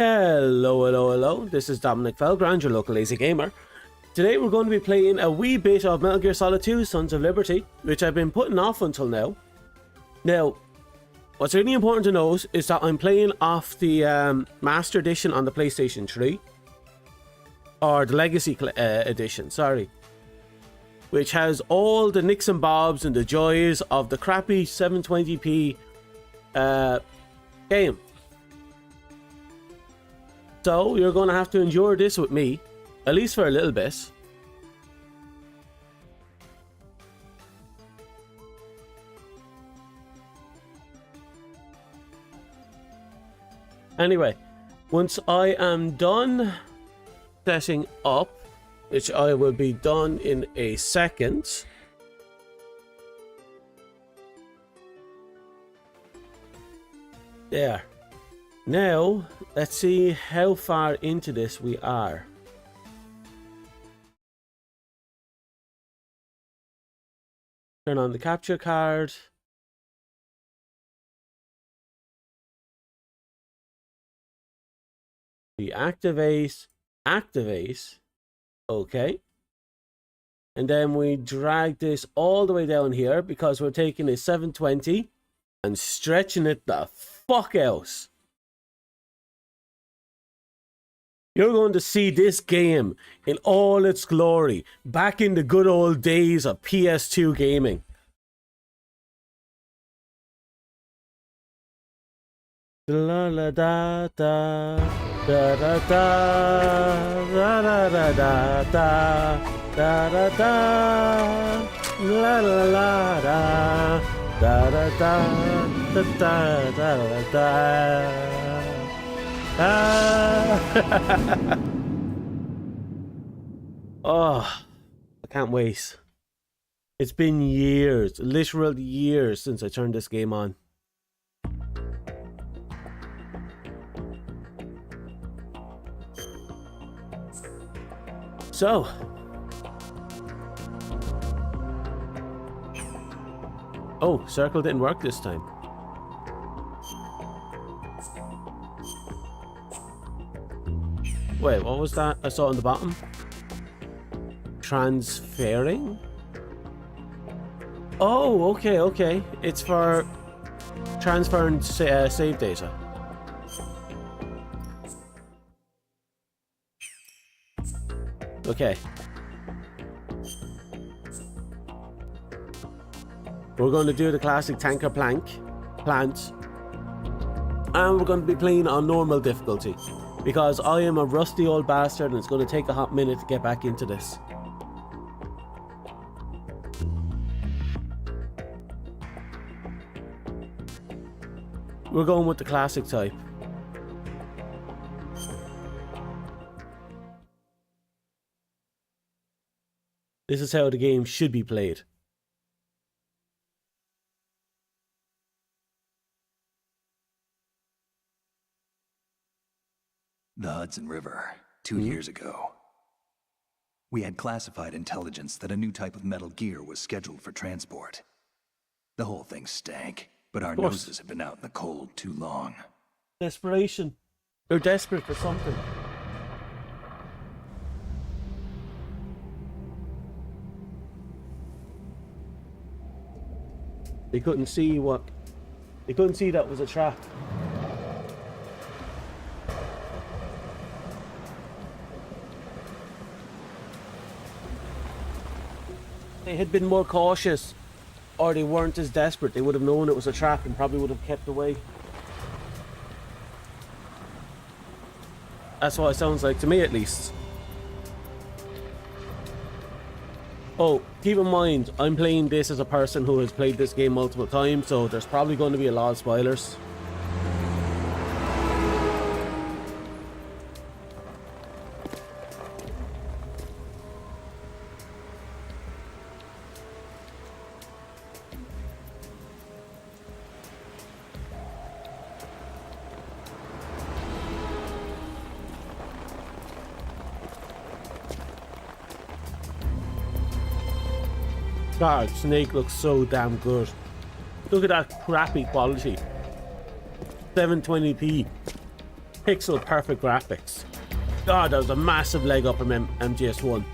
Hello, hello, hello. This is Dominic Felgrand, your local lazy gamer. Today we're going to be playing a wee bit of Metal Gear Solid 2 Sons of Liberty, which I've been putting off until now. Now, what's really important to note is that I'm playing off the Master Edition on the PlayStation 3. Or the Legacy Edition, sorry. Which has all the nicks and bobs and the joys of the crappy 720p game. So, you're going to have to endure this with me, at least for a little bit. Anyway, once I am done setting up, which I will be done in a second. There. Now, let's see how far into this we are. Turn on the capture card. Deactivate. Activate. Okay. And then we drag this all the way down here because we're taking a 720 and stretching it the fuck out. You're going to see this game in all its glory, back in the good old days of PS2 gaming. La la da da da da da da da da da da da da la la la da da da da da da da. Oh, I can't wait. It's been years, literal years since I turned this game on. So, oh, circle didn't work this time. Wait, what was that I saw on the bottom? Transferring? Oh, okay. It's for transferring save data. Okay. We're going to do the classic tanker plant. And we're going to be playing on normal difficulty. Because I am a rusty old bastard and it's going to take a hot minute to get back into this. We're going with the classic type. This is how the game should be played. The Hudson River, 2 years ago. We had classified intelligence that a new type of Metal Gear was scheduled for transport. The whole thing stank, but our noses had been out in the cold too long. Desperation. They're desperate for something. They couldn't see that was a trap. They had been more cautious, or they weren't as desperate. They would have known it was a trap and probably would have kept away. That's what it sounds like to me, at least. Oh, keep in mind, I'm playing this as a person who has played this game multiple times, so there's probably going to be a lot of spoilers. God, Snake looks so damn good. Look at that crappy quality. 720p. pixel perfect graphics. God, that was a massive leg up from MGS1.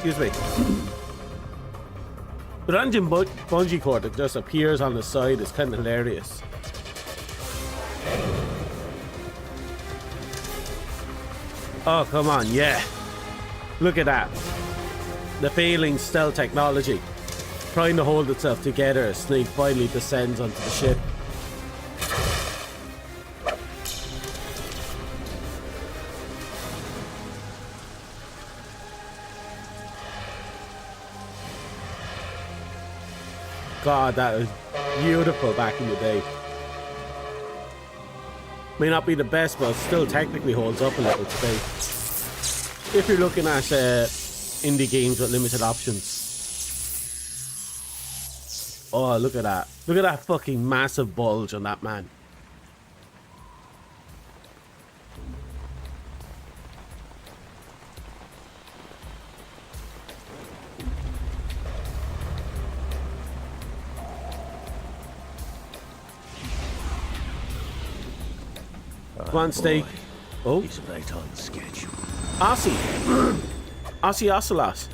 Excuse me. The random bungee cord that just appears on the side is kind of hilarious. Oh, come on, yeah. Look at that. The failing stealth technology. Trying to hold itself together as Snake finally descends onto the ship. God, that was beautiful back in the day. May not be the best, but it still technically holds up a little today. If you're looking at indie games with limited options. Oh, look at that. Look at that fucking massive bulge on that man. Come on, Snake. Oh. He's right on schedule. Aussie. Aussie Ocelot.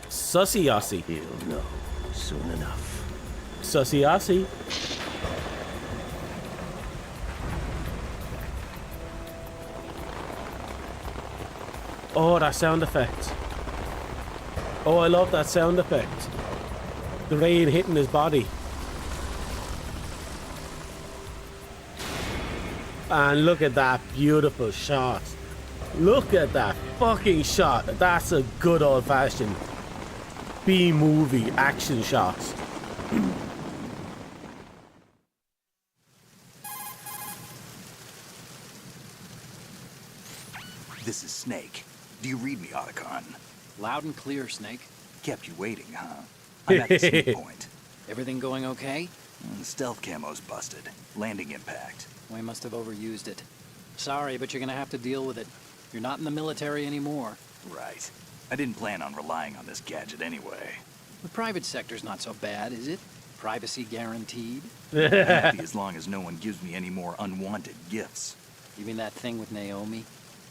Sussy Aussie. He'll know soon enough. Sussy Aussie. Oh, that sound effect. Oh, I love that sound effect. The rain hitting his body. And look at that beautiful shot. Look at that fucking shot. That's a good old-fashioned B-movie action shot. This is Snake. Do you read me, Otacon? Loud and clear, Snake. Kept you waiting, huh? I'm at the sneak point. Everything going okay? The stealth camo's busted. Landing impact. We must have overused it. Sorry, but you're gonna have to deal with it. You're not in the military anymore. Right. I didn't plan on relying on this gadget anyway. The private sector's not so bad, is it? Privacy guaranteed? I'm happy as long as no one gives me any more unwanted gifts. You mean that thing with Naomi?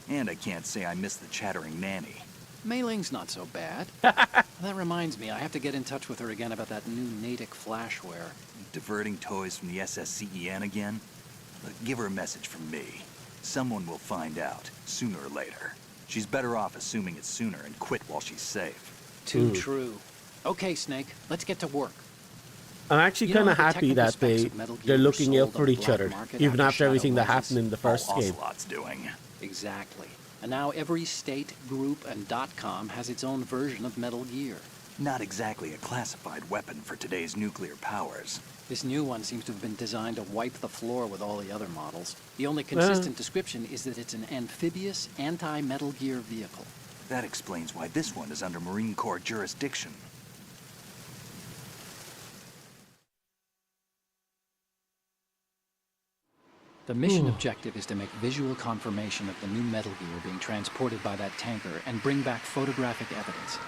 And I can't say I miss the chattering nanny. Mei Ling's not so bad. That reminds me, I have to get in touch with her again about that new Natick flashware. Diverting toys from the SSCEN again? Look, give her a message from me. Someone will find out, sooner or later. She's better off assuming it sooner and quit while she's safe. Too true. Okay, Snake, let's get to work. I'm actually You know, kind of the happy that technical specs of Metal Gear they're were looking out sold for on the each black other, market even after Shadow everything that Moses. happened in the first All game. Ocelot's doing. Exactly. And now every state, group, and .com has its own version of Metal Gear. Not exactly a classified weapon for today's nuclear powers. This new one seems to have been designed to wipe the floor with all the other models. The only consistent description is that it's an amphibious, anti-Metal Gear vehicle. That explains why this one is under Marine Corps jurisdiction. The mission objective is to make visual confirmation of the new Metal Gear being transported by that tanker and bring back photographic evidence.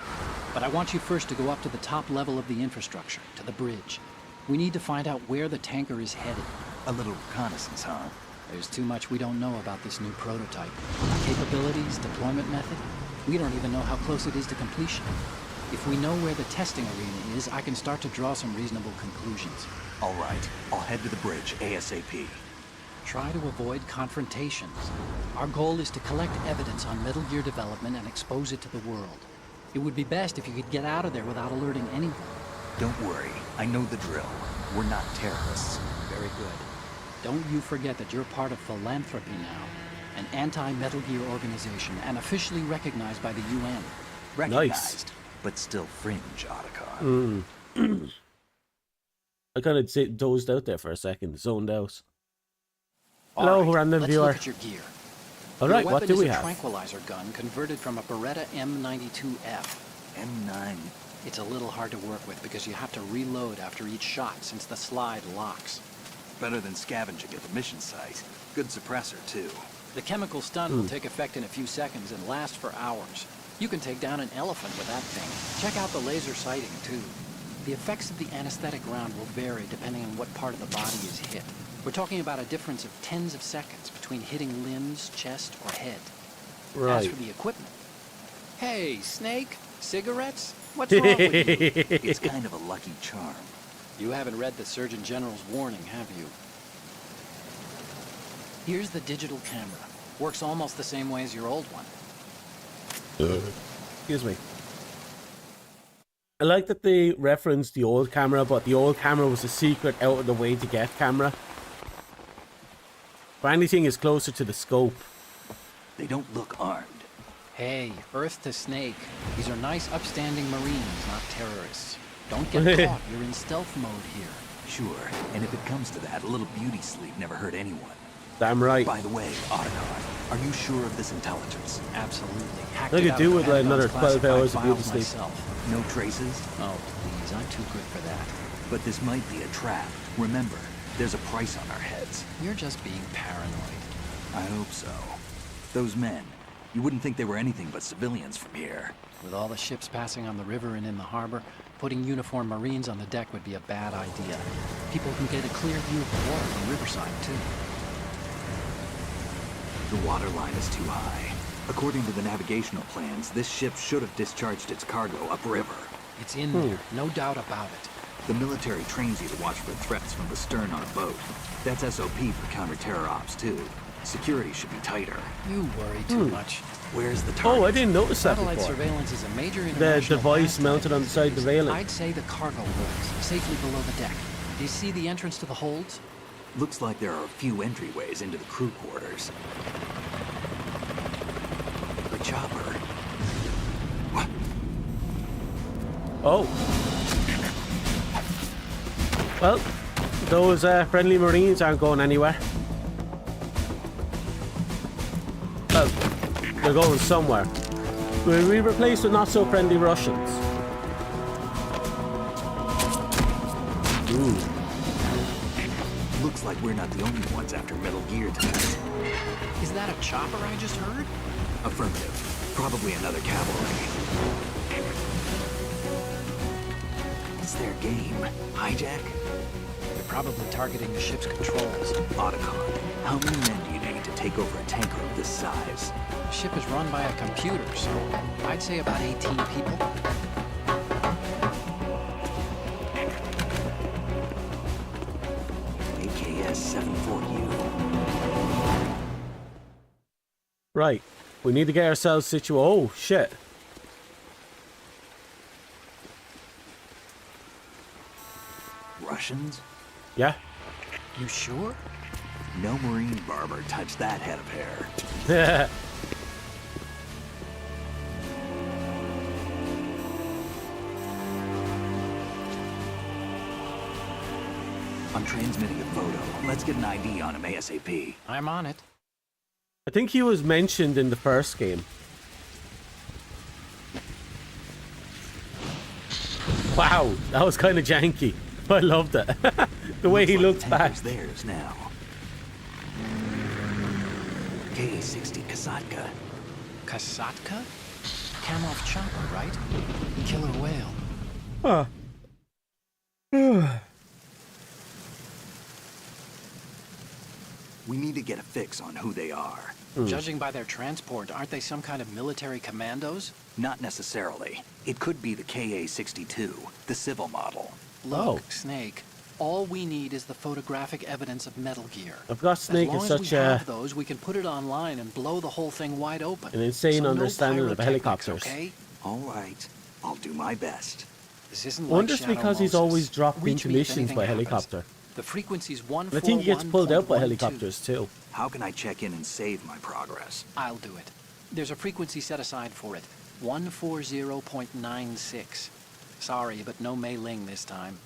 But I want you first to go up to the top level of the infrastructure, to the bridge. We need to find out where the tanker is headed. A little reconnaissance, huh? There's too much we don't know about this new prototype. Capabilities, deployment method. We don't even know how close it is to completion. If we know where the testing arena is, I can start to draw some reasonable conclusions. All right, I'll head to the bridge ASAP. Try to avoid confrontations. Our goal is to collect evidence on Metal Gear development and expose it to the world. It would be best if you could get out of there without alerting anyone. Don't worry, I know the drill. We're not terrorists. Very good. Don't you forget that you're part of Philanthropy now, an anti-Metal Gear organization and officially recognized by the UN. Recognized, but still fringe, Otacon. I kind of dozed out there for a second, zoned out. Hello, All right, random let's viewer. look at your gear. Alright, Your what weapon do we is a have? tranquilizer gun converted from a Beretta M92F. M9. It's a little hard to work with because you have to reload after each shot since the slide locks. Better than scavenging at the mission site. Good suppressor, too. The chemical stun will take effect in a few seconds and last for hours. You can take down an elephant with that thing. Check out the laser sighting, too. The effects of the anesthetic round will vary depending on what part of the body is hit. We're talking about a difference of tens of seconds between hitting limbs, chest, or head. As Right. for the equipment... Hey, Snake? Cigarettes? What's wrong with you? It's kind of a lucky charm. You haven't read the Surgeon General's warning, have you? Here's the digital camera. Works almost the same way as your old one. Excuse me. I like that they referenced the old camera, but the old camera was a secret out of the way to get camera. If anything is closer to the scope. They don't look armed. Hey, Earth to Snake. These are nice, upstanding Marines, not terrorists. Don't get caught. You're in stealth mode here. Sure, and if it comes to that, a little beauty sleep never hurt anyone. Damn right. By the way, Otacon, are you sure of this intelligence? Absolutely. Hacked I it could out do of with, like, another Pentagon's 12 hours of classified beauty files sleep. myself. No traces? Oh, please. I'm too good for that. But this might be a trap. Remember, there's a price on our heads. You're just being paranoid. I hope so. Those men, you wouldn't think they were anything but civilians from here. With all the ships passing on the river and in the harbor, putting uniformed Marines on the deck would be a bad idea. People can get a clear view of the water from Riverside, too. The water line is too high. According to the navigational plans, this ship should have discharged its cargo upriver. It's in there, no doubt about it. The military trains you to watch for threats from the stern on a boat. That's SOP for counter-terror ops, too. Security should be tighter. You worry too much. Where's the target? Oh, I didn't notice that Satellite before. surveillance is a major international device pastime mounted on the these side of the days. railing. I'd say the cargo holds, safely below the deck. Do you see the entrance to the holds? Looks like there are a few entryways into the crew quarters. The chopper. What? Oh. Well, those friendly Marines aren't going anywhere. Well, they're going somewhere. Will we replace the not-so-friendly Russians? Ooh. Looks like we're not the only ones after Metal Gear tonight. Is that a chopper I just heard? Affirmative. Probably another cavalry. It's their game. Hijack? They're probably targeting the ship's controls. Otacon, how many men do you need to take over a tanker of this size? The ship is run by a computer, so I'd say about 18 people. AKS-74U. Right. We need to get ourselves situated. Oh, shit. Russians? Yeah. You sure? No Marine barber touched that head of hair. I'm transmitting a photo. Let's get an ID on him ASAP. I'm on it. I think he was mentioned in the first game. Wow, that was kind of janky. I loved it. The way he Looks looked like the back. tanker's theirs now. KA-60 Kasatka. Kasatka? Kamov chopper, right? Killer whale. Huh. We need to get a fix on who they are. Judging by their transport, aren't they some kind of military commandos? Not necessarily. It could be the KA-62, the civil model. Look, Oh. Snake, all we need is the photographic evidence of Metal Gear. I've got Snake as in long such as we a have those, we can put it online and blow the whole thing wide open. an insane So understanding no of pyrotechnics, helicopters. Okay? All right. I'll do my best. This isn't I wonder like if Shadow because he's Moses. always dropped Reach into me if missions anything by happens. helicopter. The frequency's And I think he gets pulled out by 141.12. helicopters too. How can I check in and save my progress? I'll do it. There's a frequency set aside for it. 140.96. Sorry, but no Mei Ling this time.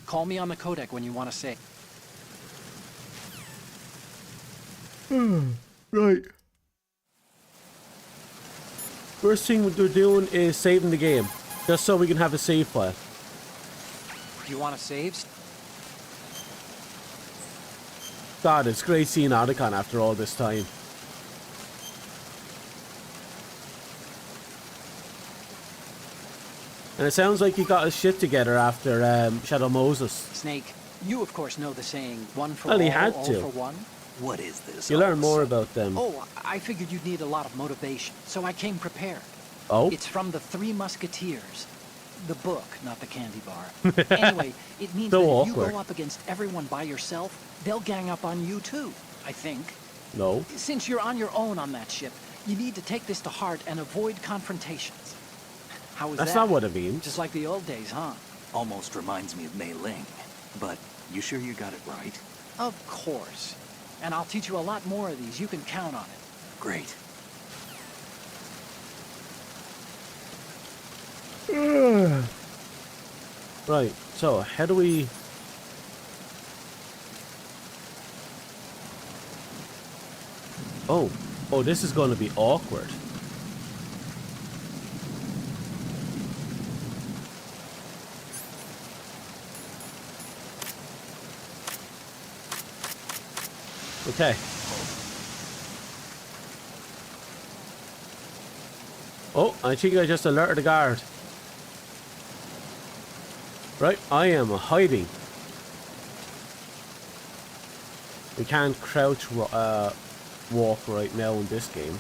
Call me on the codec when you want to say. Right. First thing they're doing is saving the game, just so we can have a save file. You want to save? God, it's great seeing Otacon after all this time. And it sounds like he got his shit together after Shadow Moses. Snake, you of course know the saying, one for Well, all, he had all to. for one. What is this? You all learn of a more sudden? about them. Oh, I figured you'd need a lot of motivation, so I came prepared. Oh? It's from the Three Musketeers. The book, not the candy bar. Anyway, it means So that if you awkward. go up against everyone by yourself, they'll gang up on you too, I think. No. Since you're on your own on that ship, you need to take this to heart and avoid confrontations. How was That's that? not what it means. Just like the old days, huh? Almost reminds me of Mei Ling. But you sure you got it right? Of course. And I'll teach you a lot more of these. You can count on it. Great. Right, so how do we... Oh, this is going to be awkward. Okay. Oh, I think I just alerted the guard. Right, I am hiding. We can't crouch walk right now in this game.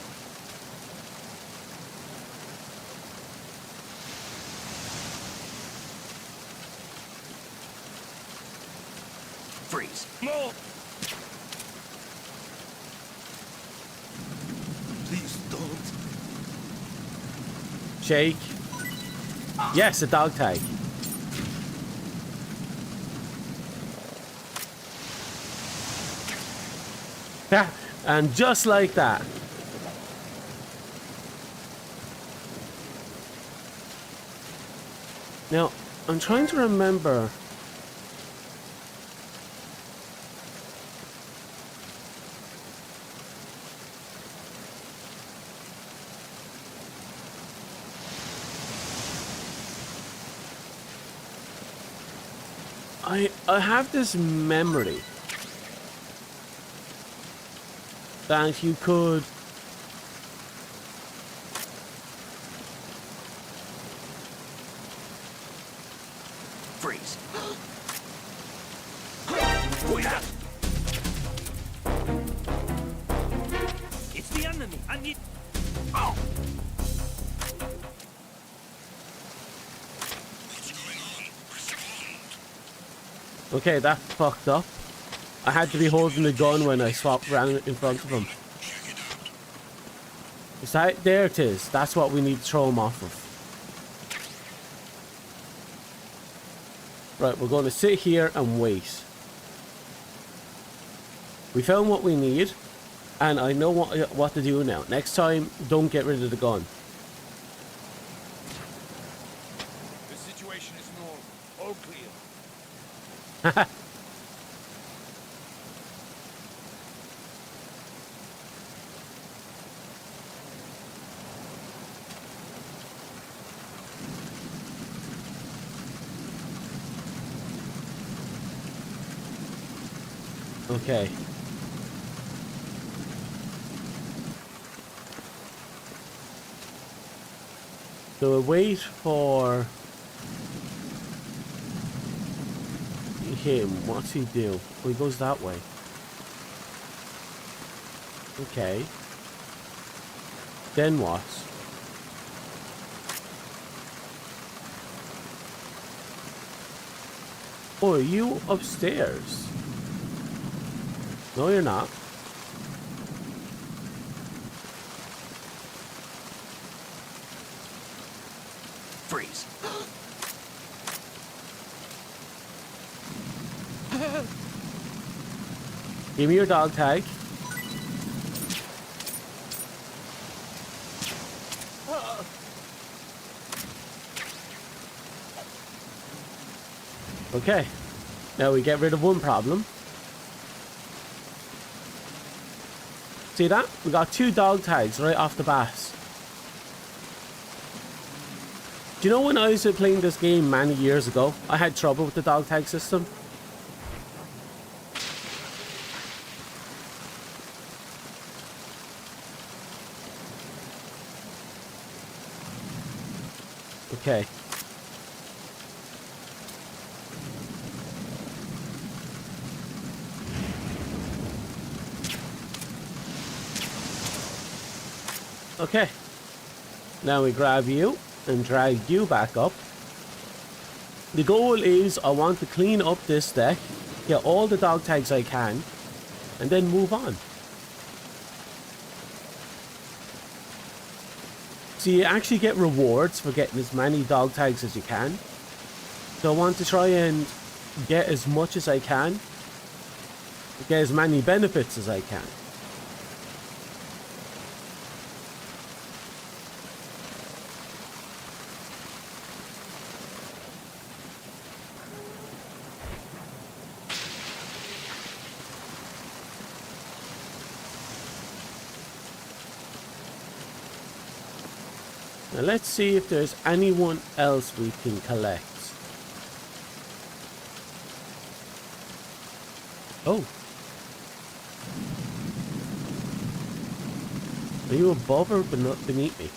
Freeze. Please don't. Shake. Yes, a dog tag. Yeah, and just like that. Now, I'm trying to remember. I have this memory that you could Freeze. It's the enemy. I need. Oh. Okay, that fucked up. I had to be holding the gun when I swapped around in front of him. Is that there? It is. That's what we need to throw him off of. Right, we're going to sit here and wait. We found what we need, and I know what to do now. Next time, don't get rid of the gun. The situation is normal. All clear. Okay. So we wait for him. What's he do? Oh, he goes that way. Okay. Then what? Oh, are you upstairs? No, you're not. Freeze. Give me your dog tag. Okay. Now we get rid of one problem. See that? We got 2 dog tags right off the bat. Do you know when I was playing this game many years ago, I had trouble with the dog tag system? Okay. Okay. Now we grab you and drag you back up. The goal is I want to clean up this deck, get all the dog tags I can, and then move on. So you actually get rewards for getting as many dog tags as you can. So I want to try and get as much as I can, get as many benefits as I can. Now let's see if there's anyone else we can collect. Oh. Are you above or beneath me?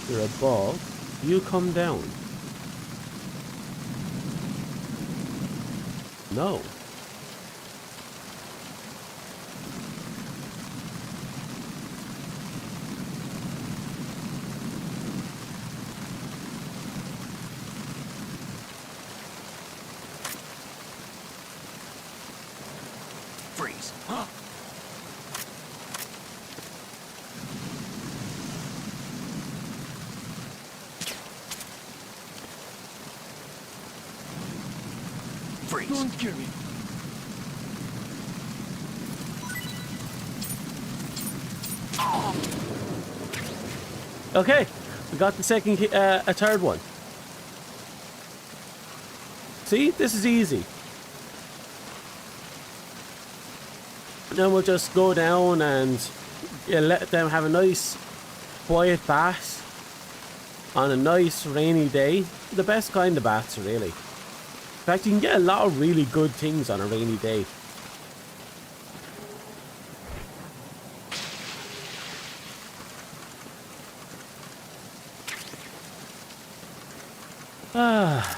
You're above. You come down. No. Freeze. Freeze. Don't kill me. Okay, we got the second, a third one. See, this is easy. Then we'll just go down and let them have a nice quiet bath on a nice rainy day. The best kind of baths, really. In fact, you can get a lot of really good things on a rainy day. Ah.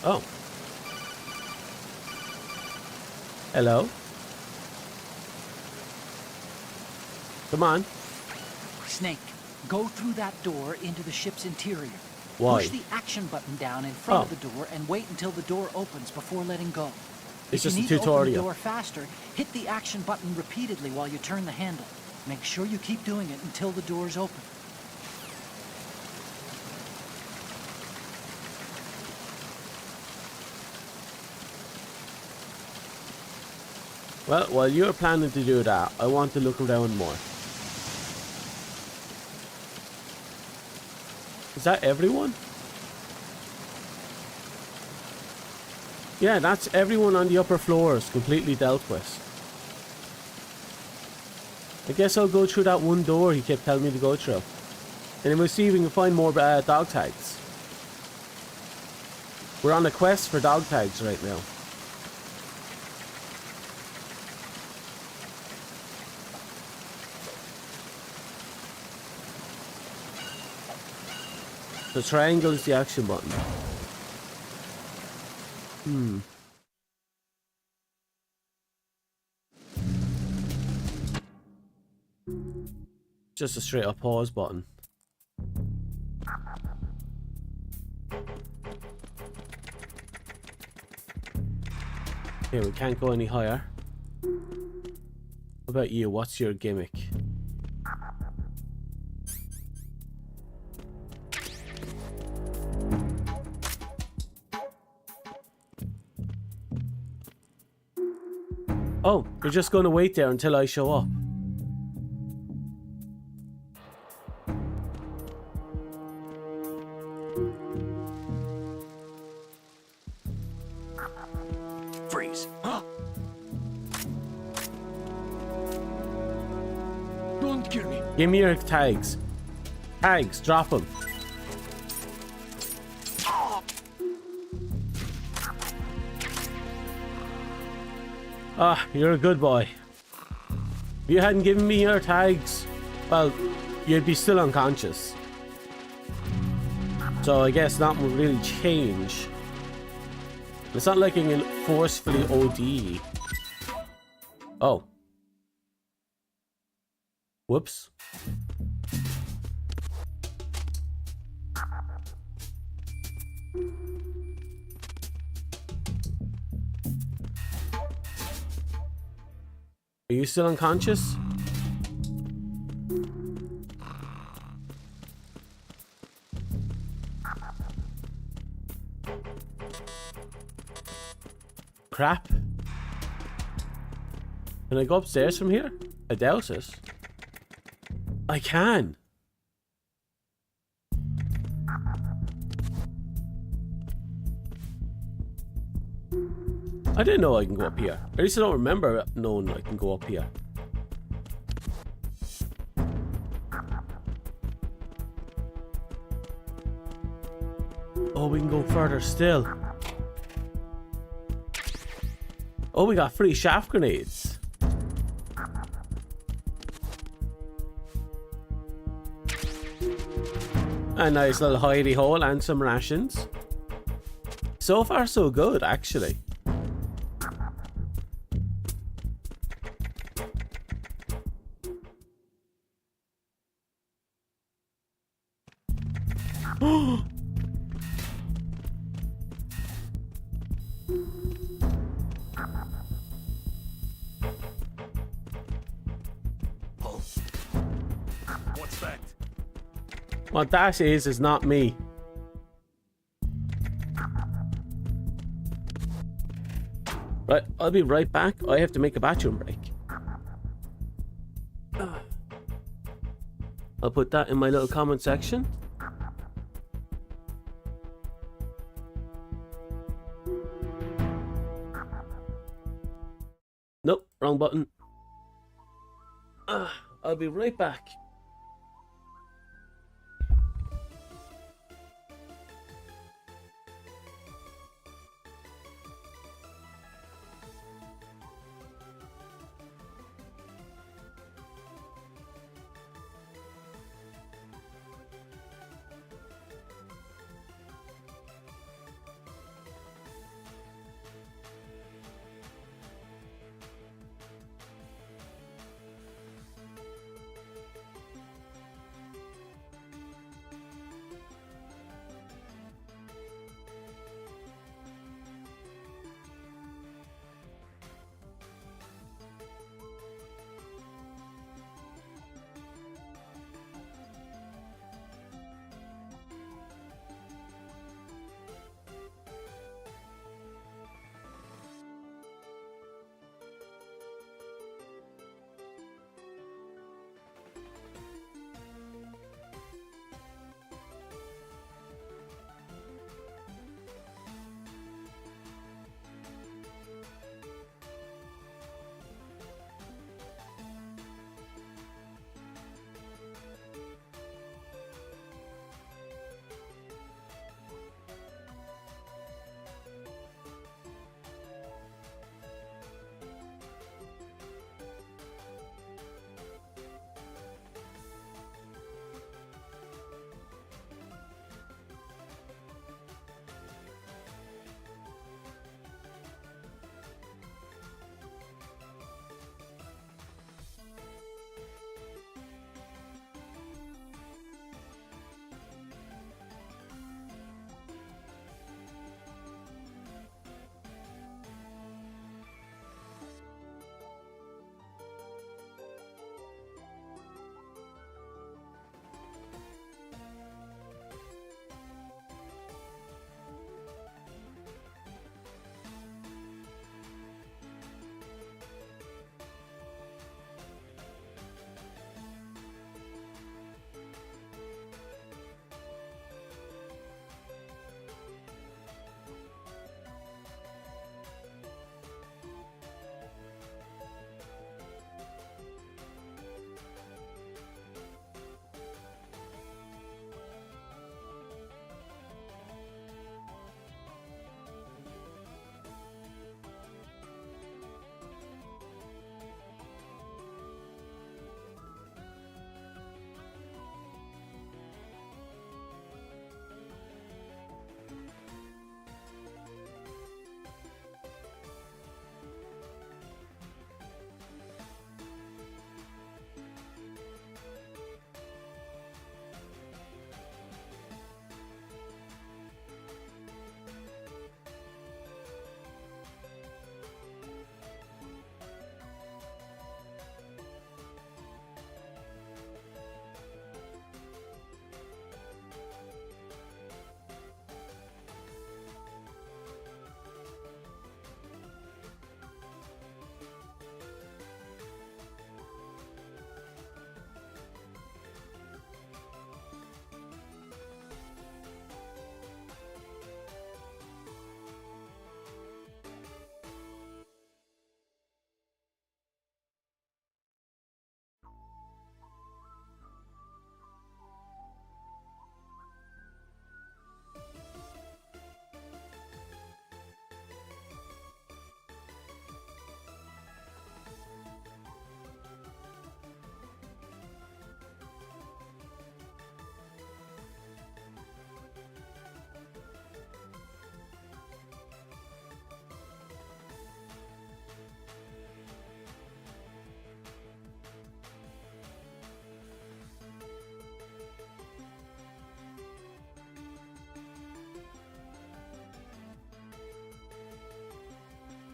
Oh. Hello? Come on. Snake, go through that door into the ship's interior. Why? Push the action button down in front of the door and wait until the door opens before letting go. It's if just you a need to open the tutorial. door faster, hit the action button repeatedly while you turn the handle. Make sure you keep doing it until the door's open. Well, while you're planning to do that, I want to look around more. Is that everyone? Yeah, that's everyone on the upper floors completely dealt with. I guess I'll go through that one door he kept telling me to go through. And then we'll see if we can find more dog tags. We're on a quest for dog tags right now. The triangle is the action button. Just a straight up pause button. Okay, we can't go any higher. What about you? What's your gimmick? You're just going to wait there until I show up. Freeze. Don't kill me. Give me your tags. Tags, drop them. Ah, you're a good boy. If you hadn't given me your tags, well, you'd be still unconscious. So I guess nothing would really change. It's not like you can forcefully OD. Oh. Whoops. Are you still unconscious? Crap. Can I go upstairs from here? I doubt it. I can. I didn't know I can go up here. At least I don't remember knowing I can go up here. Oh, we can go further still. Oh, we got free shaft grenades. A nice little hidey hole and some rations. So far, so good, actually. What's that? What that is not me. Right, I'll be right back. I have to make a bathroom break. I'll put that in my little comment section. Nope, wrong button. I'll be right back.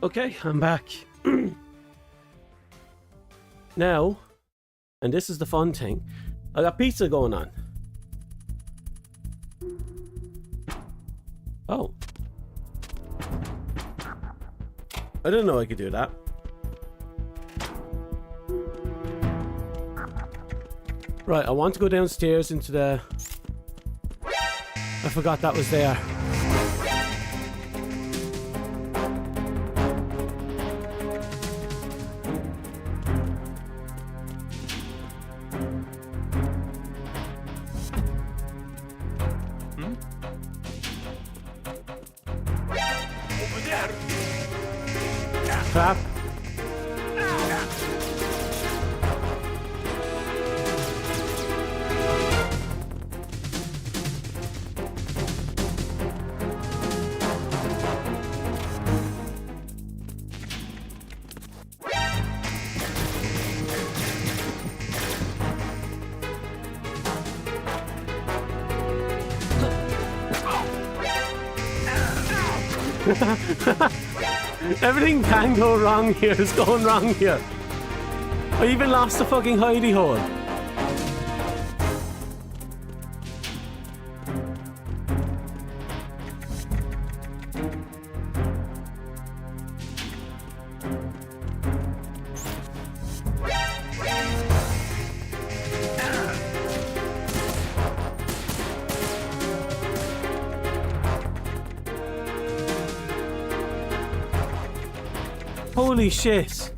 Okay, I'm back. Now, and this is the fun thing, I got pizza going on. Oh. I didn't know I could do that. Right, I want to go downstairs into the... I forgot that was there. Crap. Everything can go wrong here is going wrong here. I even lost the fucking hidey hole. Holy shit.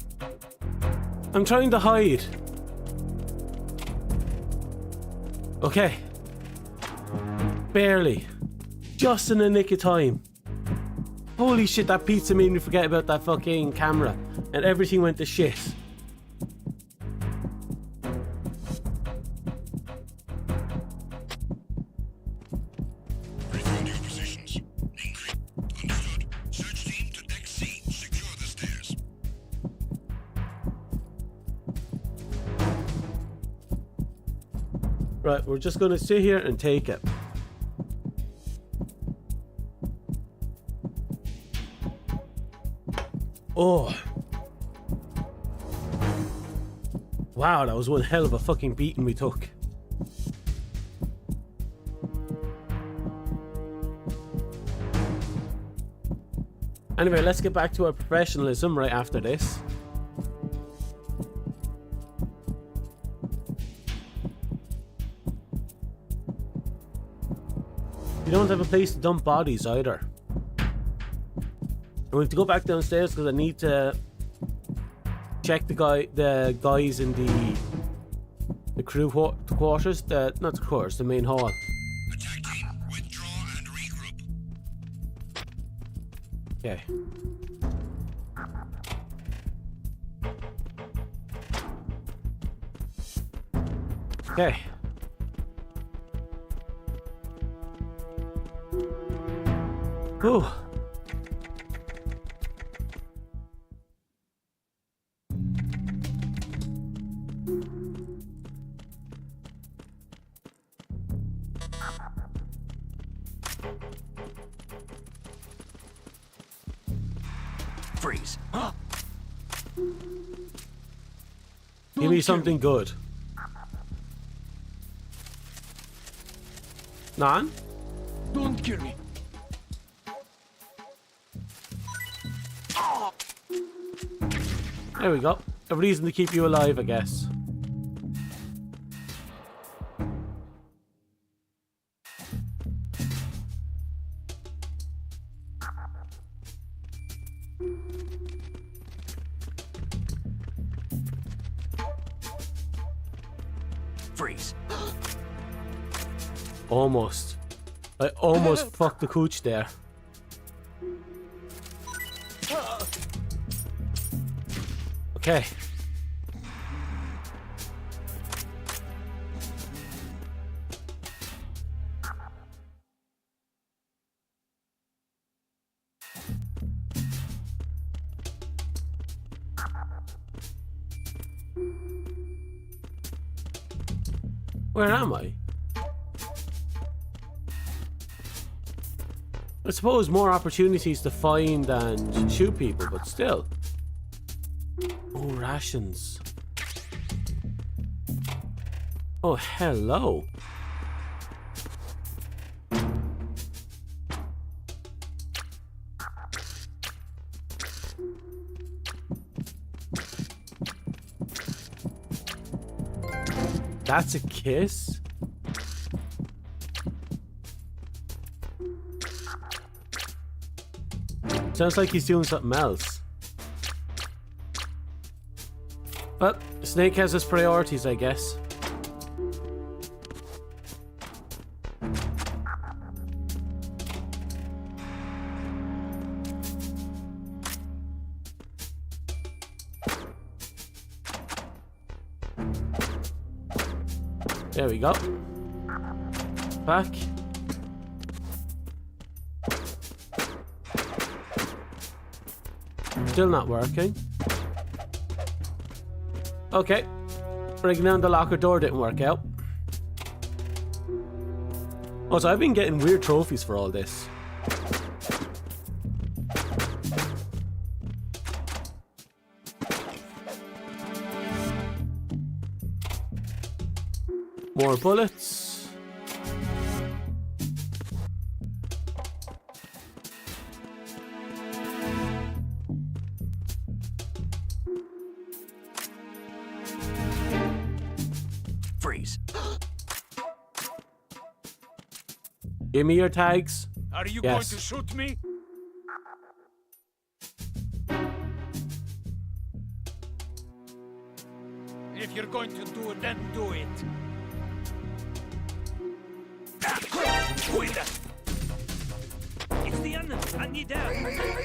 I'm trying to hide. Okay. Barely. Just in the nick of time. Holy shit, that pizza made me forget about that fucking camera. And everything went to shit. Refind your positions. Ingrid. Understood. Search team to Deck C. Secure the stairs. Right, we're just gonna sit here and take it. Oh. Wow, that was one hell of a fucking beating we took. Anyway, let's get back to our professionalism right after this. We don't have a place to dump bodies either. And we have to go back downstairs because I need to check the guys in the crew quarters, not the quarters, the main hall. Attack team, withdraw and regroup. Okay. Okay. Whew. Freeze. Give me something good. Nan? Don't kill me. There we go. A reason to keep you alive, I guess. Freeze. Almost. I almost fucked the cooch there. Okay. Where am I? I suppose more opportunities to find and shoot people, but still. Oh, rations. Oh, hello. That's a kiss? Sounds like he's doing something else. But Snake has his priorities, I guess. There we go. Back. Still not working. Okay. Breaking down the locker door didn't work out. Also, I've been getting weird trophies for all this. More bullets. Freeze. Give me your tags. Are you Yes. going to shoot me? If you're going to do it, then do it. Cuida! It's the enemy. I need help. What's going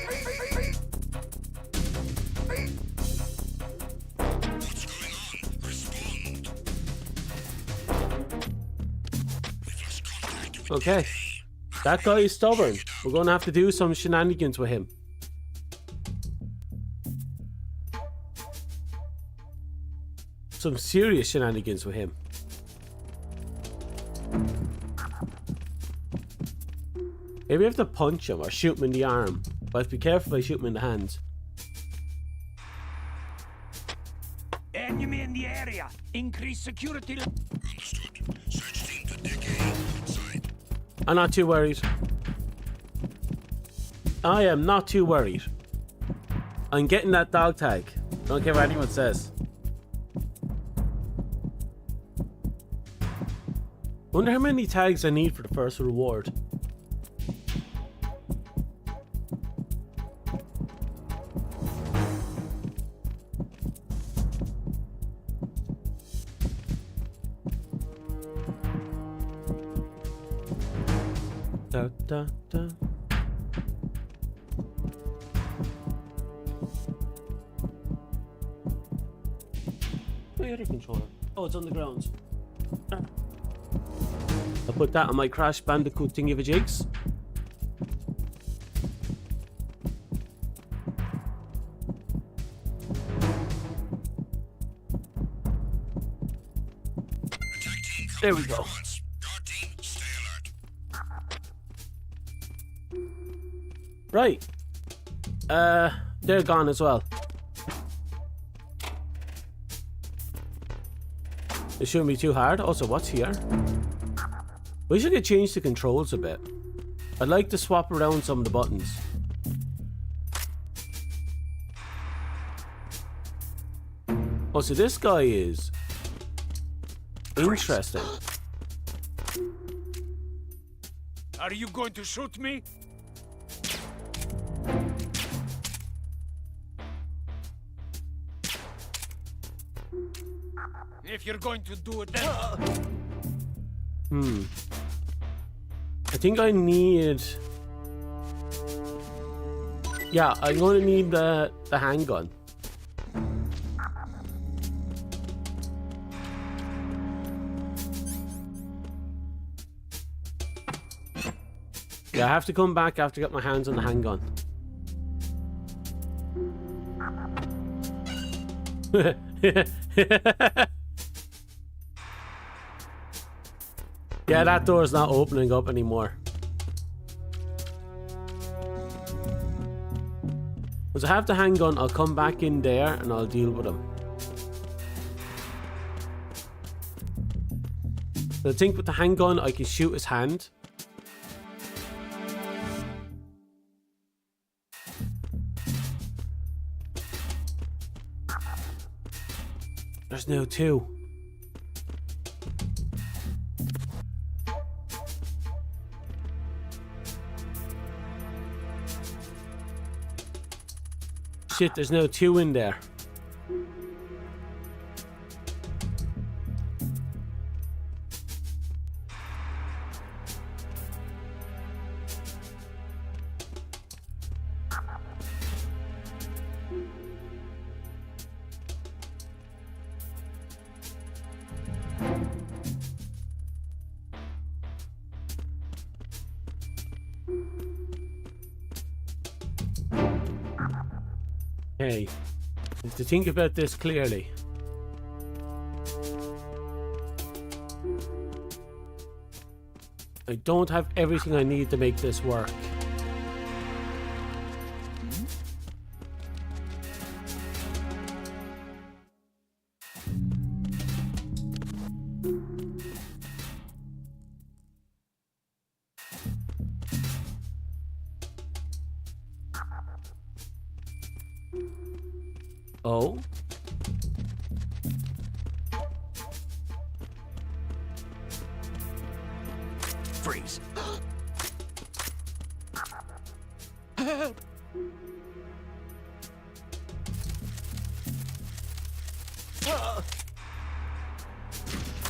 on? Respond. We've lost contact with Okay. That guy is stubborn. We're gonna have to do some shenanigans with him. Some serious shenanigans with him. Maybe I have to punch him or shoot him in the arm. But I have to be careful if I shoot him in the hands. Enemy in the area. Increase security. Understood. Search team to deck A. Inside. I'm not too worried. I am not too worried. I'm getting that dog tag. Don't care what anyone says. Wonder how many tags I need for the first reward. Da, da, da. Where's the other controller? Oh, it's on the ground. I'll put that on my Crash Bandicoot thingy of a jigs. Attack team coming There we go. for once. Guard team, stay alert. Right. They're gone as well. It shouldn't be too hard. Also, what's here? We should change the controls a bit. I'd like to swap around some of the buttons. Oh, so this guy is interesting. Are you going to shoot me? If you're going to do it, then... I think I need... Yeah, I'm going to need the handgun. Yeah, I have to come back after I get my hands on the handgun. Yeah, that door's not opening up anymore. Because I have the handgun, I'll come back in there and I'll deal with him. I think with the handgun I can shoot his hand. There's now 2. Shit, there's now 2 in there. Okay, is to think about this clearly. I don't have everything I need to make this work. Oh. Freeze.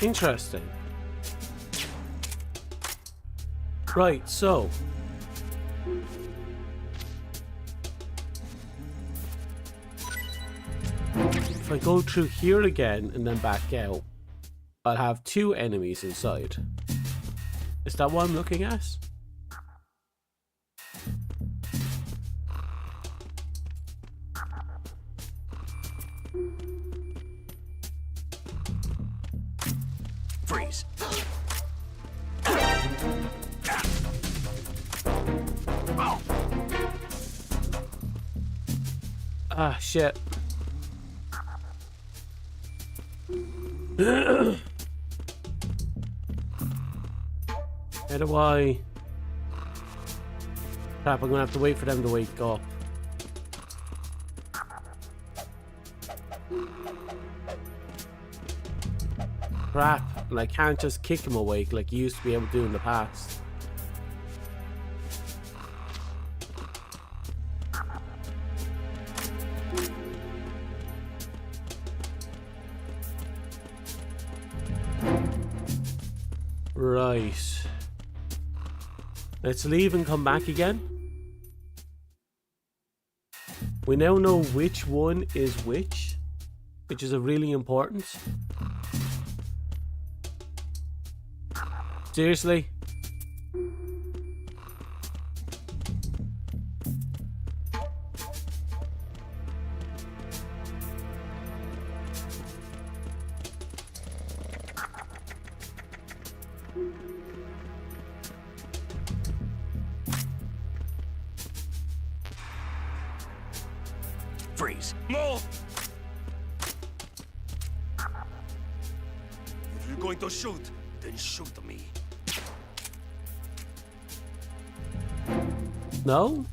Interesting. Right, so if I go through here again and then back out, I'll have 2 enemies inside. Is that what I'm looking at? Freeze. Ah, shit. How do I... Crap, I'm gonna have to wait for them to wake up. Crap, and I can't just kick him awake like you used to be able to do in the past. Right. Let's leave and come back again. We now know which one is which is a really important. Seriously? Freeze. No! If you're going to shoot, then shoot me. No?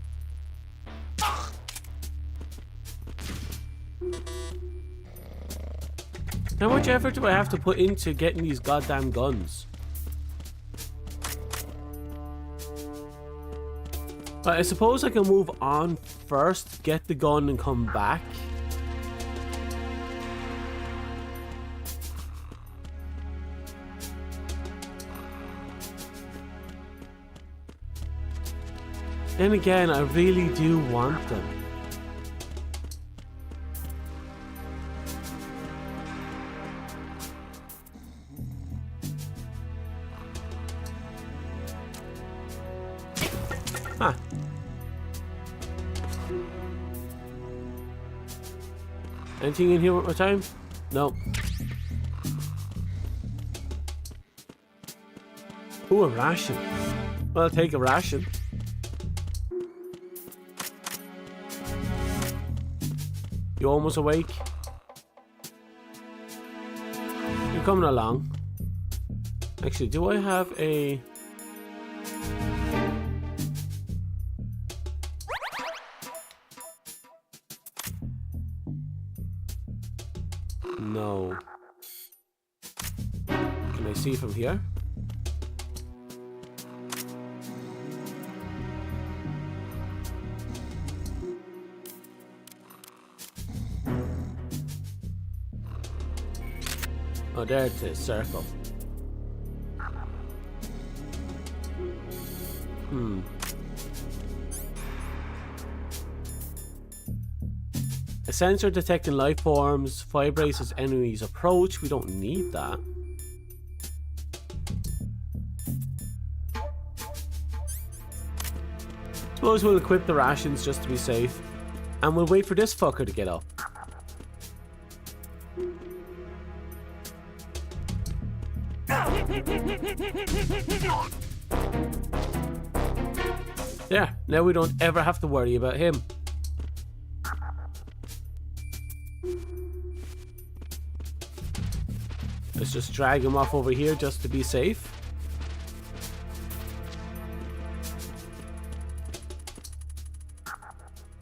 How much effort do I have to put into getting these goddamn guns? But I suppose I can move on first, get the gun and come back. Then again, I really do want them. Huh. Anything in here with my time? No. Ooh, a ration. Well, I'll take a ration. You almost awake? You're coming along. Actually, do I have a... No. Can I see from here? Oh, there it is, circle. A sensor detecting life forms vibrates as enemies approach. We don't need that. Suppose we'll equip the rations just to be safe. And we'll wait for this fucker to get up. There, now we don't ever have to worry about him. Let's just drag him off over here just to be safe.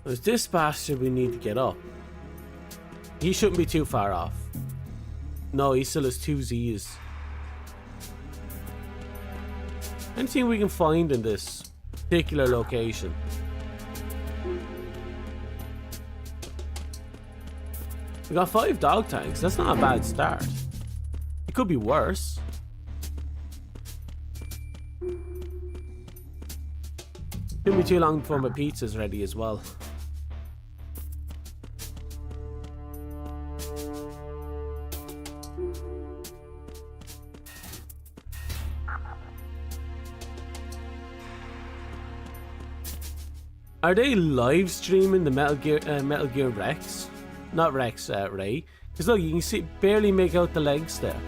There's this bastard we need to get up. He shouldn't be too far off. No, he still has 2 Z's. Anything we can find in this particular location? We got 5 dog tags. That's not a bad start. It could be worse. Shouldn't be too long before my pizza's ready as well. Are they live streaming the Metal Gear Rex? Not Rex, Ray. Because look, you can see barely make out the legs there.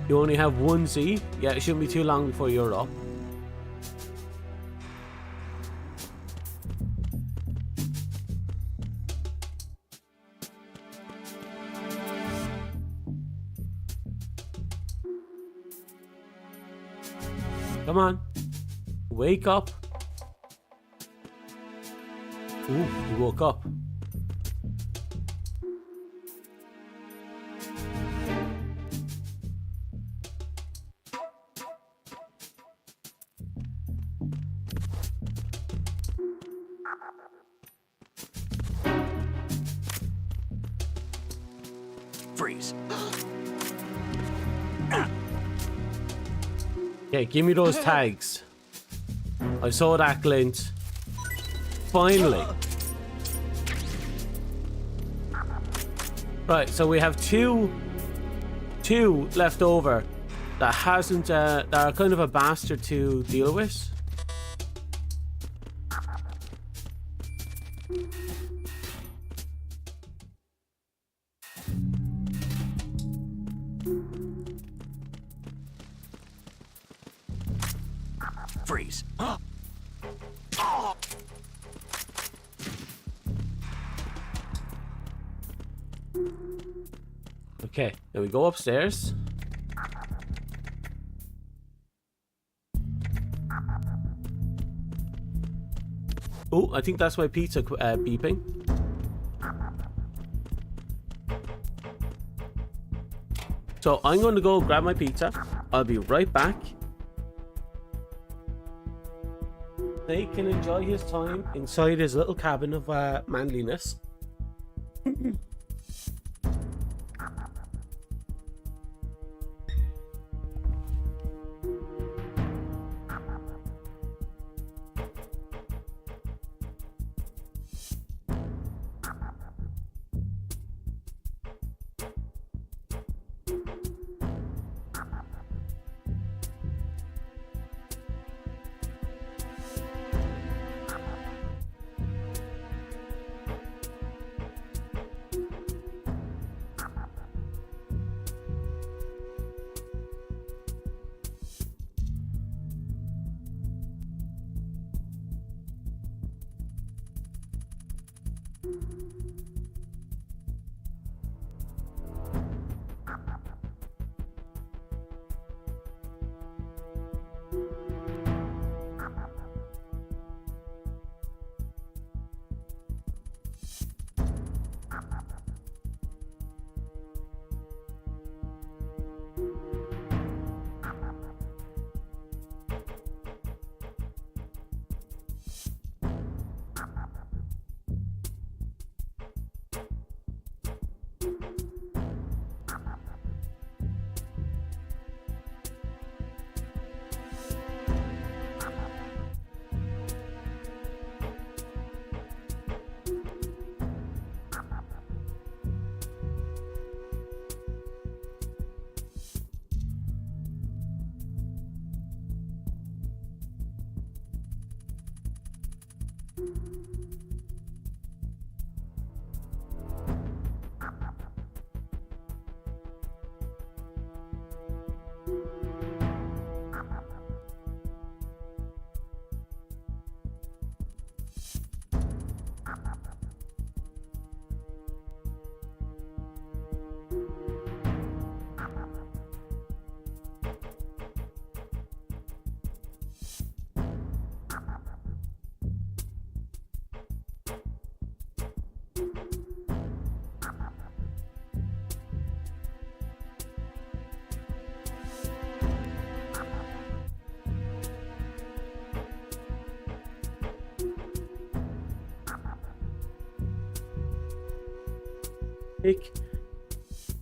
You only have 1 Z? Yeah, it shouldn't be too long before you're up. Come on. Wake up. Ooh, he woke up. Freeze. Okay, give me those tags. I saw that glint. Finally. Right, so we have two left over that hasn't that are kind of a bastard to deal with. Freeze. Okay, then we go upstairs. Oh, I think that's my pizza beeping. So I'm going to go grab my pizza. I'll be right back. They can enjoy his time inside his little cabin of manliness.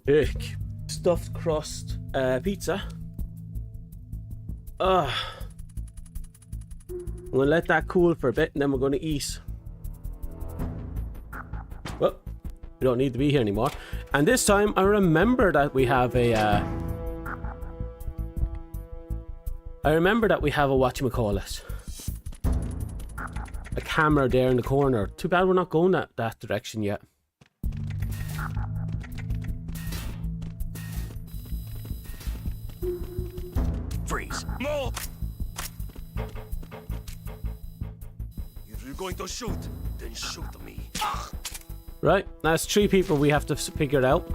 Ick. Stuffed crust pizza. I'm gonna let that cool for a bit and then we're gonna eat. Well, we don't need to be here anymore. And this time I remember that we have a whatchamacallit. A camera there in the corner. Too bad we're not going that direction yet. Freeze. No! If you're going to shoot, then shoot me. Right, that's 3 people we have to figure it out.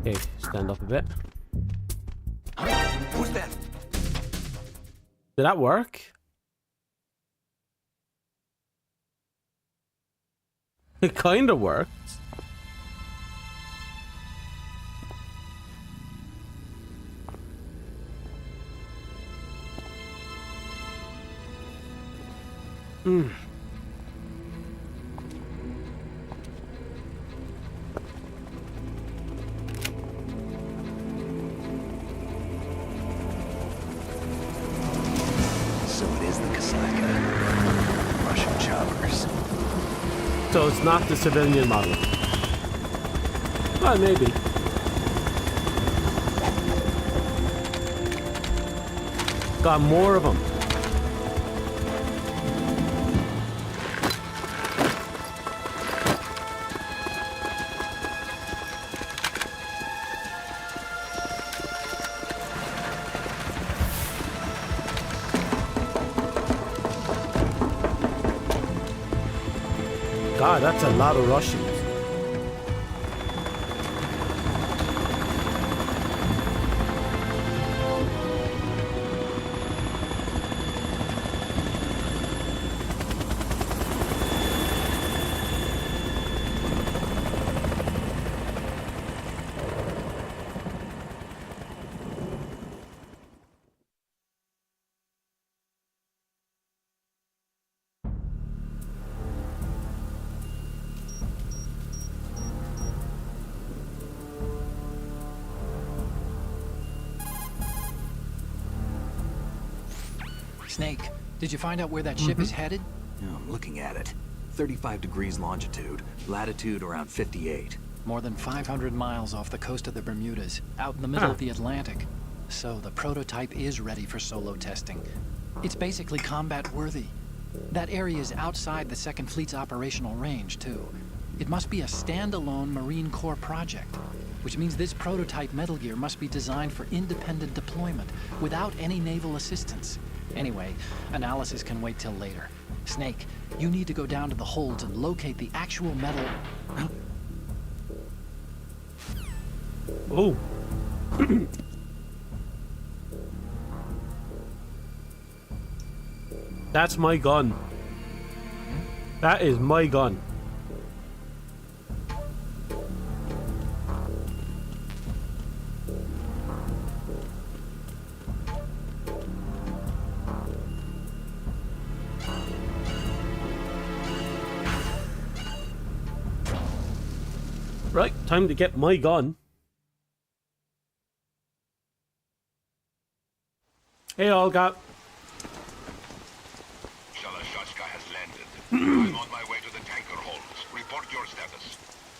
Okay, stand up a bit. Who's that? Did that work? It kind of worked. So it is the Kasaka. Russian choppers. So it's not the civilian model. Well, maybe. Got more of them. God, that's a lot of Russians. Snake, did you find out where that ship is headed? Yeah, I'm looking at it. 35 degrees longitude, latitude around 58. More than 500 miles off the coast of the Bermudas, out in the middle of the Atlantic. So the prototype is ready for solo testing. It's basically combat worthy. That area is outside the Second Fleet's operational range, too. It must be a standalone Marine Corps project, which means this prototype Metal Gear must be designed for independent deployment, without any naval assistance. Anyway, analysis can wait till later. Snake, you need to go down to the holds and locate the actual metal... Oh. That's my gun. That is my gun. Right, time to get my gun. Hey, Olga. I'm on my way to the tanker holds. Report your status.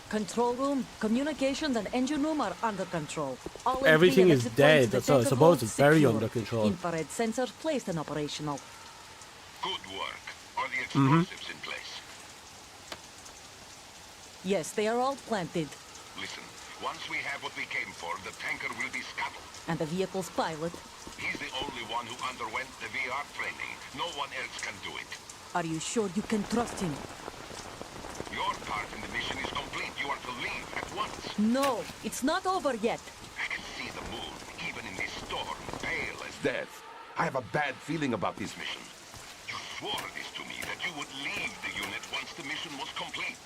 Control room, communications, and engine room are under control. All Everything entry is and exit points dead, to the so I tanker suppose hold it's very secure. under control. Infrared sensors placed and operational. Good work. Are the explosives in place? Yes, they are all planted. Listen, once we have what we came for, the tanker will be scuttled. And the vehicle's pilot. He's the only one who underwent the VR training. No one else can do it. Are you sure you can trust him? Your part in the mission is complete. You are to leave at once. No, it's not over yet. I can see the moon, even in this storm, pale as death. I have a bad feeling about this mission. You swore this to me, that you would leave the unit once the mission was complete.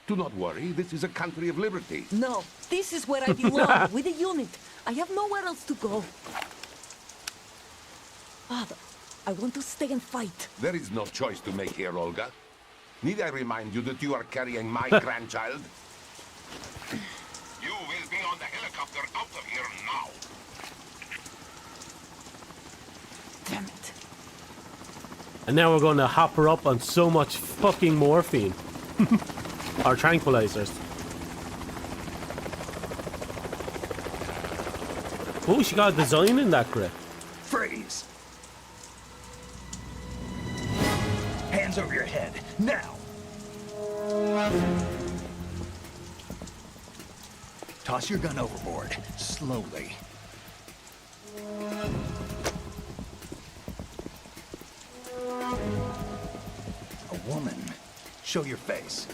Do not worry, this is a country of liberty. No, this is where I belong, with the unit. I have nowhere else to go. Father, I want to stay and fight. There is no choice to make here, Olga. Need I remind you that you are carrying my grandchild? You will be on the helicopter out of here now. Damn it. And now we're going to hop her up on so much fucking morphine. Or tranquilizers. Oh, she got a design in that grip. Freeze! Hands over your head, now! Toss your gun overboard, slowly. A woman. Show your face.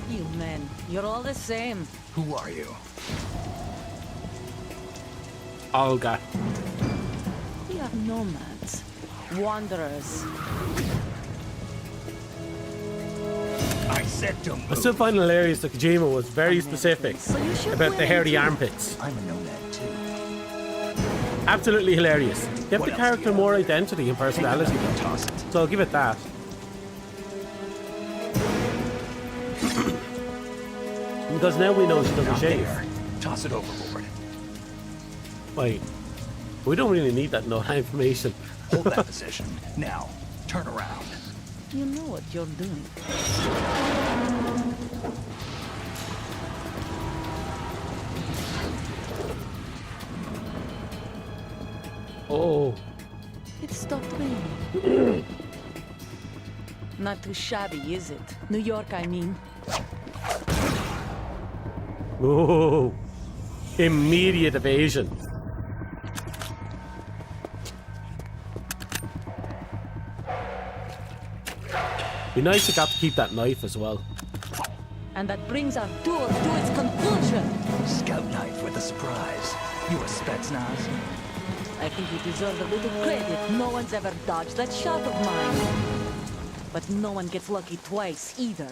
You men, you're all the same. Who are you? Olga. We are nomads, wanderers. I said to move. I still find it hilarious that Kojima was very specific So you should about the wear hairy them too. armpits. I'm a nomad too. Absolutely hilarious. Give What the else character do you more have? identity and personality though. Toss it. So I'll give it that. Because now we know she doesn't Not shave. there. Toss it overboard. Wait. We don't really need that information. Hold that position. Now, turn around. You know what you're doing. Oh. It stopped raining. Not too shabby, is it? New York, I mean. Oh. Immediate evasion. Be nice you got to keep that knife as well. And that brings our duel to its conclusion. Scout knife with a surprise. You a Spetsnaz? I think you deserve a little credit. No one's ever dodged that shot of mine. But no one gets lucky twice, either.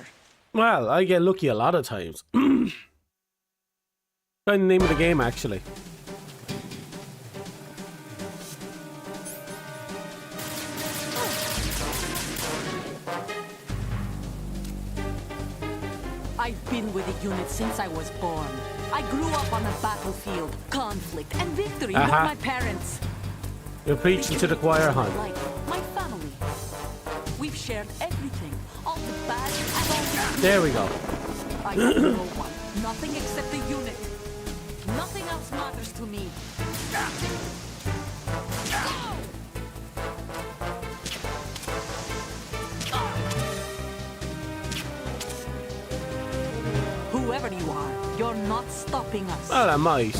Well, I get lucky a lot of times. Kind of name of the game, actually. I've been with the unit since I was born. I grew up on the battlefield, conflict, and victory with my parents. You're preaching to the choir, hon. Life, my family. We've shared everything, all the bad and all the good. There we go. I have no one, nothing except the unit. Nothing else matters to me. Whoever you are, you're not stopping us. Well, I might.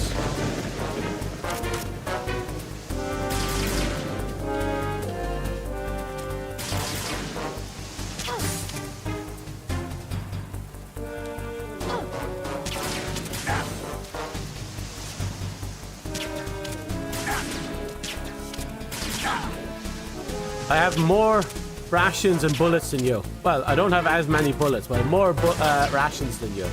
I have more rations and bullets than you. Well, I don't have as many bullets, but I have more rations than you.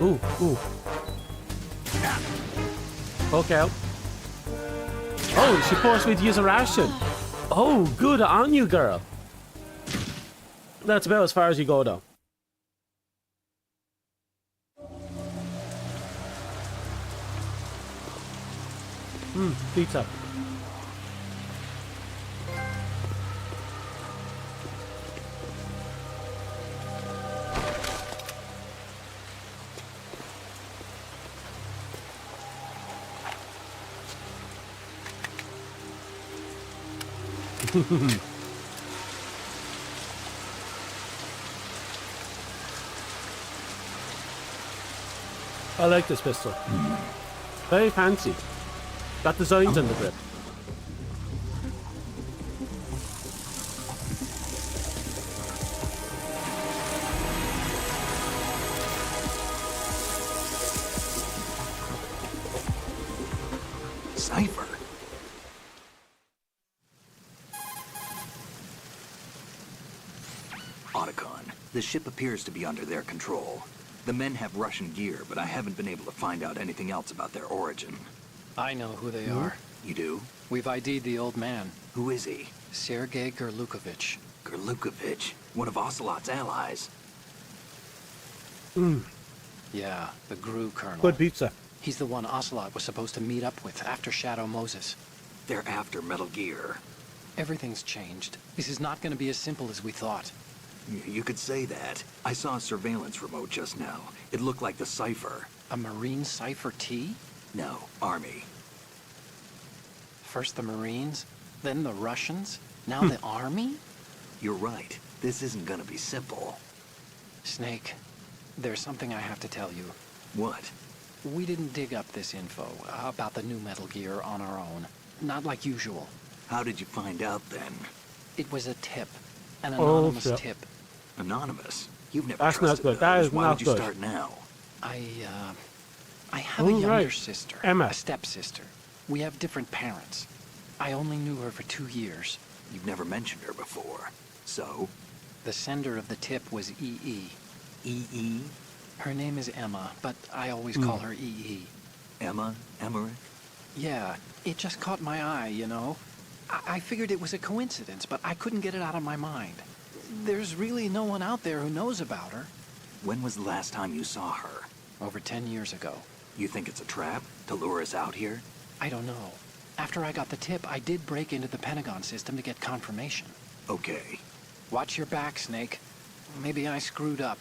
Ooh, ooh. Okay. Oh, she forced me to use a ration. Oh, good on you, girl. That's about as far as you go, though. Pizza. I like this pistol. Very fancy. Got designs on the grip. Cypher. Otacon, the ship appears to be under their control. The men have Russian gear, but I haven't been able to find out anything else about their origin. I know who they are. You do? We've ID'd the old man, Who is he? Sergei Gerlukovich. Gerlukovich, one of Ocelot's allies. Yeah, the GRU colonel. Good pizza. He's the one Ocelot was supposed to meet up with after Shadow Moses. They're after Metal Gear. Everything's changed. This is not going to be as simple as we thought. You could say that. I saw a surveillance remote just now. It looked like the Cypher. A Marine Cypher T? No, Army. First the Marines, then the Russians, now the Army? You're right. This isn't gonna be simple. Snake, there's something I have to tell you. What? We didn't dig up this info about the new Metal Gear on our own. Not like usual. How did you find out then? It was a tip. An Oh, anonymous shit. tip. Anonymous? You've never That's not trusted good. That those. is Why not would you good. start now? I have a Oh, younger right. sister. Emma. A stepsister. We have different parents. I only knew her for 2 years. You've never mentioned her before. So? The sender of the tip was EE. E.E.? Her name is Emma, but I always call her EE. Emma? Emmerich? Yeah, it just caught my eye, you know? I figured it was a coincidence, but I couldn't get it out of my mind. There's really no one out there who knows about her. When was the last time you saw her? Over 10 years ago. You think it's a trap? To lure us out here? I don't know. After I got the tip, I did break into the Pentagon system to get confirmation. Okay. Watch your back, Snake. Maybe I screwed up.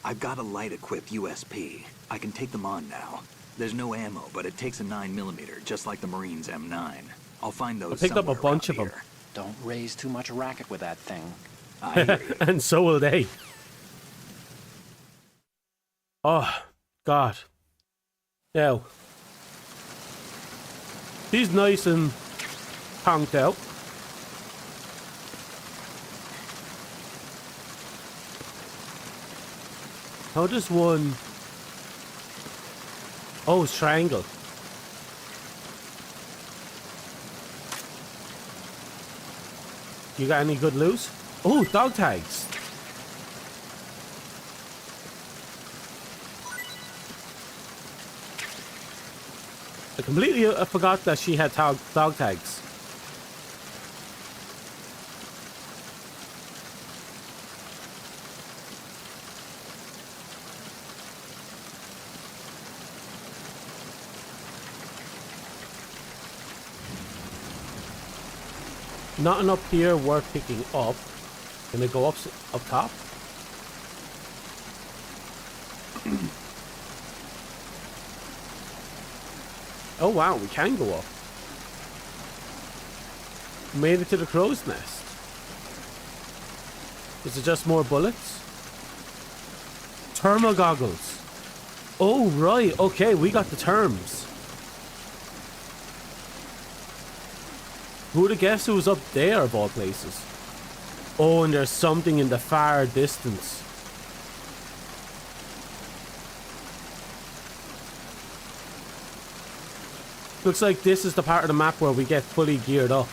I've got a light-equipped USP. I can take them on now. There's no ammo, but it takes a 9mm, just like the Marines' M9. I'll find those I picked up a somewhere bunch around of them. here. Don't raise too much racket with that thing. I hear you. And so will they. Oh, God. Now, he's nice and conked out. How does one... Oh, it's triangle. You got any good loot? Oh, dog tags. I completely forgot that she had dog tags. Nothing up here worth picking up. Can I go up top? Oh wow, we can go up. Made it to the crow's nest. Is it just more bullets? Thermal goggles. Oh right, okay, we got the terms. Who would have guessed it was up there of all places? Oh, and there's something in the far distance. Looks like this is the part of the map where we get fully geared up.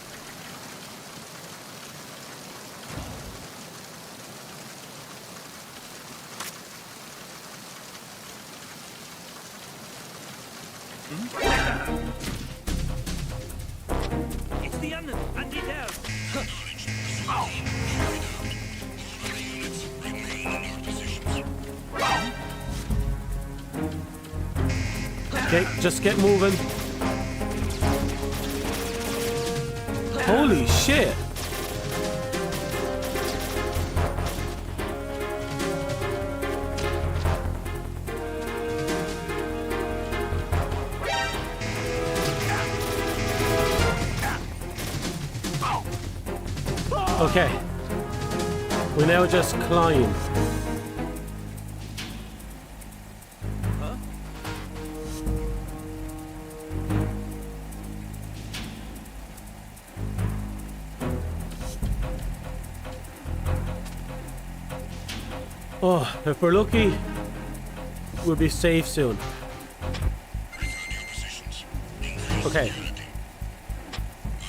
Okay, just get moving. Holy shit! Okay. We now just climb. Oh, if we're lucky, we'll be safe soon. Return to your positions. Okay.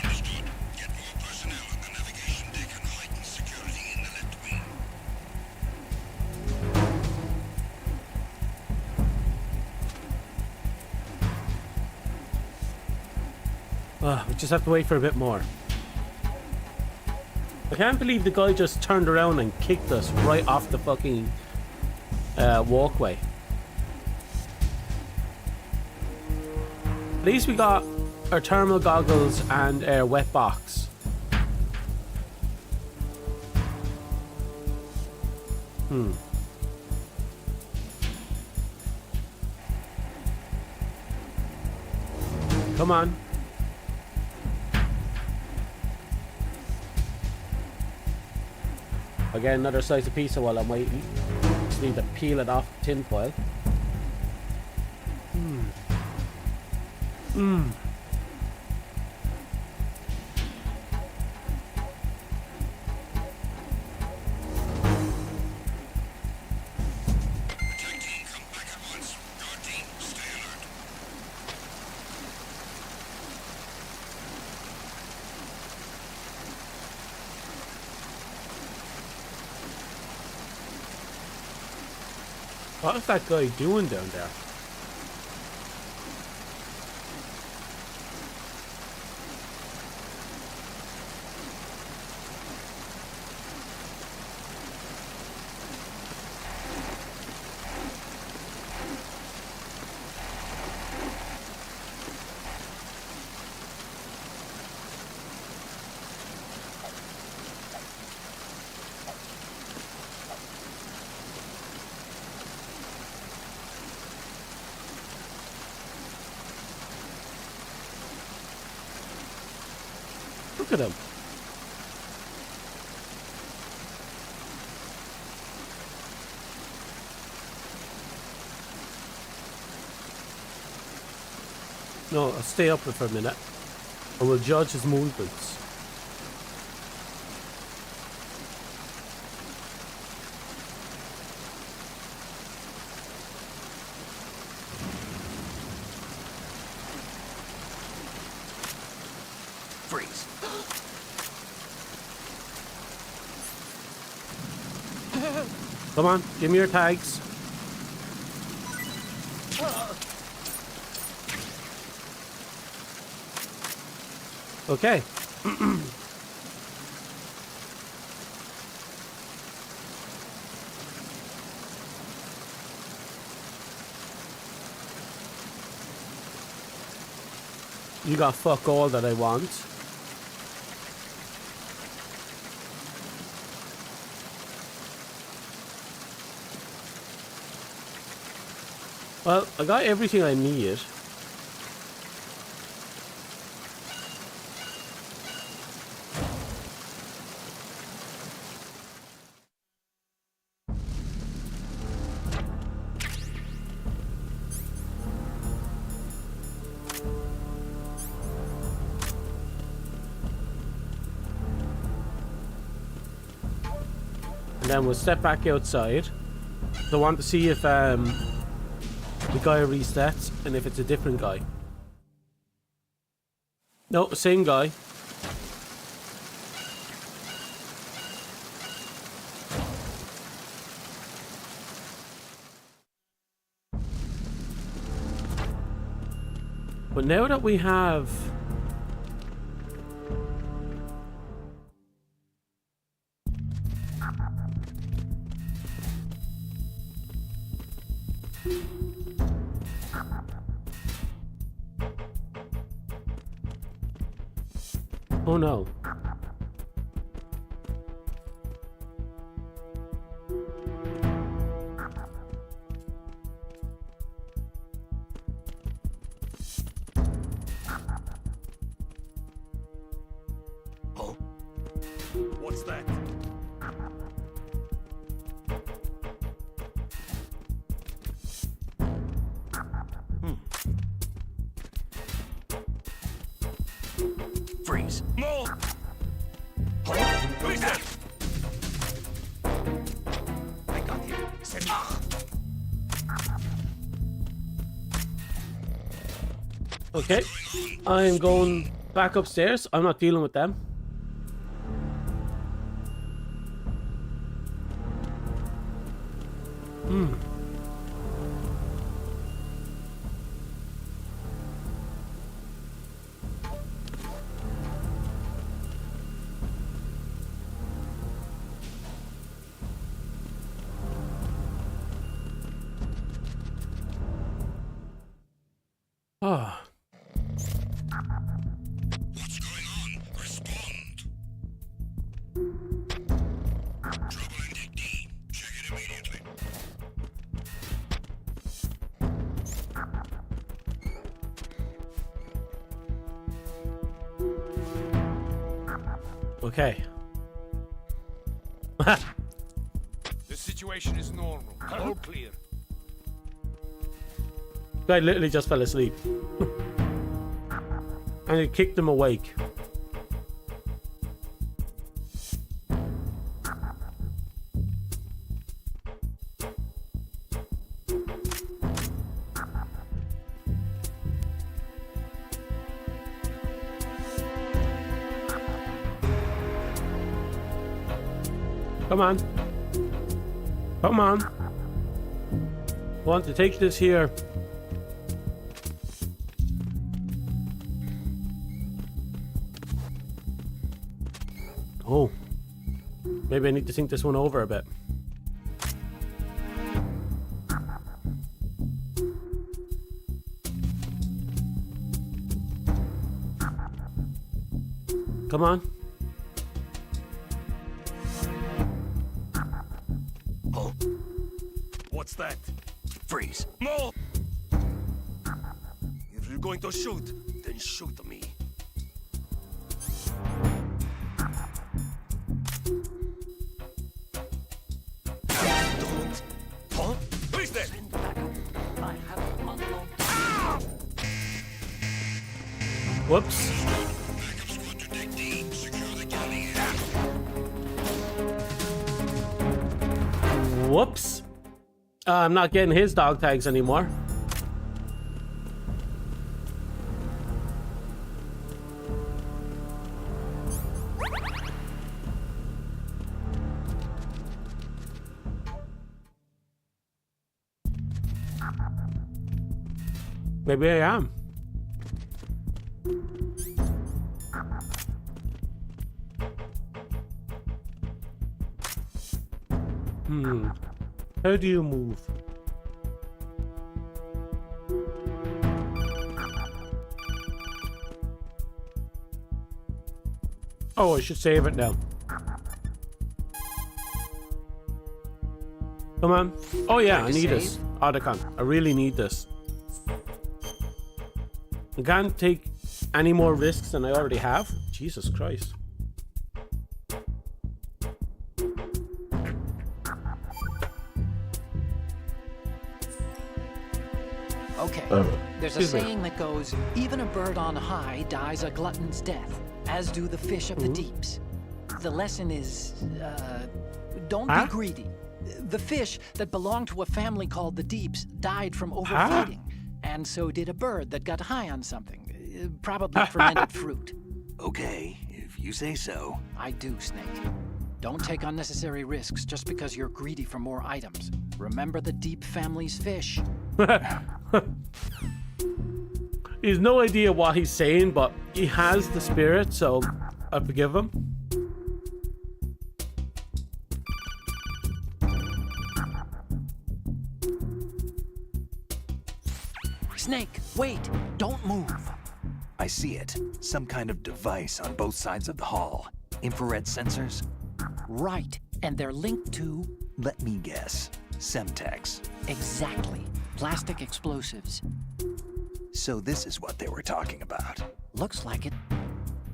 Understood. Get more personnel on the navigation deck and heighten security in the left wing. We just have to wait for a bit more. I can't believe the guy just turned around and kicked us right off the fucking walkway. At least we got our thermal goggles and our wet box. Come on. I'll get another slice of pizza while I'm waiting. Just need to peel it off the tin foil. Attack team, come back at once. Guard team, stay alert. What is that guy doing down there? Look at him. No, I'll stay up for a minute. I will judge his movements. Freeze. Come on, give me your tags. Okay. You got fuck all that I want. Well, I got everything I need. And then we'll step back outside. I want to see if the guy resets and if it's a different guy. No, same guy. But now that we have Oh no. Oh, what's that? Freeze. No! Who is that? I got him. Send me. Okay. I'm going back upstairs. I'm not dealing with them. Ah. What's going on? Respond. Trouble in Deck D. Check it immediately. Okay. The situation is normal. All clear. Guy literally just fell asleep. And it kicked him awake. Come on. Come on. Want to take this here. Oh. Maybe I need to think this one over a bit. Come on. Oh, what's that? Freeze. No! If you're going to shoot, then shoot me. Don't. Huh? Who is that? I have unknown. Whoops. Backup squad to Deck D. Secure the galley area. Whoops. I'm not getting his dog tags anymore. Maybe I am. How do you move? Oh, I should save it now. Come on. Oh yeah, I need this. Otacon. I really need this. I can't take any more risks than I already have. Jesus Christ. Okay. There's a excuse me. saying that goes, even a bird on high dies a glutton's death, as do the fish of the deeps. The lesson is, don't Huh? be greedy. The fish that belonged to a family called the Deeps died from overfeeding, and so did a bird that got high on something, probably fermented fruit. Okay, if you say so. I do, Snake. Don't take unnecessary risks just because you're greedy for more items. Remember the Deep family's fish. He's no idea what he's saying, but he has the spirit, so I forgive him. Snake, wait! Don't move! I see it. Some kind of device on both sides of the hall. Infrared sensors? Right, and they're linked to... Let me guess. Semtex. Exactly. Plastic explosives. So this is what they were talking about. Looks like it.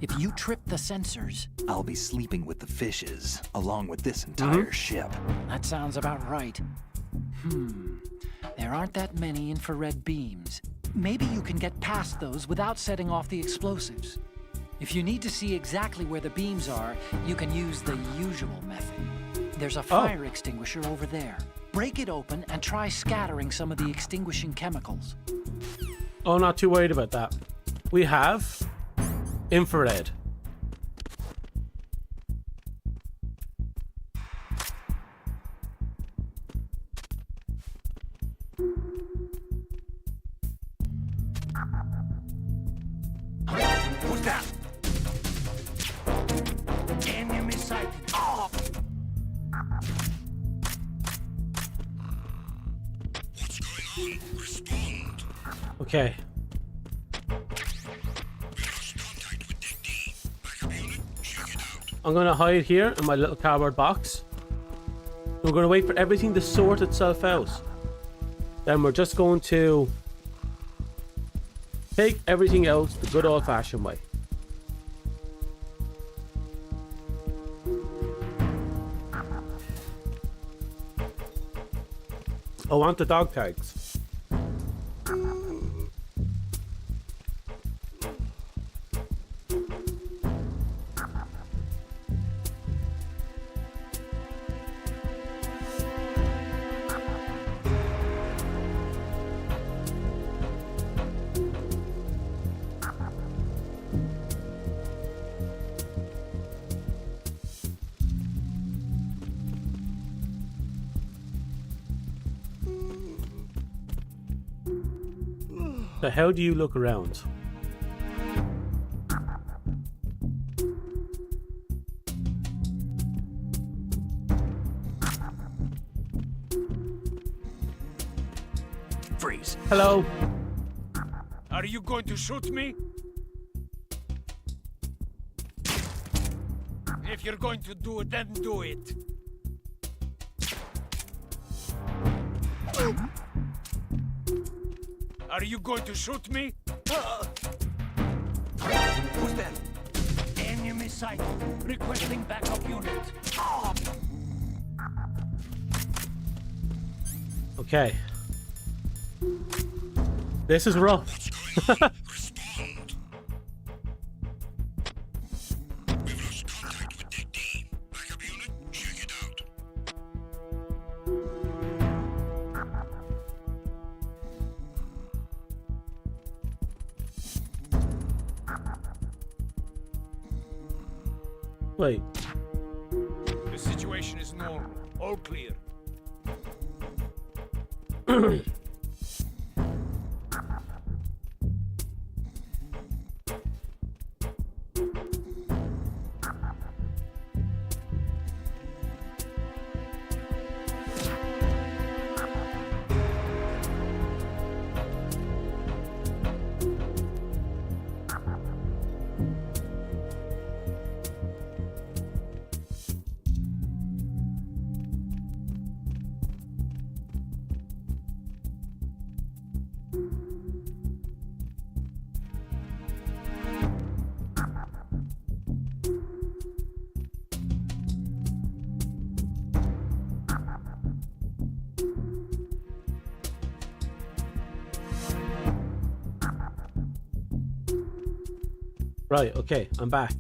If you trip the sensors... I'll be sleeping with the fishes, along with this entire ship. That sounds about right. There aren't that many infrared beams. Maybe you can get past those without setting off the explosives. If you need to see exactly where the beams are, you can use the usual method. There's a fire extinguisher over there. Break it open and try scattering some of the extinguishing chemicals. Oh, not too worried about that. We have infrared. Who's that? Enemy sighted. Oh! What's going on? Respond. Okay. We lost contact with Deck D. Backup unit, check it out. I'm going to hide here in my little cardboard box. We're going to wait for everything to sort itself out. Then we're just going to take everything out the good old-fashioned way. I want the dog tags. So how do you look around? Freeze. Hello? Are you going to shoot me? If you're going to do it, then do it. Are you going to shoot me? Who's that? Enemy sighted. Requesting backup unit. Oh! Okay. This is rough. Respond. We've lost contact with Deck D. Backup unit, check it out. Wait. The situation is normal. All clear. Right, okay, I'm back.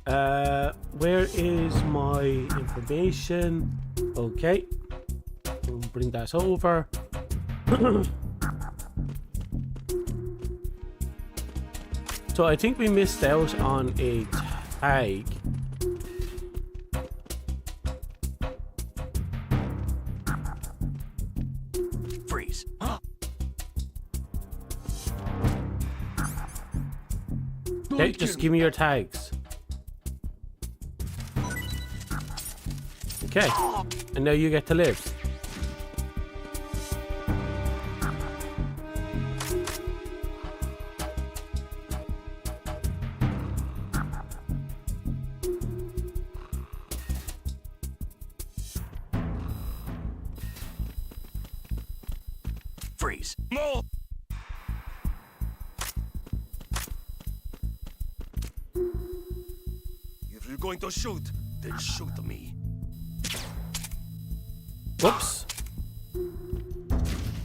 Where is my information? Okay. We'll bring that over. So I think we missed out on a tag. Freeze. Okay, just give me your tags. Okay, and now you get to live. Freeze. No! If you're going to shoot, then shoot me. Whoops.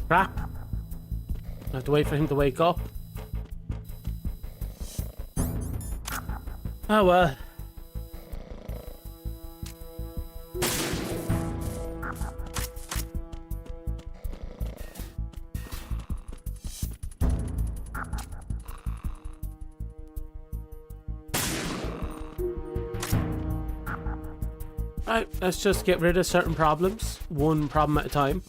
Crap. I have to wait for him to wake up. Oh well. Right, let's just get rid of certain problems, one problem at a time.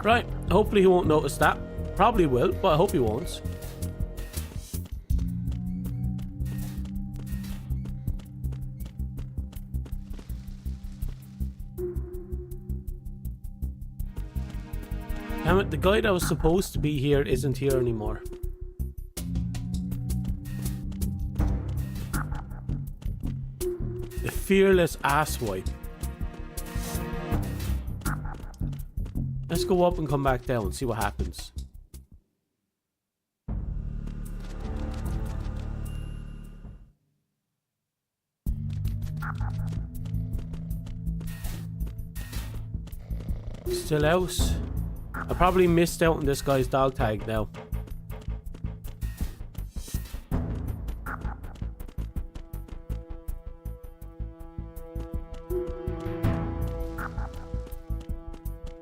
Right, hopefully he won't notice that. Probably will, but I hope he won't. Damn it, the guy that was supposed to be here isn't here anymore. The fearless asswipe. Let's go up and come back down and see what happens. Still out. I probably missed out on this guy's dog tag now.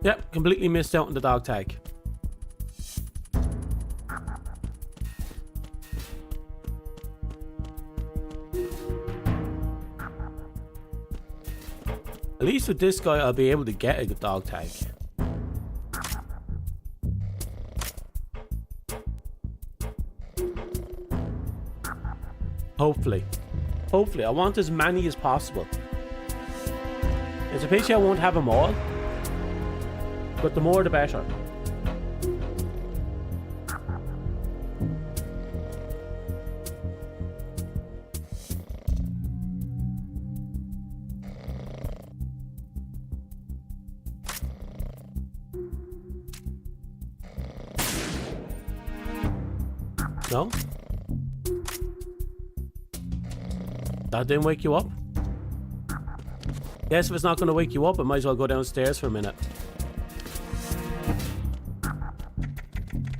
Yep, completely missed out on the dog tag. At least with this guy, I'll be able to get a dog tag. Hopefully. Hopefully. I want as many as possible. It's a pity I won't have them all. But the more the better. No? That didn't wake you up? Guess if it's not going to wake you up, I might as well go downstairs for a minute.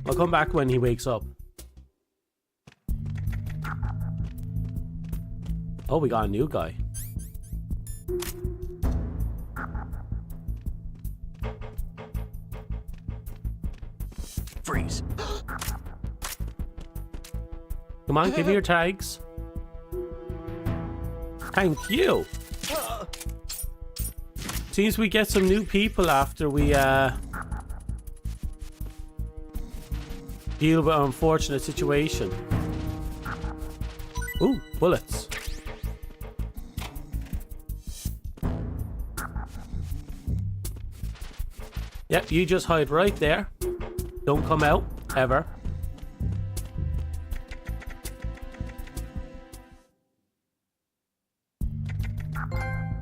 I'll come back when he wakes up. Oh, we got a new guy. Freeze. Come on, give me your tags. Thank you. Seems we get some new people after we deal with our unfortunate situation. Ooh, bullets. Yep, you just hide right there. Don't come out, ever.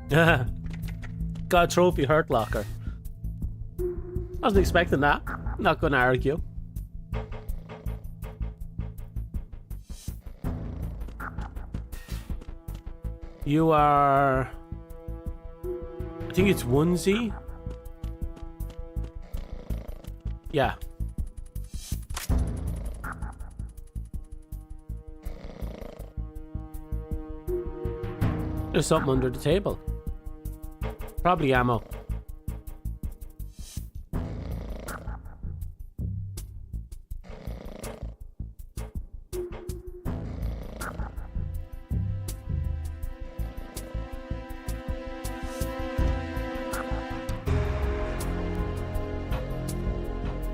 Got a trophy hurt locker. Wasn't expecting that. Not gonna argue. You are... I think it's 1Z. Yeah. There's something under the table. Probably ammo.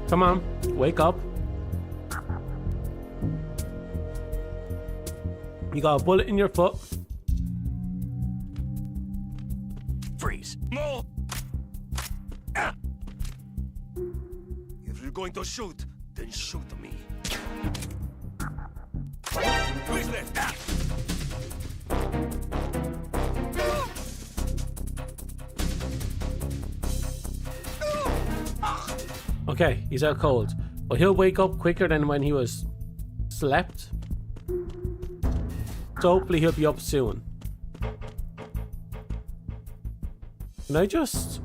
Come on, wake up. You got a bullet in your foot. Freeze. No! going to shoot, then shoot me. Who's left? Okay, he's out cold. But he'll wake up quicker than when he was slept. So hopefully he'll be up soon. Can I just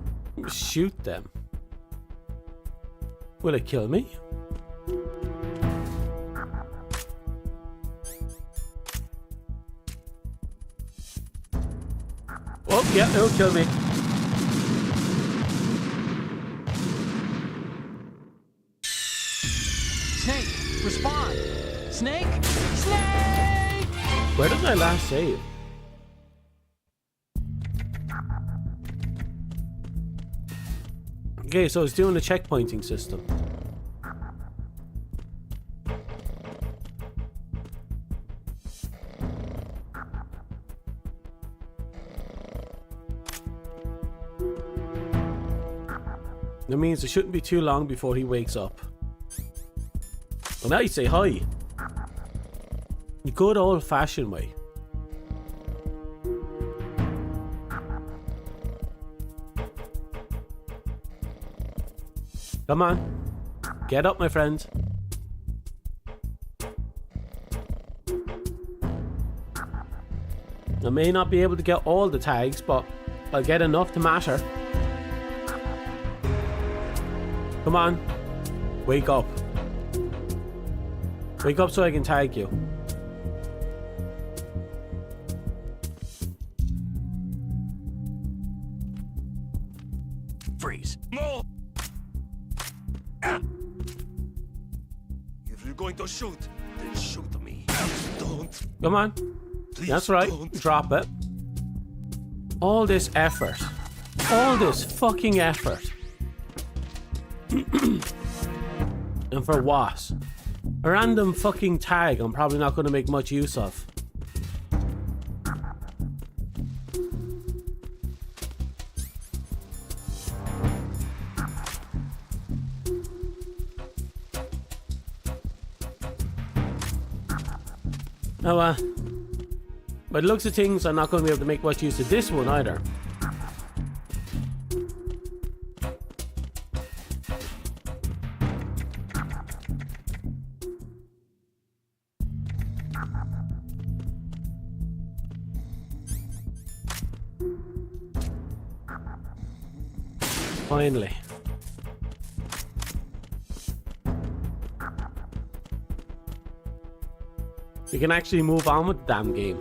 shoot them? Will it kill me? Oh, yeah, it'll kill me. Snake, respond! Snake! Snake! Where did I last save? Okay, so it's doing the checkpointing system. That means it shouldn't be too long before he wakes up. Well, now you say hi. The good old-fashioned way. Come on. Get up, my friend. I may not be able to get all the tags, but I'll get enough to matter. Come on. Wake up. Wake up so I can tag you. Freeze. No! If you're going to shoot, then shoot me. Don't. Come on. Please That's right. don't. Drop it. All this effort. All this fucking effort. And for what? A random fucking tag I'm probably not going to make much use of. Now, by the looks of things, I'm not going to be able to make much use of this one either. Finally. We can actually move on with the damn game.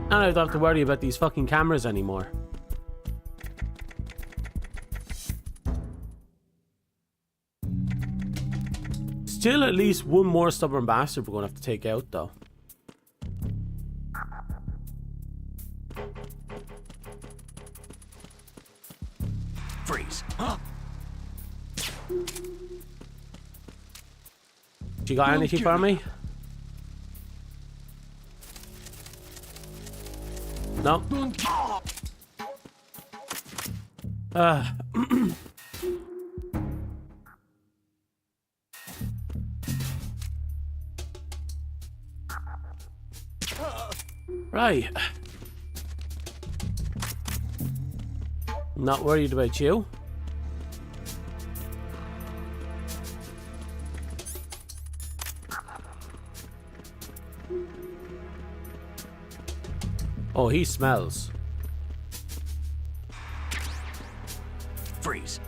And I don't have to worry about these fucking cameras anymore. Still at least one more stubborn bastard we're going to have to take out though. Freeze. You got anything for me? No. Right. I'm not worried about you. Oh, he smells. Freeze.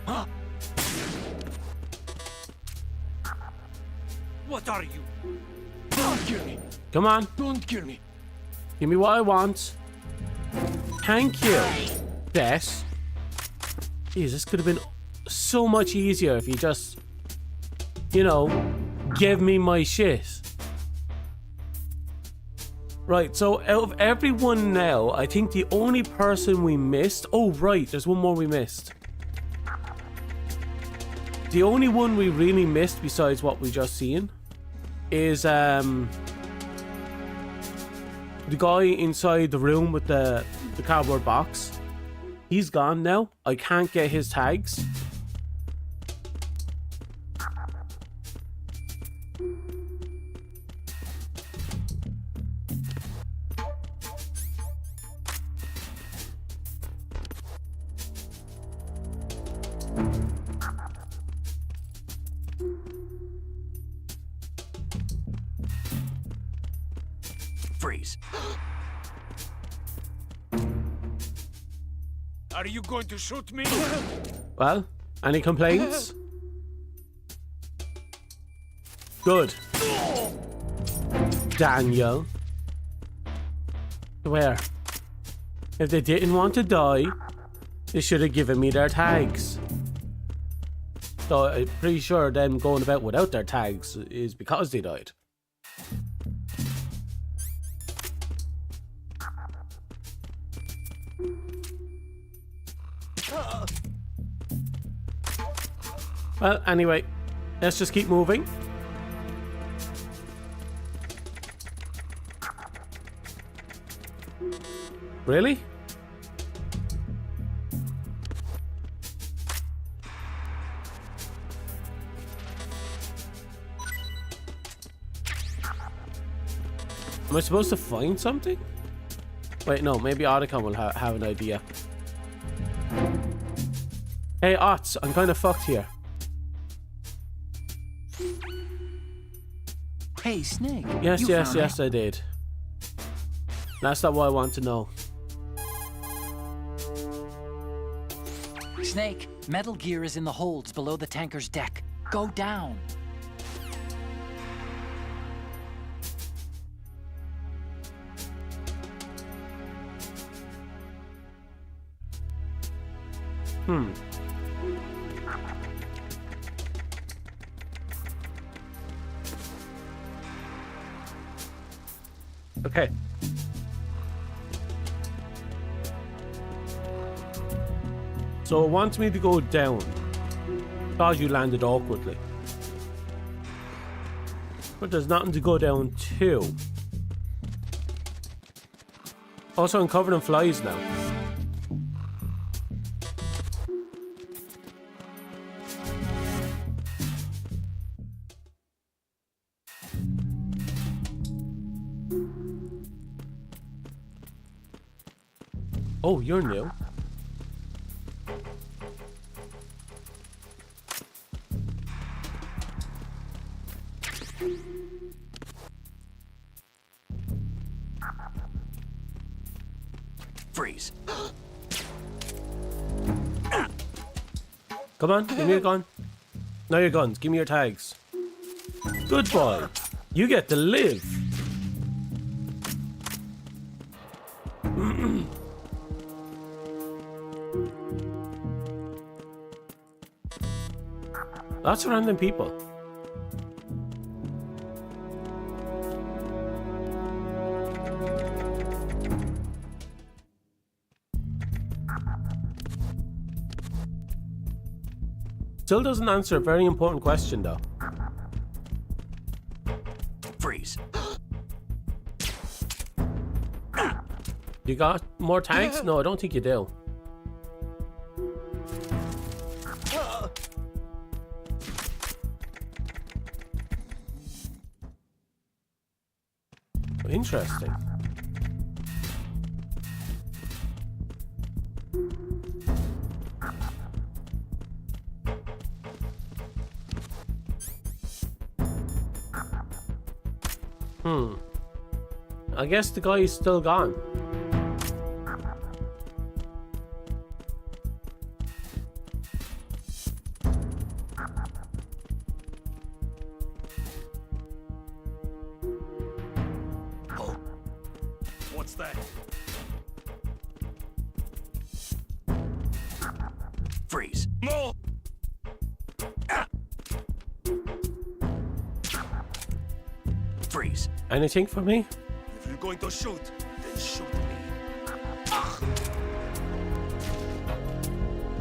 What are you? Don't kill me. Come on. Don't kill me. Give me what I want. Thank you. Yes. Jeez, this could have been so much easier if you just, you know, give me my shit. Right, so out of everyone now, I think the only person we missed... Oh, right, there's one more we missed. The only one we really missed besides what we just seen is the guy inside the room with the cardboard box. He's gone now. I can't get his tags. Freeze. Are you going to shoot me? Well, any complaints? Good. Daniel. Where? If they didn't want to die, they should have given me their tags. So I'm pretty sure them going about without their tags is because they died. Well, anyway, let's just keep moving. Really? Am I supposed to find something? Wait, no, maybe Otacon will have an idea. Hey, Ots, I'm kind of fucked here. Hey, Snake. Yes, you yes, found yes, I did. That's not what I want to know. Snake, Metal Gear is in the holds below the tanker's deck. Go down. Okay. So it wants me to go down. Because you landed awkwardly. But there's nothing to go down to. Also, I'm covered in flies now. Oh, you're new. Freeze. Come on, give me a gun. Now your guns, give me your tags. Good boy. You get to live. Lots of random people. Still doesn't answer a very important question though. Freeze. You got more tags? No, I don't think you do. Interesting. I guess the guy is still gone. What's that? Freeze. No! Freeze. Anything for me? If you're going to shoot, then shoot me.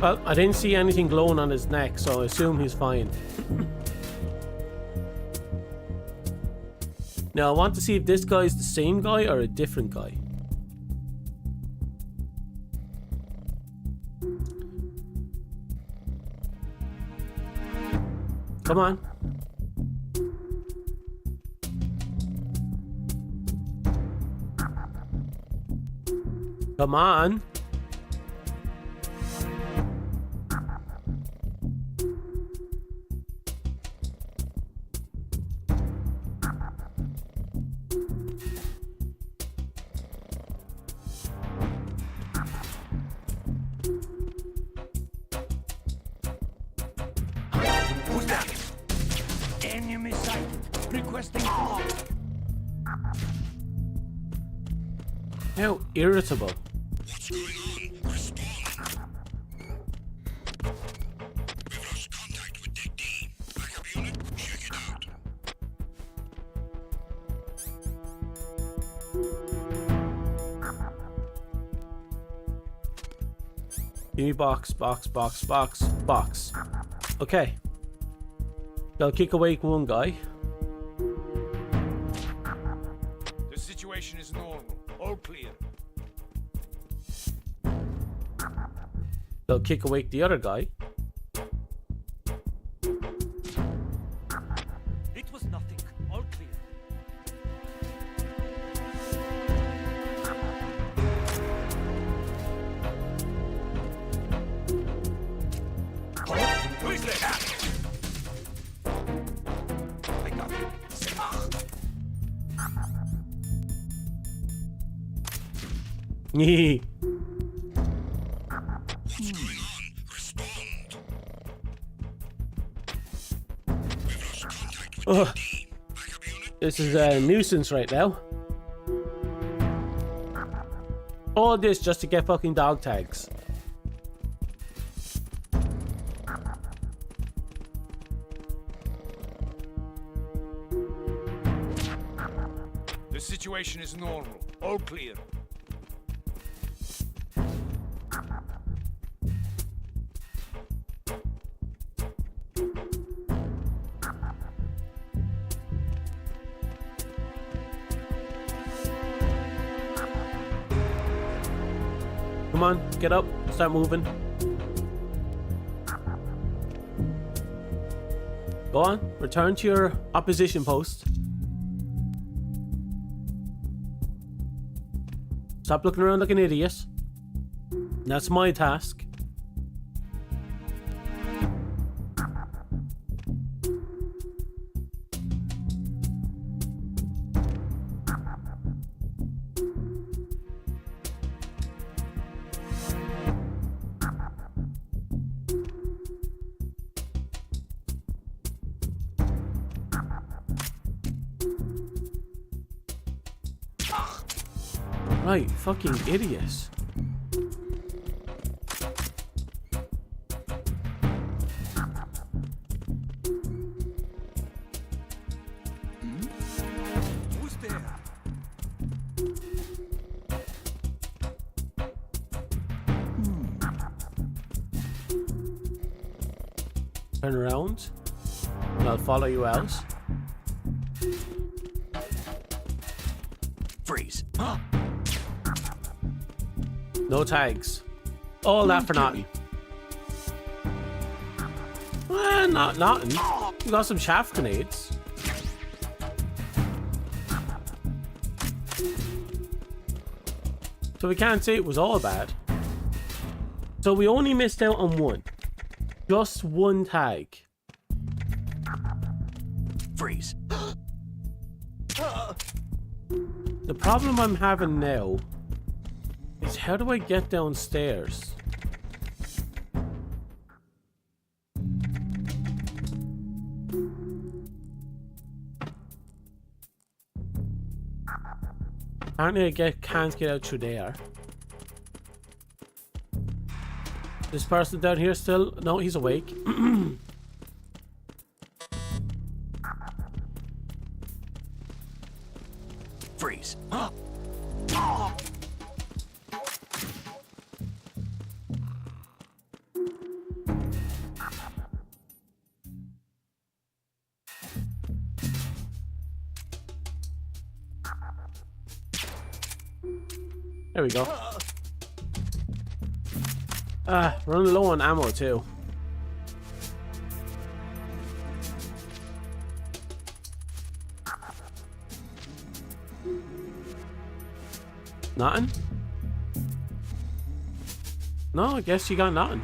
Well, I didn't see anything glowing on his neck, so I assume he's fine. Now, I want to see if this guy is the same guy or a different guy. Come on. Come on. Enemy sighted. Requesting flock. How irritable. What's going on? Respond. We've lost contact with Deck D. Backup unit, check it out. Give me box. Okay. They'll kick awake one guy. The situation is normal. All clear. They'll kick awake the other guy. It was nothing. All clear. Who is there? I got it. Yee. What's going on? Respond. We've lost contact with Ugh. Deck D. Backup unit, This is a nuisance right now. All this just to get fucking dog tags. The situation is normal. All clear. Come on, get up, start moving. Go on, return to your opposition post. Stop looking around like an idiot. That's my task. Right, fucking idiots. Who's there? Turn around. And I'll follow you out. Freeze. No tags. All that for nothing. Well, not nothing. We got some chaff grenades. So we can't say it was all bad. So we only missed out on one. Just one tag. Freeze. The problem I'm having now is how do I get downstairs? Apparently I can't get out through there. This person down here still? No, he's awake. Freeze. There we go. Running low on ammo too. Nothing? No, I guess you got nothing.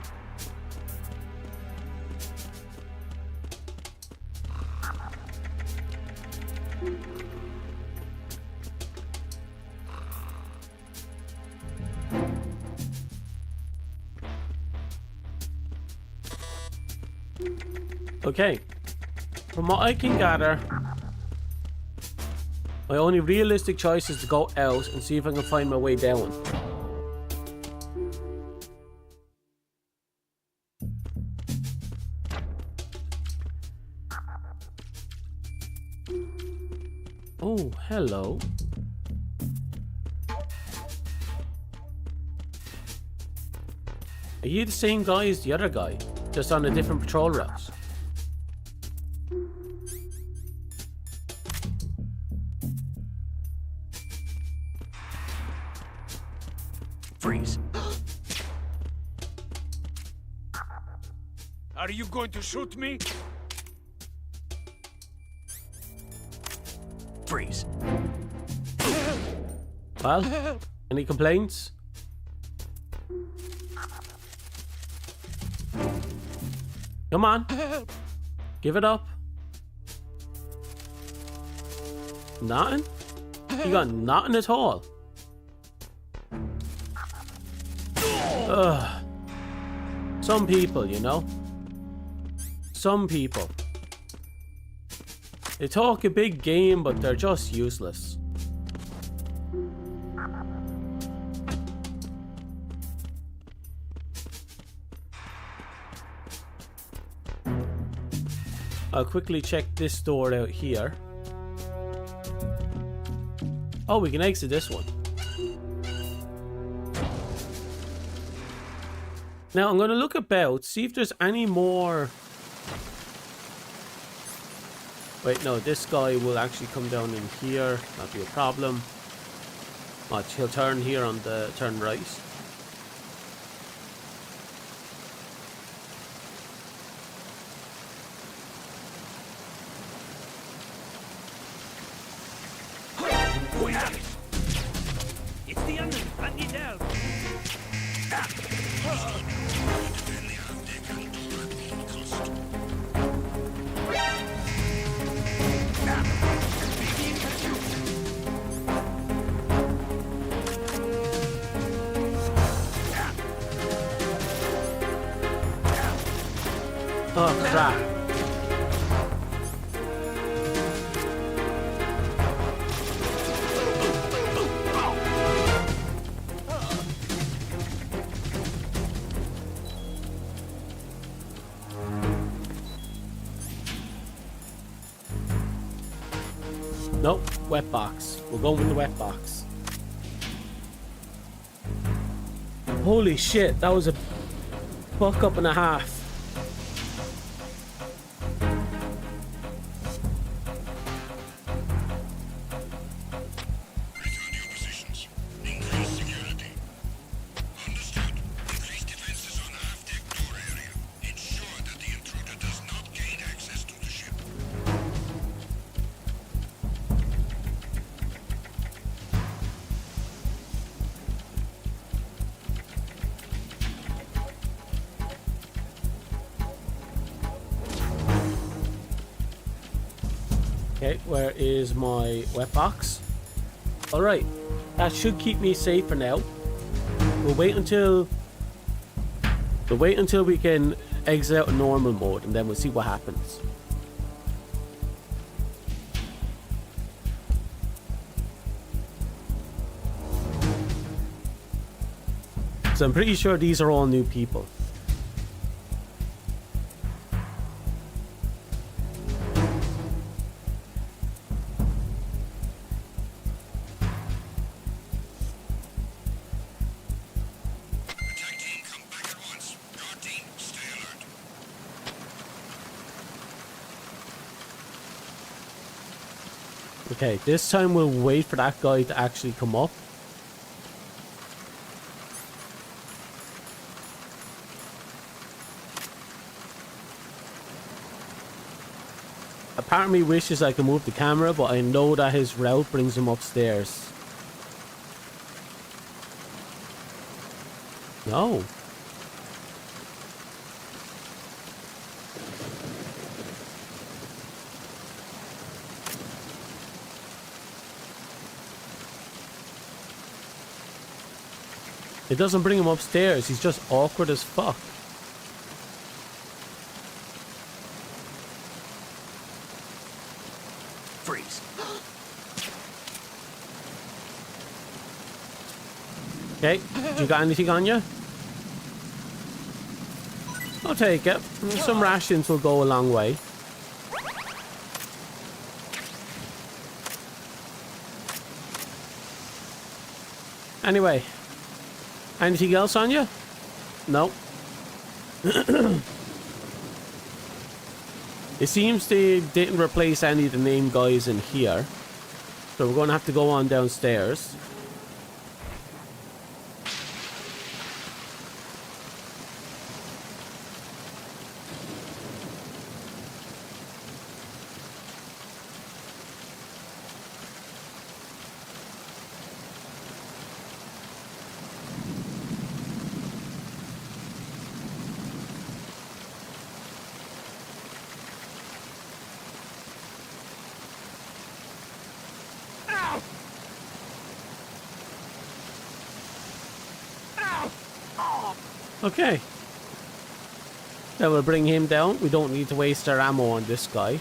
Okay. From what I can gather, my only realistic choice is to go out and see if I can find my way down. Oh, hello. Are you the same guy as the other guy, just on a different patrol route? Freeze. Are you going to shoot me? Freeze. Well, any complaints? Come on. Give it up. Nothing? You got nothing at all. Ugh. Some people, you know. Some people. They talk a big game, but they're just useless. I'll quickly check this door out here. Oh, we can exit this one. Now I'm going to look about, see if there's any more... Wait, no, this guy will actually come down in here. That'll be a problem. Watch, he'll turn here on the turn right. It's the enemy. Let me down. Oh, crap. Nope, wet box. We're going with the wet box. Holy shit, that was a fuck up and a half. Okay, where is my wet box? Alright, that should keep me safe for now. We'll wait until we can exit out in normal mode and then we'll see what happens. So I'm pretty sure these are all new people. Okay, this time we'll wait for that guy to actually come up. Apparently wishes I can move the camera, but I know that his route brings him upstairs. No. It doesn't bring him upstairs, he's just awkward as fuck. Okay, you got anything on you? I'll take it. Some rations will go a long way. Anyway, anything else on you? No. It seems they didn't replace any of the name guys in here. So we're going to have to go on downstairs. Okay. Then we'll bring him down. We don't need to waste our ammo on this guy.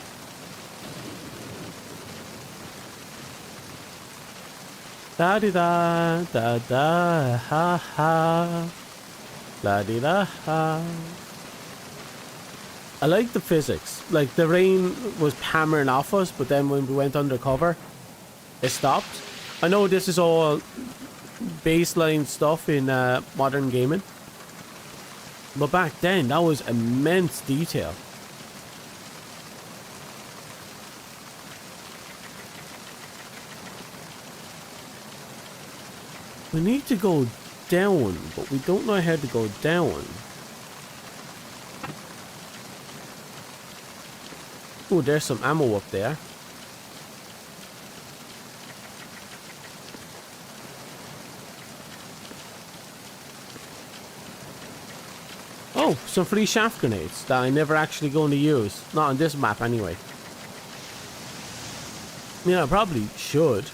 Da di da da da ha ha. La di da ha. I like the physics. Like the rain was hammering off us, but then when we went undercover, it stopped. I know this is all baseline stuff in modern gaming. But back then, that was immense detail. We need to go down, but we don't know how to go down. Oh, there's some ammo up there. Oh, some free shaft grenades that I'm never actually going to use. Not on this map, anyway. I probably should.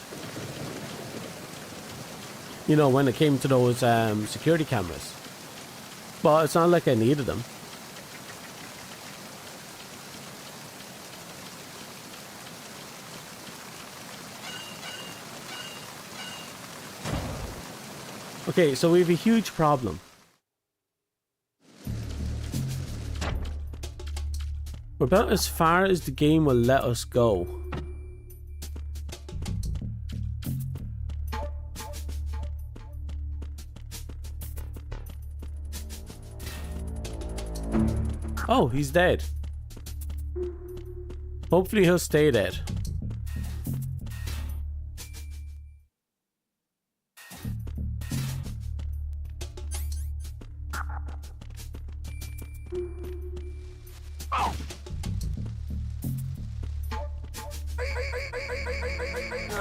You know, when it came to those security cameras. But it's not like I needed them. Okay, so we have a huge problem. We're about as far as the game will let us go. Oh, he's dead. Hopefully he'll stay dead.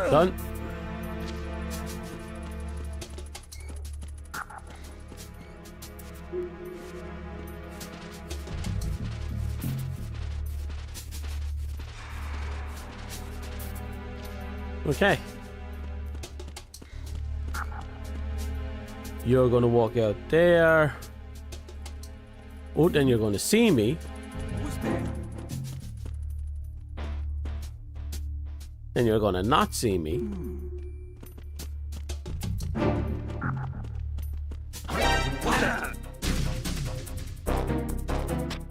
Done. Okay. You're gonna walk out there. Oh, then you're gonna see me. Then you're gonna not see me.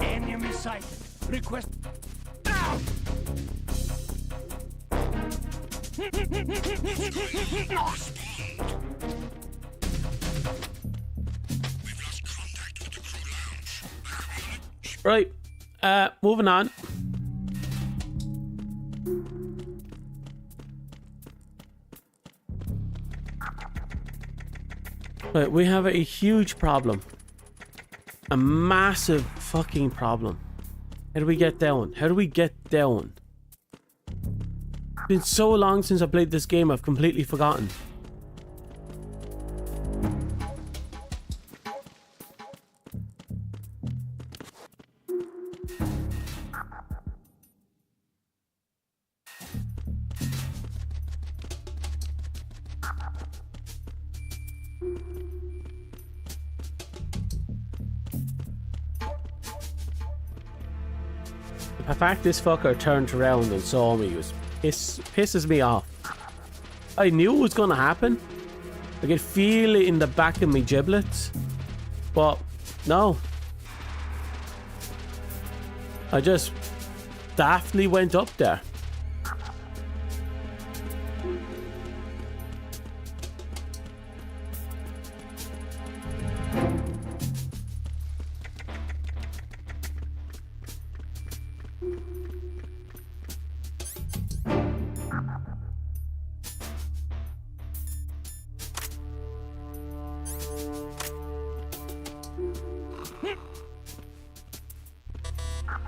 Enemy sighted. Request. Right. Moving on. Right, we have a huge problem. A massive fucking problem. How do we get down? How do we get down? It's been so long since I played this game, I've completely forgotten. The fact this fucker turned around and saw me was pisses me off. I knew it was gonna happen, I can feel it in the back of my giblets. But no. I just daftly went up there.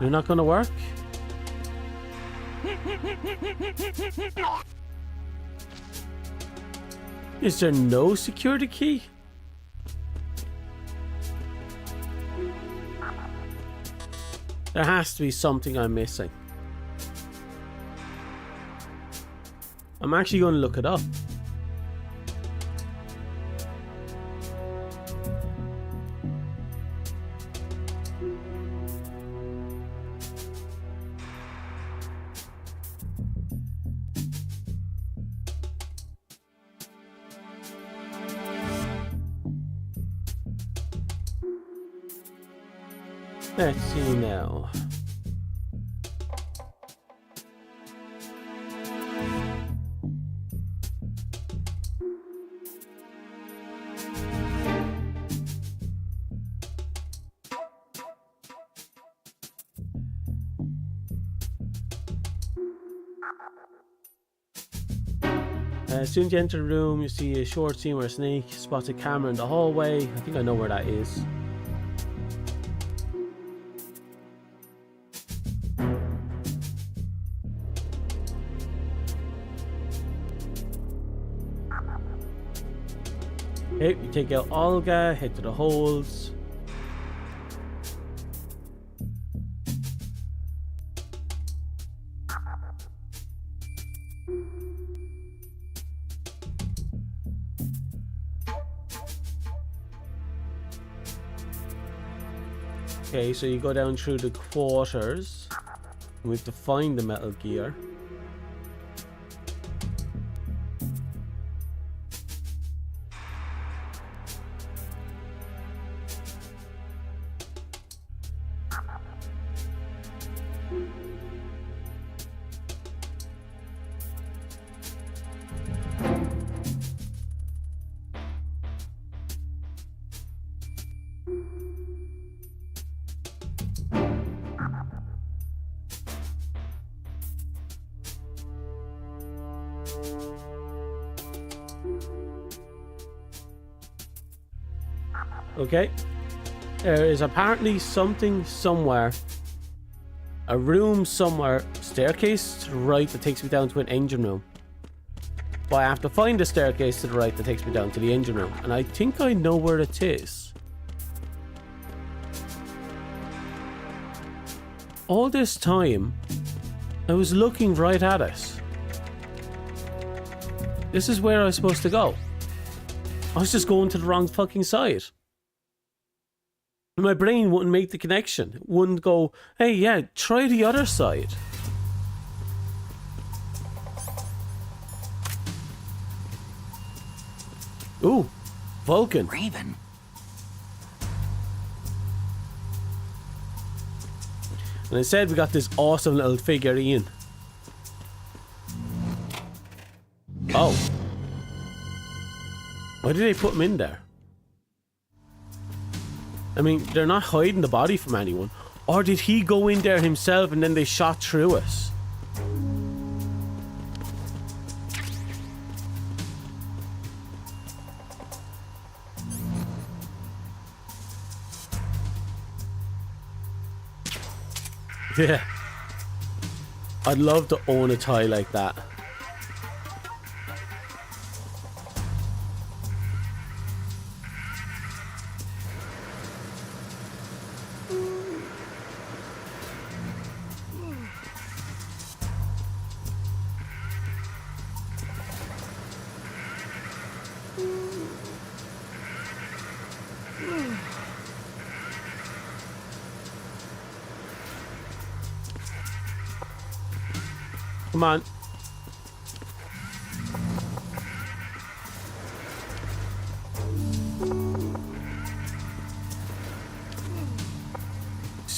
You're not gonna work? Is there no security key? There has to be something I'm missing. I'm actually going to look it up. Let's see now. As soon as you enter the room, you see a short scene where Snake spots a camera in the hallway. I think I know where that is. Okay, we take out Olga, head to the holds. Okay, so you go down through the quarters. We have to find the Metal Gear. Okay, there is apparently something somewhere, a room somewhere, staircase to the right that takes me down to an engine room. But I have to find the staircase to the right that takes me down to the engine room, and I think I know where it is. All this time, I was looking right at it. This is where I was supposed to go. I was just going to the wrong fucking side. My brain wouldn't make the connection. It wouldn't go, hey, yeah, try the other side. Ooh, Vulcan. Raven. And instead we got this awesome little figurine. Oh. Why did they put him in there? I mean, they're not hiding the body from anyone. Or did he go in there himself and then they shot through us? Yeah. I'd love to own a toy like that. Come on.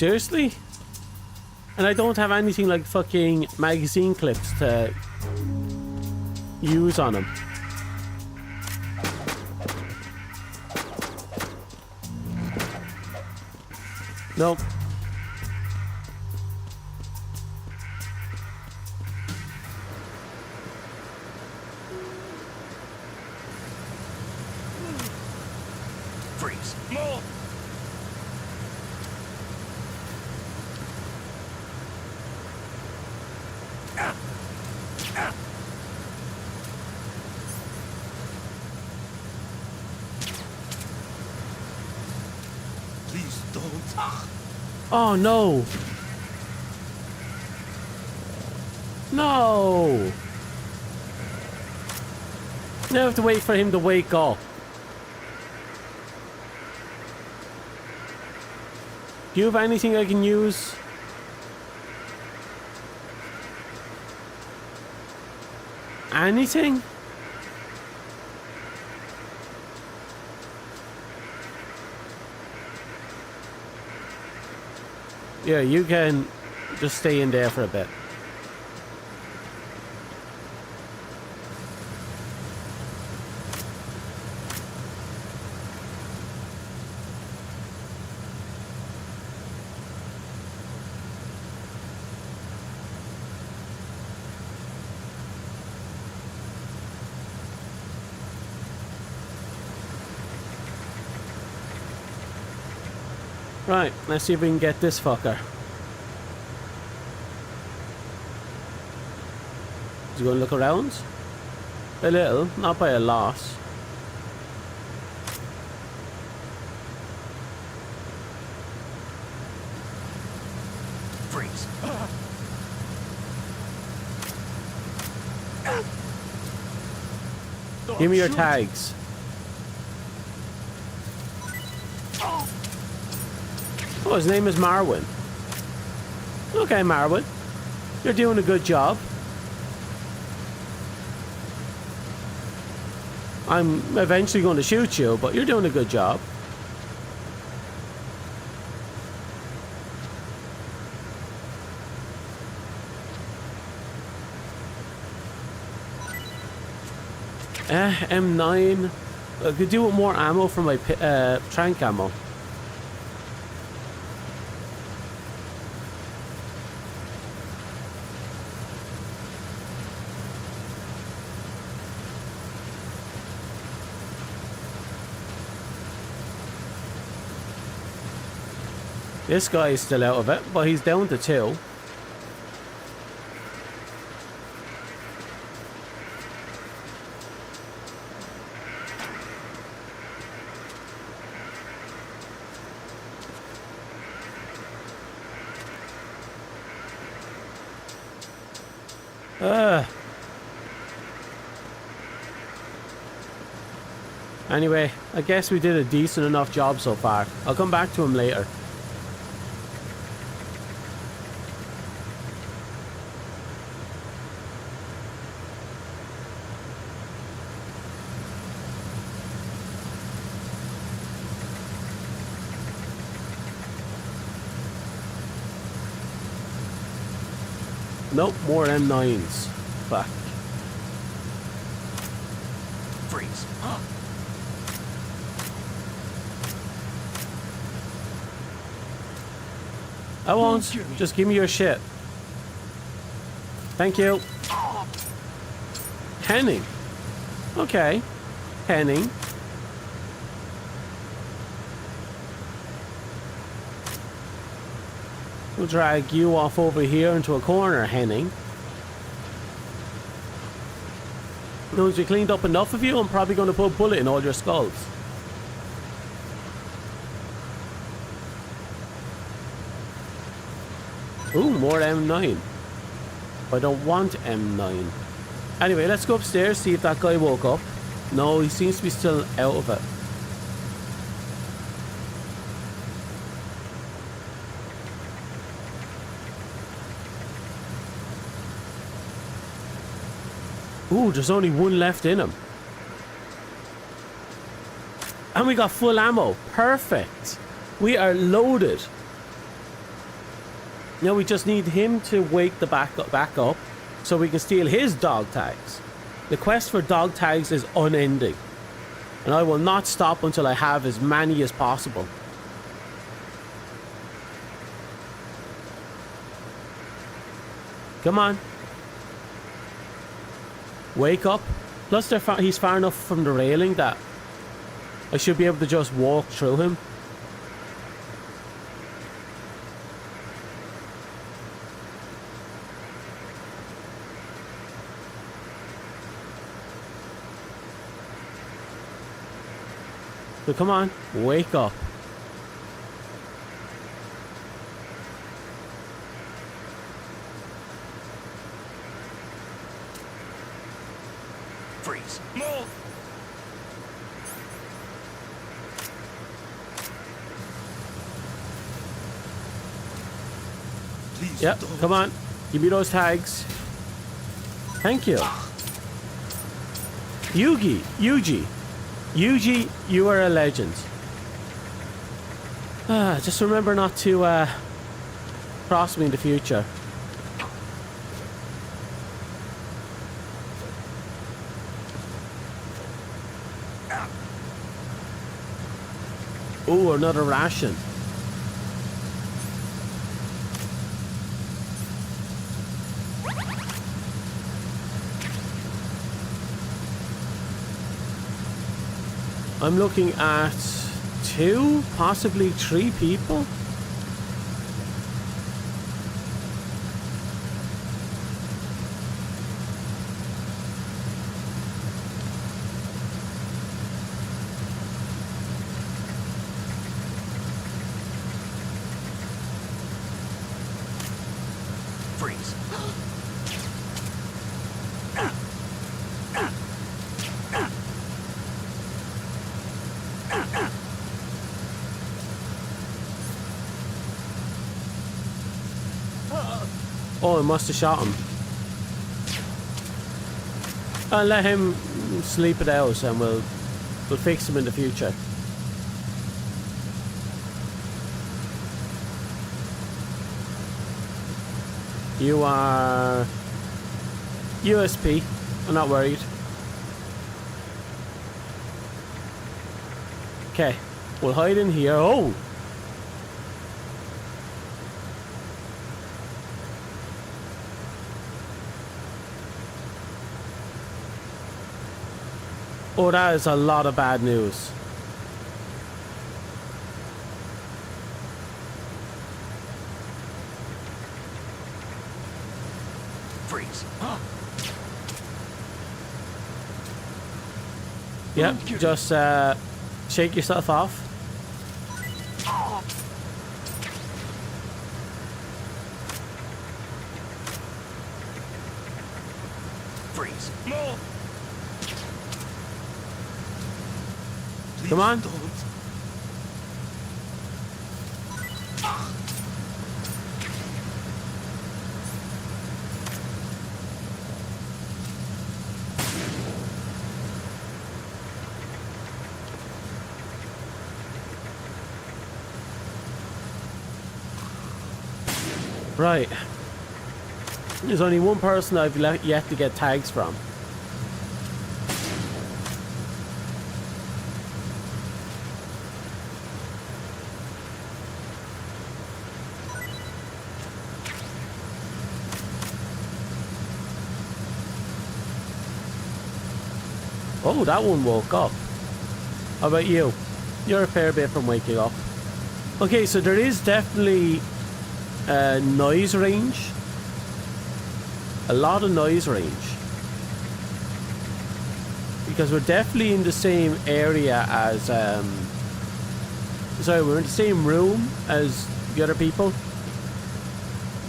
seriously? And I don't have anything like fucking magazine clips to use on him. Nope. Freeze. More! Please don't. Oh no. No. Now I have to wait for him to wake up. Do you have anything I can use? Anything? Yeah, you can just stay in there for a bit. Right, let's see if we can get this fucker. Is he going to look around? A little, not by a lot. Freeze. Give me your tags. Oh, his name is Marwin. Okay, Marwin. You're doing a good job. I'm eventually going to shoot you, but you're doing a good job. M9. I could do with more ammo for my trank ammo. This guy is still out of it, but he's down to 2. Anyway, I guess we did a decent enough job so far. I'll come back to him later. Nope, more M9s. Fuck. Freeze. I won't. Just give me your shit. Thank you. Henning. Okay. Henning. We'll drag you off over here into a corner, Henning. Once we cleaned up enough of you, I'm probably going to put a bullet in all your skulls. Ooh, more M9. I don't want M9. Anyway, let's go upstairs, see if that guy woke up. No, he seems to be still out of it. Ooh, there's only one left in him. And we got full ammo. Perfect. We are loaded. Now we just need him to wake the back up so we can steal his dog tags. The quest for dog tags is unending, and I will not stop until I have as many as possible. Come on. Wake up. Plus he's far enough from the railing that I should be able to just walk through him. So come on, wake up. Freeze. Move! Please Yep, don't. come on. Give me those tags. Thank you. Yugi, you are a legend. Just remember not to cross me in the future. Oh, another ration. I'm looking at 2, possibly 3 people. Freeze. Oh, I must have shot him. I'll let him sleep it out and we'll fix him in the future. You are USP. I'm not worried. Okay, we'll hide in here. Oh! Oh, that is a lot of bad news. Freeze. Yep, just shake yourself off. Freeze. Move! Come on. Don't. Right. There's only one person I've yet to get tags from. Oh, that one woke up. How about you? You're a fair bit from waking up. Okay, so there is definitely noise range. A lot of noise range. Because we're definitely in the same area as... sorry, we're in the same room as the other people.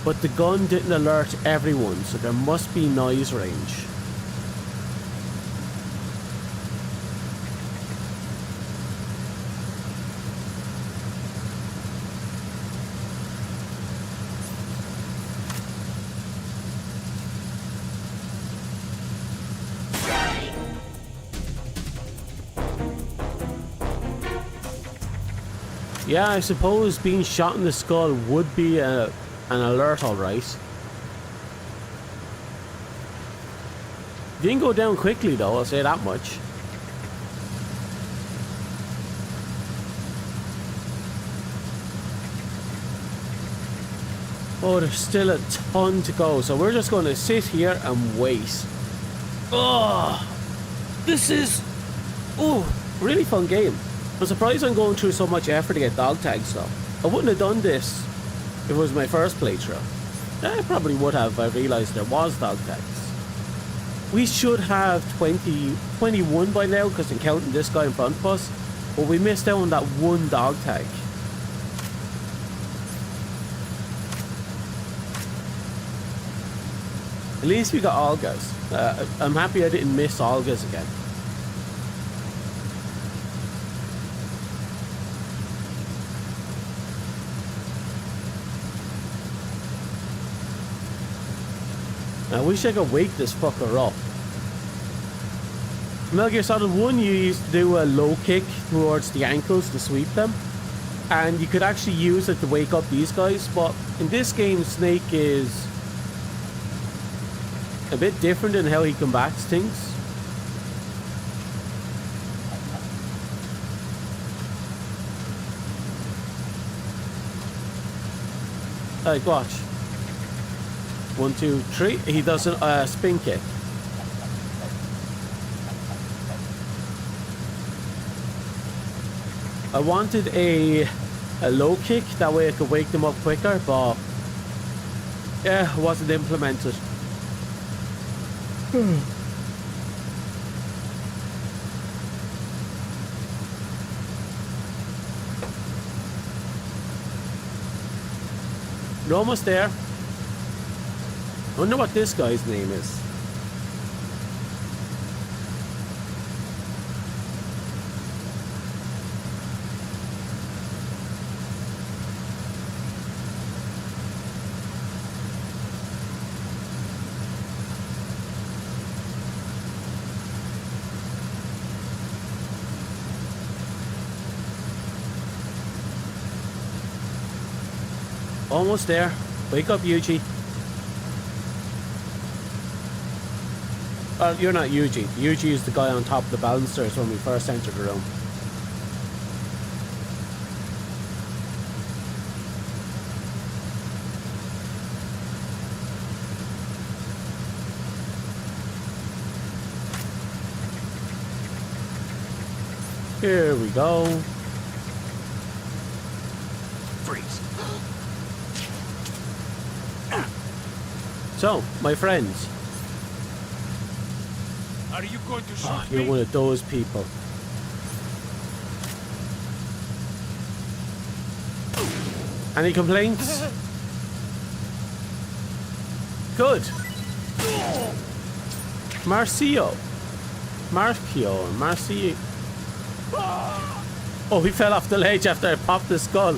But the gun didn't alert everyone, so there must be noise range. Yeah, I suppose being shot in the skull would be a an alert, alright. Didn't go down quickly though, I'll say that much. Oh, there's still a ton to go, so we're just going to sit here and wait. Oh, this is really fun game. I'm surprised I'm going through so much effort to get dog tags though. I wouldn't have done this if it was my first playthrough. I probably would have if I realised there was dog tags. We should have 21 by now because I'm counting this guy in front of us, but we missed out on that one dog tag. At least we got Olga's. I'm happy I didn't miss Olga's again. I wish I could wake this fucker up. Metal Gear Solid 1, you used to do a low kick towards the ankles to sweep them. And you could actually use it to wake up these guys. But in this game, Snake is a bit different in how he combats things. Like, watch. 1, 2, 3. He does a spin kick. I wanted a low kick, that way I could wake them up quicker, but yeah, it wasn't implemented. We're almost there. I wonder what this guy's name is. Almost there. Wake up, Yuji. You're not Yuji. Yuji is the guy on top of the balancers when we first entered the room. Here we go. Freeze. So, my friends. Are you going to shoot You're me? one of those people. Any complaints? Good. Marcio. Oh, he fell off the ledge after I popped the skull.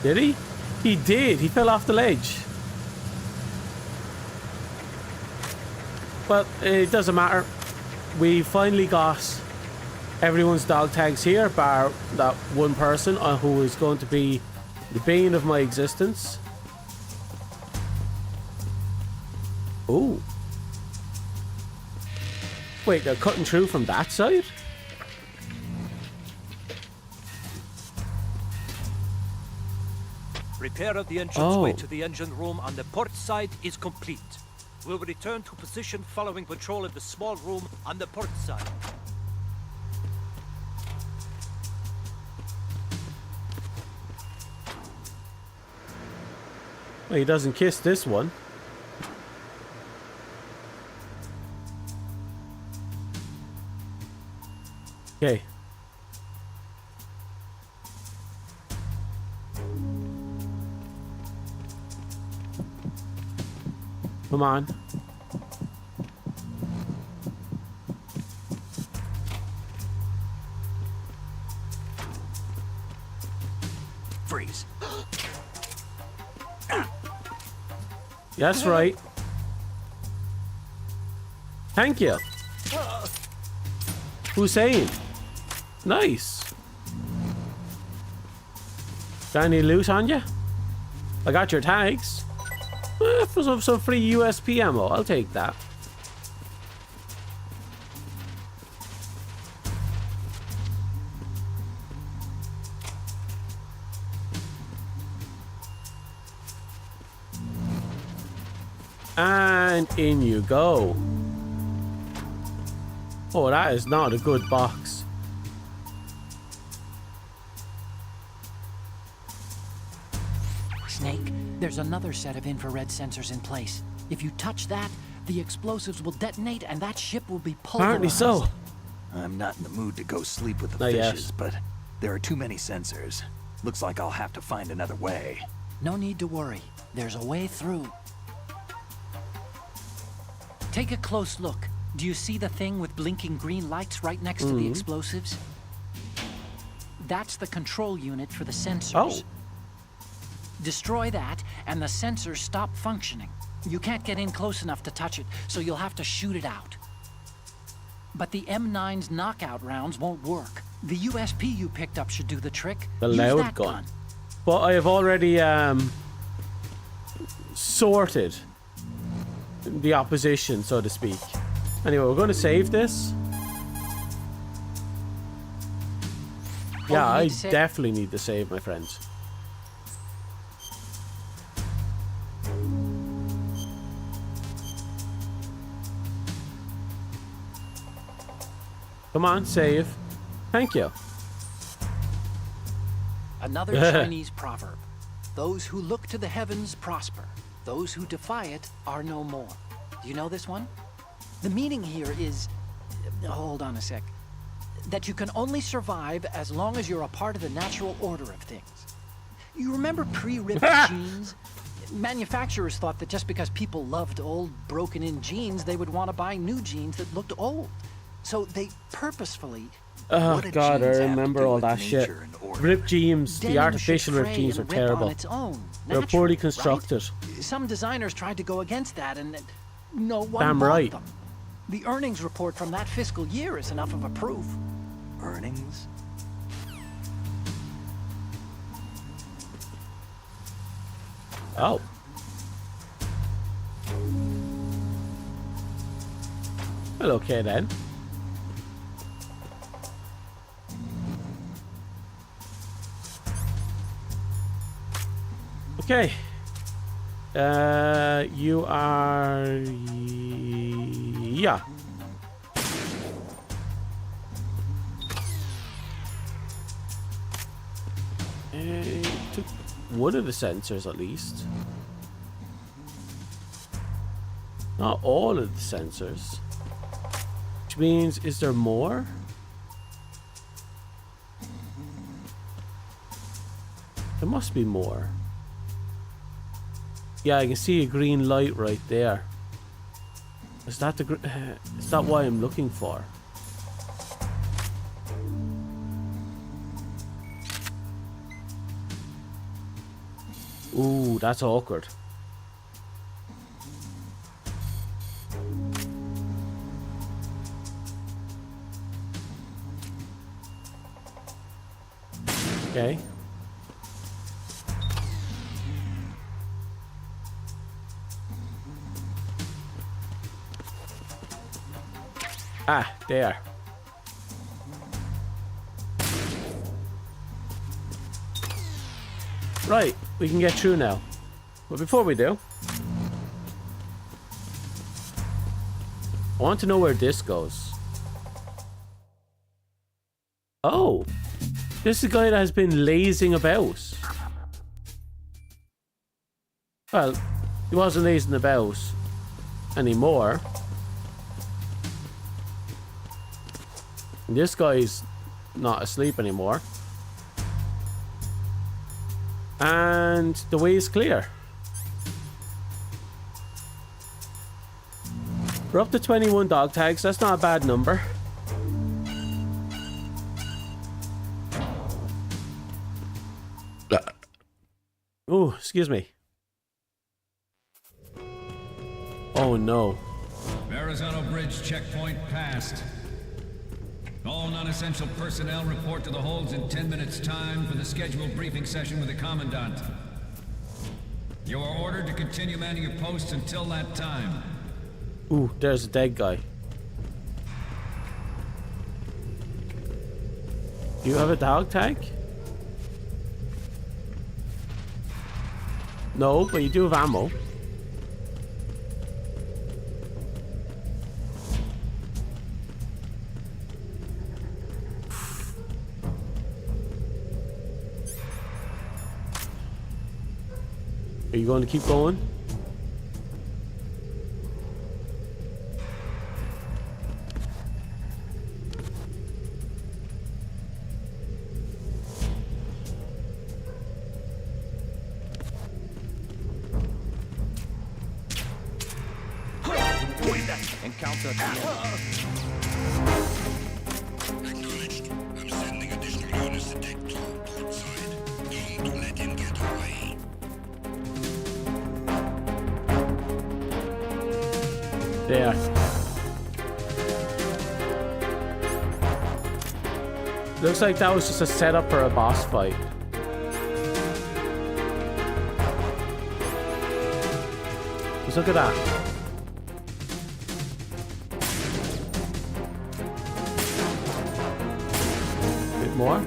Did he? He did. He fell off the ledge. Well, it doesn't matter. We finally got everyone's dog tags here, bar that one person who is going to be the bane of my existence. Ooh. Wait, they're cutting through from that side? Repair of the entranceway to the engine room on the port side is complete. We'll return to position following patrol of the small room on the port side. Well, he doesn't kiss this one. Okay. Come on. Freeze. That's right. Thank you. Hussein. Nice. Got any loot on you? I got your tags. For some free USP ammo, I'll take that. And in you go. Oh, that is not a good box. Snake, there's another set of infrared sensors in place. If you touch that, the explosives will detonate and that ship will be Apparently pulverized. so. I'm not in the mood to go sleep with the Not yet. fishes, but there are too many sensors. Looks like I'll have to find another way. No need to worry. There's a way through. Take a close look. Do you see the thing with blinking green lights right next to the explosives? That's the control unit for the sensors. Oh. Destroy that, and the sensors stop functioning. You can't get in close enough to touch it, so you'll have to shoot it out. But the M9's knockout rounds won't work. The USP you picked up should do the trick. The Use loud that gun. But I have already sorted the opposition, so to speak. Anyway, we're going to save this. Yeah, I definitely need to save, my friends. Come on, save. Thank you. Another Chinese proverb. Those who look to the heavens prosper. Those who defy it are no more. Do you know this one? The meaning here is... Hold on a sec. That you can only survive as long as you're a part of the natural order of things. You remember pre-ripped jeans? Manufacturers thought that just because people loved old, broken-in jeans, they would want to buy new jeans that looked old. So they purposefully... Oh What did god, I jeans have to remember do all with that shit. nature and order? Ripped jeans, the Denim artificial should ripped fray jeans are and rip on terrible. its own, They're naturally, poorly right? constructed. Some designers tried to go against that, and no one Damn bought right. them. The earnings report from that fiscal year is enough of a proof. Earnings? Oh. Well, okay then. Okay. You are... Yeah. Took one of the sensors at least. Not all of the sensors. Which means, is there more? There must be more. Yeah, I can see a green light right there. Is that the is that what I'm looking for? Ooh, that's awkward. Okay. Ah, there. Right, we can get through now. But before we do, I want to know where this goes. Oh, this is a guy that has been lazing about. Well, he wasn't lazing about anymore. This guy's not asleep anymore. And the way is clear. We're up to 21 dog tags. That's not a bad number. Oh, excuse me. Oh no. Verrazano Bridge checkpoint passed. All non-essential personnel report to the holds in 10 minutes' time for the scheduled briefing session with the Commandant. You are ordered to continue manning your posts until that time. Ooh, there's a dead guy. Do you have a dog tag? No, but you do have ammo. Are you going to keep going? Encounter at the end. Acknowledged. I'm sending additional units to Deck 2, port side. Don't let him get away. There. Looks like that was just a setup for a boss fight. Just look at that. Bit more.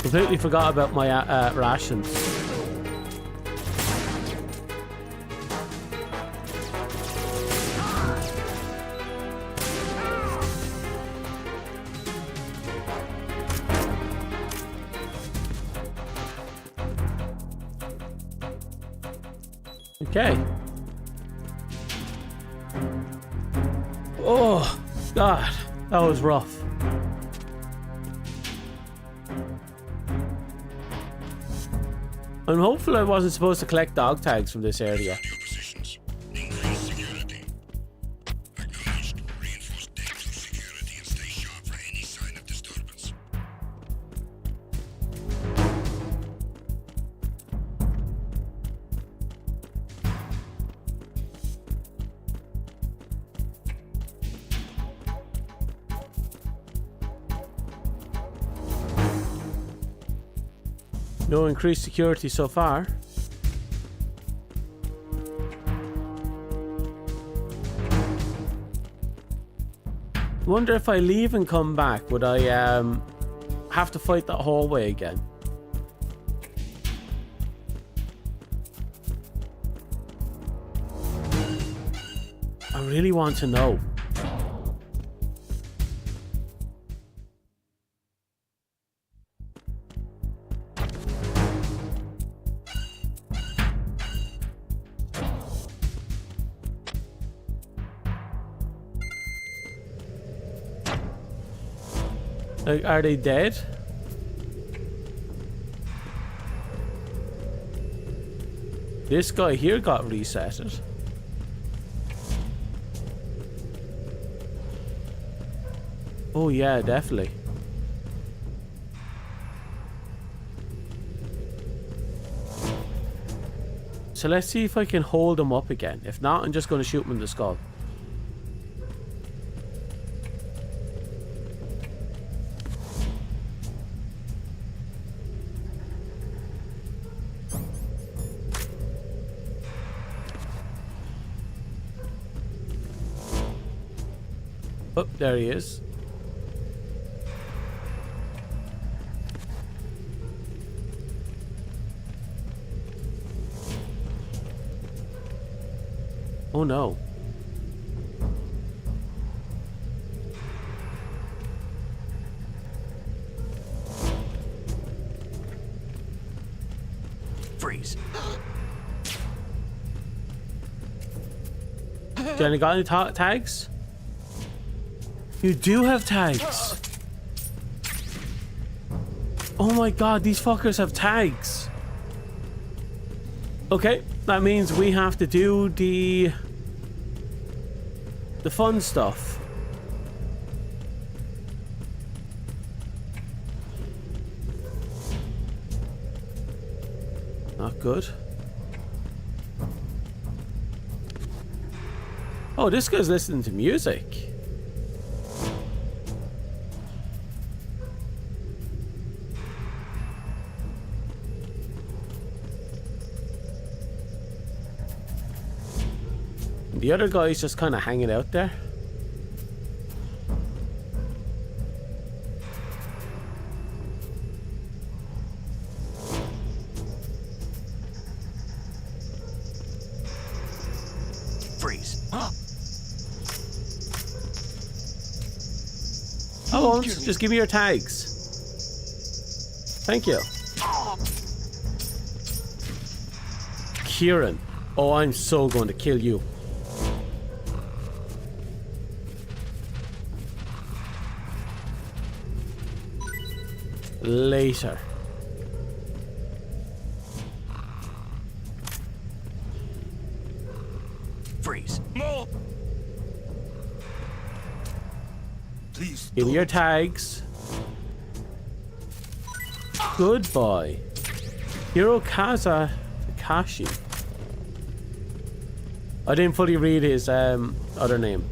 Completely forgot about my rations. Okay. Oh, God, that was rough. I'm hopeful I wasn't supposed to collect dog tags from this area. Your positions. Increase security. Acknowledged. Reinforce Deck 2 security and stay sharp for any sign of disturbance. No increased security so far. Wonder if I leave and come back, would I have to fight that hallway again? I really want to know. Like, are they dead? This guy here got resetted. Oh yeah, definitely. So let's see if I can hold him up again. If not, I'm just going to shoot him in the skull. Oh, there he is. Oh no. Freeze. Jenny, got any tags? You do have tags. Oh my god, these fuckers have tags. Okay, that means we have to do the fun stuff. Not good. Oh, this guy's listening to music. The other guy's just kind of hanging out there. Freeze. Oh, just give me your tags. Thank you. Kieran. Oh, I'm so going to kill you. Later. Freeze. No! Please Give me your tags. Goodbye. Hirokazu Takashi. I didn't fully read his other name.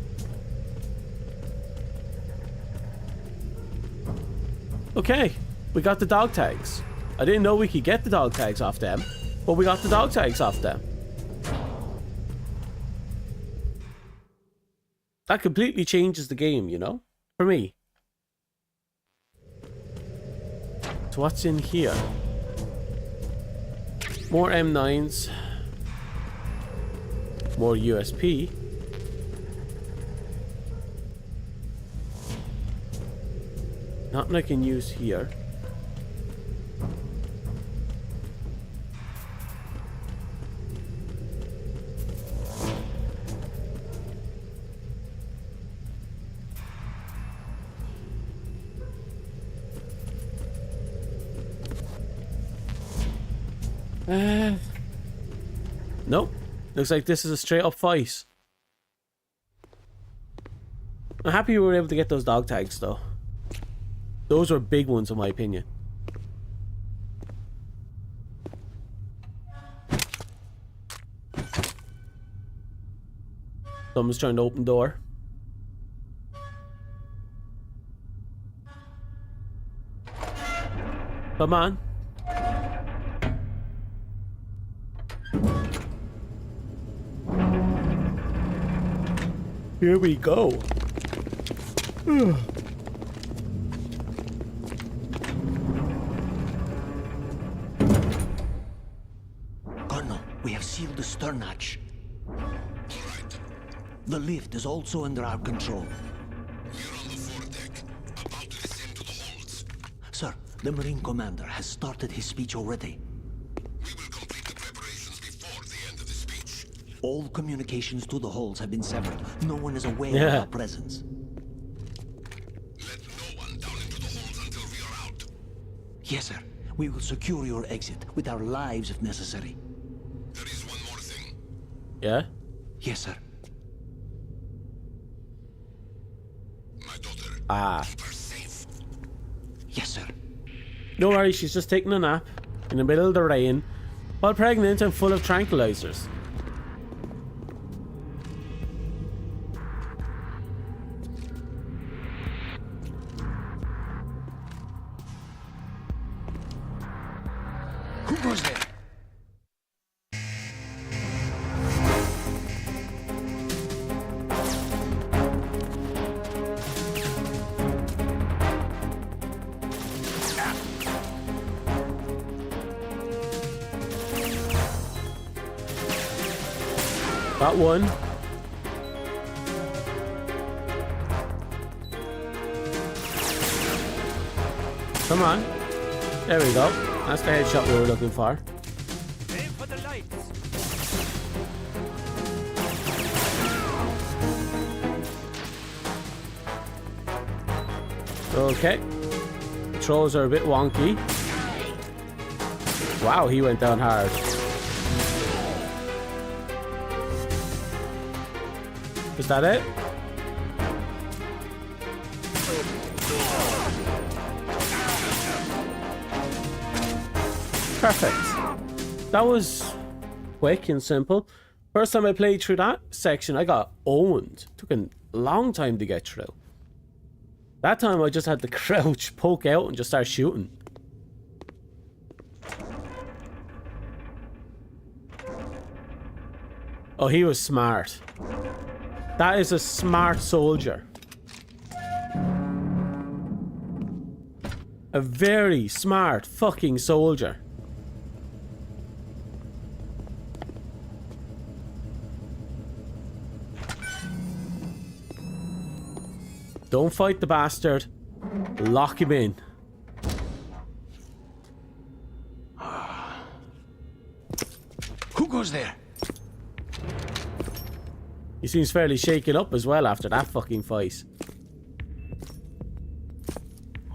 Okay, we got the dog tags. I didn't know we could get the dog tags off them, but we got the dog tags off them. That completely changes the game, you know, for me. So what's in here? More M9s. More USP. Nothing I can use here. Nope. Looks like this is a straight up fight. I'm happy we were able to get those dog tags though. Those were big ones in my opinion. Someone's trying to open the door. Come on. Here we go. Colonel, we have sealed the stern hatch. All right. The lift is also under our control. We're on the foredeck, about to descend to the holds. Sir, the Marine Commander has started his speech already. We will complete the preparations before the end of the speech. All communications to the holds have been severed. No one is aware of our presence. Let no one down into the holds until we are out. Yes, sir. We will secure your exit with our lives if necessary. There is one more thing. Yeah? Yes, sir. My daughter. Keep her safe. Yes, sir. Don't worry, she's just taking a nap in the middle of the rain while pregnant and full of tranquilizers. Who goes there? Got one. Come on. There we go. That's the headshot we were looking for. Aim for the lights. Okay. Throws are a bit wonky. Wow, he went down hard. Is that it? Perfect. That was quick and simple. First time I played through that section, I got owned. Took a long time to get through. That time I just had to crouch, poke out, and just start shooting. Oh, he was smart. That is a smart soldier. A very smart fucking soldier. Don't fight the bastard. Lock him in. Who goes there? He seems fairly shaken up as well after that fucking fight.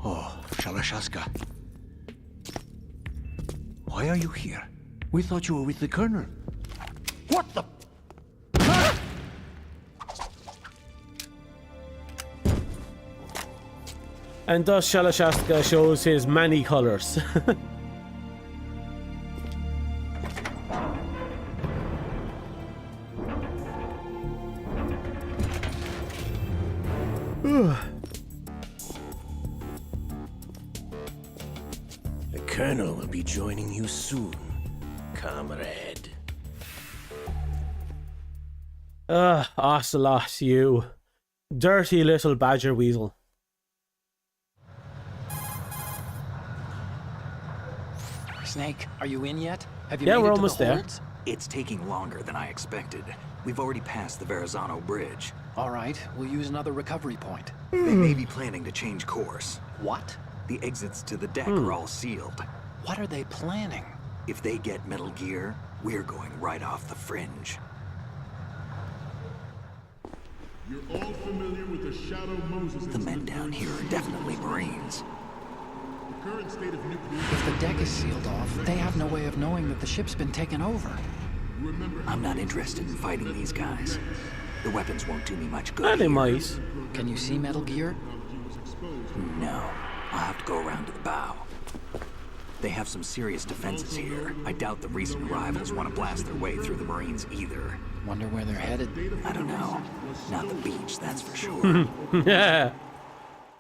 Oh, Shalashaska. Why are you here? We thought you were with the Colonel. What the? And thus Shalashaska shows his many colours. The Colonel will be joining you soon, comrade. Ocelot, you dirty little badger weasel. Snake, are you in yet? Have you Yeah, made we're it to almost the there. holds? It's taking longer than I expected. We've already passed the Verrazano Bridge. All right, we'll use another recovery point. They may be planning to change course. What? The exits to the deck are all sealed. What are they planning? If they get Metal Gear, we're going right off the fringe. You're all familiar with the Shadow Moses. The men down here are definitely Marines. The current state of nuclear... If the deck is sealed off, they have no way of knowing that the ship's been taken over. I'm not interested in fighting these guys. The weapons won't do me much good. And they here. might. Can you see Metal Gear? No. I'll have to go around to the bow. They have some serious defenses here. I doubt the recent arrivals want to blast their way through the Marines either. Wonder where they're headed. I don't know. Not the beach, that's for sure. Yeah.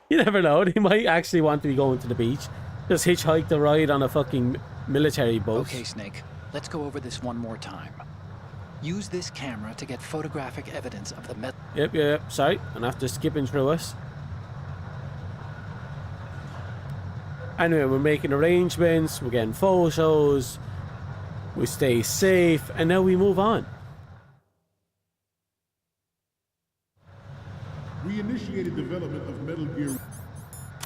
You never know. They might actually want to be going to the beach. Just hitchhike the ride on a fucking military boat. Okay, Snake. Let's go over this one more time. Use this camera to get photographic evidence of the metal. Yep. Sorry. And after skipping through us. Anyway, we're making arrangements. We're getting photos. We stay safe. And now we move on. We initiated development of Metal Gear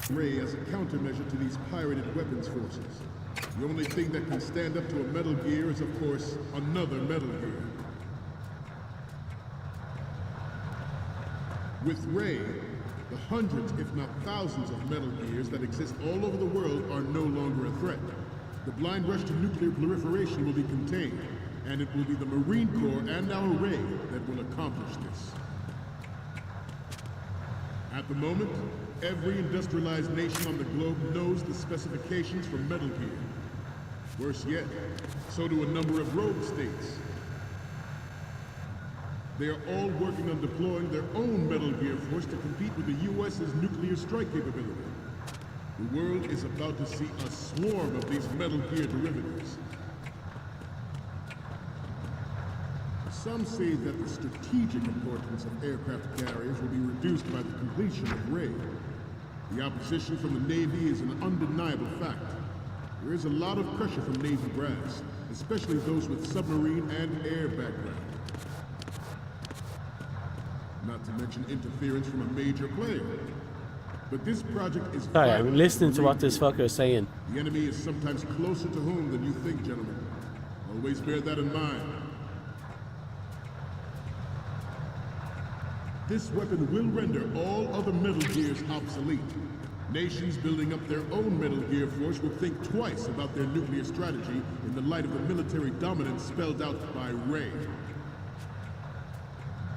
Ray as a countermeasure to these pirated weapons forces. The only thing that can stand up to a Metal Gear is, of course, another Metal Gear. With Ray, the hundreds, if not thousands, of Metal Gears that exist all over the world are no longer a threat. The blind rush to nuclear proliferation will be contained, and it will be the Marine Corps and our Ray that will accomplish this. At the moment, every industrialized nation on the globe knows the specifications for Metal Gear. Worse yet, so do a number of rogue states. They are all working on deploying their own Metal Gear force to compete with the U.S.'s nuclear strike capability. The world is about to see a swarm of these Metal Gear derivatives. Some say that the strategic importance of aircraft carriers will be reduced by the completion of Ray. The opposition from the Navy is an undeniable fact. There is a lot of pressure from Navy brass, especially those with submarine and air background. Not to mention interference from a major player. But this project is Sorry, I'm vital listening to Marine what this Corps. fucker is saying. The enemy is sometimes closer to home than you think, gentlemen. Always bear that in mind. This weapon will render all other Metal Gears obsolete. Nations building up their own Metal Gear force will think twice about their nuclear strategy in the light of the military dominance spelled out by Ray.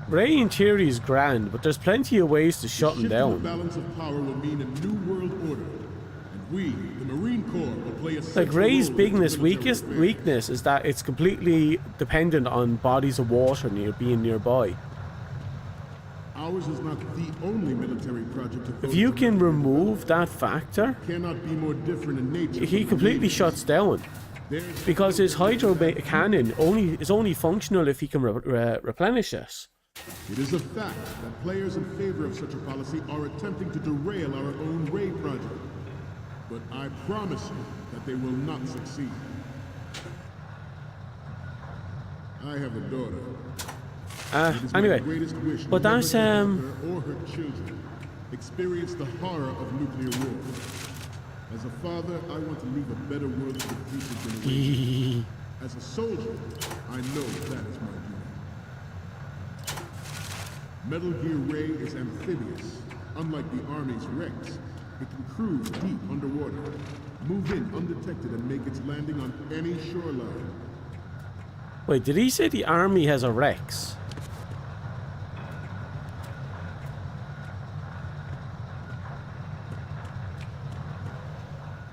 Ray in theory is grand, but there's plenty of ways to shut him The down. balance of power will mean a new world order. And we, the Marine Corps, will play a Like central Ray's role in biggest military affairs. weakness is that it's completely dependent on bodies of water being nearby. Ours is not the only military project to If you can remove that factor, cannot be more different in nature. he completely shuts down. Because his hydro cannon is only functional if he can replenish it. It is a fact that players in favor of such a policy are attempting to derail our own Ray project. But I promise you that they will not succeed. I have a daughter. It is my Anyway, greatest wish but never that's to have her or her children experience the horror of nuclear war. As a father, I want to leave a better world for the future generations. As a soldier, I know that is my duty. Metal Gear Ray is amphibious. Unlike the Army's Rex, it can cruise deep underwater, move in undetected and make its landing on any shoreline. Wait, did he say the army has a Rex?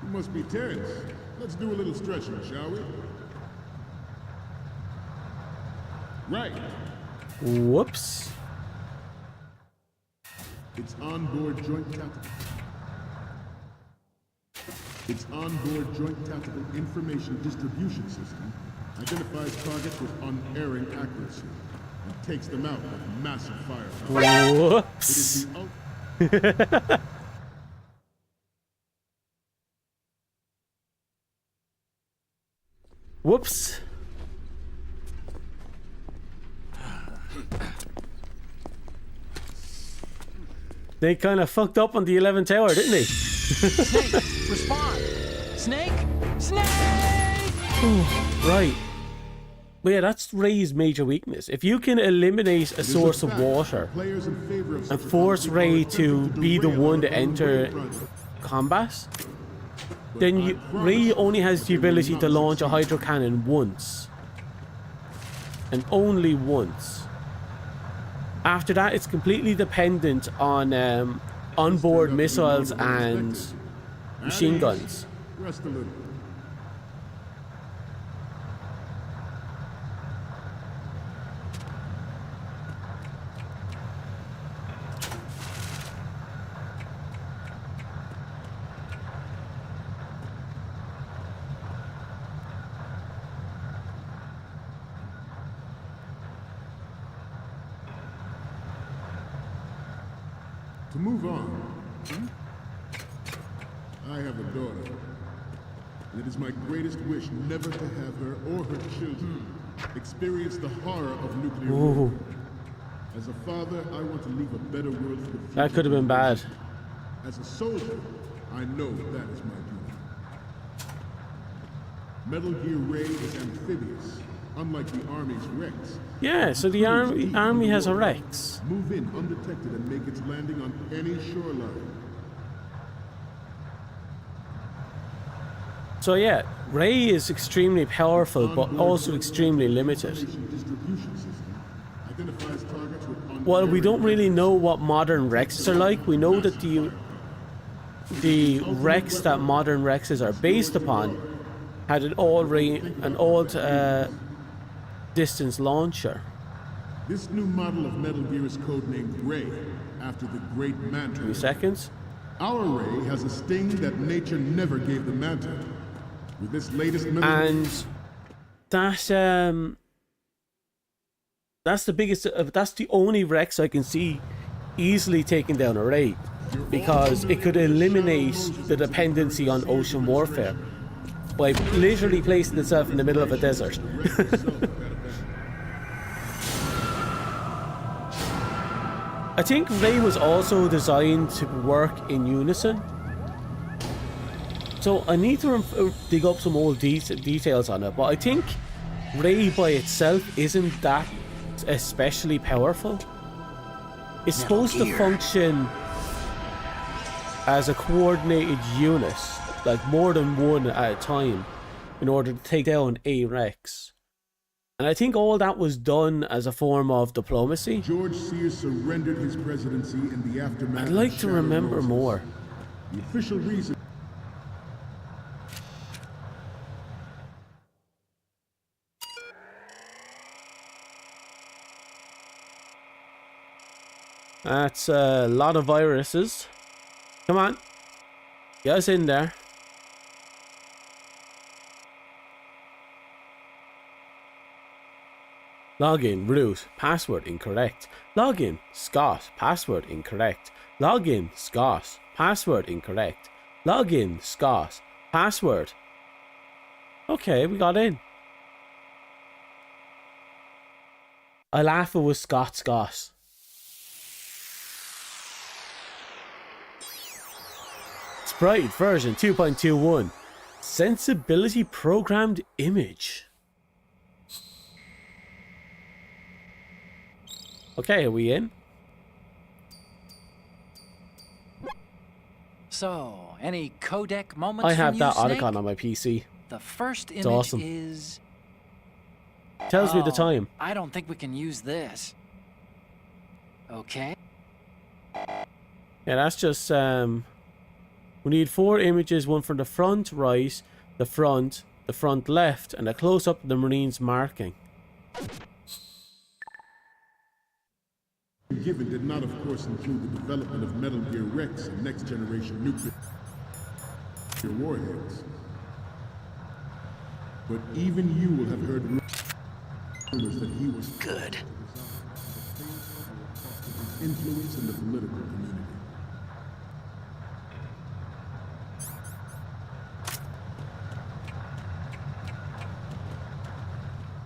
You must be tense. Let's do a little stretching, shall we? Right. Whoops. It's onboard joint tactical. Its onboard joint tactical information distribution system identifies targets with unerring accuracy and takes them out with massive firepower. Whoops. It is the Whoops. They kind of fucked up on the 11th hour, didn't they? Snake, respond! Snake! Snake! Right. But yeah, that's Ray's major weakness. If you can eliminate a source of water and force Ray to be the one to enter combat, then Ray only has the ability to launch a hydro cannon once. And only once. After that, it's completely dependent on onboard missiles and machine guns. Rest a little. To move on, I have a daughter, and it is my greatest wish never to have her or her children experience the horror of nuclear war. As a father, I want to leave a better world for the future. That could have been bad. As a soldier, I know that is my duty. Metal Gear Ray is amphibious, unlike the Army's Rex. Yeah, so the army has a Rex. Move in undetected and make its landing on any shoreline. So yeah, Ray is extremely powerful, but also extremely limited. Well, we don't really know what modern Rexes are like. We know that the Rex that modern Rexes are based upon had an old distance launcher. This new model of Metal Gear is codenamed Ray, after the great Manta. 2 seconds. Our Ray has a sting that nature never gave the Manta. With this latest and that's the biggest. That's the only Rex I can see easily taking down a Ray, because it could eliminate the dependency on ocean warfare by literally placing itself in the middle of a desert. I think Ray was also designed to work in unison. So I need to dig up some old details on it, but I think Ray by itself isn't that especially powerful. It's supposed to function as a coordinated unit, like more than one at a time, in order to take down A-Rex. And I think all that was done as a form of diplomacy. George Sears surrendered his presidency in the aftermath. I'd like to remember more. The official reason. That's a lot of viruses. Come on. Get us in there. Login, root, password incorrect. Login, Scott, password incorrect. Login, Scott, password incorrect. Login, Scott, password. Okay, we got in. I laugh it was Scott. Sprite version 2.21. Sensibility programmed image. Okay, are we in? So, any codec moments I have from that you, Snake? icon on my PC. The first image awesome. is... Tells me the time. I don't think we can use this. Okay. Yeah, that's just we need 4 images, one from the front right, the front left, and a close-up of the Marine's marking. Given did not, of course, include the development of Metal Gear Rex and next-generation nuclear warheads. But even you will have heard rumors that he was good. Influence in the political community.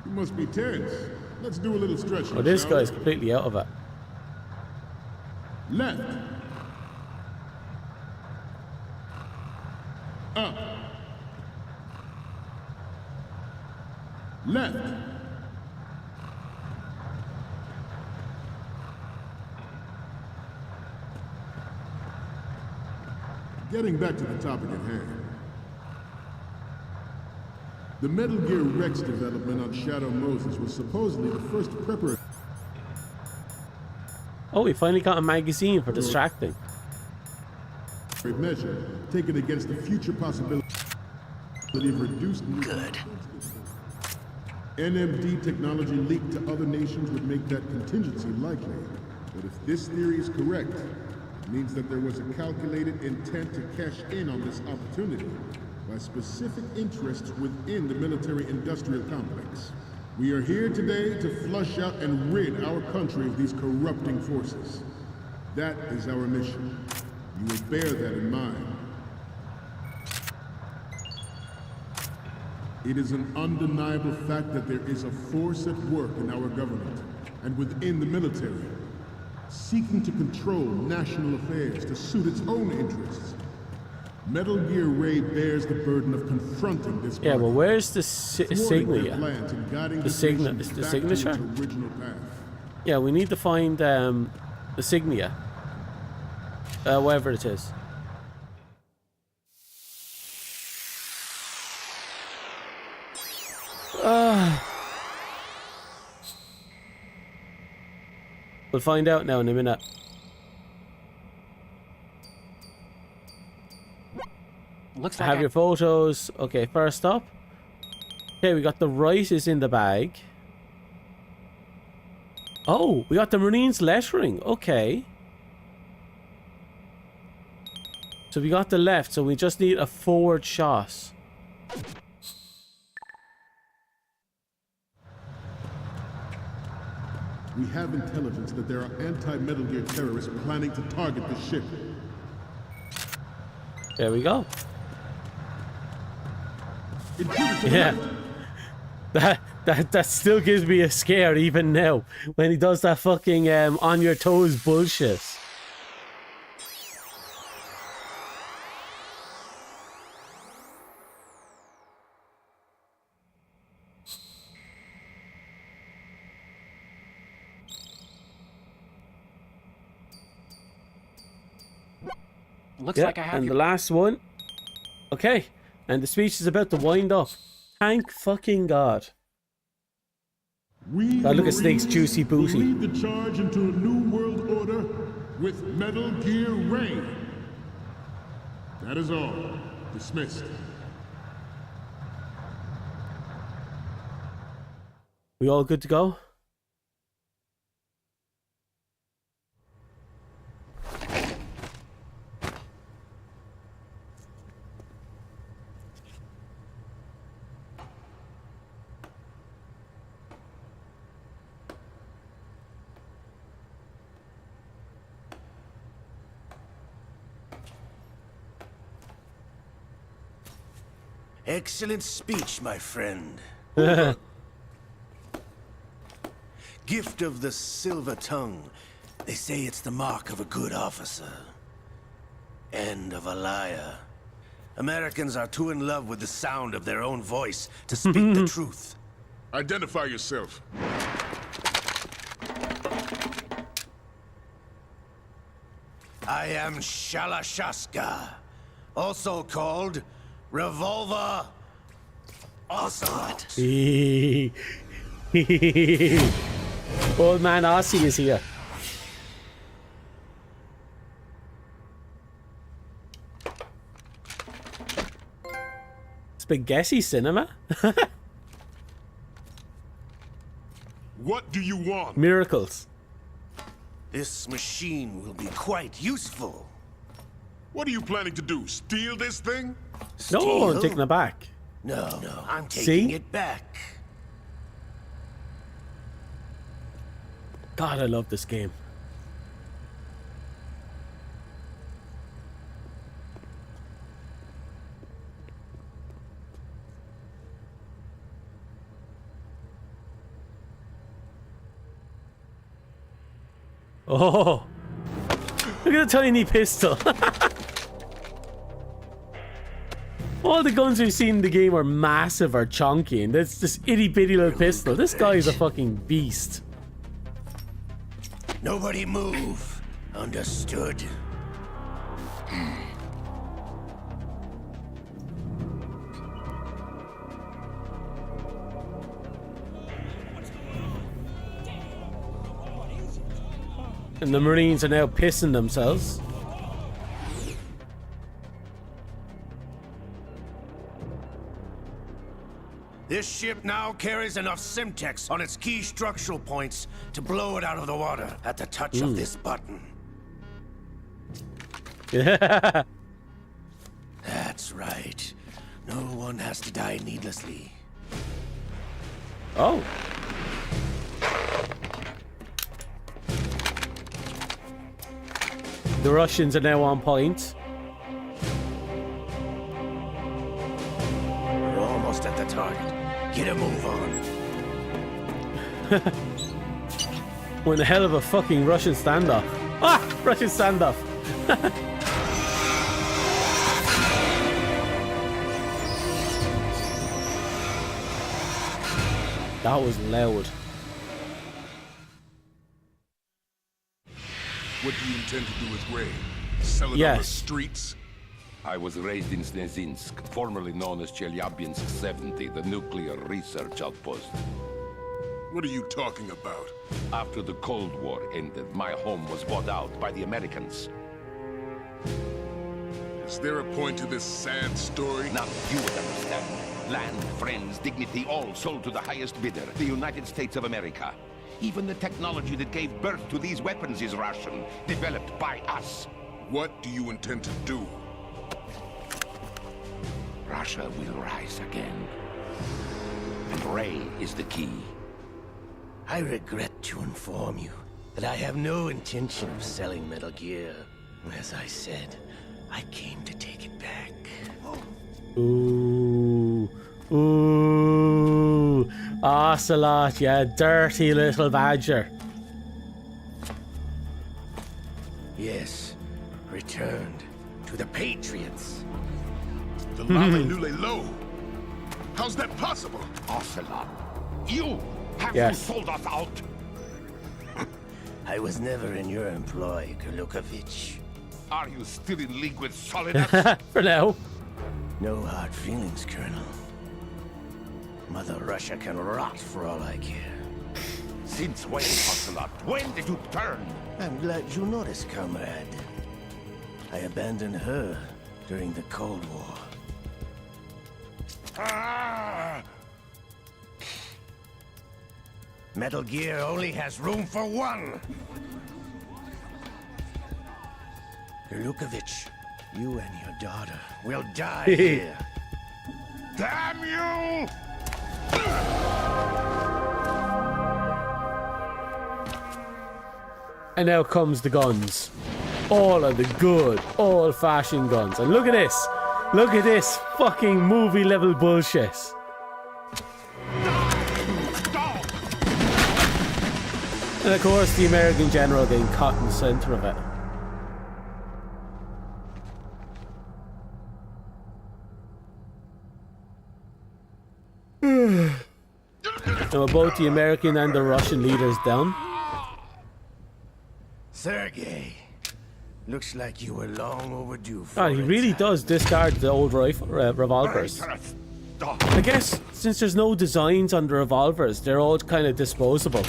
You must be tense. Let's do a little stretching. Oh, this guy's completely out of it. Left. Up. Left. Getting back to the topic at hand. The Metal Gear Rex development on Shadow Moses was supposedly the first preparatory Oh, we finally got a magazine for distracting. measure taken against the future possibility of reduced good. NMD technology leaked to other nations would make that contingency likely. But if this theory is correct, it means that there was a calculated intent to cash in on this opportunity by specific interests within the military-industrial complex. We are here today to flush out and rid our country of these corrupting forces. That is our mission. You will bear that in mind. It is an undeniable fact that there is a force at work in our government and within the military, seeking to control national affairs to suit its own interests. Metal Gear Ray bears the burden of confronting this. Yeah, well, where's the signature? The signature? Yeah, we need to find the signature. Whatever it is. We'll find out now in a minute. Looks I like have your photos. Okay, first up. Okay, we got the rice is in the bag. Oh, we got the Marine's lettering. Okay. So we got the left, so we just need a forward shot. We have intelligence that there are anti-Metal Gear terrorists planning to target the ship. There we go. Intruder to the Yeah. left. That still gives me a scare even now when he does that fucking on your toes bullshit. Looks like I have and the last one. Okay, and the speech is about to wind up. Thank fucking God. God, look at Snake's juicy booty. Lead the charge into a new world order with Metal Gear Ray. That is all. Dismissed. We all good to go? Excellent speech, my friend. Gift of the silver tongue. They say it's the mark of a good officer. And of a liar. Americans are too in love with the sound of their own voice to speak the truth. Identify yourself. I am Shalashaska, also called Revolver Ocelot. Old man Aussie is here. Spaghetti cinema? What do you want? Miracles. This machine will be quite useful. What are you planning to do? Steal this thing? No, I'm taking it back. No, I'm taking See? it back. God, I love this game. Oh, look at the tiny pistol. All the guns we've seen in the game are massive or chunky, and that's this itty bitty little pistol. This guy is a fucking beast. Nobody move. Understood? And the Marines are now pissing themselves. This ship now carries enough Simtex on its key structural points to blow it out of the water at the touch of this button. Yeah. That's right. No one has to die needlessly. Oh. The Russians are now on point. We're almost at the target. Get a move on. We're in the hell of a fucking Russian standoff. Ah! Russian standoff. That was loud. What do you intend to do with Ray? Sell it on the streets? I was raised in Snezinsk, formerly known as Chelyabinsk 70, the nuclear research outpost. What are you talking about? After the Cold War ended, my home was bought out by the Americans. Is there a point to this sad story? Now you would understand. Land, friends, dignity, all sold to the highest bidder, the United States of America. Even the technology that gave birth to these weapons is Russian, developed by us. What do you intend to do? Russia will rise again. And Ray is the key. I regret to inform you that I have no intention of selling Metal Gear. As I said, I came to take it back. Ooh. Ooh. Ocelot, you dirty little badger. Yes, returned to the Patriots. The Lave Lule Lo. How's that possible? Ocelot, you have Yes. you sold us out? I was never in your employ, Kurlukovich. Are you still in league with Solidus? For now. No hard feelings, Colonel. Mother Russia can rot for all I care. Since when, Ocelot? When did you turn? I'm glad you noticed, comrade. I abandoned her during the Cold War. Ah! Metal Gear only has room for one! Kurlukovich, you and your daughter will die here. Damn you! And now comes the guns. All of the good, old-fashioned guns. And look at this. Look at this fucking movie-level bullshit. And of course, the American general getting caught in the center of it. Now, both the American and the Russian leaders down. Sergei, looks like you were long overdue for God, he really does discard the old revolvers. I guess since there's no designs on the revolvers, they're all kind of disposable.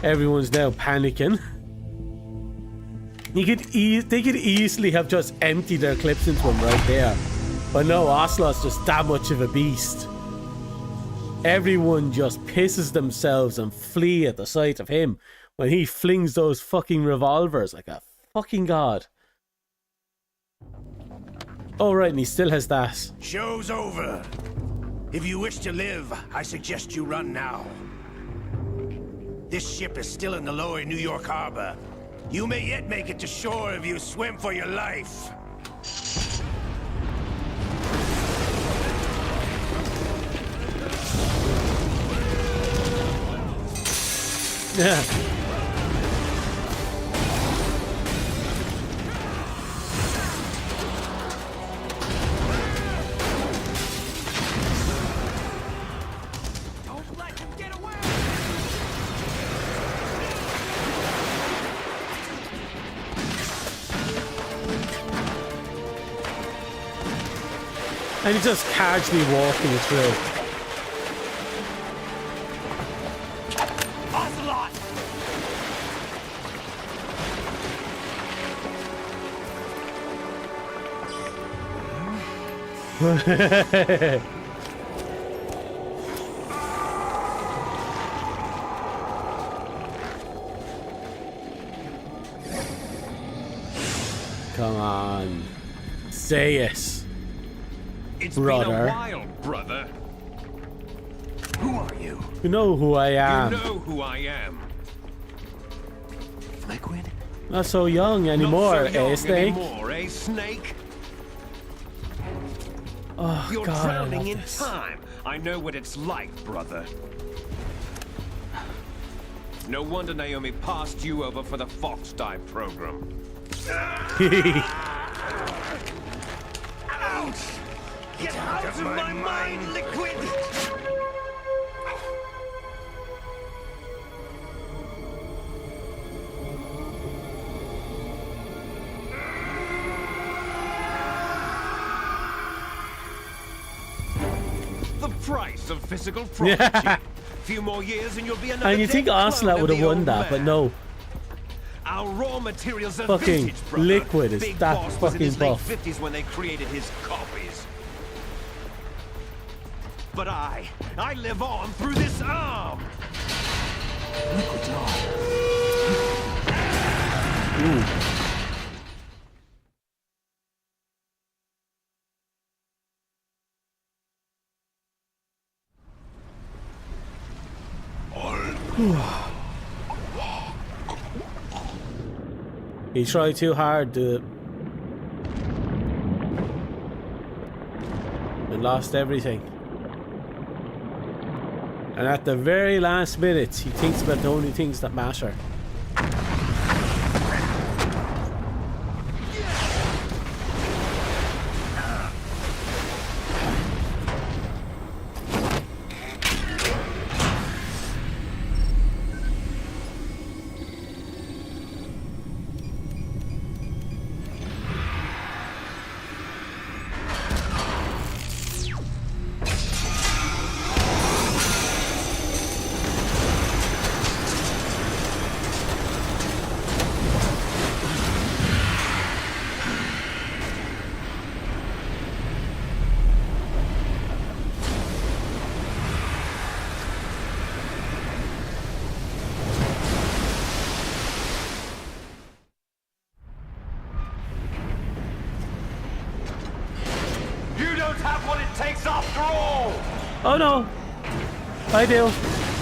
Everyone's now panicking. They could easily have just emptied their clips into him right there. But no, Ocelot's just that much of a beast. Everyone just pisses themselves and flee at the sight of him when he flings those fucking revolvers like a fucking god. Oh right, and he still has that. Show's over. If you wish to live, I suggest you run now. This ship is still in the lower New York harbor. You may yet make it to shore if you swim for your life. Yeah. Don't let him get away! And he's just casually walking through. Ocelot! Come on. Say it. It's brother. been a while, brother. Who are you? You know who I am. You know who I am. Liquid? Not so young anymore, Not so young Snake? anymore, eh, Snake? Oh, You're God, I drowning love in this. time. I know what it's like, brother. No wonder Naomi passed you over for the Fox Dive program. Ouch! Get out of my mind, Liquid! The price of physical prodigy. Yeah. Few more years and you'll be another And you dead think clone Ocelot of would have the won old that, but man. no. Our raw materials are Fucking vintage, brother. Liquid is Big that Boss was in fucking his buff. late 50s when they created his copies. But I live on through this arm. Liquid's on. He tried too hard to and lost everything. And at the very last minute, he thinks about the only things that matter. Oh no, I do.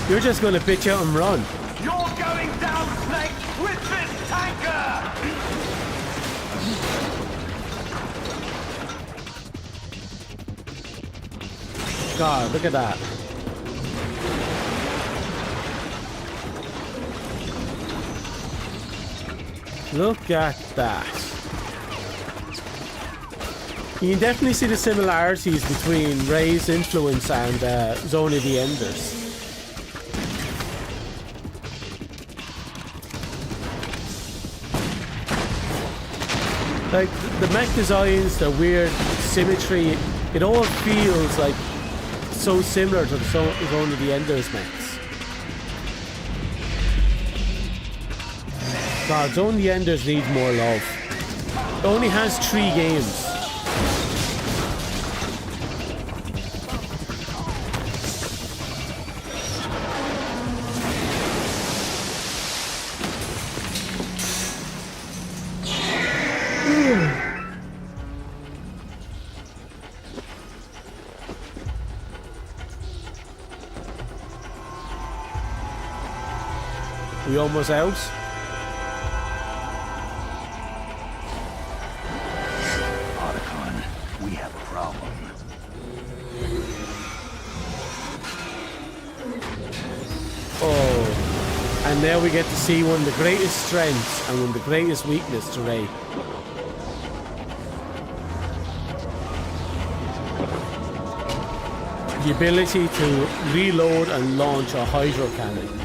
You're just gonna bitch out and run. You're going down, Snake, with this tanker! God, look at that. Look at that. You can definitely see the similarities between Rey's influence and Zone of the Enders. Like, the mech designs, the weird symmetry, it all feels like so similar to the Zone of the Enders mechs. God, Zone of the Enders needs more love. It only has 3 games. We almost out. Otacon, we have a problem. Oh, and now we get to see one of the greatest strengths and one of the greatest weakness to Rey. The ability to reload and launch a hydro cannon.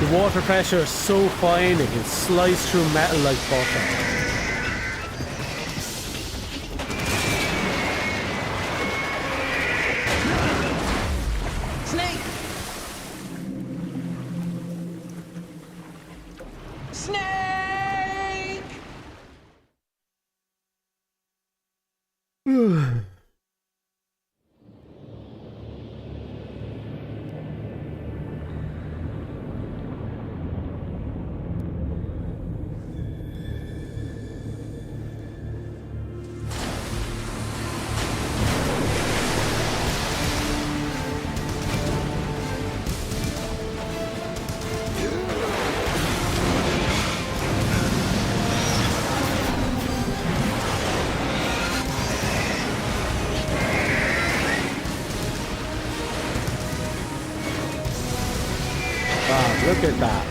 The water pressure is so fine it can slice through metal like butter. Snake! Snake! Wow, look at that.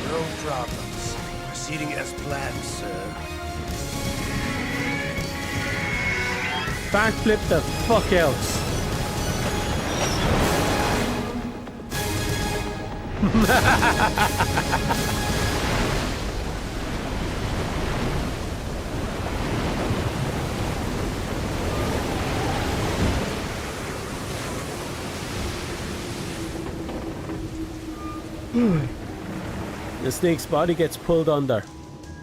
No problems. Proceeding as planned, sir. Backflip the fuck out. The snake's body gets pulled under.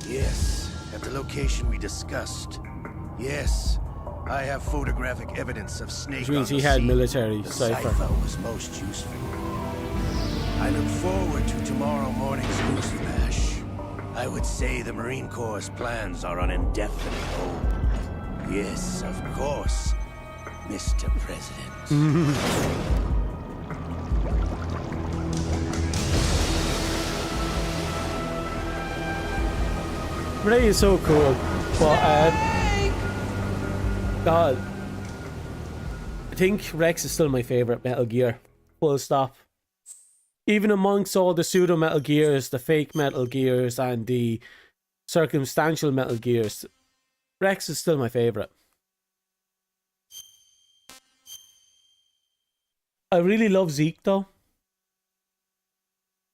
Yes, at the location we discussed. Yes, I have photographic evidence of Snake. Which means on he the had scene. military the cipher. cipher was most useful. I look forward to tomorrow morning's news flash. I would say the Marine Corps' plans are on indefinite hold. Yes, of course, Mr. President. Ray is so cool, but God, I think Rex is still my favorite Metal Gear. Full stop. Even amongst all the pseudo Metal Gears, the fake Metal Gears, and the circumstantial Metal Gears, Rex is still my favorite. I really love Zeke though.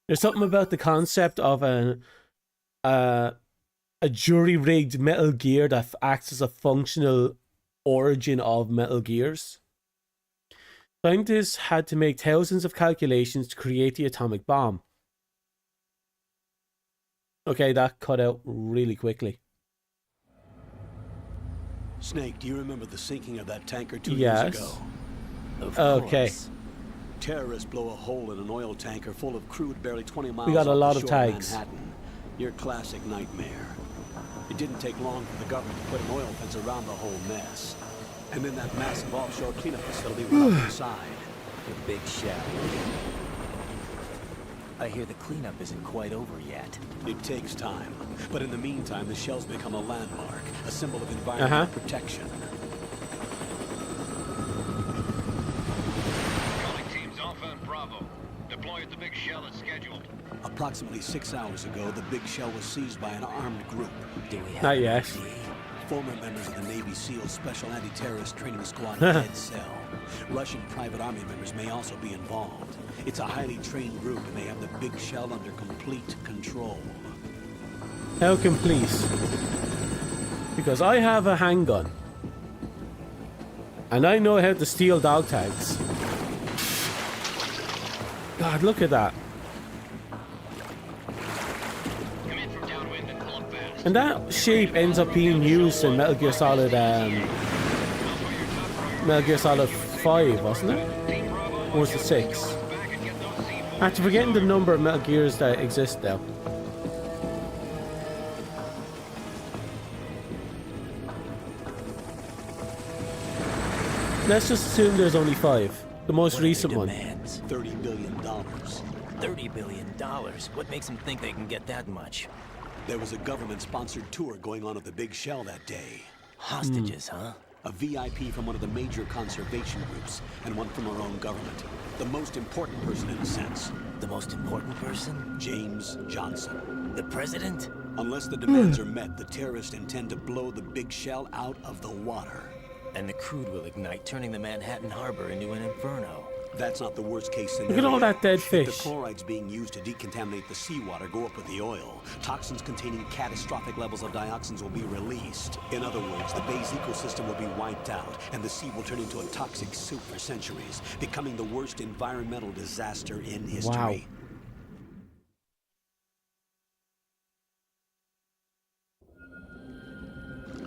There's something about the concept of a jury-rigged Metal Gear that acts as a functional origin of Metal Gears. Scientists had to make thousands of calculations to create the atomic bomb. Okay, that cut out really quickly. Snake, do you remember the sinking of that tanker 2 Yes. years ago? Of Okay. course. Terrorists blow a hole in an oil tanker full of crude barely 20 miles We got a off lot the of shore tags. Manhattan. Your classic nightmare. It didn't take long for the government to put an oil fence around the whole mess. And then that massive offshore cleanup facility went up inside. The big shell. I hear the cleanup isn't quite over yet. It takes time. But in the meantime, the shell's become a landmark, a symbol of environmental protection. Calling teams Alpha and Bravo. Deploy at the big shell as scheduled. Approximately 6 hours ago, the big shell was seized by an armed group. Do we have Not yet. Former members of the Navy SEAL Special Anti-Terrorist Training Squad Red Cell. Russian private army members may also be involved. It's a highly trained group and they have the big shell under complete control. How complete? Because I have a handgun. And I know how to steal dog tags. God, look at that. And that shape ends up being used in Metal Gear Solid 5, wasn't it? Or was it 6? After forgetting the number of Metal Gears that exist now. Let's just assume there's only 5. The most recent one. $30 billion. $30 billion? What makes them think they can get that much? There was a government-sponsored tour going on at the big shell that day. Hostages, huh? A VIP from one of the major conservation groups, and one from our own government. The most important person in a sense. The most important person? James Johnson. The president? Unless the demands are met, the terrorists intend to blow the big shell out of the water. And the crude will ignite, turning the Manhattan Harbor into an inferno. That's not the worst case scenario. Look at all that dead If fish. the chlorides being used to decontaminate the seawater go up with the oil, toxins containing catastrophic levels of dioxins will be released. In other words, the bay's ecosystem will be wiped out, and the sea will turn into a toxic soup for centuries, becoming the worst environmental disaster in history. Wow.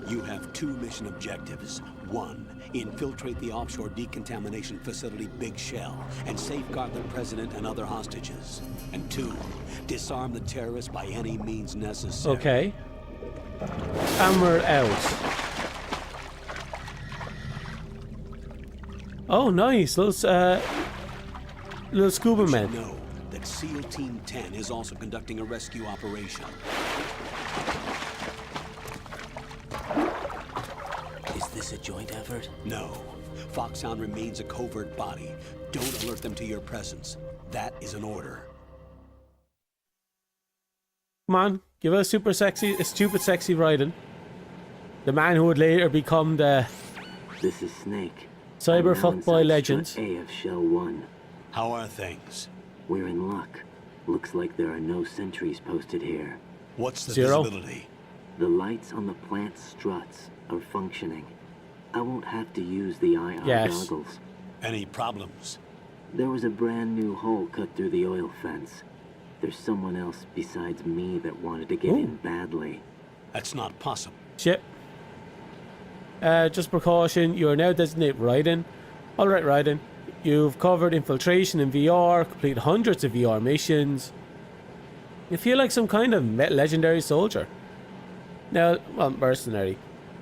You have 2 mission objectives. 1, infiltrate the offshore decontamination facility Big Shell and safeguard the president and other hostages. And 2, disarm the terrorists by any means necessary. Okay. And we're out. Oh, nice. Little scuba You men. should know that SEAL Team 10 is also conducting a rescue operation. Is this a joint effort? No. Foxhound remains a covert body. Don't alert them to your presence. That is an order. Come on, give us stupid sexy Raiden. The man who would later become the This is Snake. cyber I'm now fuckboy inside legend. strut A of Shell 1. How are things? We're in luck. Looks like there are no sentries posted here. What's the 0? visibility? The lights on the plant struts are functioning. I won't have to use the IR goggles. Any problems? There was a brand new hole cut through the oil fence. There's someone else besides me that wanted to get in badly. That's not possible. Shit. Just precaution, you are now designated Raiden. Alright, Raiden. You've covered infiltration in VR, completed hundreds of VR missions. You feel like some kind of legendary soldier. Now, well, mercenary.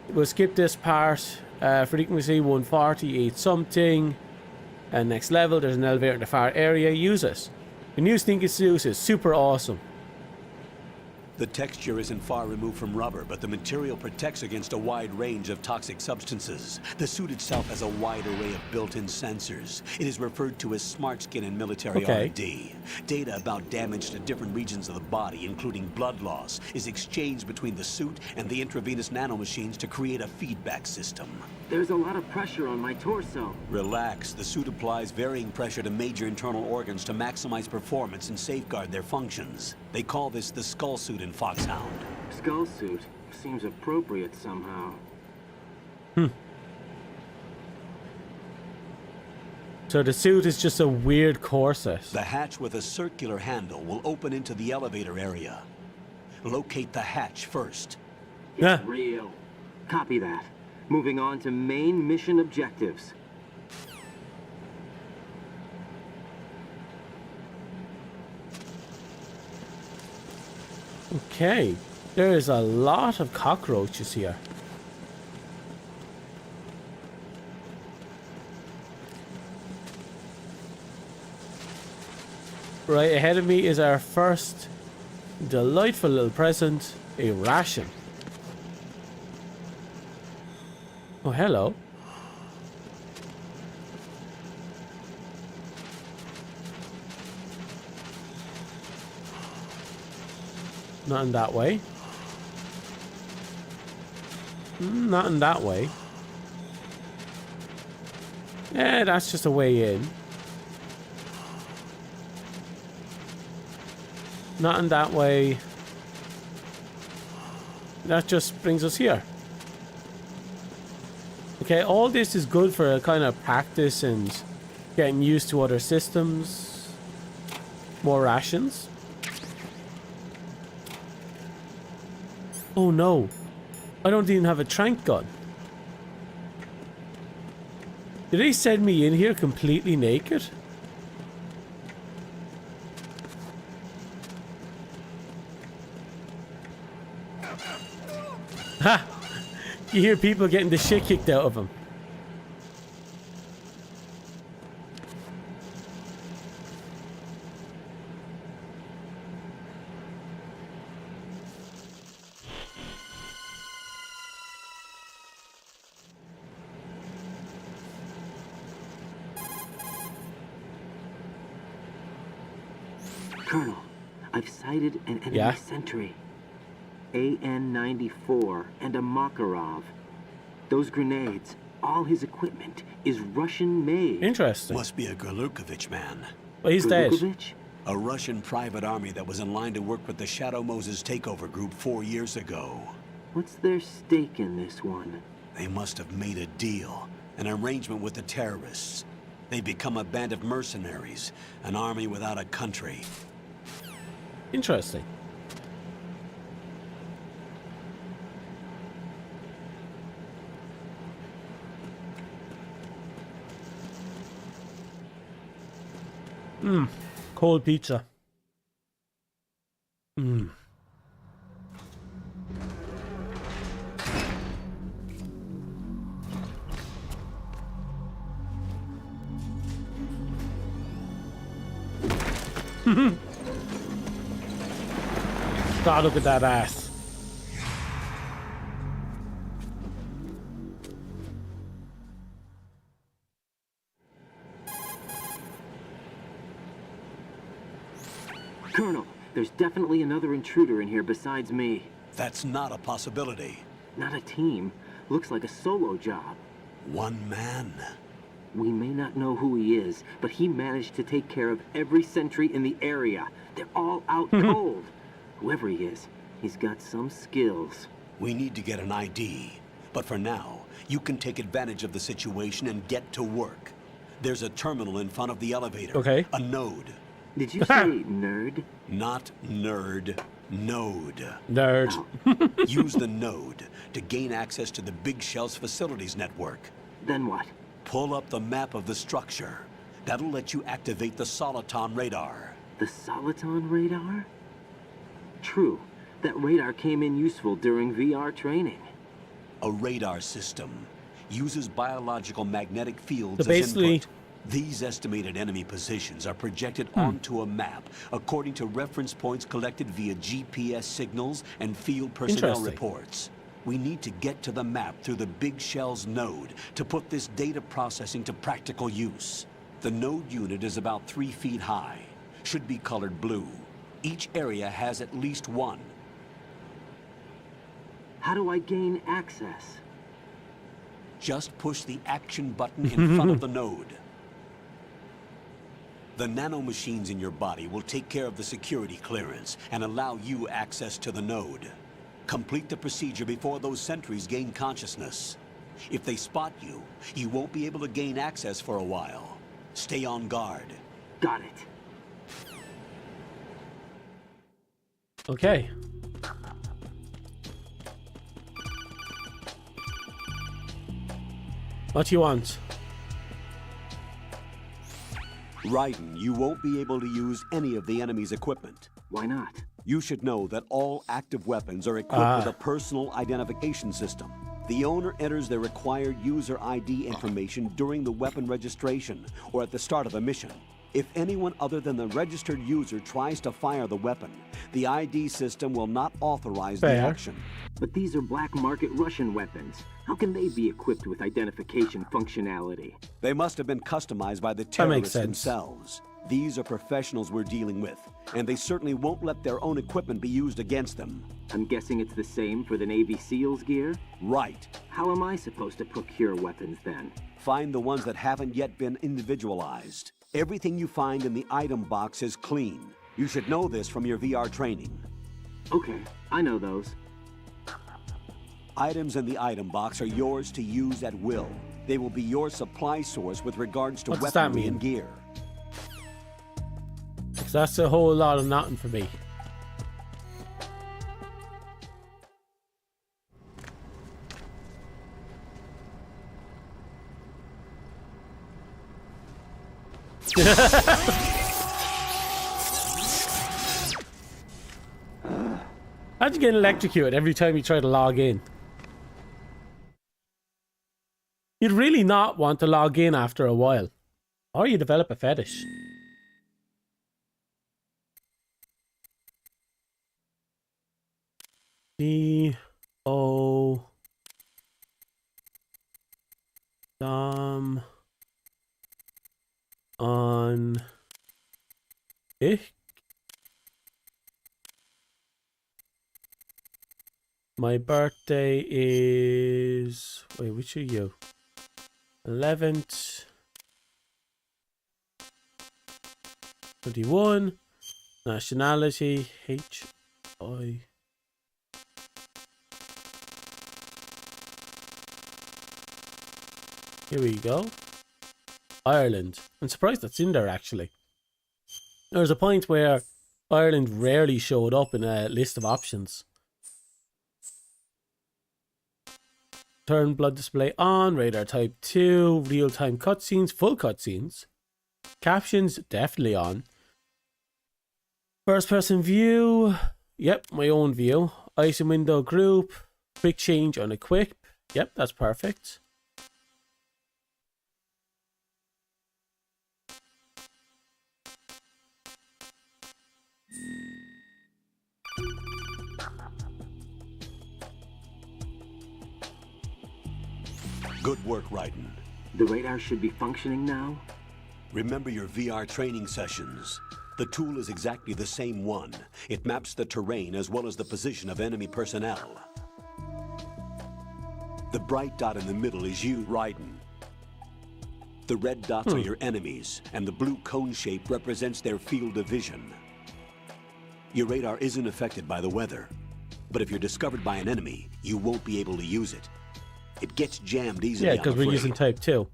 We'll skip this part. Frequency 148 something. And next level, there's an elevator in the far area. Use it. The new stinky suit is super awesome. The texture isn't far removed from rubber, but the material protects against a wide range of toxic substances. The suit itself has a wide array of built-in sensors. It is referred to as smart skin in military R&D. Data about damage to different regions of the body, including blood loss, is exchanged between the suit and the intravenous nanomachines to create a feedback system. There's a lot of pressure on my torso. Relax. The suit applies varying pressure to major internal organs to maximize performance and safeguard their functions. They call this the skull suit in Foxhound. Skull suit seems appropriate somehow. So the suit is just a weird corset. The hatch with a circular handle will open into the elevator area. Locate the hatch first. It's real. Copy that. Moving on to main mission objectives. Okay, there is a lot of cockroaches here. Right ahead of me is our first delightful little present, a ration. Oh, hello. Not in that way. Not in that way. Yeah, that's just a way in. Not in that way. That just brings us here. Okay, all this is good for a kind of practice and getting used to other systems. More rations. Oh no, I don't even have a trank gun. Did they send me in here completely naked? Ha! You hear people getting the shit kicked out of them. Colonel, I've sighted an enemy sentry. AN-94 and a Makarov. Those grenades, all his equipment, is Russian-made. Interesting. Must be a Gurlukovich man. Well, he's dead. A Russian private army that was in line to work with the Shadow Moses takeover group 4 years ago. What's their stake in this one? They must have made a deal, an arrangement with the terrorists. They become a band of mercenaries, an army without a country. Interesting. Cold pizza. God, look at that ass. Colonel, there's definitely another intruder in here besides me. That's not a possibility. Not a team. Looks like a solo job. One man. We may not know who he is, but he managed to take care of every sentry in the area. They're all out cold. Whoever he is, he's got some skills. We need to get an ID. But for now, you can take advantage of the situation and get to work. There's a terminal in front of the elevator. Okay. A node. Did you say nerd? Not nerd. Node. Nerd. Use the node to gain access to the Big Shell's facilities network. Then what? Pull up the map of the structure. That'll let you activate the Soliton radar. The Soliton radar? True. That radar came in useful during VR training. A radar system uses biological magnetic fields So basically, as input. These estimated enemy positions are projected onto a map according to reference points collected via GPS signals and field personnel Interesting. reports. We need to get to the map through the Big Shell's node to put this data processing to practical use. The node unit is about 3 feet high. Should be colored blue. Each area has at least one. How do I gain access? Just push the action button in front of the node. The nanomachines in your body will take care of the security clearance and allow you access to the node. Complete the procedure before those sentries gain consciousness. If they spot you, you won't be able to gain access for a while. Stay on guard. Got it. okay. What do you want? Raiden, you won't be able to use any of the enemy's equipment. Why not? You should know that all active weapons are equipped with a personal identification system. The owner enters their required user ID information during the weapon registration or at the start of a mission. If anyone other than the registered user tries to fire the weapon, the ID system will not authorize the action. But these are black market Russian weapons. How can they be equipped with identification functionality? They must have been customized by the That makes terrorists sense. themselves. These are professionals we're dealing with, and they certainly won't let their own equipment be used against them. I'm guessing it's the same for the Navy SEALs gear? Right. How am I supposed to procure weapons then? Find the ones that haven't yet been individualized. Everything you find in the item box is clean. You should know this from your VR training. Okay, I know those. Items in the item box are yours to use at will. They will be your supply source with regards to What does that weaponry mean? and gear. 'Cause that's a whole lot of nothing for me. How'd you get electrocuted every time you try to log in? You'd really not want to log in after a while. Or you develop a fetish. D-O... on... Ich? My birthday is... Wait, which are you? 11th... 21. Nationality... H-I... Here we go. Ireland. I'm surprised that's in there, actually. There was a point where Ireland rarely showed up in a list of options. Turn blood display on, radar type 2, real-time cutscenes, full cutscenes. Captions, definitely on. First person view, yep, my own view. Item window group, quick change on equip, yep, that's perfect. Good work, Raiden. The radar should be functioning now? Remember your VR training sessions. The tool is exactly the same one. It maps the terrain as well as the position of enemy personnel. The bright dot in the middle is you, Raiden. The red dots are your enemies, and the blue cone shape represents their field of vision. Your radar isn't affected by the weather, but if you're discovered by an enemy, you won't be able to use it. It gets jammed easily. Yeah, because we're using type 2.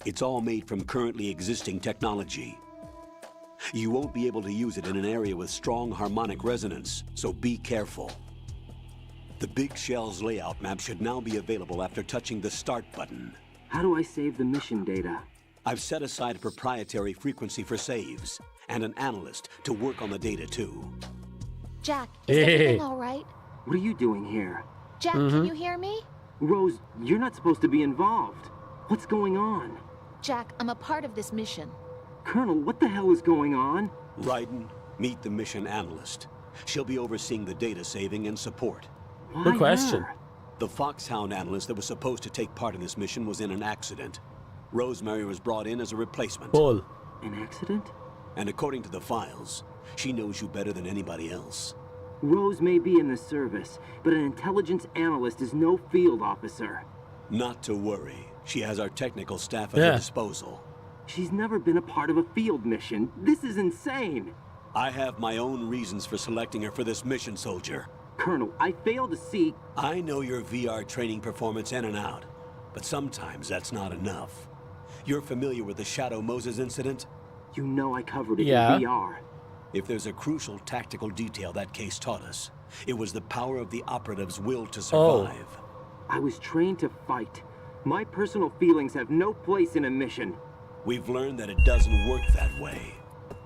It's all made from currently existing technology. You won't be able to use it in an area with strong harmonic resonance, so be careful. The Big Shell's layout map should now be available after touching the Start button. How do I save the mission data? I've set aside a proprietary frequency for saves, and an analyst to work on the data too. Jack, is everything all right? What are you doing here? Jack, can you hear me? Rose, you're not supposed to be involved. What's going on? Jack, I'm a part of this mission. Colonel, what the hell is going on? Raiden, meet the mission analyst. She'll be overseeing the data saving and support. Good question. The Foxhound analyst that was supposed to take part in this mission was in an accident. Rosemary was brought in as a replacement. Bull. An accident? And according to the files, she knows you better than anybody else. Rose may be in the service, but an intelligence analyst is no field officer. Not to worry. She has our technical staff at her disposal. She's never been a part of a field mission. This is insane. I have my own reasons for selecting her for this mission, soldier. Colonel, I fail to see... I know your VR training performance in and out, but sometimes that's not enough. You're familiar with the Shadow Moses incident? You know I covered it in VR. If there's a crucial tactical detail that case taught us, it was the power of the operative's will to survive. I was trained to fight. My personal feelings have no place in a mission. We've learned that it doesn't work that way.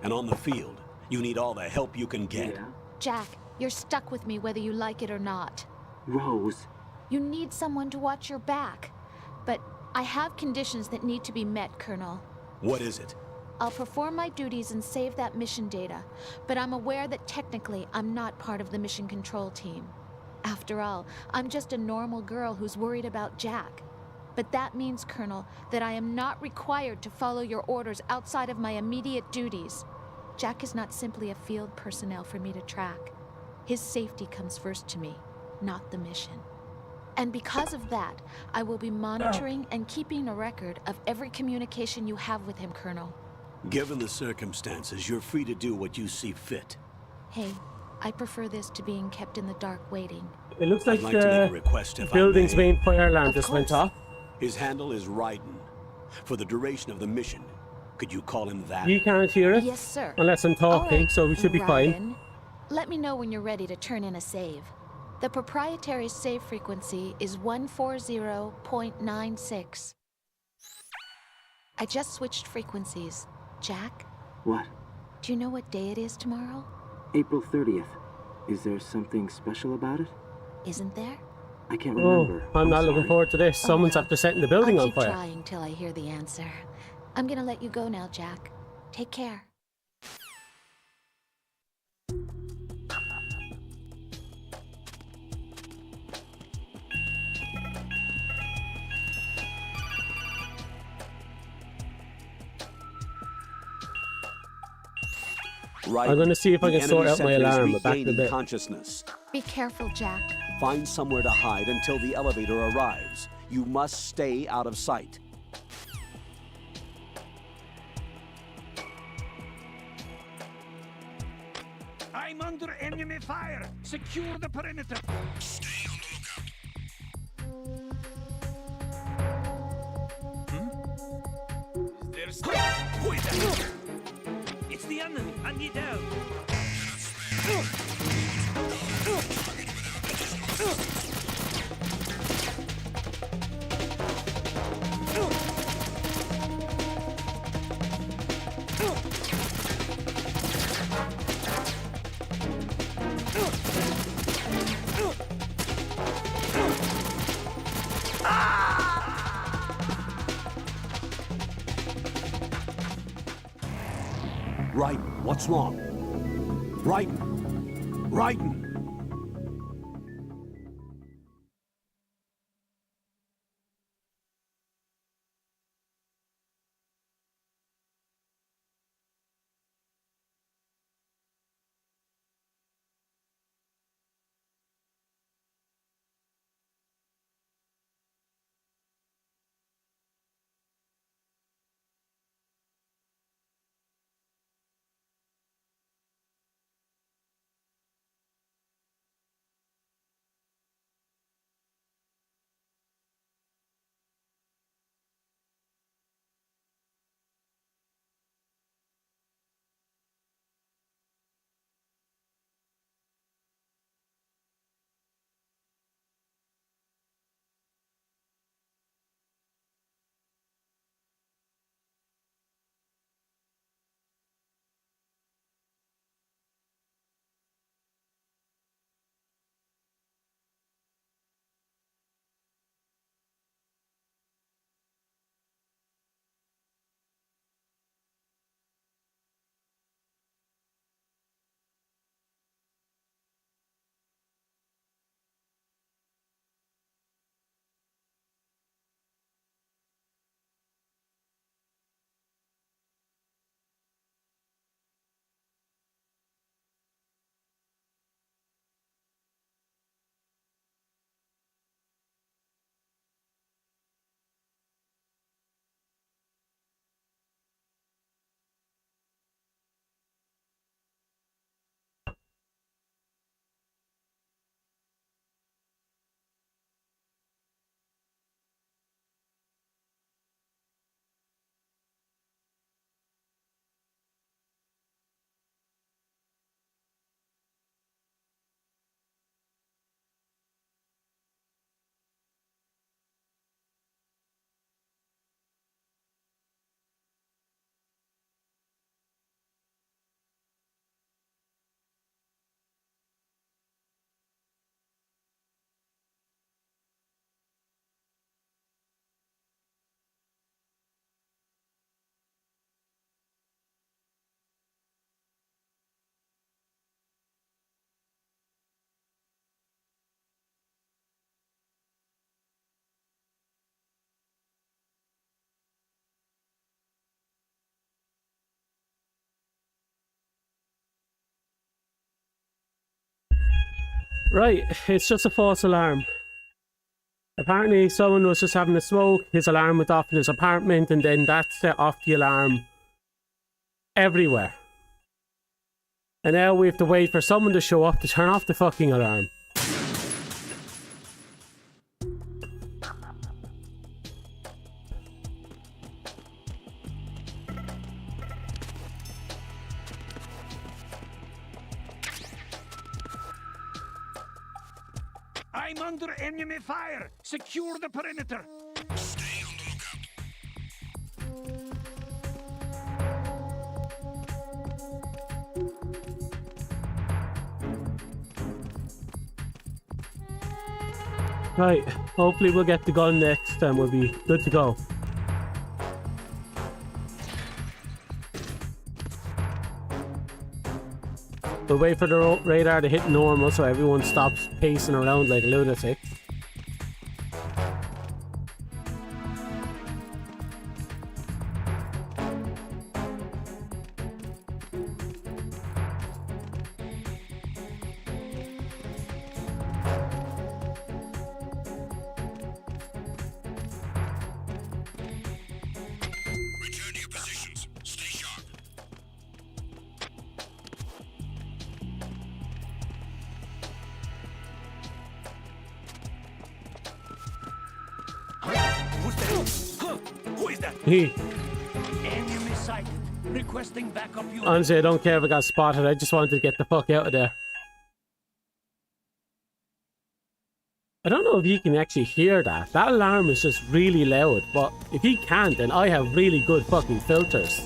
And on the field, you need all the help you can get. Jack, you're stuck with me whether you like it or not. Rose. You need someone to watch your back. But I have conditions that need to be met, Colonel. What is it? I'll perform my duties and save that mission data, but I'm aware that technically I'm not part of the mission control team. After all, I'm just a normal girl who's worried about Jack. But that means, Colonel, that I am not required to follow your orders outside of my immediate duties. Jack is not simply a field personnel for me to track. His safety comes first to me, not the mission. And because of that, I will be monitoring and keeping a record of every communication you have with him, Colonel. Given the circumstances, you're free to do what you see fit. Hey, I prefer this to being kept in the dark waiting. It looks like, I'd like to make a request, if I building's may. main fire alarm just went off. His handle is Raiden. For the duration of the mission, could you call him that? You can't hear it? Yes, sir. Unless I'm talking, All right, so we should be fine. Raiden. Let me know when you're ready to turn in a save. The proprietary save frequency is 140.96. I just switched frequencies. Jack? What? Do you know what day it is tomorrow? April 30th. Is there something special about it? Isn't there? I can't remember. I'm not looking forward to this. Someone's after setting the building I'll on keep fire. trying till I hear the answer. I'm gonna let you go now, Jack. Take care. Right. I'm gonna see if I The can sort enemy out my sentry is alarm back in a regaining bit. consciousness. Be careful, Jack. Find somewhere to hide until the elevator arrives. You must stay out of sight. I'm under enemy fire. Secure the perimeter. Stay on the lookout. There's... Wait a minute. It's the enemy. I need help. Raiden, what's wrong? Raiden! Raiden! Right, it's just a false alarm. Apparently someone was just having a smoke, his alarm went off in his apartment, and then that set off the alarm everywhere. And now we have to wait for someone to show up to turn off the fucking alarm. I'm under enemy fire. Secure the perimeter. Stay on the lookout. Right, hopefully we'll get the gun next and we'll be good to go. We'll wait for the radar to hit normal so everyone stops pacing around like lunatics. Return to your positions. Stay sharp. Who's there? Who is that? Enemy sighted. Requesting backup unit. Honestly, I don't care if I got spotted, I just wanted to get the fuck out of there. I don't know if you can actually hear that. That alarm is just really loud, but if you can't, then I have really good fucking filters.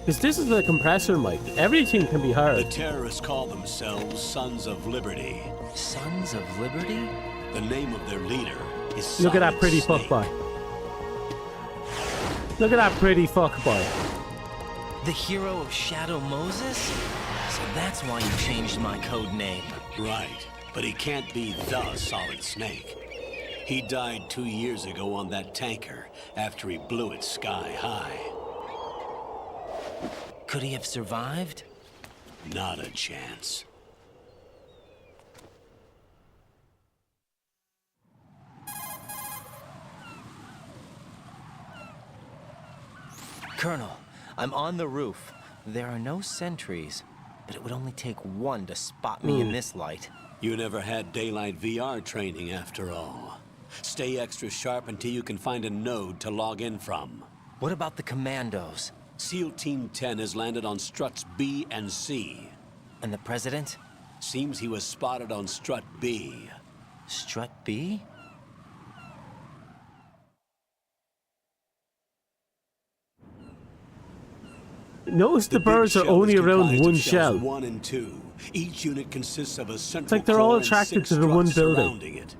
Because this is a compressor mic. Everything can be heard. The terrorists call themselves Sons of Liberty. Sons of Liberty? The name of their leader is Look at that Solid pretty Snake. fuckboy. Look at that pretty fuckboy. The hero of Shadow Moses? So that's why you changed my code name. Right, but he can't be the Solid Snake. He died 2 years ago on that tanker after he blew it sky high. Could he have survived? Not a chance. Colonel, I'm on the roof. There are no sentries, but it would only take one to spot me in this light. You never had daylight VR training after all. Stay extra sharp until you can find a node to log in from. What about the commandos? SEAL Team 10 has landed on struts B and C. And the President? Seems he was spotted on strut B. Strut B? Notice the big birds are shell only is around comprised one of shells shell. 1 and 2. Each unit consists of a central It's like they're all core and attracted 6 to the one struts building. surrounding it.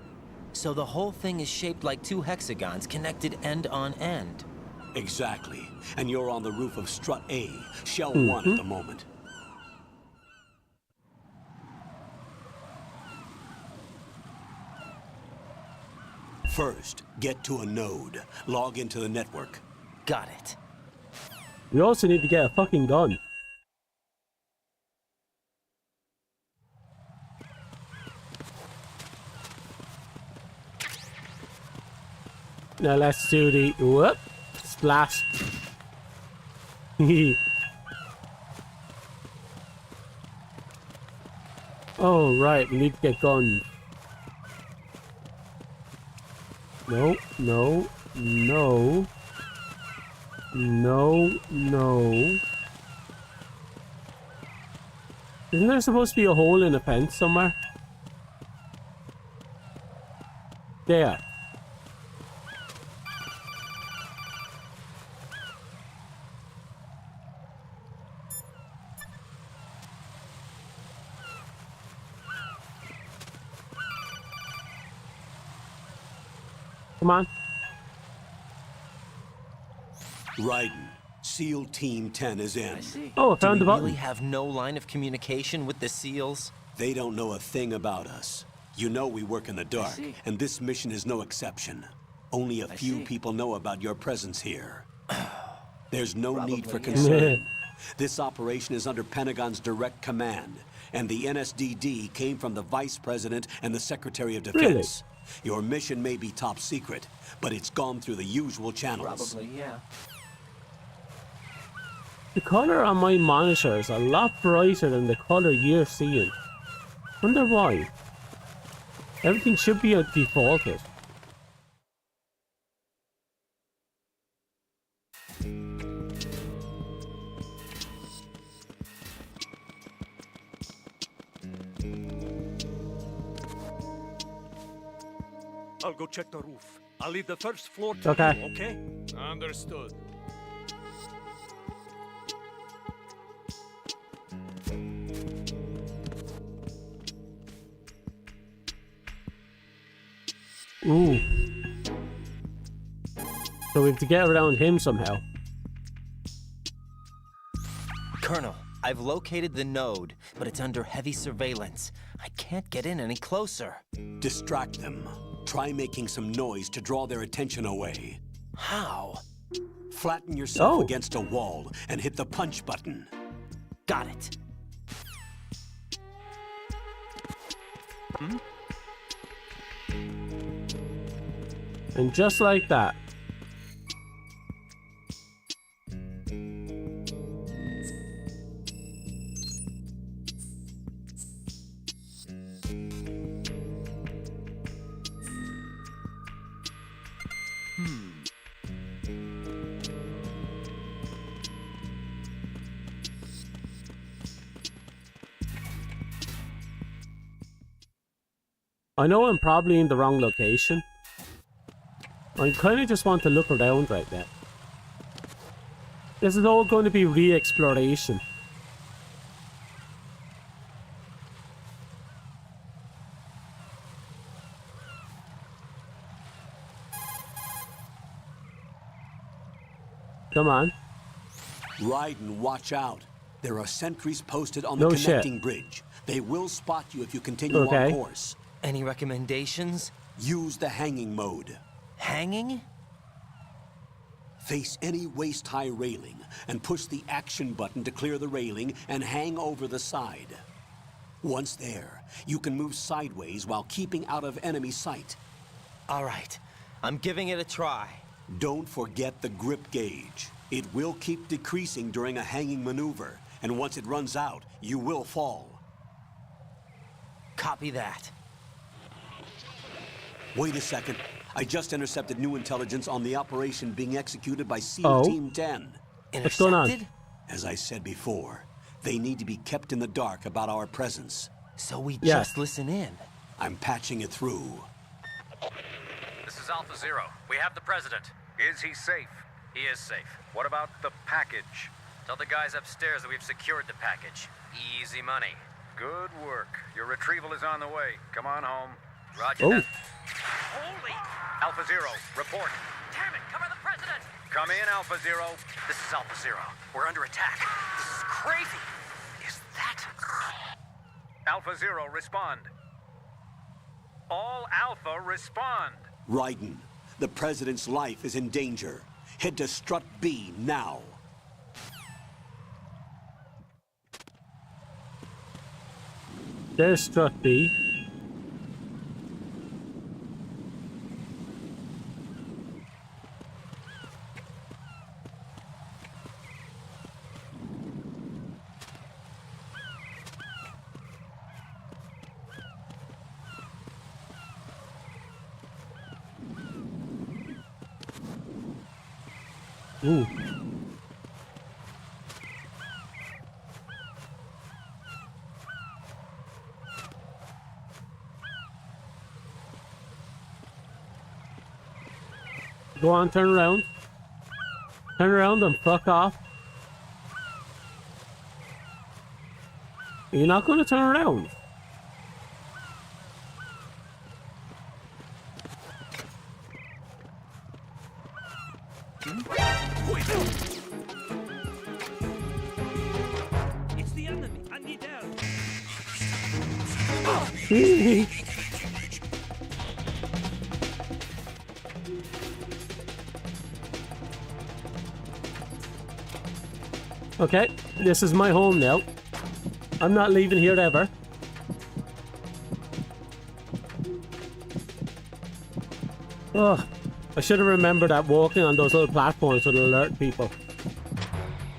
So the whole thing is shaped like two hexagons connected end on end. Exactly. And you're on the roof of strut A, shell 1 at the moment. First, get to a node. Log into the network. Got it. We also need to get a fucking gun. Now let's do the whoop splash. Oh right, we need to get guns. No, no, no. No, no. Isn't there supposed to be a hole in the fence somewhere? There. Come on. Raiden, SEAL Team 10 is in. Oh, I found the Do we button. really have no line of communication with the SEALs? They don't know a thing about us. You know we work in the dark, and this mission is no exception. Only a few people know about your presence here. There's no need for concern. This operation is under Pentagon's direct command, and the NSDD came from the Vice President and the Secretary of Defense. Your mission may be top secret, but it's gone through the usual channels. Probably, yeah. The color on my monitor is a lot brighter than the color you're seeing. Wonder why. Everything should be defaulted. I'll go check the roof. I'll leave the first floor to Okay. you, okay? Understood. Ooh. So we have to get around him somehow. Colonel, I've located the node, but it's under heavy surveillance. I can't get in any closer. Distract them. Try making some noise to draw their attention away. How? Flatten yourself against a wall and hit the punch button. Got it. And just like that. I know I'm probably in the wrong location. I kind of just want to look around right now. This is all going to be re-exploration. Come on. Raiden, watch out. There are sentries posted on No the shit. connecting bridge. They will spot you if you continue Okay. on course. Any recommendations? Use the hanging mode. Hanging? Face any waist-high railing and push the action button to clear the railing and hang over the side. Once there, you can move sideways while keeping out of enemy sight. All right, I'm giving it a try. Don't forget the grip gauge. It will keep decreasing during a hanging maneuver, and once it runs out, you will fall. Copy that. Wait a second. I just intercepted new intelligence on the operation being executed by SEAL Team 10. What's going on? As I said before, they need to be kept in the dark about our presence. So we just listen in. I'm patching it through. This is Alpha Zero. We have the president. Is he safe? He is safe. What about the package? Tell the guys upstairs that we've secured the package. Easy money. Good work. Your retrieval is on the way. Come on home. Roger that. Holy! Alpha Zero, report. Damn it, cover the president! Come in, Alpha Zero. This is Alpha Zero. We're under attack. This is crazy. Is that... Alpha Zero, respond. All Alpha, respond. Raiden, the president's life is in danger. Head to Strut B now. There's Strut B. Ooh. Go on, turn around. Turn around and fuck off. You're not going to turn around. It's the enemy. I need help. Okay, this is my home now. I'm not leaving here ever. Oh, I should have remembered that walking on those little platforms would alert people.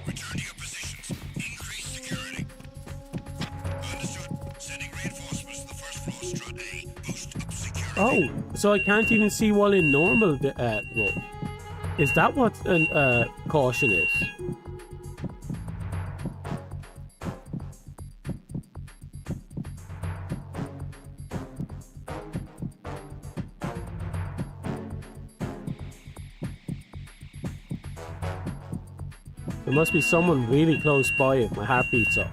Return to your positions. Increase security. Understood. Sending reinforcements to the first floor, strut A. Boost up security. Oh, so I can't even see while in normal mode. Is that what caution is? There must be someone really close by if my heart beats up.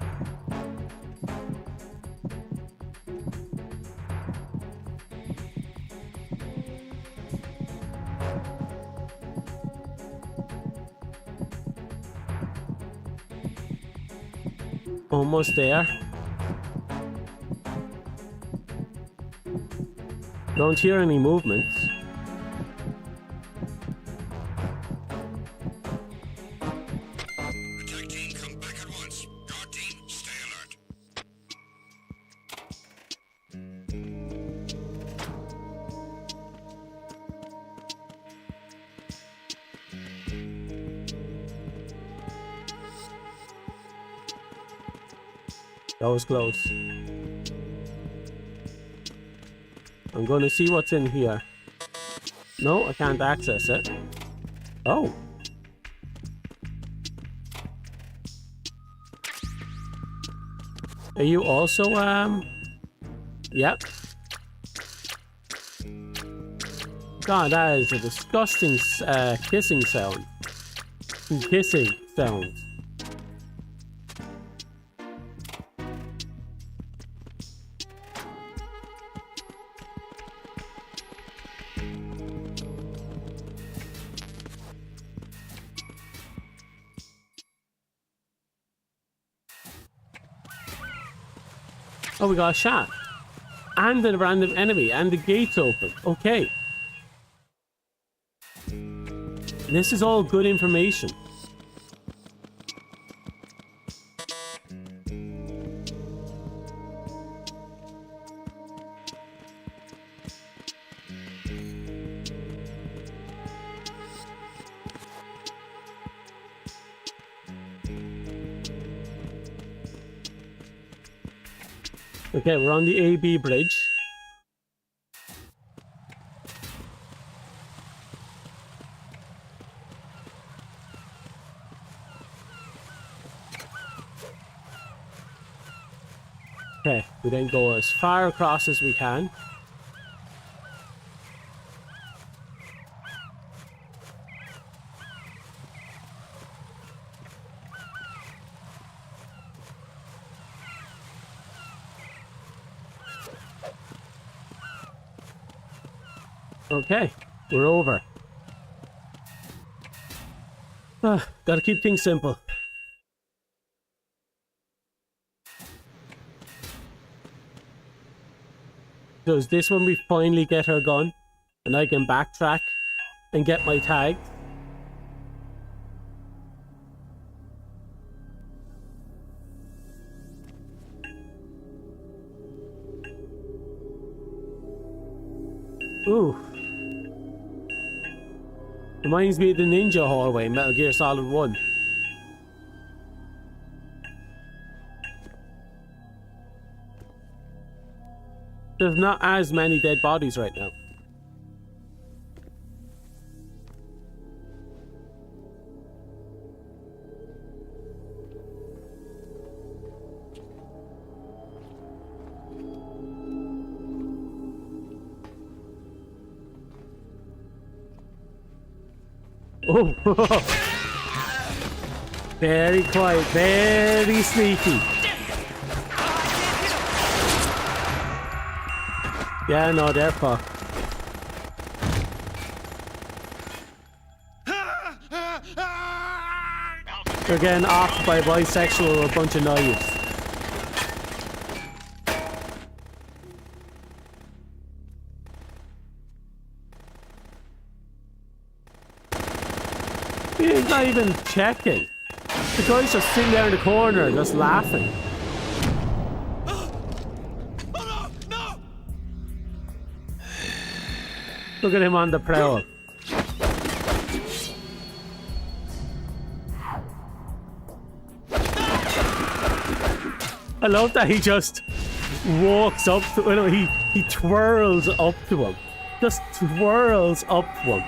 Almost there. Don't hear any movements. Attack team, come back at once. Guard team, stay alert. That was close. I'm going to see what's in here. No, I can't access it. Oh. Are you also, Yep. God, that is a disgusting, kissing sound. Kissing sound. Oh, we got a shot. And a random enemy. And the gate's open. Okay. This is all good information. Okay, we're on the AB bridge. Okay, we then go as far across as we can. Okay, we're over. Gotta keep things simple. So is this when we finally get her gun? And I can backtrack and get my tag? Ooh. Reminds me of the ninja hallway in Metal Gear Solid 1. There's not as many dead bodies right now. Oh, very quiet, very sneaky. Yeah, no, they're fucked. They're getting offed by bisexual with a bunch of knives. He's not even checking. The guy's just sitting there in the corner, just laughing. Look at him on the prowl. I love that he just walks up to, well, no, he twirls up to him. Just twirls up to him.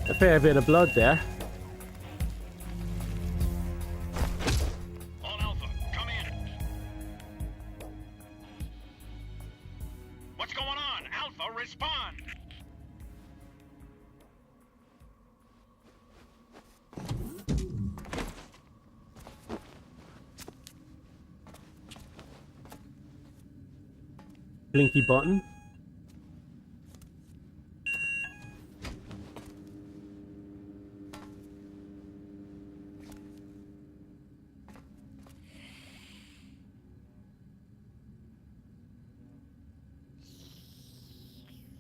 A fair bit of blood there. All Alpha, come in. What's going on? Alpha, respond. Blinky button.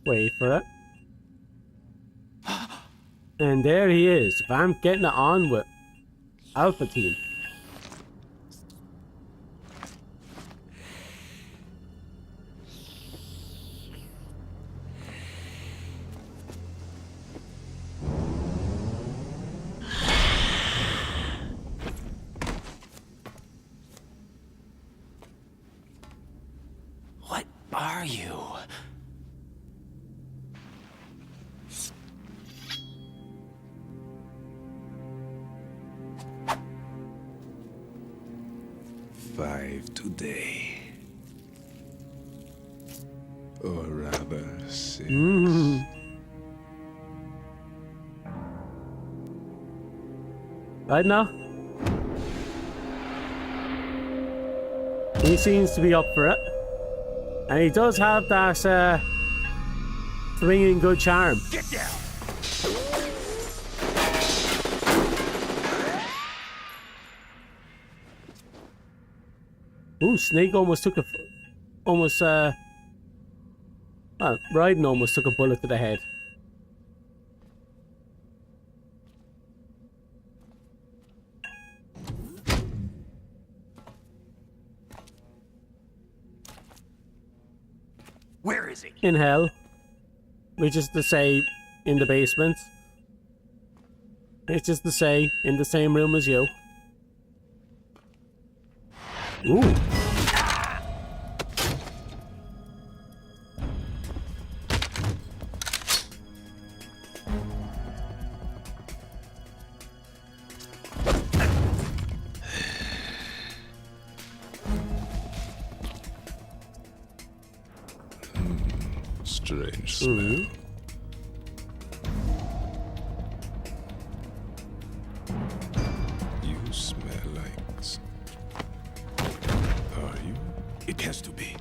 Wait for it. And there he is. Vamp getting it on with Alpha Team. What are you? Five today. Or rather, 6. Right now? He seems to be up for it. And he does have that swinging good charm. Get down. Ooh, Snake almost took a... Almost, well, Raiden almost took a bullet to the head. Where is he? In hell. Which is to say, in the basement. It's just to say, in the same room as you. Ooh. Strange smell. You smell like... Are you? It has to be.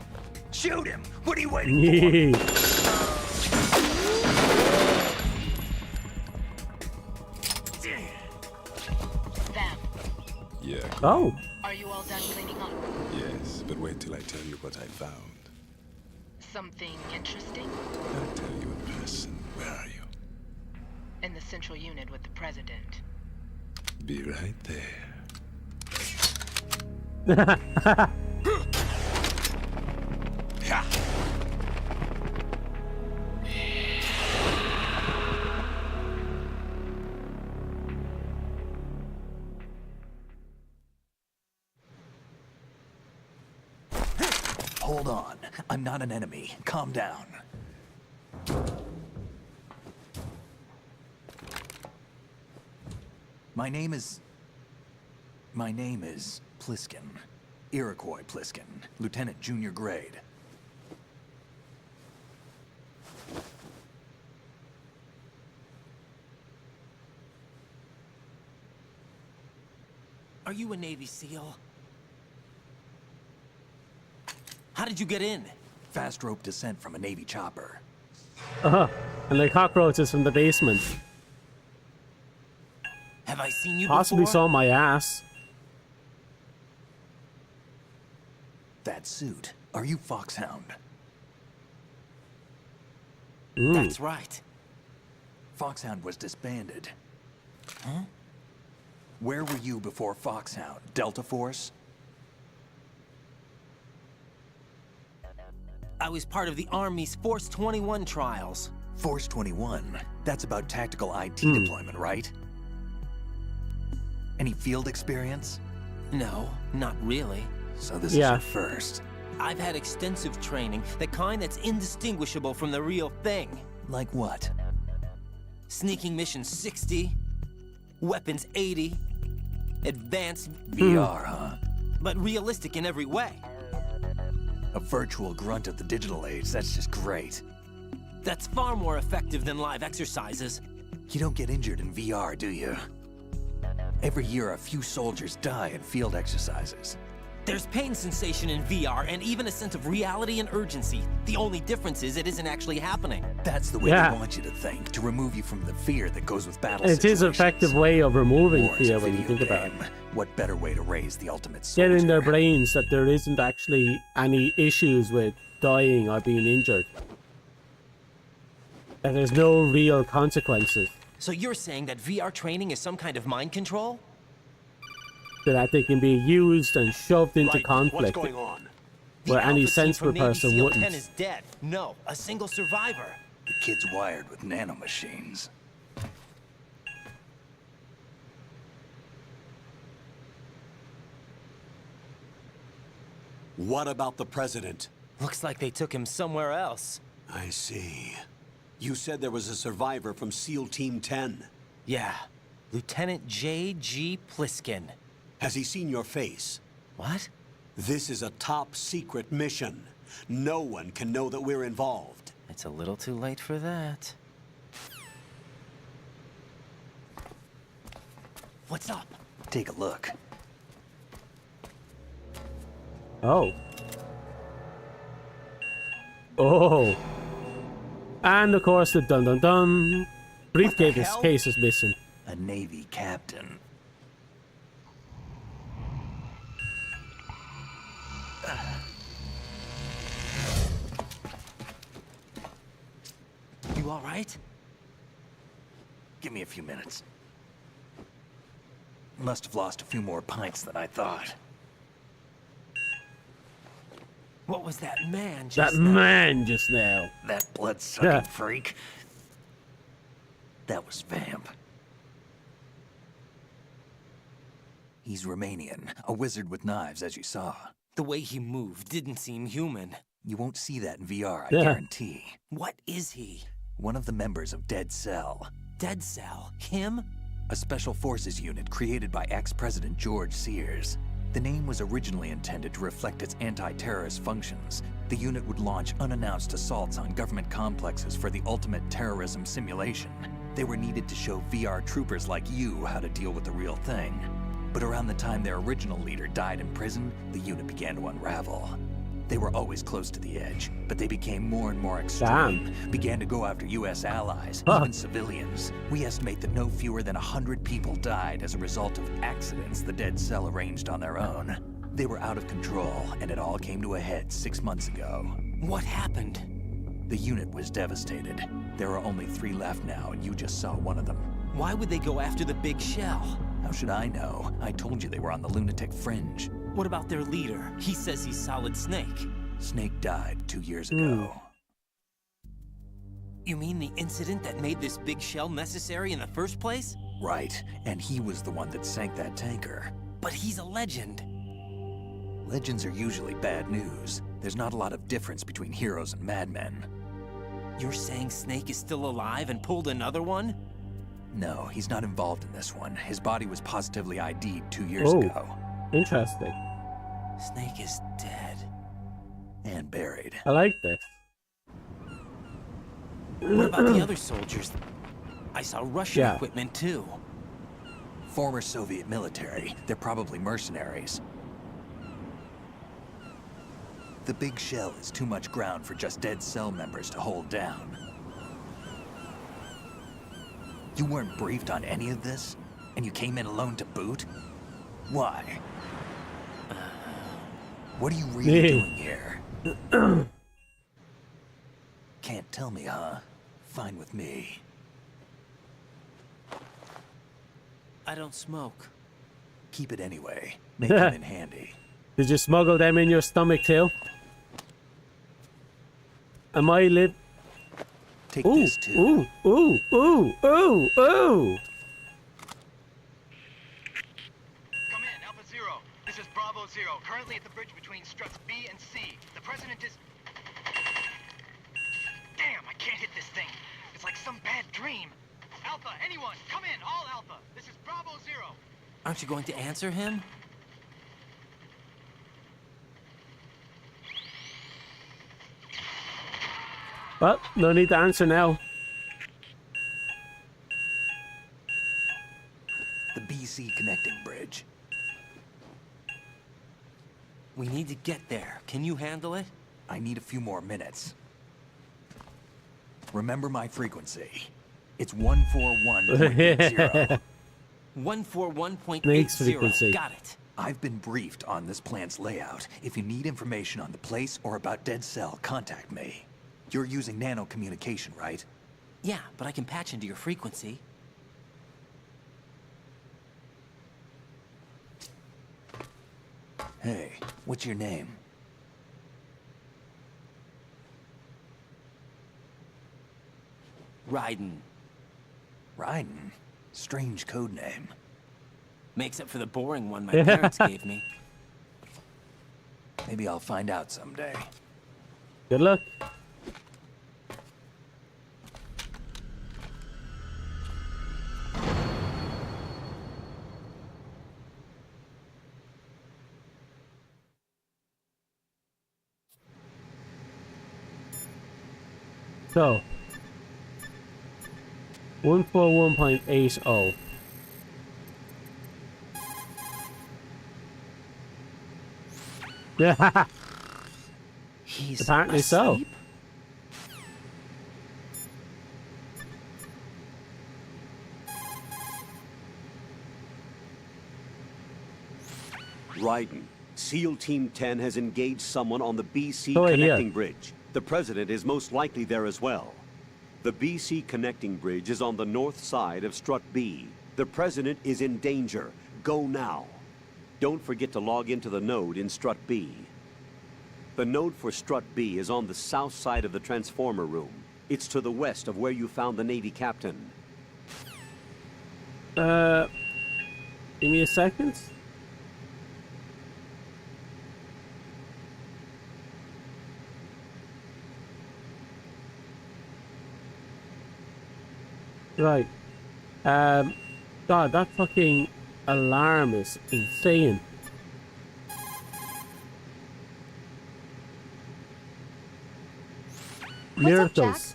Shoot him! What are you waiting Vamp, Yeah. Oh. are you all done cleaning up? Yes, but wait till I tell you what I found. Something interesting? I'll tell you in person. Where are you? In the central unit with the president. Be right there. Hold on. I'm not an enemy. Calm down. My name is Pliskin. Iroquois Pliskin. Lieutenant Junior Grade. Are you a Navy SEAL? How did you get in? Fast rope descent from a Navy chopper. And the cockroaches from the basement. Have I seen you Possibly before? saw my ass. That suit. Are you Foxhound? That's right. Foxhound was disbanded. Huh? Where were you before Foxhound? Delta Force? I was part of the Army's Force 21 trials. Force 21? That's about tactical IT deployment, right? Any field experience? No, not really. So this is your first. I've had extensive training, the kind that's indistinguishable from the real thing. Like what? Sneaking mission 60, weapons 80, advanced VR, huh? But realistic in every way. A virtual grunt of the digital age, that's just great. That's far more effective than live exercises. You don't get injured in VR, do you? Every year, a few soldiers die in field exercises. There's pain sensation in VR and even a sense of reality and urgency. The only difference is it isn't actually happening. That's the way they want you to think, to remove you from the fear that goes with battle It is an effective way of removing fear when you think about it. What better way to raise the ultimate soldier? Get in their brains that there isn't actually any issues with dying or being injured. That there's no real consequences. So you're saying that VR training is some kind of mind control? So that they can be used and shoved into conflict. What's going on? Where any sensible person Navy SEAL wouldn't. 10 is dead. No, a single survivor. The kid's wired with nanomachines. What about the president? Looks like they took him somewhere else. I see. You said there was a survivor from SEAL Team 10. Yeah. Lieutenant J.G. Pliskin. Has he seen your face? What? This is a top secret mission. No one can know that we're involved. It's a little too late for that. What's up? Take a look. Oh. Oh. And of course the dun dun dun. Briefcase is missing. A Navy captain. You all right? Give me a few minutes. Must have lost a few more pints than I thought. What was that man just now? That blood-sucking freak. That was Vamp. He's Romanian, a wizard with knives, as you saw. The way he moved didn't seem human. You won't see that in VR, I guarantee. What is he? One of the members of Dead Cell. Dead Cell? Him? A special forces unit created by ex-President George Sears. The name was originally intended to reflect its anti-terrorist functions. The unit would launch unannounced assaults on government complexes for the ultimate terrorism simulation. They were needed to show VR troopers like you how to deal with the real thing. But around the time their original leader died in prison, the unit began to unravel. They were always close to the edge, but they became more and more extreme, began to go after U.S. allies, even civilians. We estimate that no fewer than 100 people died as a result of accidents the Dead Cell arranged on their own. They were out of control, and it all came to a head 6 months ago. What happened? The unit was devastated. There are only 3 left now, and you just saw one of them. Why would they go after the big shell? How should I know? I told you they were on the lunatic fringe. What about their leader? He says he's Solid Snake. Snake died 2 years ago. You mean the incident that made this big shell necessary in the first place? Right, and he was the one that sank that tanker. But he's a legend. Legends are usually bad news. There's not a lot of difference between heroes and madmen. You're saying Snake is still alive and pulled another one? No, he's not involved in this one. His body was positively ID'd 2 years ago. Interesting. Snake is dead. And buried. I like this. What about the other soldiers? I saw Russian equipment too. Former Soviet military. They're probably mercenaries. The big shell is too much ground for just Dead Cell members to hold down. You weren't briefed on any of this? And you came in alone to boot? Why? What are you really doing here? Can't tell me, huh? Fine with me. I don't smoke. Keep it anyway. May come in handy. Did you smuggle them in your stomach too? Am I live? Take ooh, this too. Ooh, ooh, ooh, ooh, ooh. Come in, Alpha Zero. This is Bravo Zero, currently at the bridge between struts B and C. The President is... Damn, I can't hit this thing. It's like some bad dream. Alpha, anyone, come in, all Alpha. This is Bravo Zero. Aren't you going to answer him? Well, no need to answer now. The BC connecting bridge. We need to get there. Can you handle it? I need a few more minutes. Remember my frequency. It's 141.80. 141.80. Got it. I've been briefed on this plant's layout. If you need information on the place or about Dead Cell, contact me. You're using nano communication, right? Yeah, but I can patch into your frequency. Hey, what's your name? Raiden. Raiden? Strange code name. Makes up for the boring one my parents gave me. Maybe I'll find out someday. Good luck. So, 141.80. Yeah. He's apparently asleep? so. Raiden, SEAL Team 10 has engaged someone on the BC Oh, connecting yeah. bridge. The President is most likely there as well. The BC connecting bridge is on the north side of Strut B. The President is in danger. Go now. Don't forget to log into the node in Strut B. The node for Strut B is on the south side of the transformer room. It's to the west of where you found the Navy captain. Give me a second. Right. God, that fucking alarm is insane. Miracles.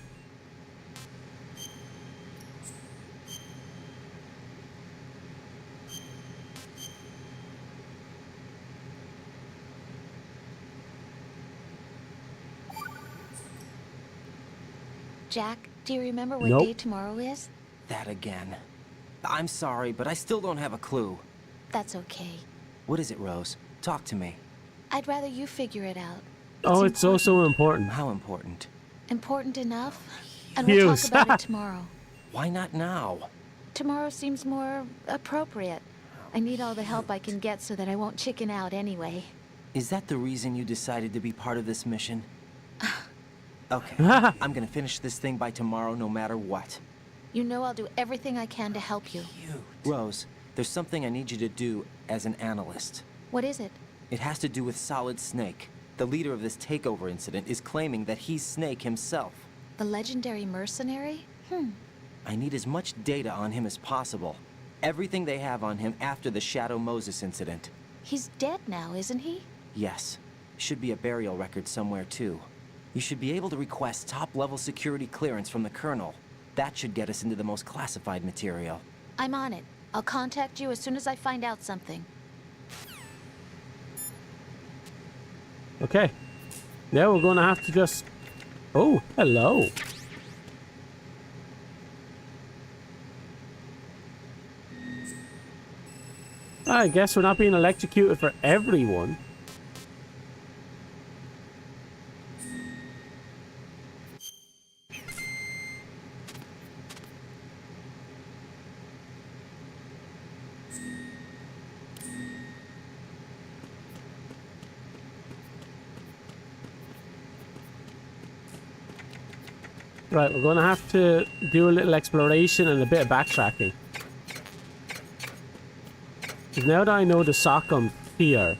Jack, do you remember what Nope. day tomorrow is? That again. I'm sorry, but I still don't have a clue. That's okay. What is it, Rose? Talk to me. I'd rather you figure it out. Oh, it's so important. How important? Important enough? And we'll Hughes. talk about it tomorrow. Why not now? Tomorrow seems more appropriate. I need all the help I can get so that I won't chicken out anyway. Is that the reason you decided to be part of this mission? Okay, I'm gonna finish this thing by tomorrow no matter what. You know I'll do everything I can to help you. Rose, there's something I need you to do as an analyst. What is it? It has to do with Solid Snake. The leader of this takeover incident is claiming that he's Snake himself. The legendary mercenary? I need as much data on him as possible. Everything they have on him after the Shadow Moses incident. He's dead now, isn't he? Yes. Should be a burial record somewhere, too. You should be able to request top-level security clearance from the Colonel. That should get us into the most classified material. I'm on it. I'll contact you as soon as I find out something. Okay. Now we're gonna have to just... Oh, hello. I guess we're not being electrocuted for everyone. Right, we're gonna have to do a little exploration and a bit of backtracking. Because now that I know the SOCOM here,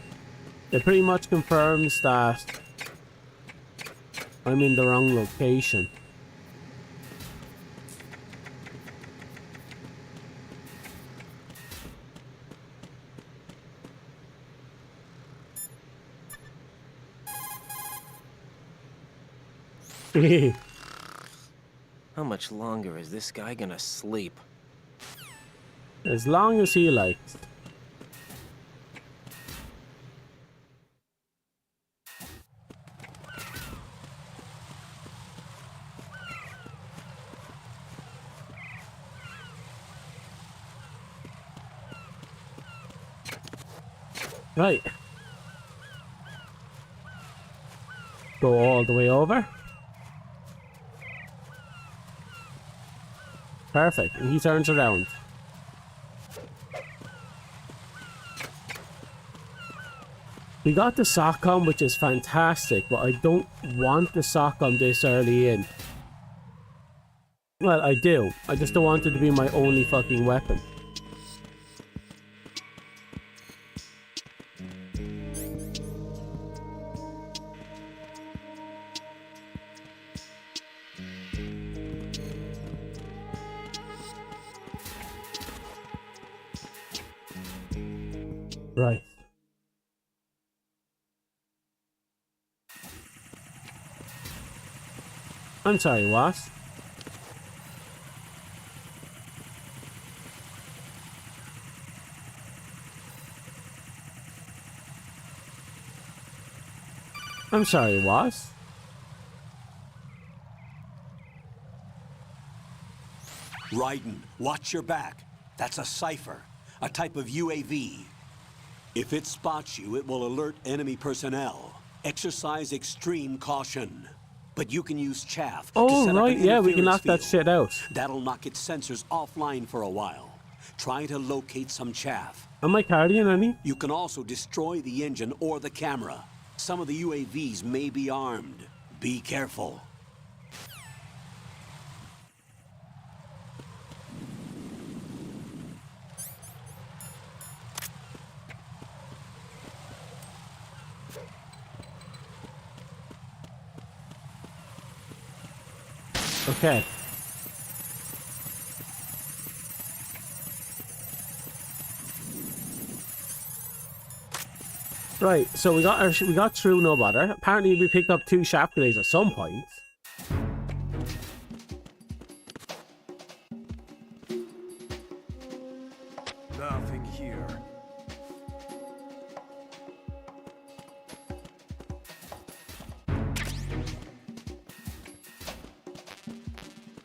it pretty much confirms that I'm in the wrong location. How much longer is this guy gonna sleep? As long as he likes. Right. Go all the way over. Perfect. And he turns around. We got the SOCOM, which is fantastic, but I don't want the SOCOM this early in. Well, I do. I just don't want it to be my only fucking weapon. Right. I'm sorry, what? I'm sorry, what? Raiden, watch your back. That's a cipher, a type of UAV. If it spots you, it will alert enemy personnel. Exercise extreme caution. But you can use chaff to Oh, set up right, an yeah, we can knock interference that field. shit out. That'll knock its sensors offline for a while. Try to locate some chaff. Am I carrying any? You can also destroy the engine or the camera. Some of the UAVs may be armed. Be careful. Okay. Right, so we got through no bother. Apparently we picked up 2 sharp grenades at some point. Nothing here.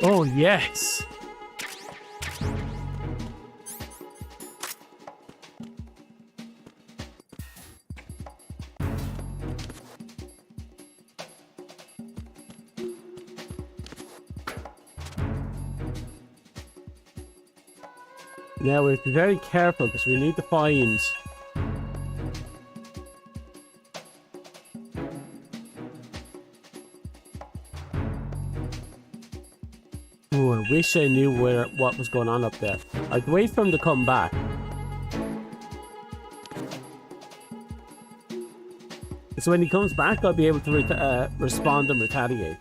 Oh, yes. Now we have to be very careful because we need to find I wish I knew what was going on up there. I'd wait for him to come back. So when he comes back, I'll be able to respond and retaliate.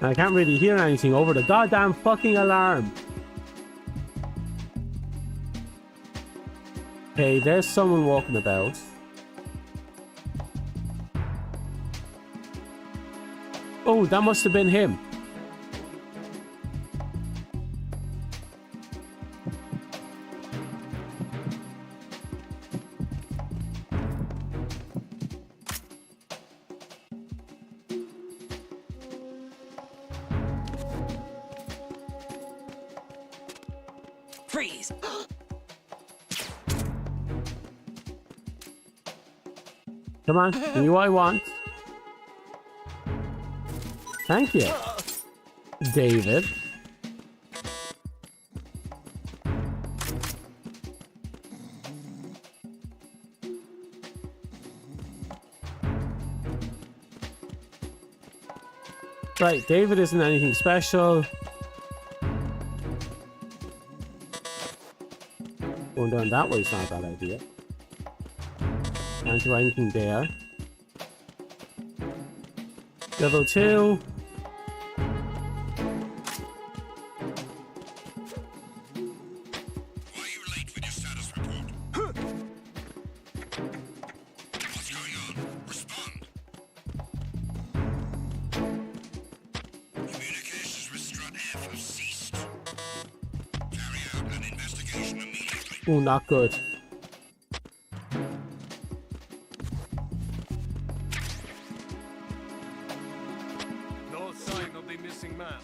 I can't really hear anything over the goddamn fucking alarm. Okay, there's someone walking about. Oh, that must have been him. Freeze! Come on, give me what I want. Thank you, David. Right, David isn't anything special. Going down that way is not a bad idea. Can't do anything there. Level 2. Oh, not good. No sign of the missing man.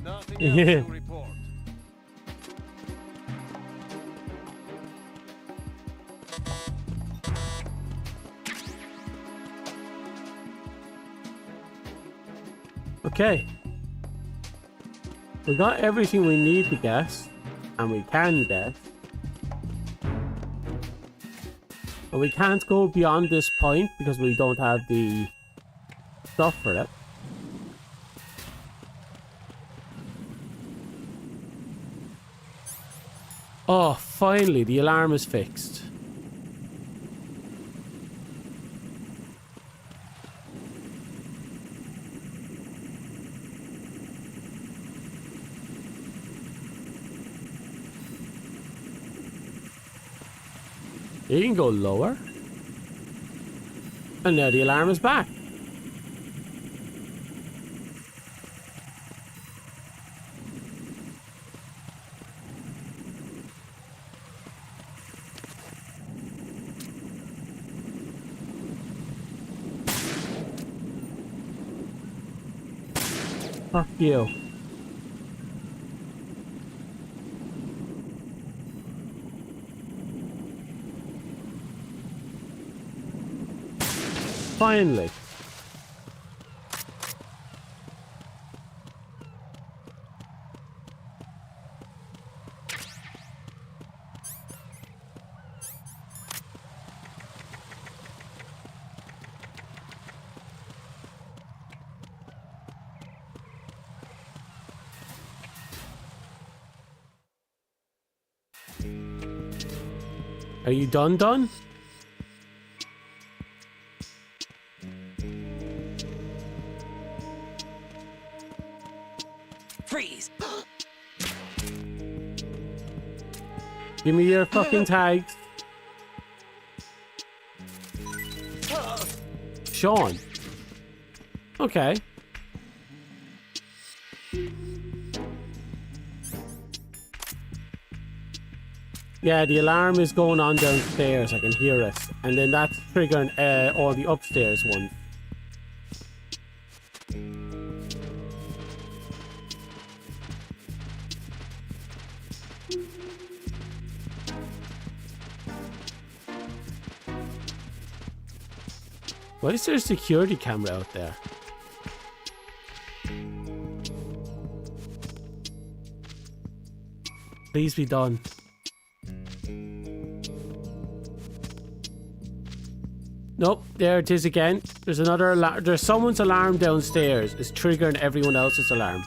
Nothing Yeah. else to report. Okay. We got everything we need to guess, and we can guess. But we can't go beyond this point because we don't have the stuff for it. Oh, finally, the alarm is fixed. You can go lower. And now the alarm is back. Fuck you. Finally. Are you done? Freeze! Give me your fucking tags. Sean. Okay. Yeah, the alarm is going on downstairs. I can hear it. And then that's triggering all the upstairs ones. Why is there a security camera out there? Please be done. Nope, there it is again. There's another alarm. There's someone's alarm downstairs. It's triggering everyone else's alarm.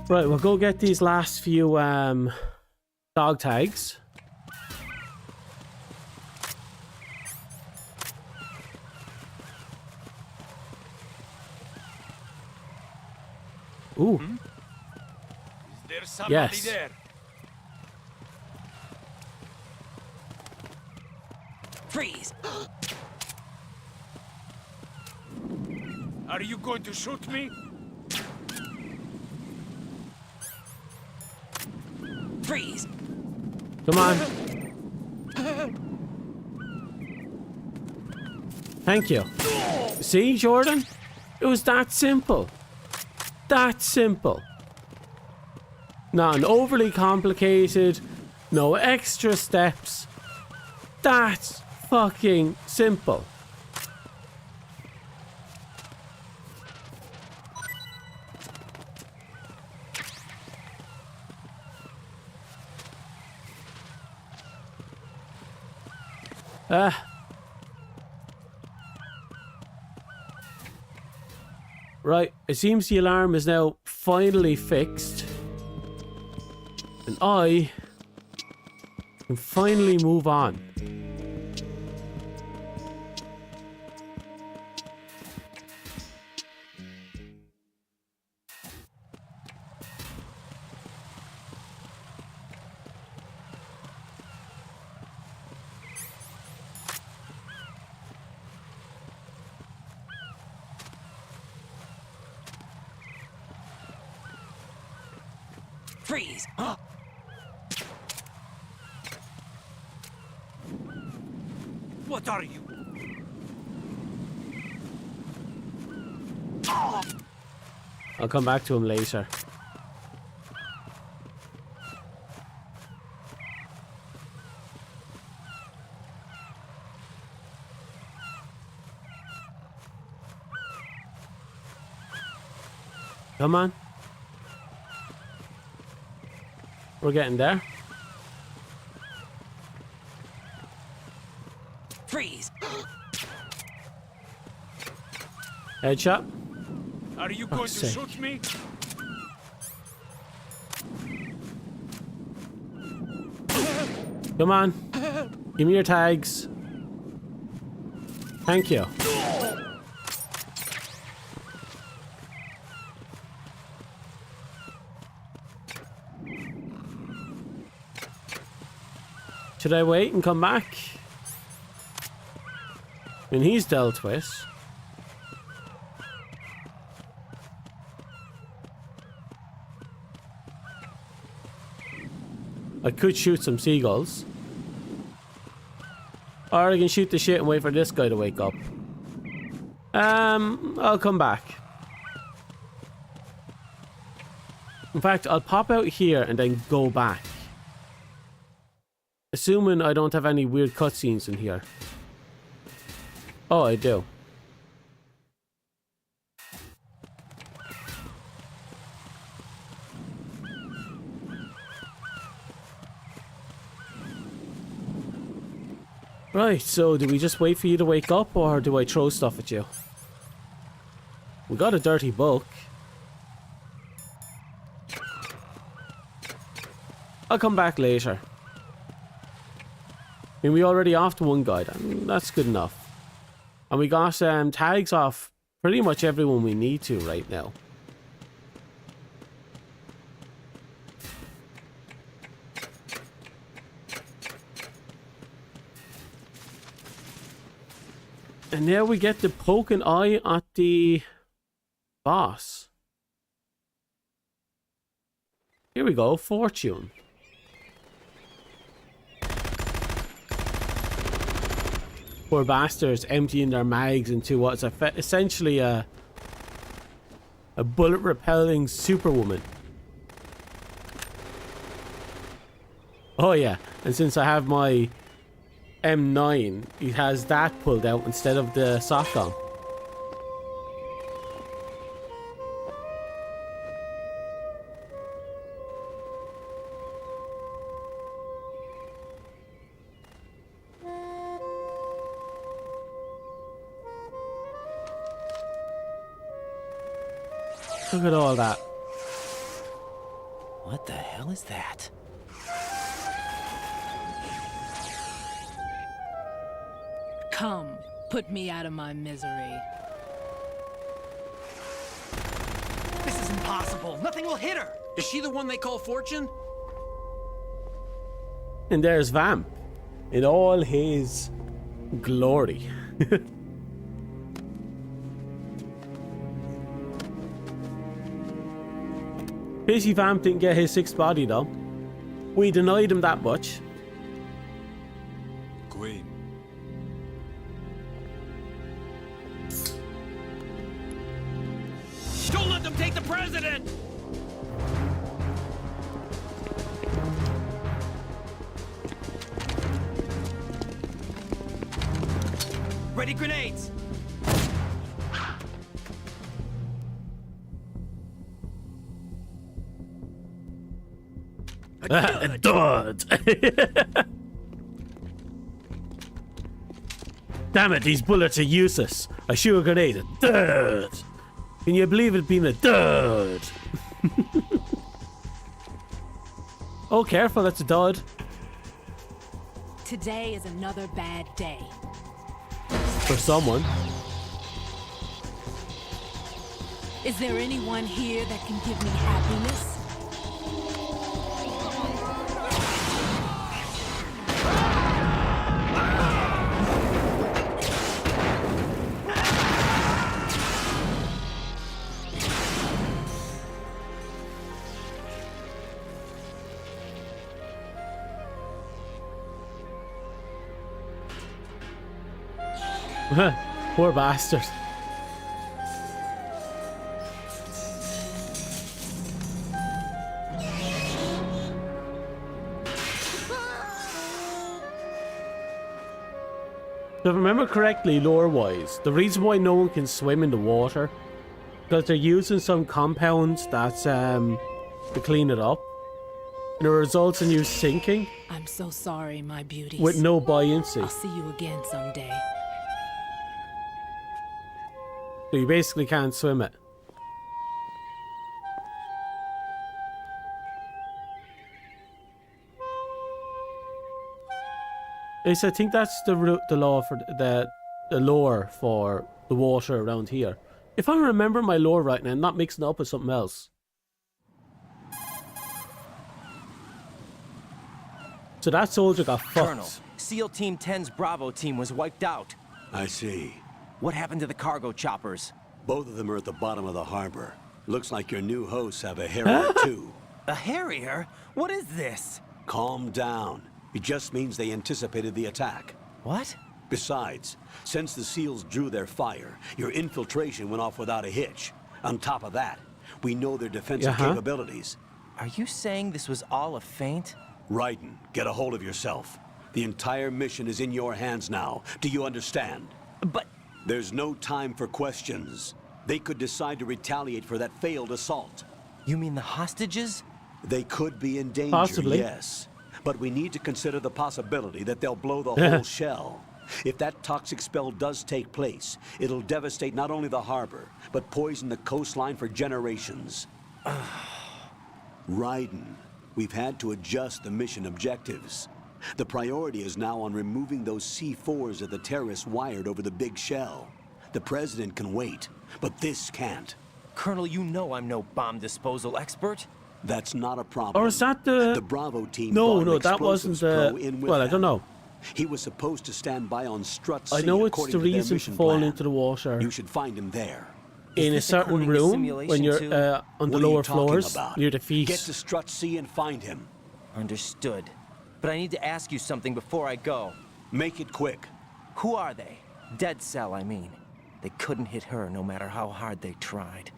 Right, we'll go get these last few dog tags. Ooh. Is there somebody Yes. there? Freeze! Are you going to shoot me? Freeze! Come on. Thank you. See, Jordan? It was that simple. That simple. Not an overly complicated, no extra steps. That's fucking simple. Right, it seems the alarm is now finally fixed. And I can finally move on. Freeze! What are you? I'll come back to him later. Come on. We're getting there. Freeze! Headshot. Are you going to sake. shoot me? Come on. Give me your tags. Thank you. Should I wait and come back? I mean, he's dealt with. I could shoot some seagulls. Or I can shoot the shit and wait for this guy to wake up. I'll come back. In fact, I'll pop out here and then go back. Assuming I don't have any weird cutscenes in here. Oh, I do. Right, so do we just wait for you to wake up or do I throw stuff at you? We got a dirty book. I'll come back later. I mean, we already offed one guy, that's good enough. And we got tags off pretty much everyone we need to right now. And now we get to poke an eye at the boss. Here we go, Fortune. Poor bastards emptying their mags into what's essentially a bullet repelling superwoman. Oh yeah, and since I have my M9, it has that pulled out instead of the shotgun. Look at all that. What the hell is that? Come, put me out of my misery. This is impossible. Nothing will hit her. Is she the one they call Fortune? And there's Vamp in all his glory. Pity Vamp didn't get his sixth body though. We denied him that much. Queen. let them take the president! Ready grenades! A dud. Damn it, these bullets are useless. I shoot a grenade. A dud. Can you believe it being a dud? Oh, careful, that's a dud. Today is another bad day. For someone. Is there anyone here that can give me happiness? Poor bastard. If I remember correctly, lore-wise, the reason why no one can swim in the water because they're using some compounds that's to clean it up, and it results in you sinking. I'm so sorry, my beauties. With no buoyancy. I'll see you again someday. So you basically can't swim it. I think that's the law for the lore for the water around here. If I remember my lore right now, I'm not mixing it up with something else. So that soldier got fucked. Colonel, SEAL Team 10's Bravo team was wiped out. I see. What happened to the cargo choppers? Both of them are at the bottom of the harbor. Looks like your new hosts have a Harrier too. A Harrier? What is this? Calm down. It just means they anticipated the attack. What? Besides, since the SEALs drew their fire, your infiltration went off without a hitch. On top of that, we know their defensive capabilities. Are you saying this was all a feint? Raiden, get a hold of yourself. The entire mission is in your hands now. Do you understand? But... There's no time for questions. They could decide to retaliate for that failed assault. You mean the hostages? They could be in danger, Possibly. yes. But we need to consider the possibility that they'll blow the whole shell. If that toxic spell does take place, it'll devastate not only the harbor, but poison the coastline for generations. Raiden, we've had to adjust the mission objectives. The priority is now on removing those C4s that the terrorists wired over the big shell. The president can wait, but this can't. Colonel, you know I'm no bomb disposal expert. That's not a problem. Or is that the Bravo team? No, that wasn't the. Well, I don't know. He was supposed to stand by on Strut C. I know it's the reason for falling into the water. You should find him there. In a certain room when you're on the lower floors near the feast. Get to Strut C and find him. Understood. But I need to ask you something before I go. Make it quick. Who are they? Dead Cell, I mean. They couldn't hit her no matter how hard they tried.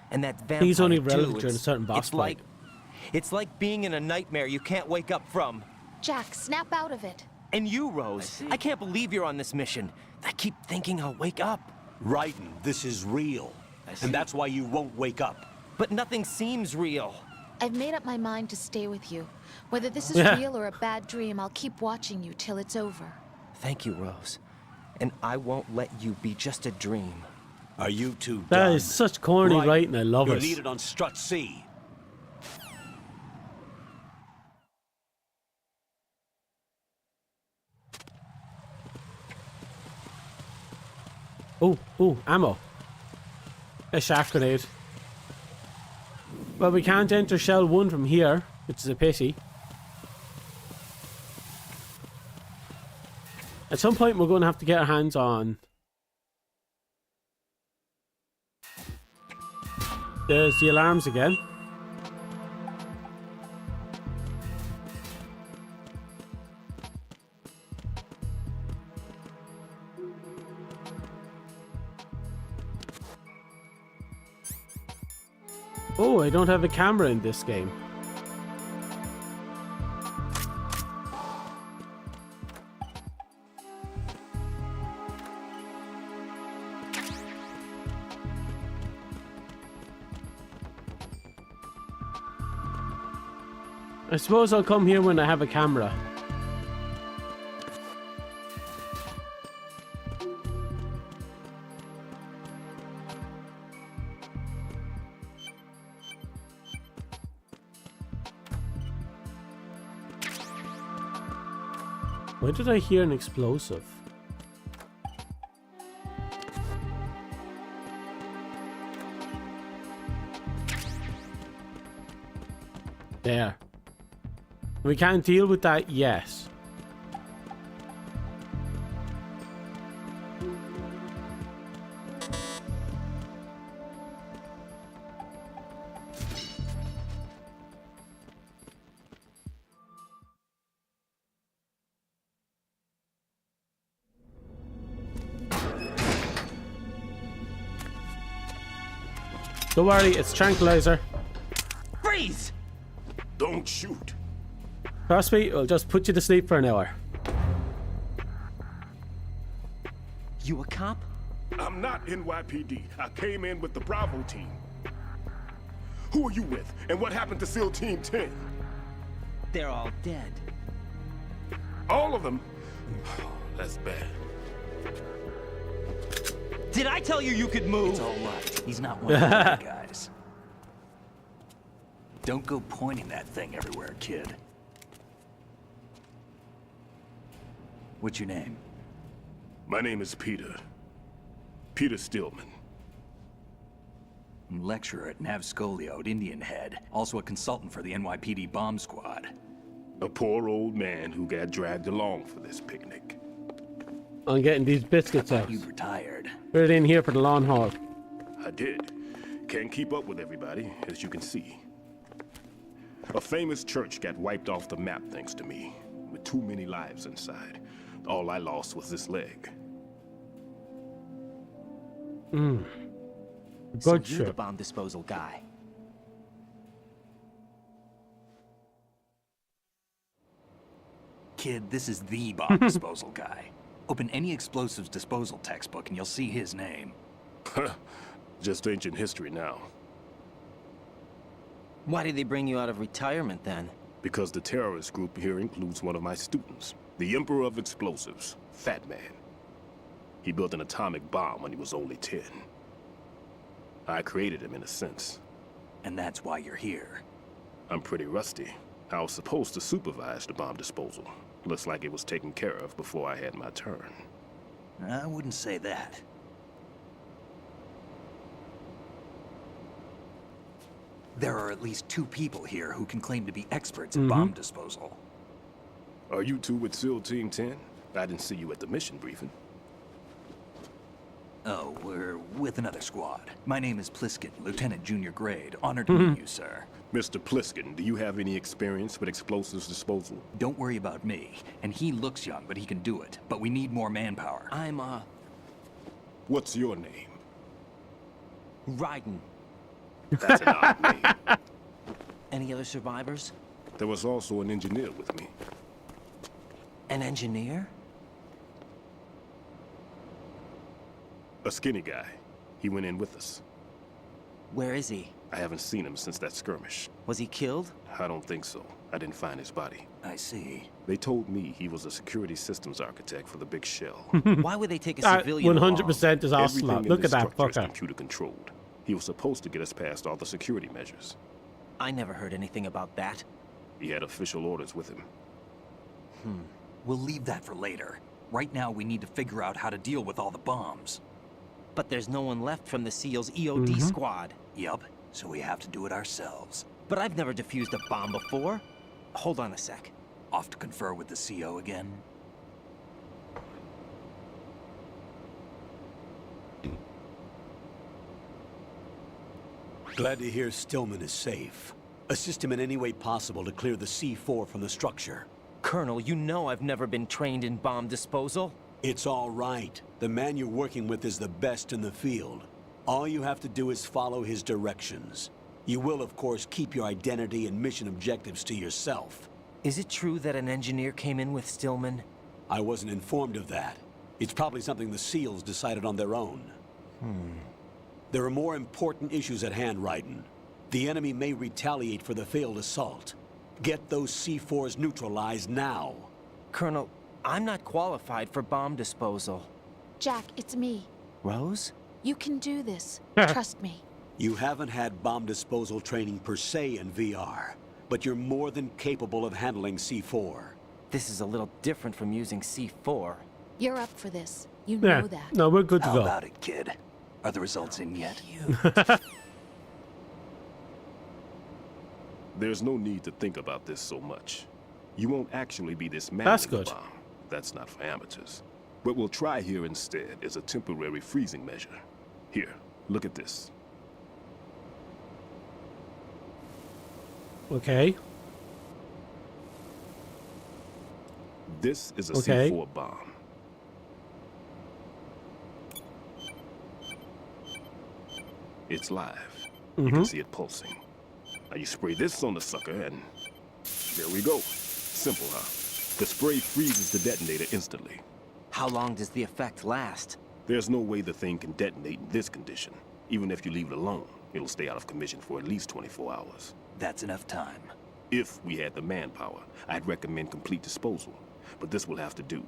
And that vampire He's only too, relevant during a certain boss fight. It's like being in a nightmare you can't wake up from. Jack, snap out of it. And you, Rose. I can't believe you're on this mission. I keep thinking I'll wake up. Raiden, this is real. And that's why you won't wake up. But nothing seems real. I've made up my mind to stay with you. Whether this is real or a bad dream, I'll keep watching you till it's over. Thank you, Rose. And I won't let you be just a dream. Are you two That done? is such corny writing, I love You're it. needed on Strut C. Oh, ammo. A shock grenade. Well, we can't enter Shell 1 from here, which is a pity. At some point, we're going to have to get our hands on... There's the alarms again. Oh, I don't have a camera in this game. I suppose I'll come here when I have a camera. Why did I hear an explosive? There. We can't deal with that yet. Don't worry, it's tranquilizer. Freeze! Don't shoot. Trust me, it'll just put you to sleep for an hour. You a cop? I'm not NYPD. I came in with the Bravo team. Who are you with? And what happened to SEAL Team 10? They're all dead. All of them? That's bad. Did I tell you you could move? It's all right. He's not one of the bad guys. Don't go pointing that thing everywhere, kid. What's your name? My name is Peter. Peter Stillman. Lecturer at Navscolio at Indian Head. Also a consultant for the NYPD bomb squad. A poor old man who got dragged along for this picnic. I'm getting these biscuits out. You've retired. Put it in here for the lawn haul. I did. Can't keep up with everybody, as you can see. A famous church got wiped off the map thanks to me, with too many lives inside. All I lost was this leg. So Good you're shit. the bomb disposal guy. Kid, this is the bomb disposal guy. Open any explosives disposal textbook and you'll see his name. Just ancient history now. Why did they bring you out of retirement then? Because the terrorist group here includes one of my students, the Emperor of Explosives, Fat Man. He built an atomic bomb when he was only 10. I created him in a sense. And that's why you're here. I'm pretty rusty. I was supposed to supervise the bomb disposal. Looks like it was taken care of before I had my turn. I wouldn't say that. There are at least 2 people here who can claim to be experts in bomb disposal. Are you two with SEAL Team 10? I didn't see you at the mission briefing. Oh, we're with another squad. My name is Pliskin, Lieutenant Junior Grade. Honored to meet you, sir. Mr. Pliskin, do you have any experience with explosives disposal? Don't worry about me. And he looks young, but he can do it. But we need more manpower. I'm, What's your name? Raiden. That's an odd name. Any other survivors? There was also an engineer with me. An engineer? A skinny guy. He went in with us. Where is he? I haven't seen him since that skirmish. Was he killed? I don't think so. I didn't find his body. I see. They told me he was a security systems architect for the big shell. Why would they take a civilian 100% is Everything awesome. in Look this at that structure is fucker. computer controlled. He was supposed to get us past all the security measures. I never heard anything about that. He had official orders with him. We'll leave that for later. Right now, we need to figure out how to deal with all the bombs. But there's no one left from the SEAL's EOD squad. Yup, so we have to do it ourselves. But I've never defused a bomb before. Hold on a sec. Off to confer with the CO again? Glad to hear Stillman is safe. Assist him in any way possible to clear the C4 from the structure. Colonel, you know I've never been trained in bomb disposal. It's all right. The man you're working with is the best in the field. All you have to do is follow his directions. You will, of course, keep your identity and mission objectives to yourself. Is it true that an engineer came in with Stillman? I wasn't informed of that. It's probably something the SEALs decided on their own. There are more important issues at hand, Raiden. The enemy may retaliate for the failed assault. Get those C4s neutralized now. Colonel, I'm not qualified for bomb disposal. Jack, it's me. Rose? You can do this. Trust me. You haven't had bomb disposal training per se in VR, but you're more than capable of handling C4. This is a little different from using C4. You're up for this. You Yeah. know that. No, we're good to How go. about it, kid? Are the results in yet? There's no need to think about this so much. You won't actually be dismantling That's the good. bomb. That's not for amateurs. What we'll try here instead is a temporary freezing measure. Here, look at this. Okay. This is a Okay. C4 bomb. It's live. You can see it pulsing. Now you spray this on the sucker and there we go. Simple, huh? The spray freezes the detonator instantly. How long does the effect last? There's no way the thing can detonate in this condition. Even if you leave it alone, it'll stay out of commission for at least 24 hours. That's enough time. If we had the manpower, I'd recommend complete disposal. But this will have to do.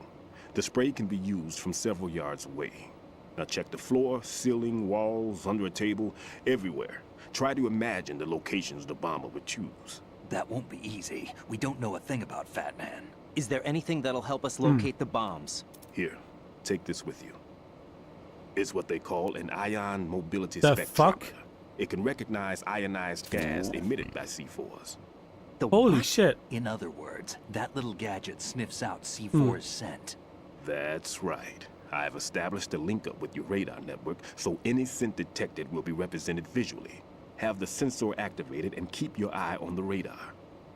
The spray can be used from several yards away. Now check the floor, ceiling, walls, under a table, everywhere. Try to imagine the locations the bomber would choose. That won't be easy. We don't know a thing about Fat Man. Is there anything that'll help us locate the bombs? Here, take this with you. It's what they call an ion mobility The spectrometer. fuck? It can recognize ionized gas emitted by C4s. Holy shit. In other words, that little gadget sniffs out C4's scent. That's right. I've established a link up with your radar network, so any scent detected will be represented visually. Have the sensor activated and keep your eye on the radar.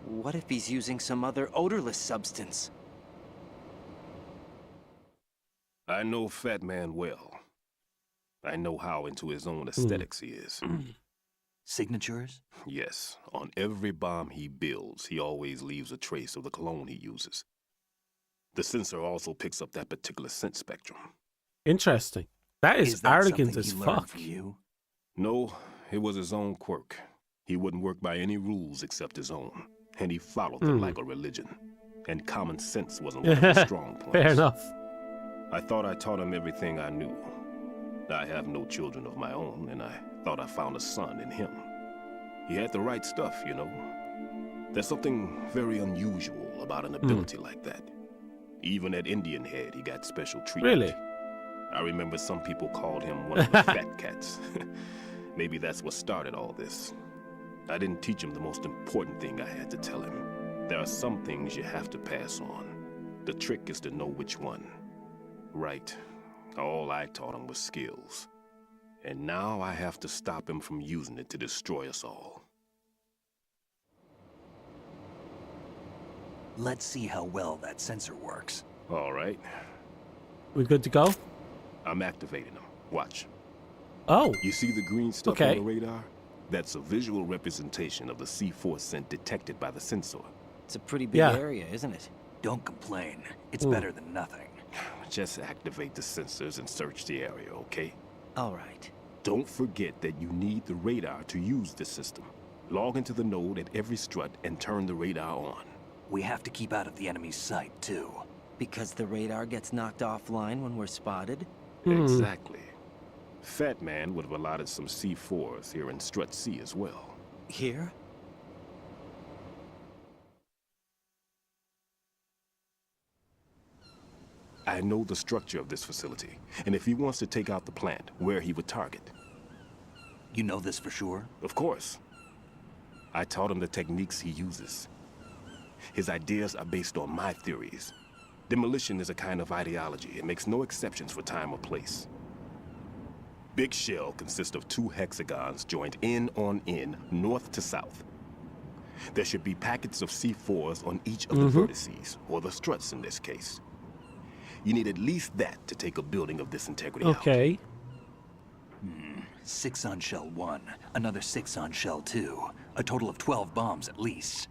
What if he's using some other odorless substance? I know Fat Man well. I know how into his own aesthetics he is. Signatures? Yes, on every bomb he builds, he always leaves a trace of the cologne he uses. The sensor also picks up that particular scent spectrum. Interesting. That is that arrogant something as he learned fuck. from you? No, it was his own quirk. He wouldn't work by any rules except his own, and he followed them like a religion. And common sense wasn't one of his strong points. Fair enough. I thought I taught him everything I knew. I have no children of my own, and I thought I found a son in him. He had the right stuff, you know. There's something very unusual about an ability like that. Even at Indian Head, he got special treatment. Really? I remember some people called him one of the fat cats. Maybe that's what started all this. I didn't teach him the most important thing I had to tell him. There are some things you have to pass on. The trick is to know which one. Right. All I taught him was skills. And now I have to stop him from using it to destroy us all. Let's see how well that sensor works. All right. We good to go? I'm activating them. Watch. Oh. You see the green stuff Okay. on the radar? That's a visual representation of the C4 scent detected by the sensor. It's a pretty big area, isn't it? Don't complain. It's better than nothing. Just activate the sensors and search the area, okay? All right. Don't forget that you need the radar to use this system. Log into the node at every strut and turn the radar on. We have to keep out of the enemy's sight, too. Because the radar gets knocked offline when we're spotted? Exactly. Fat Man would have allotted some C4s here in Strut C as well. Here? I know the structure of this facility, and if he wants to take out the plant, where he would target. You know this for sure? Of course. I taught him the techniques he uses. His ideas are based on my theories. Demolition is a kind of ideology. It makes no exceptions for time or place. Big Shell consists of 2 hexagons joined end on end, north to south. There should be packets of C4s on each of the vertices, or the struts in this case. You need at least that to take a building of this integrity out. Okay. 6 on Shell 1, another 6 on Shell 2. A total of 12 bombs at least.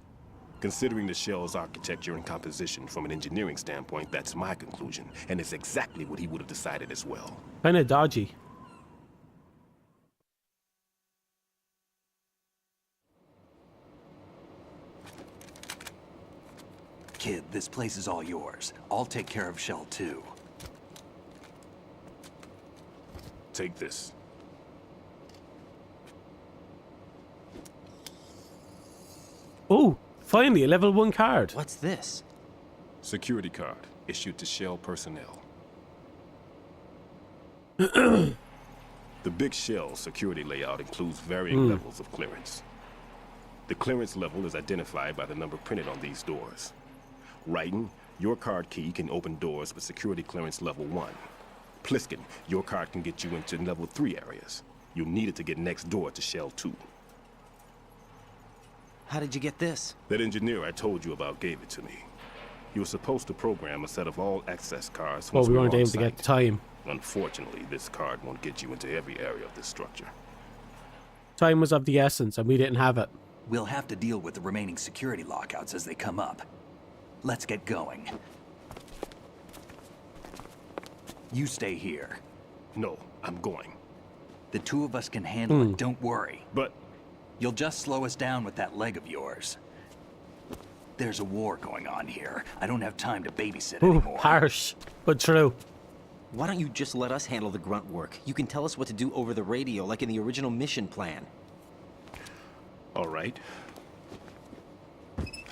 Considering the shell's architecture and composition from an engineering standpoint, that's my conclusion, and it's exactly what he would have decided as well. Kinda dodgy. Kid, this place is all yours. I'll take care of Shell 2. Take this. Oh, finally, a level 1 card. What's this? Security card, issued to Shell personnel. The Big Shell security layout includes varying levels of clearance. The clearance level is identified by the number printed on these doors. Raiden, your card key can open doors with security clearance level 1. Pliskin, your card can get you into level 3 areas. You'll need it to get next door to Shell 2. How did you get this? That engineer I told you about gave it to me. He was supposed to program a set of all access cards. Well, once we were weren't on able to get site. time. Unfortunately, this card won't get you into every area of this structure. Time was of the essence, and we didn't have it. We'll have to deal with the remaining security lockouts as they come up. Let's get going. You stay here. No, I'm going. The two of us can handle it, don't worry. But... You'll just slow us down with that leg of yours. There's a war going on here. I don't have time to babysit anymore. Harsh, but true. Why don't you just let us handle the grunt work? You can tell us what to do over the radio, like in the original mission plan. All right.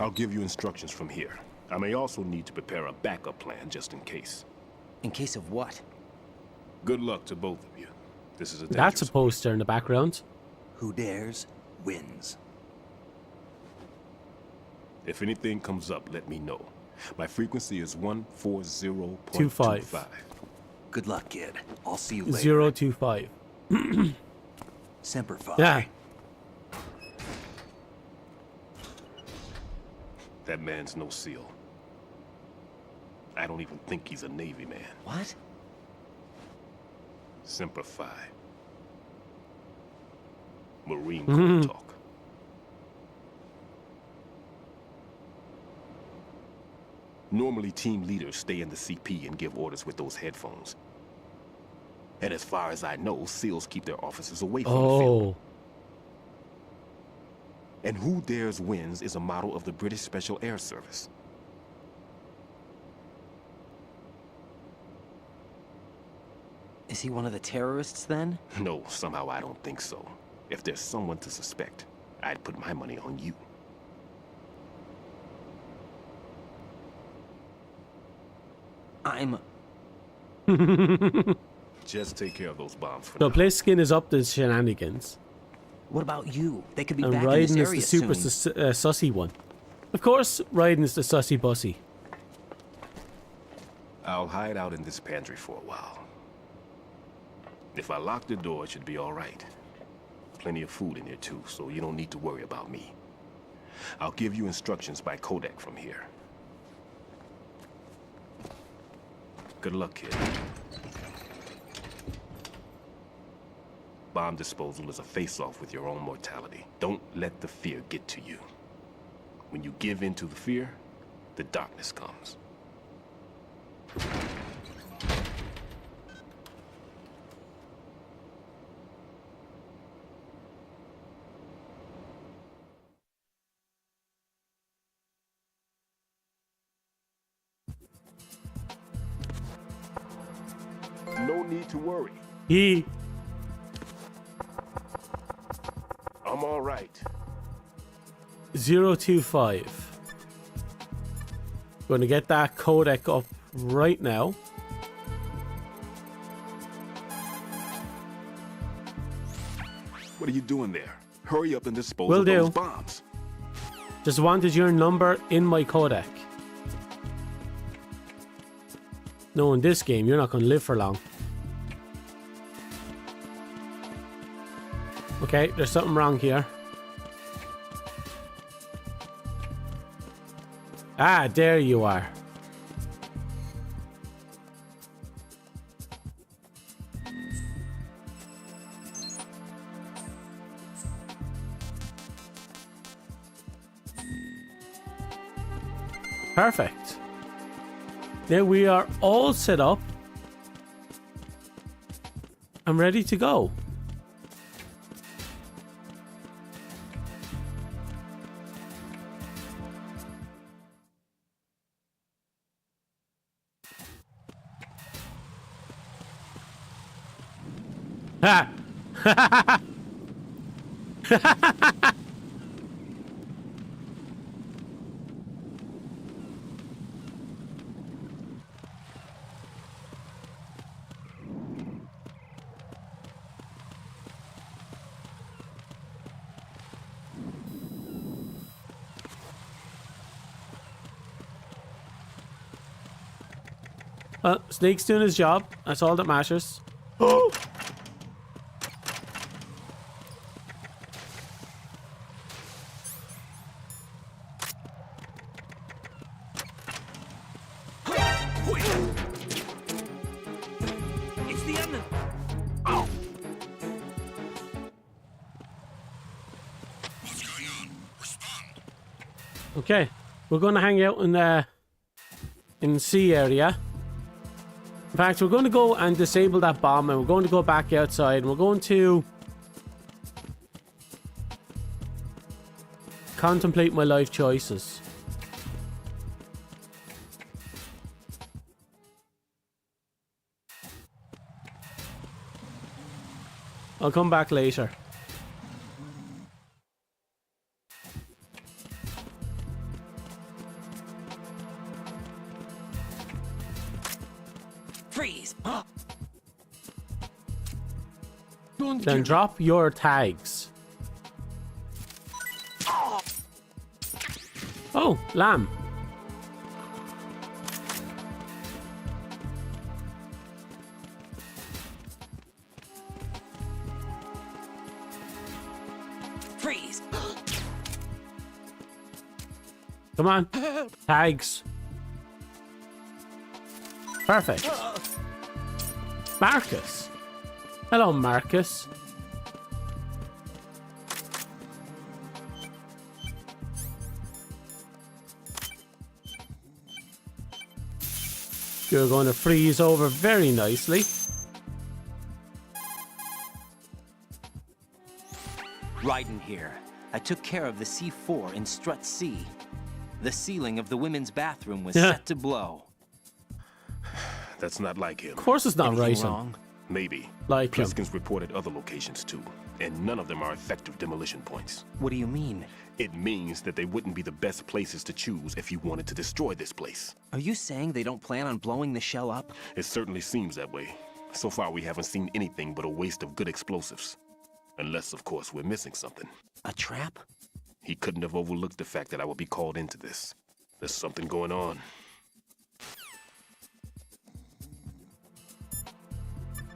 I'll give you instructions from here. I may also need to prepare a backup plan just in case. In case of what? Good luck to both of you. This is a That's a poster in the background. Who dares, wins. If anything comes up, let me know. My frequency is 140.25. 25. Good luck, kid. I'll see you later. 025. Semper Fi. Yeah. That man's no SEAL. I don't even think he's a Navy man. What? Semper Fi. Marine Corps talk. Normally, team leaders stay in the CP and give orders with those headphones. And as far as I know, SEALs keep their officers away from the field. And Who Dares Wins is a model of the British Special Air Service. Is he one of the terrorists then? No, somehow I don't think so. If there's someone to suspect, I'd put my money on you. I'm... Just take care of those bombs for So now. Pliskin is up to shenanigans. What about you? They could be And back in this Raiden is area the super soon. sussy one. Of course, Raiden is the sussy bussy. I'll hide out in this pantry for a while. If I lock the door, it should be all right. Plenty of food in here too, so you don't need to worry about me. I'll give you instructions by codec from here. Good luck, kid. Bomb disposal is a face-off with your own mortality. Don't let the fear get to you. When you give in to the fear, the darkness comes. No need to worry. I'm all right. 025. Going to get that codec up right now. What are you doing there? Hurry up and dispose Will of do. those bombs. Just wanted your number in my codec. No, in this game, you're not going to live for long. Okay, there's something wrong here. Ah, there you are. Perfect. Now we are all set up. I'm ready to go. Ha! Well, Snake's doing his job. That's all that matters. Oh! It's the end. Oh! Okay, we're going to hang out in the C area. In fact, we're going to go and disable that bomb, and we're going to go back outside, and we're going to contemplate my life choices. I'll come back later. Freeze! Then drop your tags. Oh, lamb. Freeze! Come on. Tags. Perfect. Marcus. Hello, Marcus. You're going to freeze over very nicely. Raiden here. I took care of the C4 in Strut C. The ceiling of the women's bathroom was set to blow. That's not like him. Of course it's not Anything Raiden. wrong? Maybe. Like him. Pliskin's reported other locations too, and none of them are effective demolition points. What do you mean? It means that they wouldn't be the best places to choose if you wanted to destroy this place. Are you saying they don't plan on blowing the shell up? It certainly seems that way. So far, we haven't seen anything but a waste of good explosives. Unless, of course, we're missing something. A trap? He couldn't have overlooked the fact that I would be called into this. There's something going on.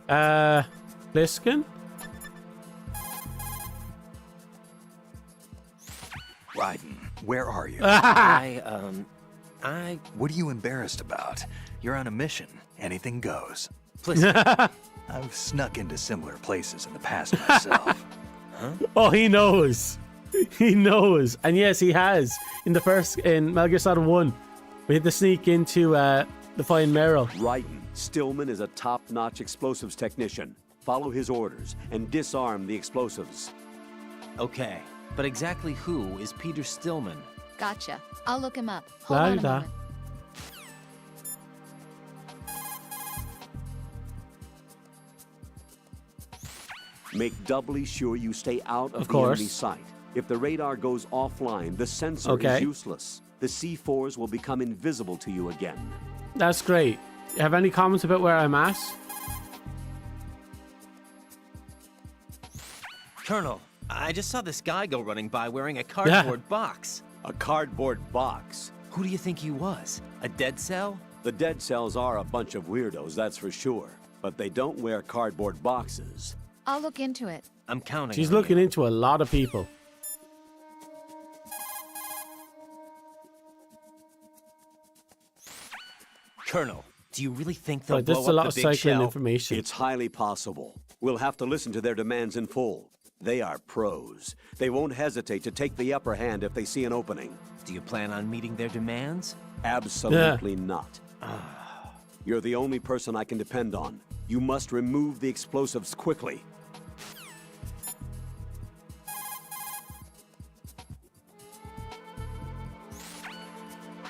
Pliskin? Raiden, where are you? What are you embarrassed about? You're on a mission. Anything goes. I've snuck into similar places in the past myself. Oh, he knows. He knows. And yes, he has. In Metal Gear Solid 1, we had to sneak into the Fine Merrill. Raiden, Stillman is a top-notch explosives technician. Follow his orders and disarm the explosives. Okay, but exactly who is Peter Stillman? Gotcha. I'll look him up. Hold on a La-da. moment. Make doubly sure you stay out of the course. enemy sight. If the radar goes offline, the sensor Okay. is useless. The C4s will become invisible to you again. That's great. You have any comments about where I'm at? Colonel, I just saw this guy go running by wearing a cardboard box. A cardboard box. Who do you think he was? A dead cell? The dead cells are a bunch of weirdos, that's for sure. But they don't wear cardboard boxes. I'll look into it. I'm counting. She's on looking you. into a lot of people. Colonel, do you really think they'll Right, this blow is a up lot the of big cycling shell? information. It's highly possible. We'll have to listen to their demands in full. They are pros. They won't hesitate to take the upper hand if they see an opening. Do you plan on meeting their demands? Absolutely not. You're the only person I can depend on. You must remove the explosives quickly.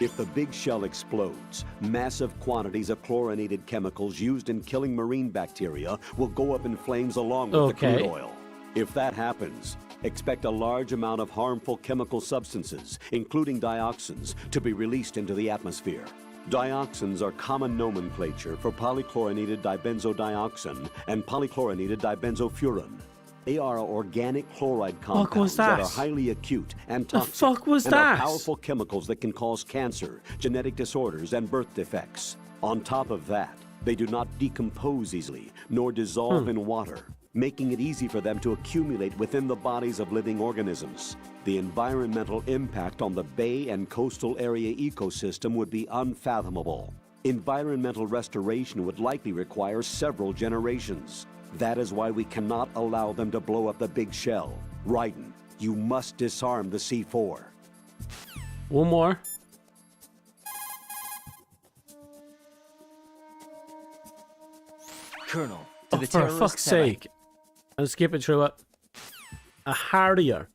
If the big shell explodes, massive quantities of chlorinated chemicals used in killing marine bacteria will go up in flames along with the crude oil. If that happens, expect a large amount of harmful chemical substances, including dioxins, to be released into the atmosphere. Dioxins are common nomenclature for polychlorinated dibenzodioxin and polychlorinated dibenzofuran. They are organic chloride compounds that are highly acute and toxic, and are powerful chemicals that can cause cancer, genetic disorders, and birth defects. On top of that, they do not decompose easily, nor dissolve in water, making it easy for them to accumulate within the bodies of living organisms. The environmental impact on the bay and coastal area ecosystem would be unfathomable. Environmental restoration would likely require several generations. That is why we cannot allow them to blow up the big shell. Raiden, you must disarm the C4. One more. Colonel, to the for terrorists fuck's sake. I'm skipping through it. A hardier.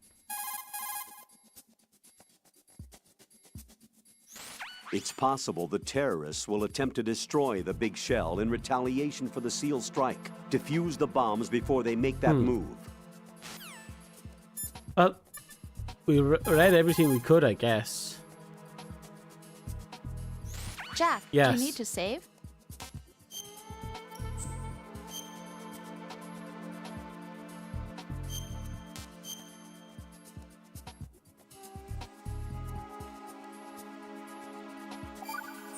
It's possible the terrorists will attempt to destroy the big shell in retaliation for the SEAL strike. Defuse the bombs before they make that move. Well, we read everything we could, I guess. Jack, yes. do you need to save?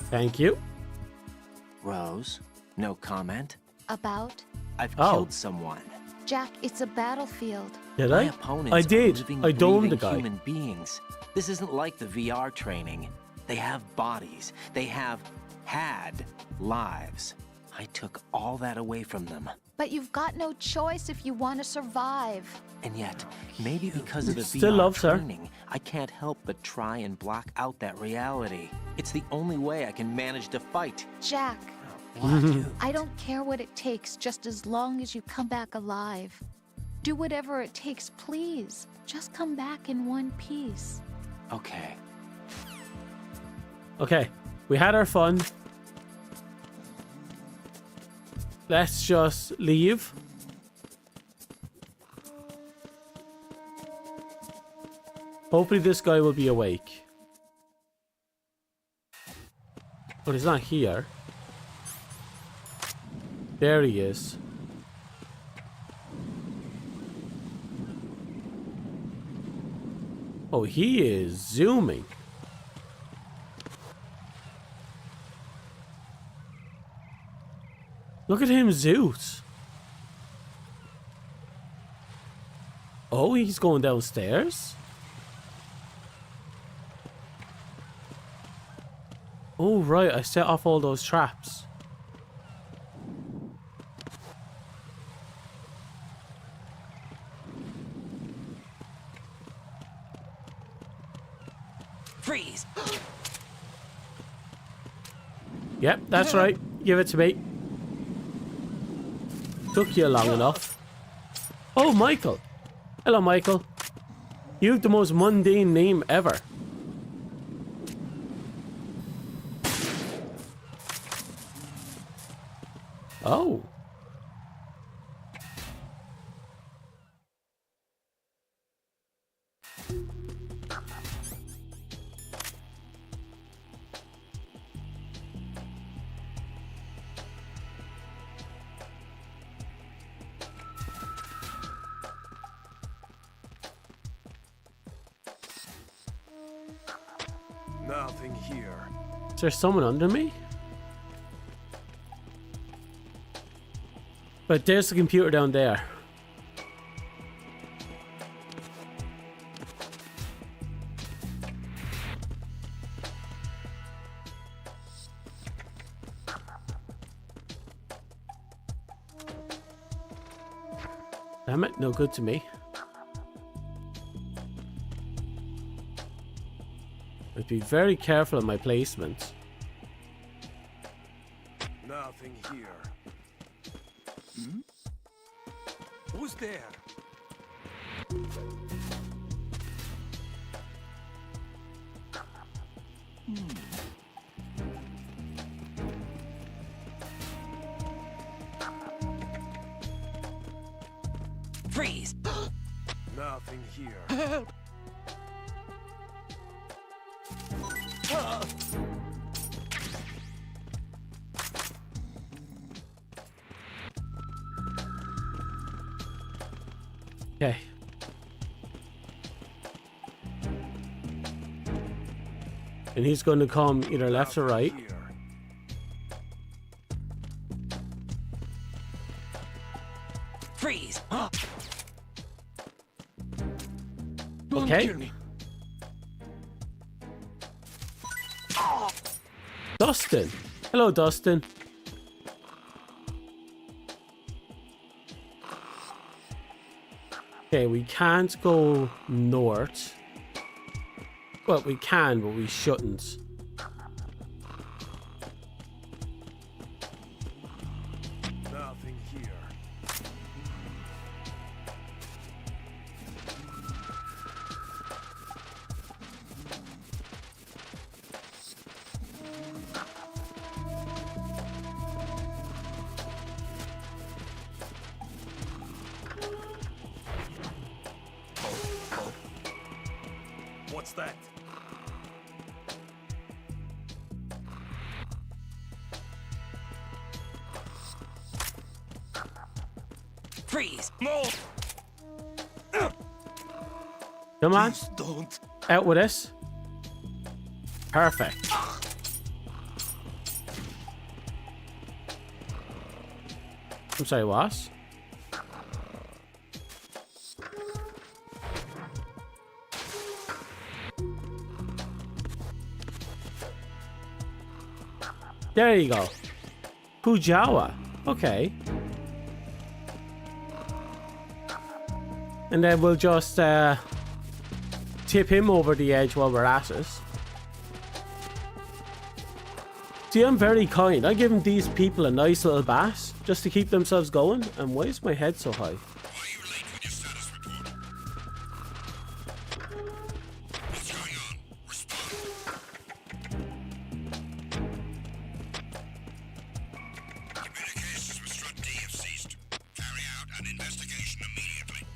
Thank you. Rose, no comment? About? I've killed someone. Jack, it's a battlefield. Did My I? opponents I are did. living, I domed the breathing guy. human beings. This isn't like the VR training. They have bodies. They have had lives. I took all that away from them. But you've got no choice if you want to survive. And yet, maybe because of the Still VR loves her. training, I can't help but try and block out that reality. It's the only way I can manage to fight. Jack, I don't care what it takes, just as long as you come back alive. Do whatever it takes, please. Just come back in one piece. Okay. Okay, we had our fun. Let's just leave. Hopefully this guy will be awake. But he's not here. There he is. Oh, he is zooming. Look at him zoot. Oh, he's going downstairs? Oh, right, I set off all those traps. Freeze! Yep, that's right. Give it to me. Took you long enough. Oh, Michael. Hello, Michael. You have the most mundane name ever. Oh. Nothing here. Is there someone under me? But there's the computer down there. Damn it, no good to me. to be very careful of my placement. Nothing here. Who's there? Freeze! Nothing here. Help! Okay. And he's going to come either left or right. Freeze! Okay. Dustin. Hello, Dustin. Okay, we can't go north. Well, we can, but we shouldn't. Nothing here. What's that? Freeze! No! Come on. Don't. Out with this. Perfect. I'm sorry, what? There you go. Pujawa. Okay. And then we'll just tip him over the edge while we're at it. See, I'm very kind. I give these people a nice little bath just to keep themselves going. And why is my head so high? Communications with Strut D have ceased. Carry out an investigation immediately.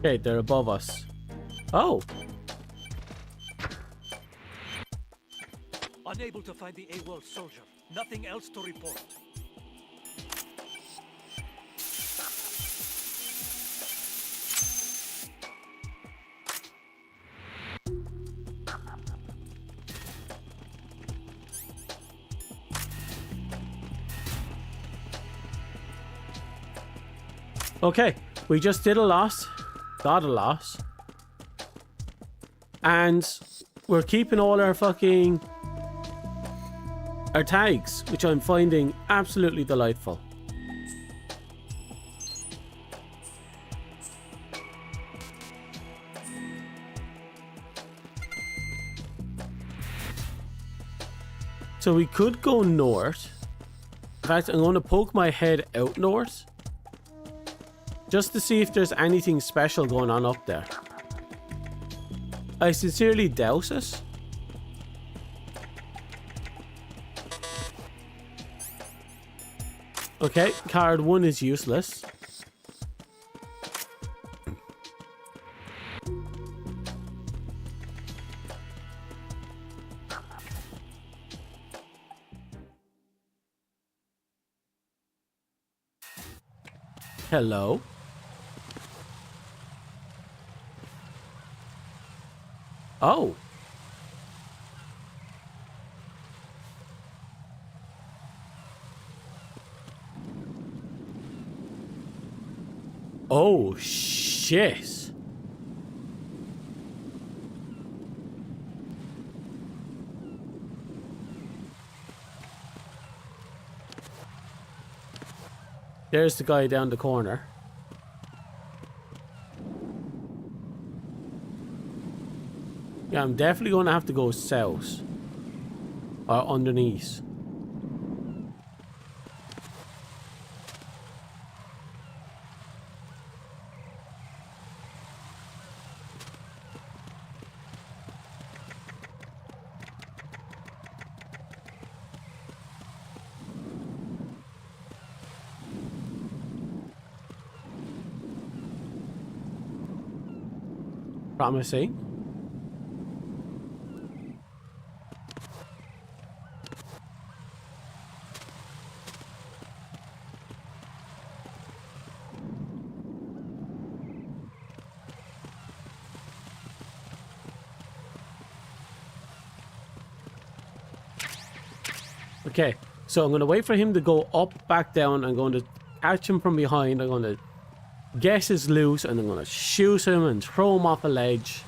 Okay, they're above us. Oh. Unable to find the AWOL soldier. Nothing else to report. Okay, we just did a loss. Got a loss. And we're keeping all our fucking... our tags, which I'm finding absolutely delightful. So we could go north. In fact, I'm going to poke my head out north. Just to see if there's anything special going on up there. I sincerely doubt it. Okay, card 1 is useless. Hello. Oh. Oh, shit. There's the guy down the corner. Yeah, I'm definitely going to have to go south. Or underneath. Promising. Okay, so I'm going to wait for him to go up, back down. I'm going to catch him from behind. I'm going to guess his loose, and I'm going to shoot him and throw him off a ledge.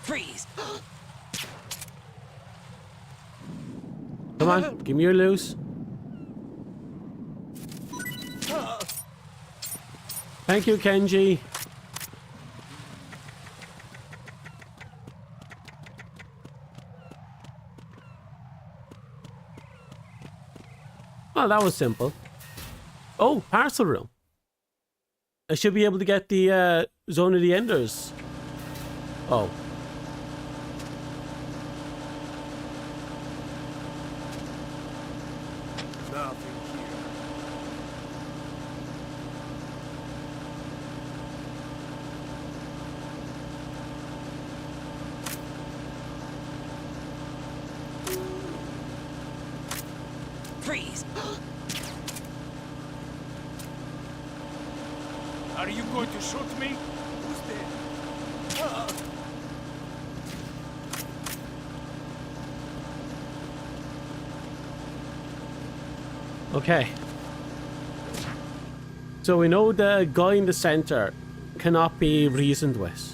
Freeze! Come on, give me your loose. Thank you, Kenji. Well, that was simple. Oh, parcel room. I should be able to get the Zone of the Enders. Oh. Freeze! Are you going to shoot me? Who's there? Okay. So we know the guy in the center cannot be reasoned with.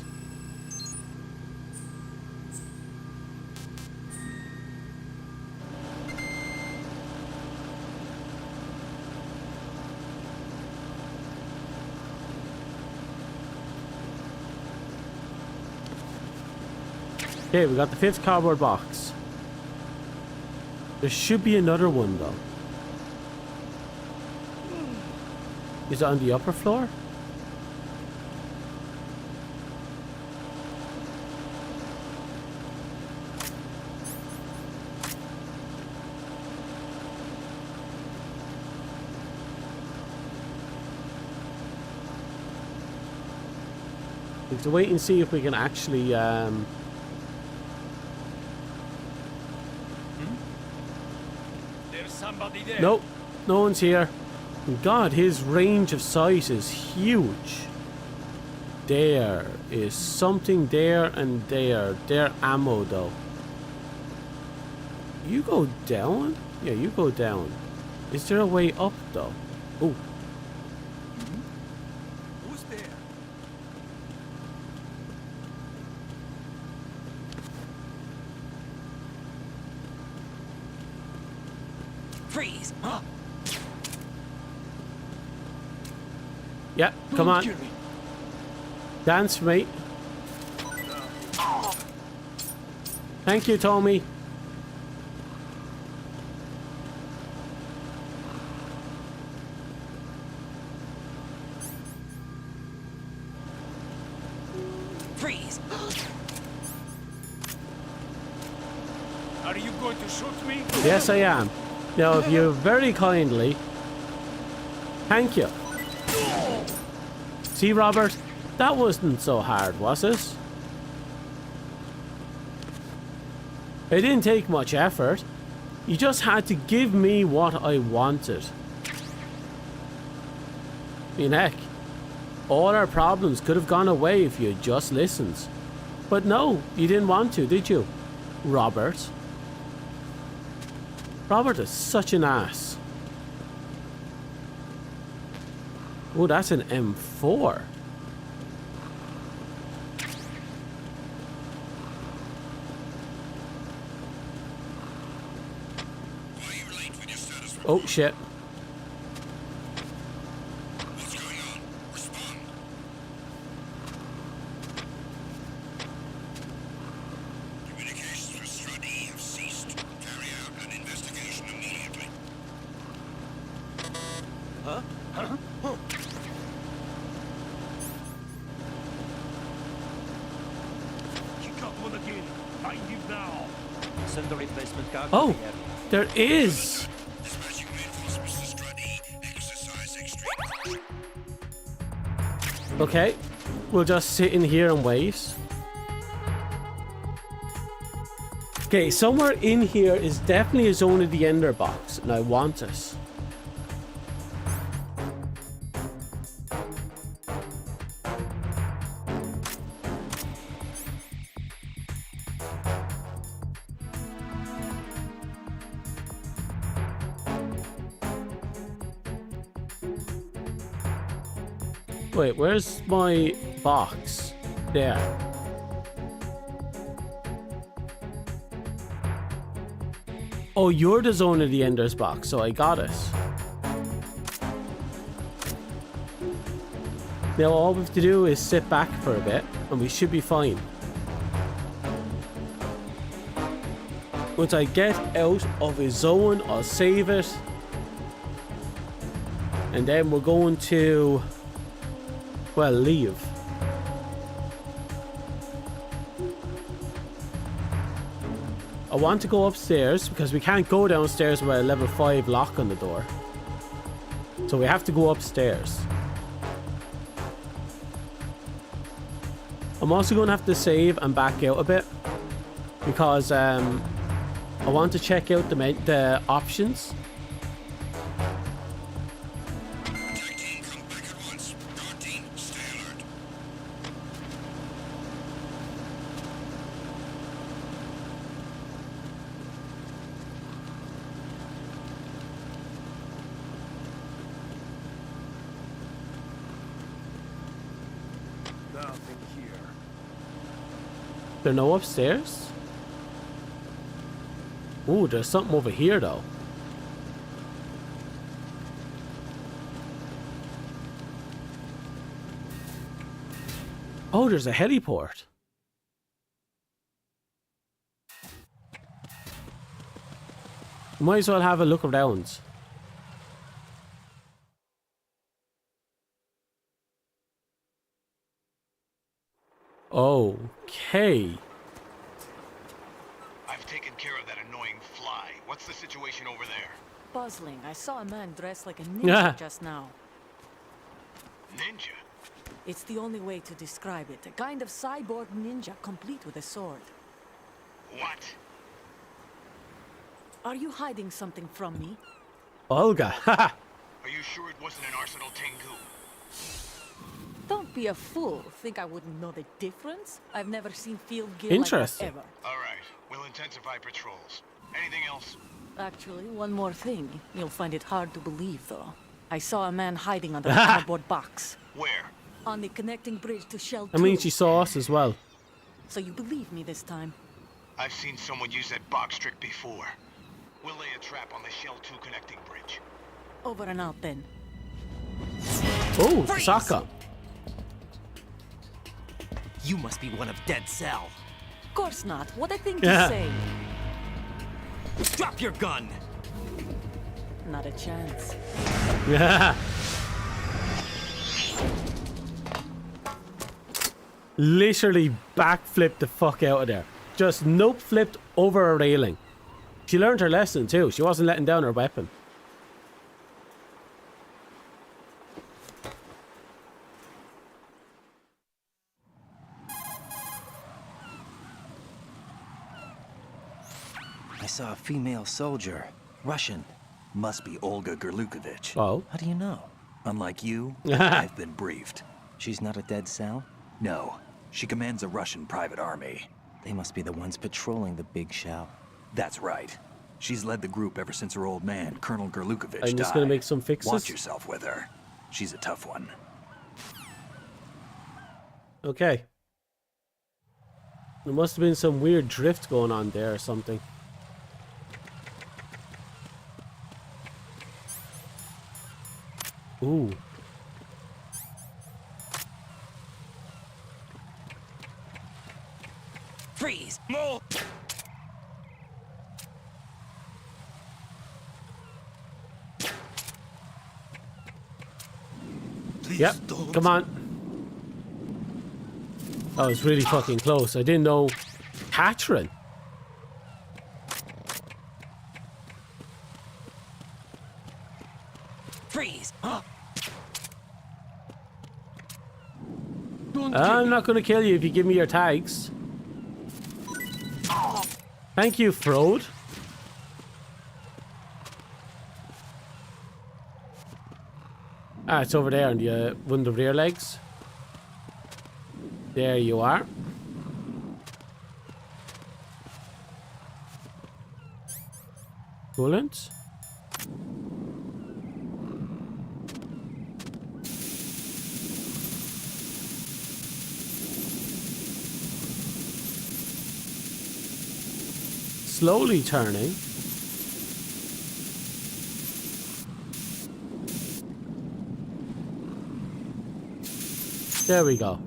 Okay, we got the 5th cardboard box. There should be another one though. Is it on the upper floor? We have to wait and see if we can actually There's somebody there. Nope, no one's here. God, his range of sight is huge. There is something there and there. They're ammo though. You go down? Yeah, you go down. Is there a way up though? Oh. Who's there? Freeze! Yeah, come on. Dance for me. Thank you, Tommy. Freeze! Are you going to shoot me? Yes, I am. Now, if you very kindly... Thank you. See, Robert? That wasn't so hard, was it? It didn't take much effort. You just had to give me what I wanted. I mean, heck, all our problems could have gone away if you had just listened. But no, you didn't want to, did you, Robert? Robert is such an ass. Oh, that's an M4. Oh, shit. Communications with Strut E have ceased. Carry out an investigation immediately. Huh? He got one again. Find him now. Send the replacement car. Oh, there is. Dispatching reinforcements to Strut E. Exercise extreme caution. Okay, we'll just sit in here and wait. Okay, somewhere in here is definitely a Zone of the Ender box, and I want it. Wait, where's my box? There. Oh, you're the Zone of the Enders box, so I got it. Now all we have to do is sit back for a bit, and we should be fine. Once I get out of a zone, I'll save it. And then we're going to... well, leave. I want to go upstairs because we can't go downstairs with a level 5 lock on the door. So we have to go upstairs. I'm also going to have to save and back out a bit because I want to check out the options. Nothing here. There are no upstairs? Ooh, there's something over here though. Oh, there's a heliport. Might as well have a look around. Okay. I've taken care of that annoying fly. What's the situation over there? Puzzling. I saw a man dressed like a Yeah. ninja just now. Ninja? It's the only way to describe it. A kind of cyborg ninja, complete with a sword. What? Are you hiding something from me? Olga. Are you sure it wasn't an Arsenal Tengu? Don't be a fool. Think I wouldn't know the difference? I've never seen field gear Interesting. like that ever. All right. We'll intensify patrols. Anything else? Actually, one more thing. You'll find it hard to believe, though. I saw a man hiding under a cardboard box. Where? On the connecting bridge to Shell 2. I mean, she saw us as well. So you believe me this time? I've seen someone use that box trick before. We'll lay a trap on the Shell 2 connecting bridge. Over and out then. Oh, Saka. You must be one of Dead Cell. Of course not. What a thing Yeah. to say. Drop your gun! Not a chance. Yeah. Literally backflipped the fuck out of there. Just nope flipped over a railing. She learned her lesson too. She wasn't letting down her weapon. I saw a female soldier. Russian. Must be Olga Gerlukovich. Oh? How do you know? Unlike you, I've been briefed. She's not a Dead Cell? No. She commands a Russian private army. They must be the ones patrolling the big shell. That's right. She's led the group ever since her old man, Colonel Gerlukovich, I'm just died. gonna make some fixes. Watch yourself with her. She's a tough one. Okay. There must have been some weird drift going on there or something. Ooh. Freeze! Move! Yep, come on. That was really fucking close. I didn't know Catherine. Freeze! I'm not gonna kill you if you give me your tags. Thank you, Frode. Ah, it's over there on the one of the rear legs. There you are. Coolant. Slowly turning. There we go.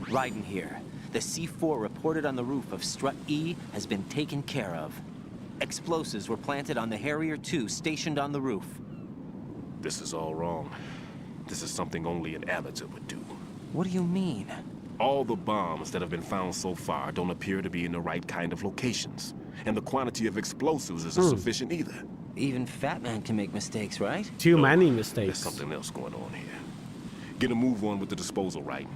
Raiden here. The C4 reported on the roof of Strut E has been taken care of. Explosives were planted on the Harrier 2 stationed on the roof. This is all wrong. This is something only an amateur would do. What do you mean? All the bombs that have been found so far don't appear to be in the right kind of locations. And the quantity of explosives isn't sufficient either. Even Fat Man can make mistakes, right? Too many mistakes. There's something else going on here. Get a move on with the disposal, right?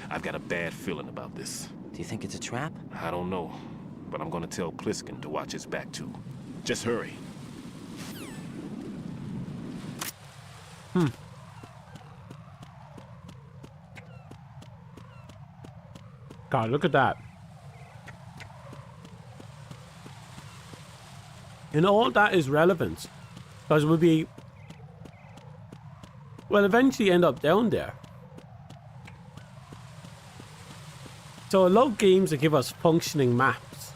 I've got a bad feeling about this. Do you think it's a trap? I don't know, but I'm gonna tell Pliskin to watch his back too. Just hurry. God, look at that. And all that is relevant. Because we'll be... Well, eventually end up down there. So I love games that give us functioning maps.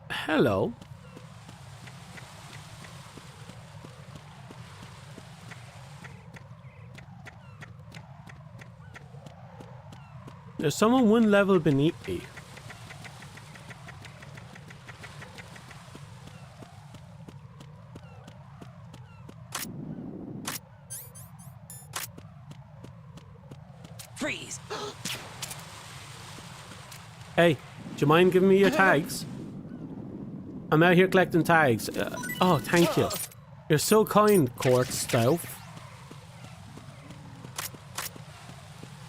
Hello. There's someone one level beneath me. Freeze! Hey, do you mind giving me your tags? I'm out here collecting tags. Oh, thank you. You're so kind, Court Stouff.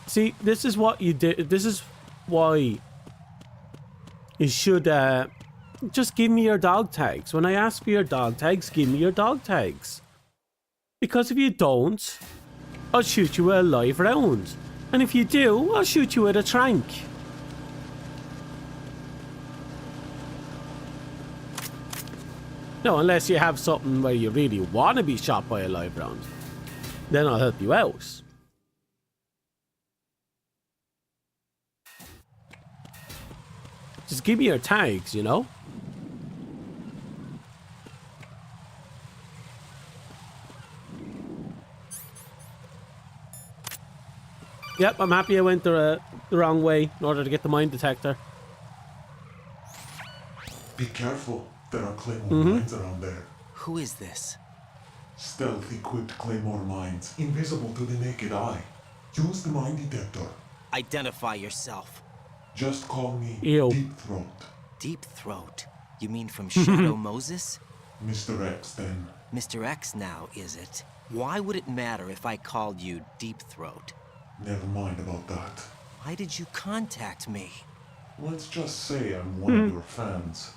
See, this is what you did. This is why you should just give me your dog tags. When I ask for your dog tags, give me your dog tags. Because if you don't, I'll shoot you with a live round. And if you do, I'll shoot you with a trank. No, unless you have something where you really want to be shot by a live round. Then I'll help you out. Just give me your tags, you know? Yep, I'm happy I went the wrong way in order to get the mine detector. Be careful. There are Claymore mines around there. Who is this? Stealth equipped Claymore mines, invisible to the naked eye. Use the mine detector. Identify yourself. Just call me Ew. Deep Throat. Deep Throat? You mean from Shadow Moses? Mr. X, then. Mr. X now, is it? Why would it matter if I called you Deep Throat? Never mind about that. Why did you contact me? Let's just say I'm one of your fans.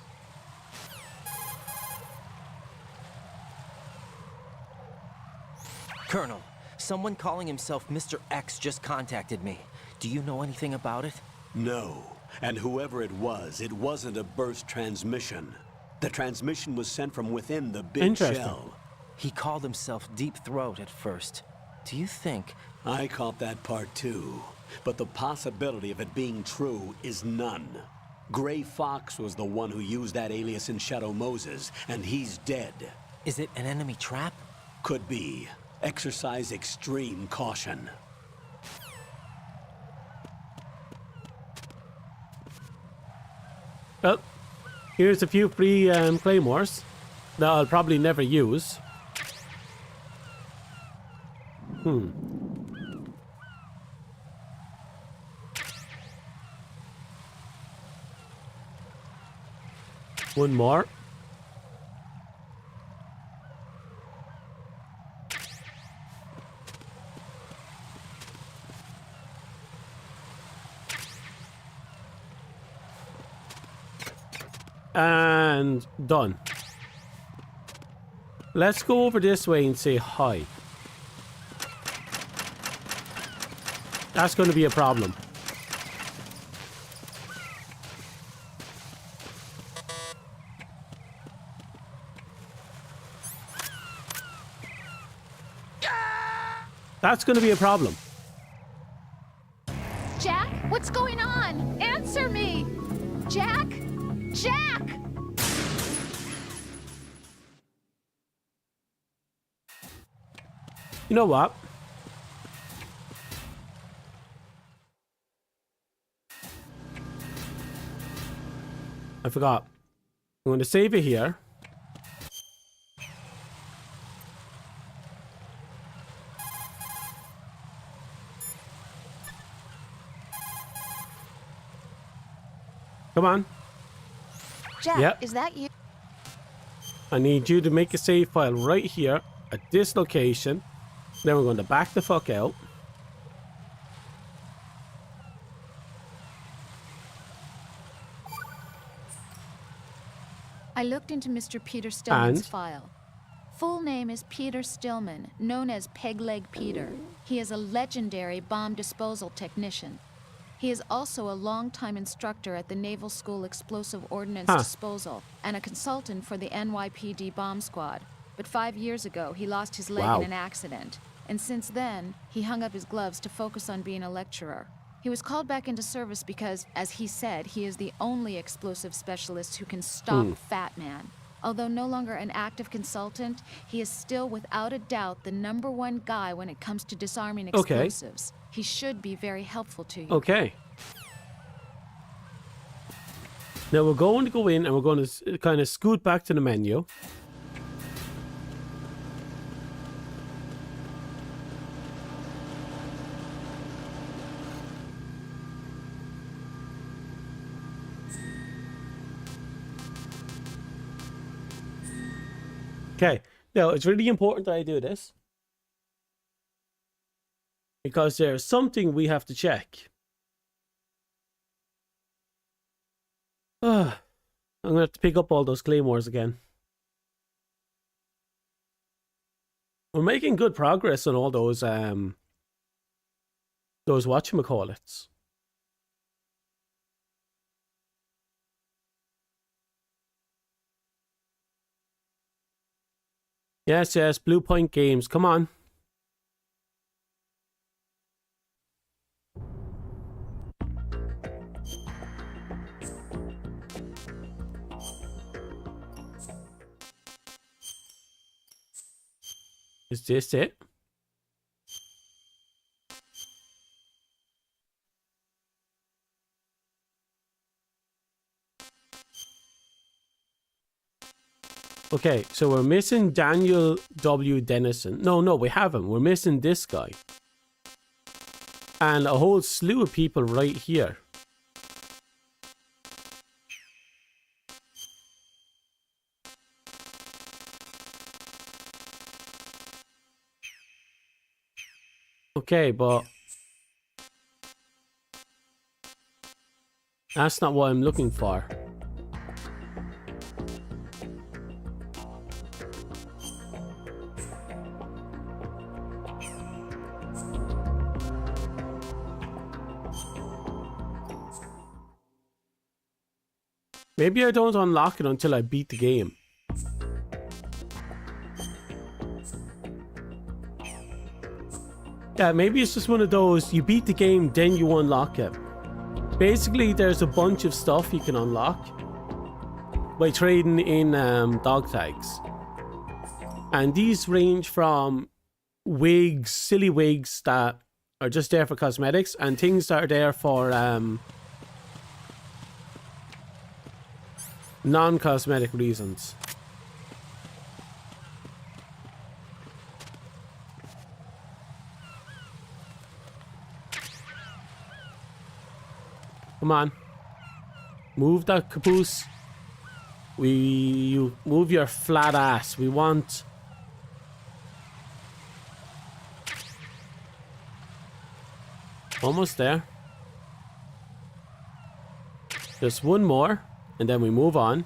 Colonel, someone calling himself Mr. X just contacted me. Do you know anything about it? No. And whoever it wasn't a burst transmission. The transmission was sent from within the big Interesting. shell. He called himself Deep Throat at first. Do you think... I caught that part too. But the possibility of it being true is none. Gray Fox was the one who used that alias in Shadow Moses, and he's dead. Is it an enemy trap? Could be. Exercise extreme caution. Well, here's a few free claymores that I'll probably never use. One more. And done. Let's go over this way and say hi. That's going to be a problem. That's going to be a problem. Jack, what's going on? Answer me! Jack? Jack! You know what? I forgot. I'm going to save it here. Come on. Jack, Yep. is that you? I need you to make a save file right here at this location. Then we're going to back the fuck out. I looked into Mr. Peter Stillman's And? file. Full name is Peter Stillman, known as Pegleg Peter. He is a legendary bomb disposal technician. He is also a longtime instructor at the Naval School Explosive Ordnance Disposal and a consultant for the NYPD bomb squad. But 5 years ago, he lost his leg Wow. in an accident. And since then, he hung up his gloves to focus on being a lecturer. He was called back into service because, as he said, he is the only explosive specialist who can stop Fat Man. Although no longer an active consultant, he is still without a doubt the #1 guy when it comes to disarming Okay. explosives. He should be very helpful to you. Okay. Now we're going to go in and we're going to kind of scoot back to the menu. Okay, now it's really important that I do this because there's something we have to check. I'm gonna have to pick up all those claymores again. We're making good progress on all those whatchamacallits. Yes, yes, Blue Point Games, come on. Is this it? Okay, so we're missing Daniel W. Dennison. No, we haven't. We're missing this guy. And a whole slew of people right here. Okay, but that's not what I'm looking for. Maybe I don't unlock it until I beat the game. Yeah, maybe it's just one of those, you beat the game, then you unlock it. Basically, there's a bunch of stuff you can unlock by trading in dog tags. And these range from wigs, silly wigs that are just there for cosmetics, and things that are there for non-cosmetic reasons. Come on. Move that caboose. You move your flat ass. We want... Almost there. Just one more, and then we move on.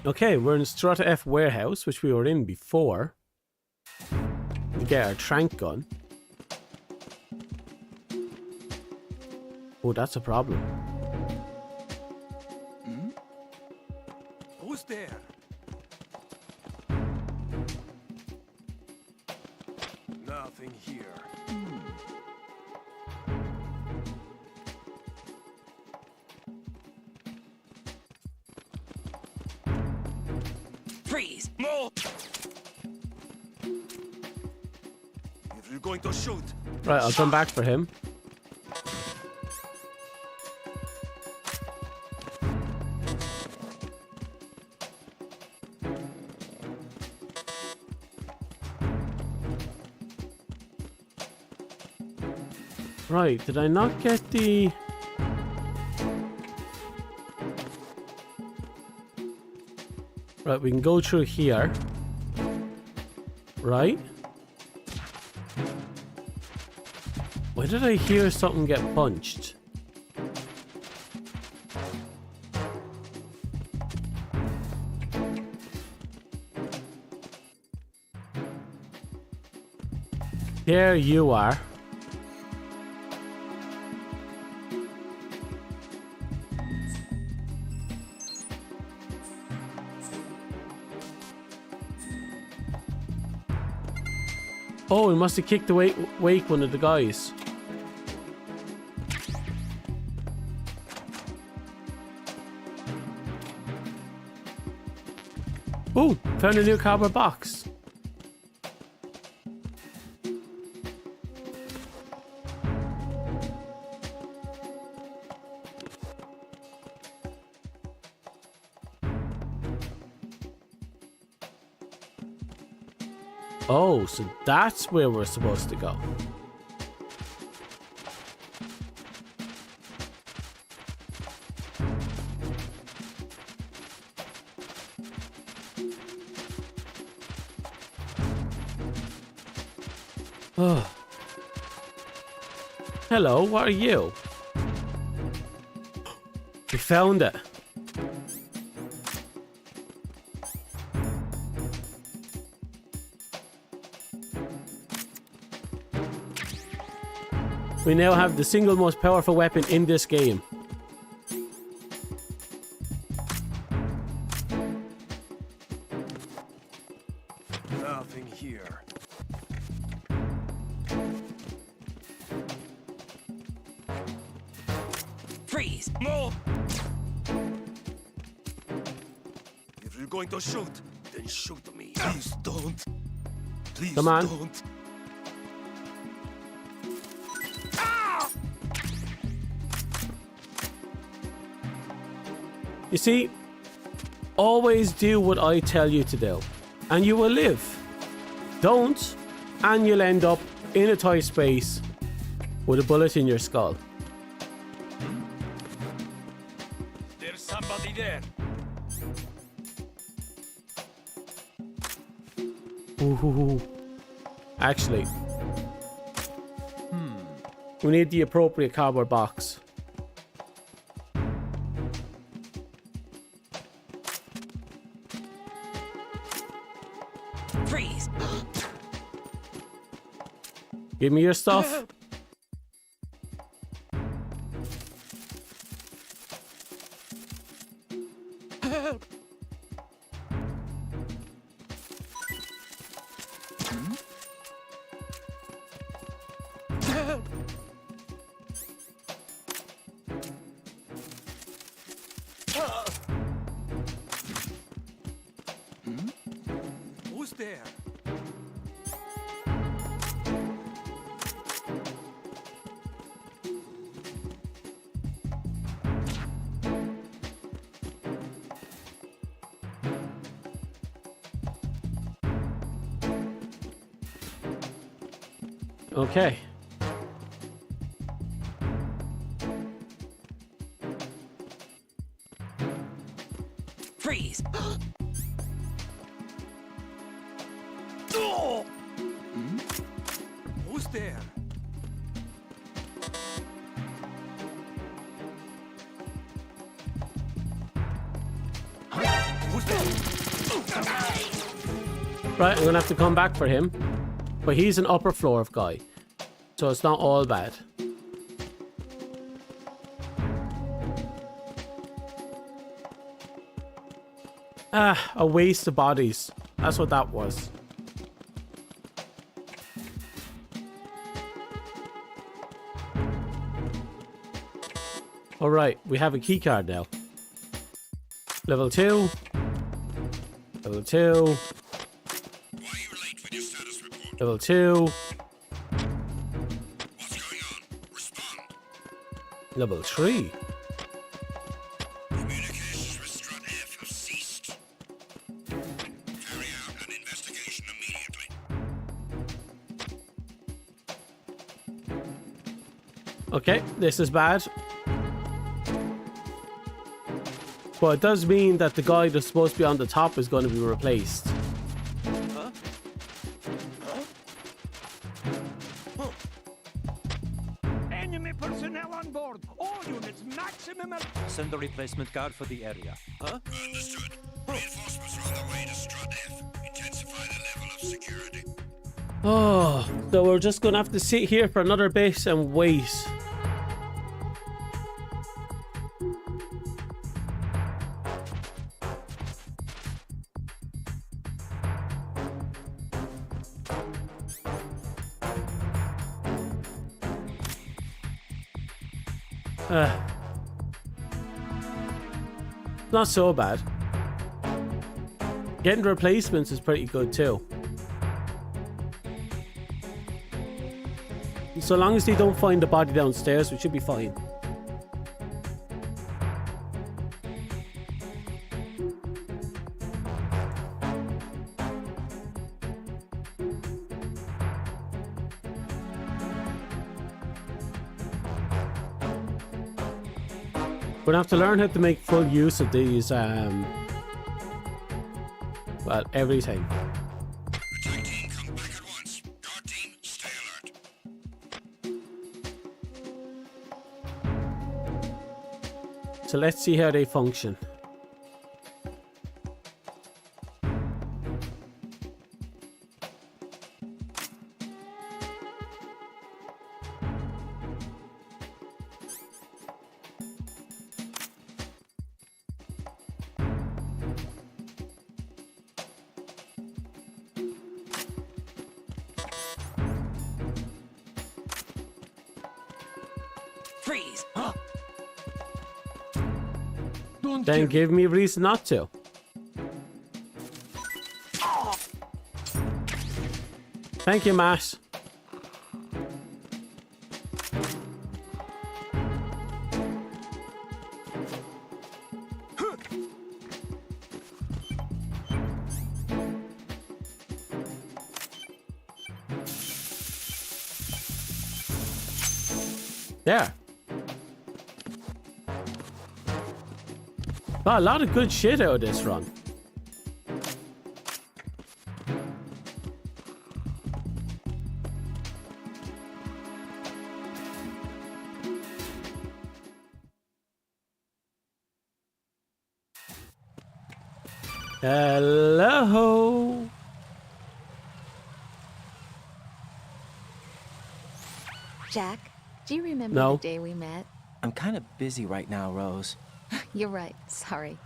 Okay, we're in Strata F warehouse, which we were in before. To get our trank gun. Oh, that's a problem. Who's there? Nothing here. Freeze! No! If you're going to shoot... Right, I'll come back for him. Right, did I not get the... Right, we can go through here. Right? Why did I hear something get punched? There you are. Oh, he must have kicked away wake one of the guys. Oh, found a new cardboard box. Oh, so that's where we're supposed to go. Oh. Hello, what are you? We found it. We now have the single most powerful weapon in this game. Nothing here. Freeze! No! If you're going to shoot, then shoot me. Please don't. Please Come on. don't. You see, always do what I tell you to do, and you will live. Don't, and you'll end up in a tight space with a bullet in your skull. There's somebody there. Ooh. Actually, we need the appropriate cardboard box. Freeze! Give me your stuff. Who's there? Okay. Freeze! Who's there? Who's there? Right, I'm gonna have to come back for him. But he's an upper floor guy. So it's not all bad. Ah, a waste of bodies. That's what that was. Alright, we have a key card now. Level 2. Level 2. Level 2. Level 3. Communications with Strut F have ceased. Carry out an investigation immediately. Okay, this is bad. But it does mean that the guy that's supposed to be on the top is going to be replaced. Enemy personnel on board. All units, maximum. Send a replacement guard for the area. Huh? Understood. Reinforcements are on their way to Strut F. Intensify the level of security. Oh, so we're just going to have to sit here for another bit and wait. Not so bad. Getting replacements is pretty good too. So long as they don't find the body downstairs, we should be fine. We're gonna have to learn how to make full use of these, well, everything. Attack team, come back at once. Guard team, stay alert. So let's see how they function. Freeze! Then give me a reason not to. Thank you, Matt. There. Wow, a lot of good shit out of this run. Hello. Jack, do you remember No. the day we met? I'm kind of busy right now, Rose. You're right. Sorry.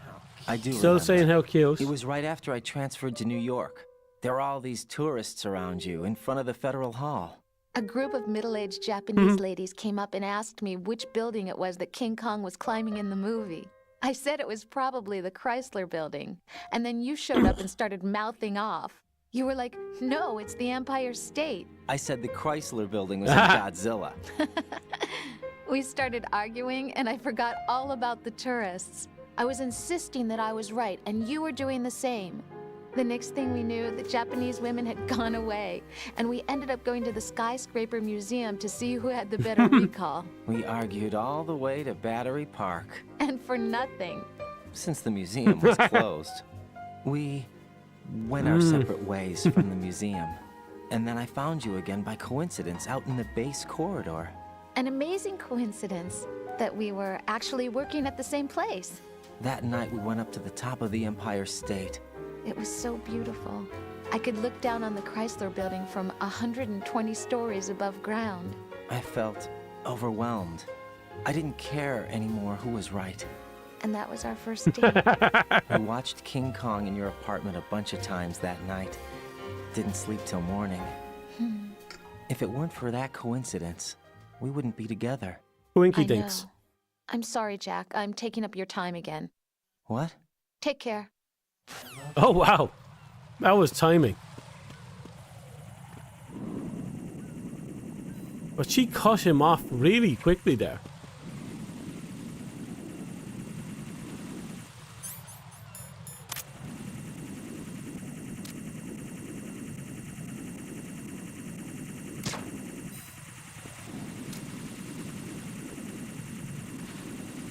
I do Still remember. saying how cute. It was right after I transferred to New York. There are all these tourists around you in front of the Federal Hall. A group of middle-aged Japanese ladies came up and asked me which building it was that King Kong was climbing in the movie. I said it was probably the Chrysler Building. And then you showed up and started mouthing off. You were like, no, it's the Empire State. I said the Chrysler Building was in Godzilla. We started arguing, and I forgot all about the tourists. I was insisting that I was right, and you were doing the same. The next thing we knew, the Japanese women had gone away, and we ended up going to the Skyscraper Museum to see who had the better recall. We argued all the way to Battery Park. And for nothing. Since the museum was closed, we went our separate ways from the museum. And then I found you again by coincidence out in the base corridor. An amazing coincidence that we were actually working at the same place. That night we went up to the top of the Empire State. It was so beautiful. I could look down on the Chrysler Building from 120 stories above ground. I felt overwhelmed. I didn't care anymore who was right. And that was our first date. I watched King Kong in your apartment a bunch of times that night. Didn't sleep till morning. If it weren't for that coincidence, we wouldn't be together. Winky I dinks. know. I'm sorry, Jack. I'm taking up your time again. What? Take care. Oh, wow. That was timing. But she cut him off really quickly there.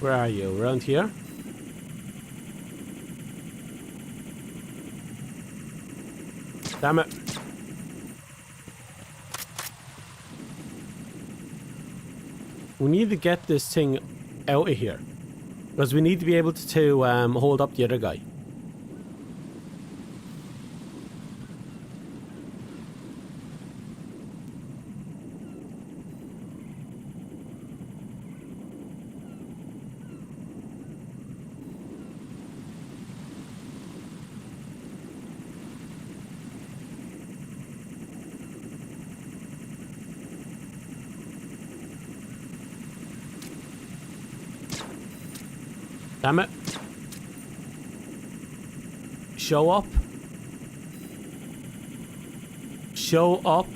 Where are you? Around here? Damn it. We need to get this thing out of here. Because we need to be able to hold up the other guy. Damn it. Show up. Show up.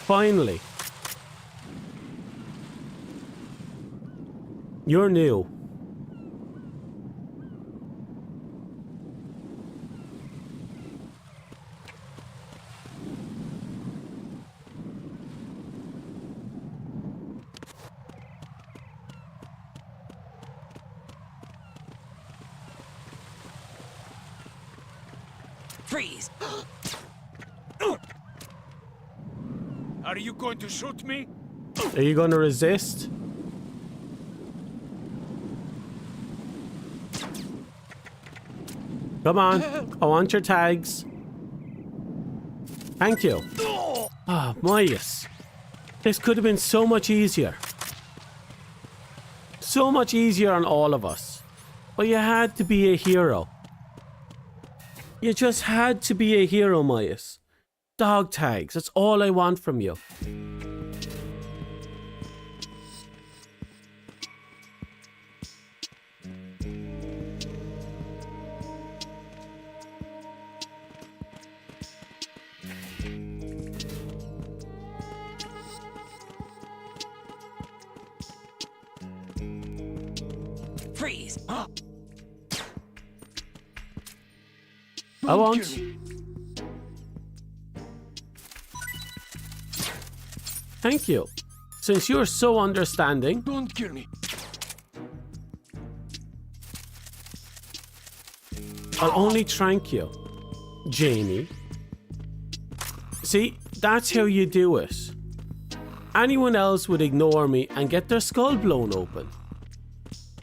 Finally. You're new. Freeze! Are you going to shoot me? Are you going to resist? Come on. I want your tags. Thank you. Ah, Mias. This could have been so much easier. So much easier on all of us. But you had to be a hero. You just had to be a hero, Mias. Dog tags, that's all I want from you. Freeze! I won't. Thank you. Since you're so understanding. Don't kill me. I'll only trank you, Jamie. See, that's how you do it. Anyone else would ignore me and get their skull blown open.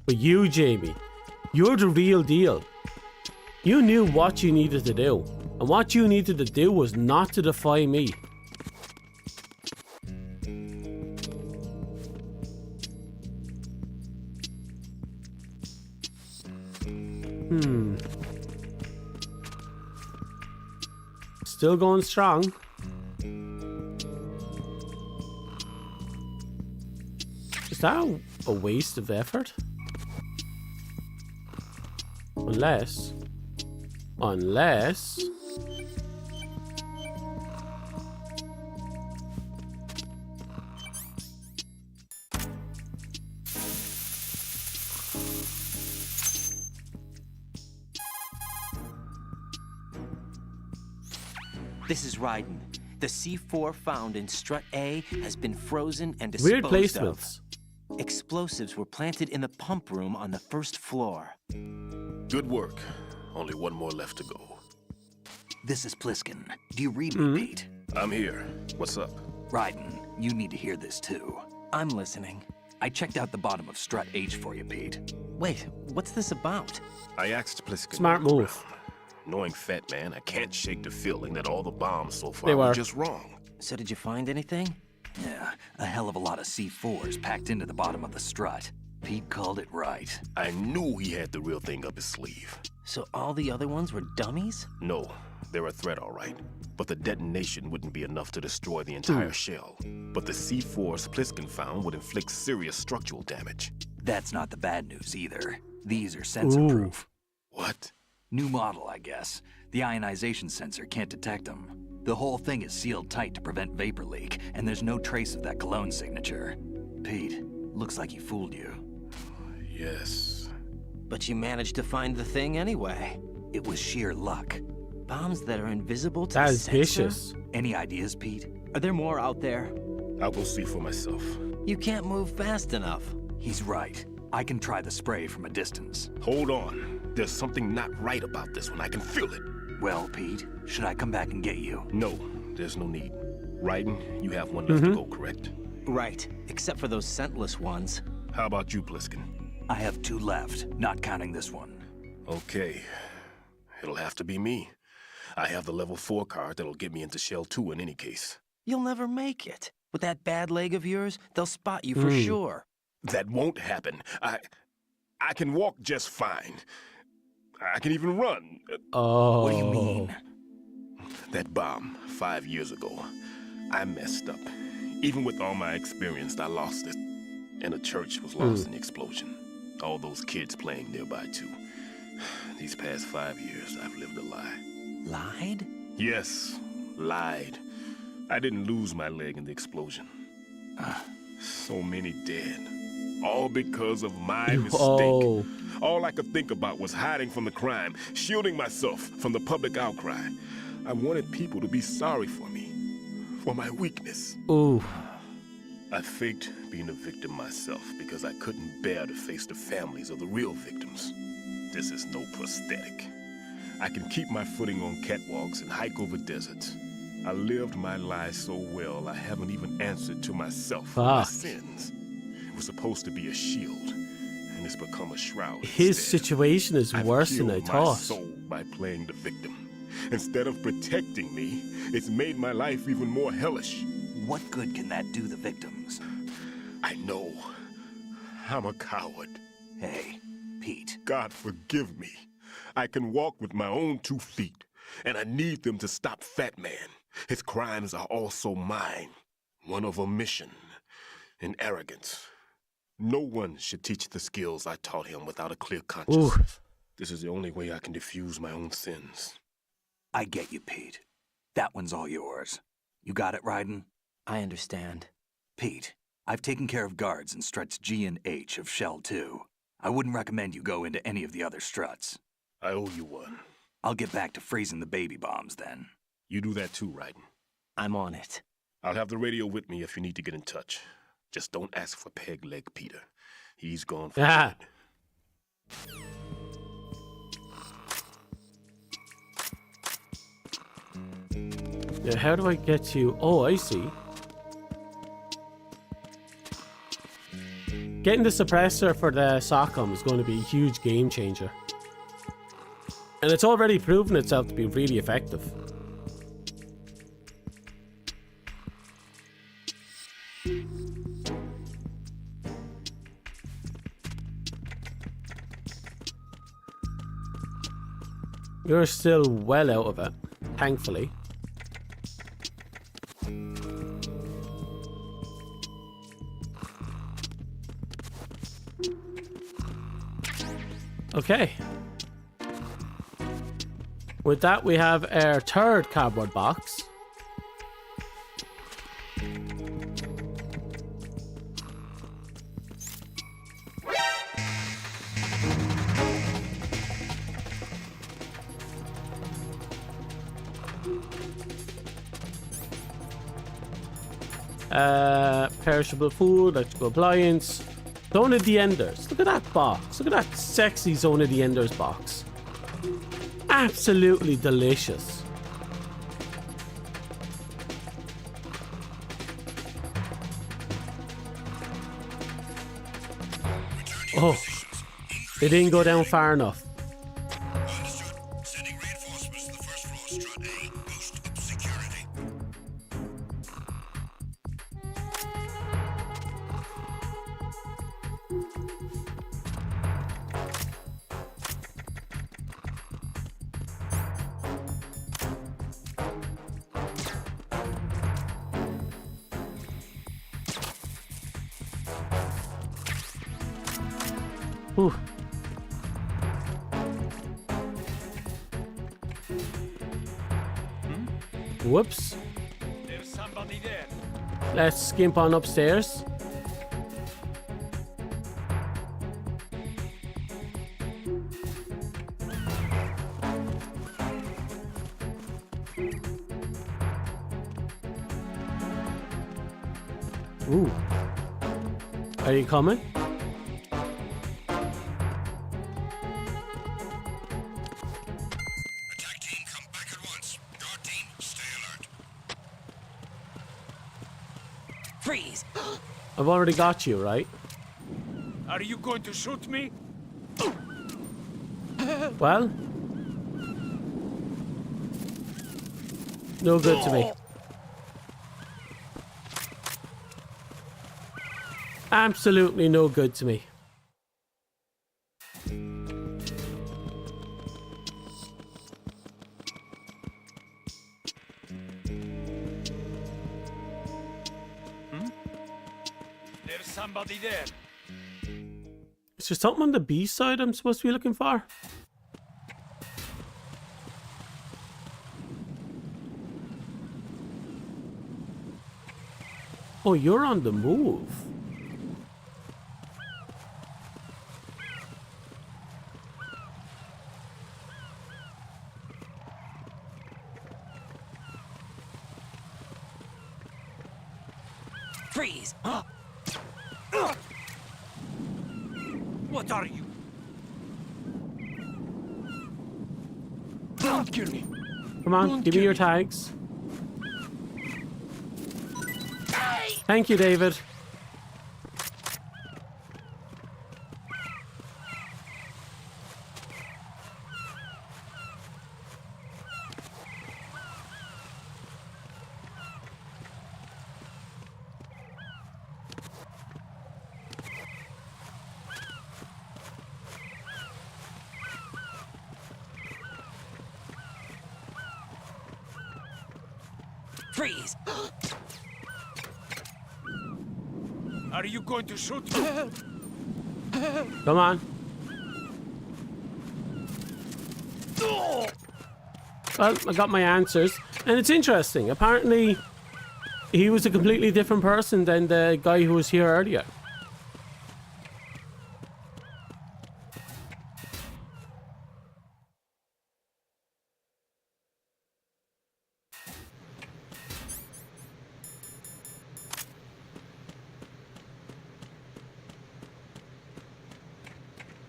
But you, Jamie, you're the real deal. You knew what you needed to do, and what you needed to do was not to defy me. Still going strong. Is that a waste of effort? Unless... This is Raiden. The C4 found in Strut A has been frozen and disposed Weird placements. of. Explosives were planted in the pump room on the first floor. Good work. Only one more left to go. This is Pliskin. Do you read me, Pete? I'm here. What's up? Raiden, you need to hear this too. I'm listening. I checked out the bottom of Strut H for you, Pete. Wait, what's this about? I asked Pliskin. Smart move. Knowing Fat Man, I can't shake the feeling that all the bombs so far They were were. just wrong. So did you find anything? Yeah, a hell of a lot of C4s packed into the bottom of the strut. Pete called it right. I knew he had the real thing up his sleeve. So all the other ones were dummies? No, they're a threat, all right. But the detonation wouldn't be enough to destroy the entire shell. But the C4s Pliskin found would inflict serious structural damage. That's not the bad news either. These are sensor-proof. What? New model, I guess. The ionization sensor can't detect them. The whole thing is sealed tight to prevent vapor leak, and there's no trace of that cologne signature. Pete, looks like he fooled you. Yes. But you managed to find the thing anyway. It was sheer luck. Bombs that are invisible to That the is sensor? vicious. Any ideas, Pete? Are there more out there? I'll go see for myself. You can't move fast enough. He's right. I can try the spray from a distance. Hold on. There's something not right about this one. I can feel it. Well, Pete, should I come back and get you? No, there's no need. Raiden, you have one left to go, correct? Right, except for those scentless ones. How about you, Pliskin? I have 2 left, not counting this one. Okay. It'll have to be me. I have the level 4 card that'll get me into Shell 2 in any case. You'll never make it. With that bad leg of yours, they'll spot you for sure. That won't happen. I can walk just fine. I can even run. Oh. What do you mean? That bomb 5 years ago, I messed up. Even with all my experience, I lost it. And the church was lost in the explosion. All those kids playing nearby, too. These past 5 years, I've lived a lie. Lied? Yes, lied. I didn't lose my leg in the explosion. So many dead. All because of my mistake. Oh. All I could think about was hiding from the crime, shielding myself from the public outcry. I wanted people to be sorry for me, for my weakness. Ooh. I faked being a victim myself because I couldn't bear to face the families of the real victims. This is no prosthetic. I can keep my footing on catwalks and hike over deserts. I lived my lie so well, I haven't even answered to myself for my sins. It was supposed to be a shield, and it's become a shroud. His instead. situation is worse than I I've killed my thought. soul by playing the victim. Instead of protecting me, it's made my life even more hellish. What good can that do the victims? I know. I'm a coward. Hey, Pete. God forgive me. I can walk with my own 2 feet, and I need them to stop Fat Man. His crimes are also mine. One of omission and arrogance. No one should teach the skills I taught him without a clear conscience. Ooh. This is the only way I can diffuse my own sins. I get you, Pete. That one's all yours. You got it, Raiden? I understand. Pete, I've taken care of guards in struts G and H of Shell 2. I wouldn't recommend you go into any of the other struts. I owe you one. I'll get back to freezing the baby bombs then. You do that too, Raiden. I'm on it. I'll have the radio with me if you need to get in touch. Just don't ask for Peg Leg Peter. He's gone for good. Yeah, how do I get you? Oh, I see. Getting the suppressor for the SOCOM is going to be a huge game changer. And it's already proven itself to be really effective. You're still well out of it, thankfully. Okay. With that, we have our third cardboard box. Perishable food, electrical appliance. Zone of the Enders. Look at that box. Look at that sexy Zone of the Enders box. Absolutely delicious. Oh, it didn't go down far enough. Sending reinforcements to the first floor, strut A. Boost up security. Ooh. Whoops. There's somebody there. Let's skimp on upstairs. Ooh. Are you coming? Attack team, come back at once. Guard team, stay alert. Freeze! I've already got you, right? Are you going to shoot me? Well, no good to me. Absolutely no good to me. There's somebody there. Is there something on the B side I'm supposed to be looking for? Oh, you're on the move. Freeze! What are you? Don't kill me. Come on, give me your tags. Thank you, David. Freeze! Are you going to shoot me? Come on. Well, I got my answers. And it's interesting. Apparently, he was a completely different person than the guy who was here earlier.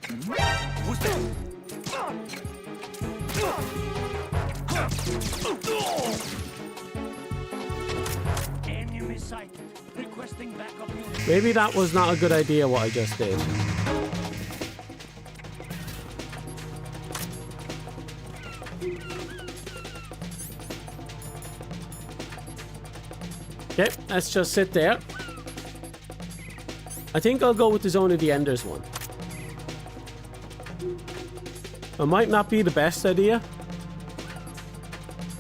Who's there? Enemy sighted. Requesting backup unit. Maybe that was not a good idea what I just did. Okay, let's just sit there. I think I'll go with the Zone of the Enders one. It might not be the best idea.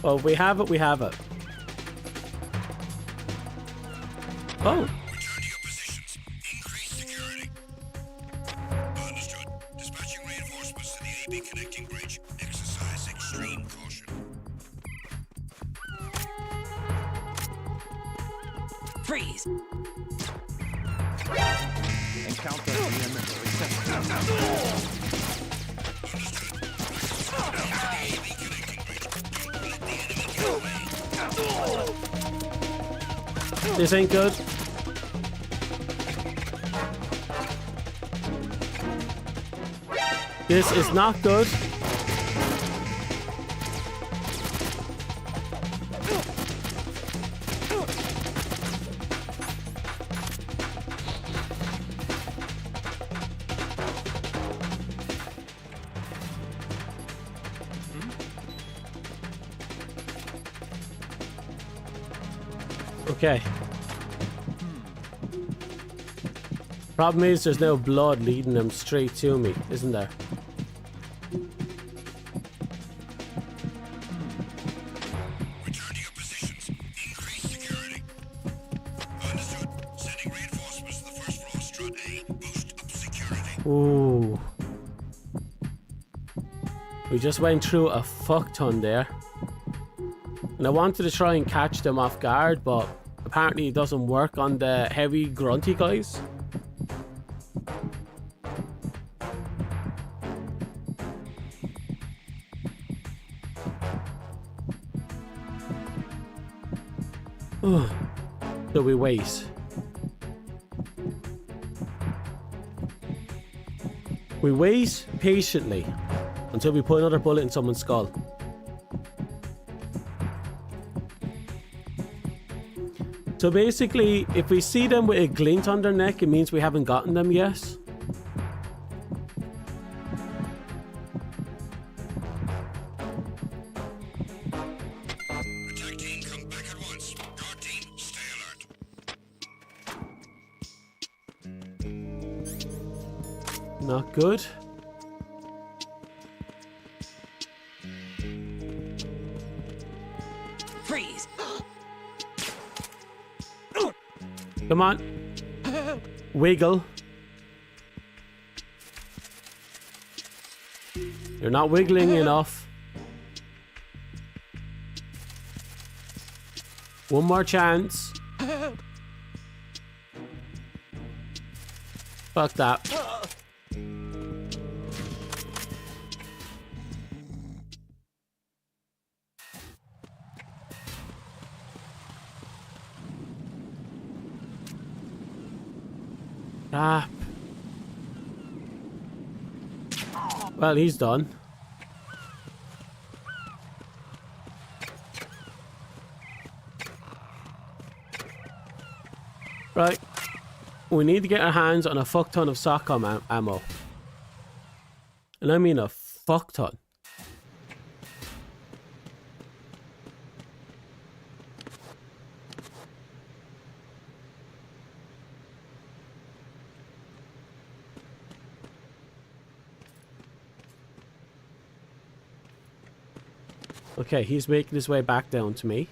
Well, if we have it, we have it. Oh. Return to your positions. Increase security. Understood. Dispatching reinforcements approach, exercise extreme caution. Freeze! Encounter EMS receptor. This ain't good. This is not good. Okay. Problem is there's no blood leading them straight to me, isn't there? Return to your positions. Increase security. Understood. Sending reinforcements to the first floor, strut A. Boost up security. Ooh. We just went through a fuck ton there. And I wanted to try and catch them off guard, but apparently it doesn't work on the heavy grunty guys. So we wait. We wait patiently until we put another bullet in someone's skull. So basically, if we see them with a glint on their neck, it means we haven't gotten them yet. Attack team, come back at once. Guard team, stay alert. Not good. Freeze! Come on. Wiggle. You're not wiggling enough. One more chance. Fuck that. Ah. Well, he's done. Right. We need to get our hands on a fuck ton of SOCOM ammo. And I mean a fuck ton. Okay, he's making his way back down to me.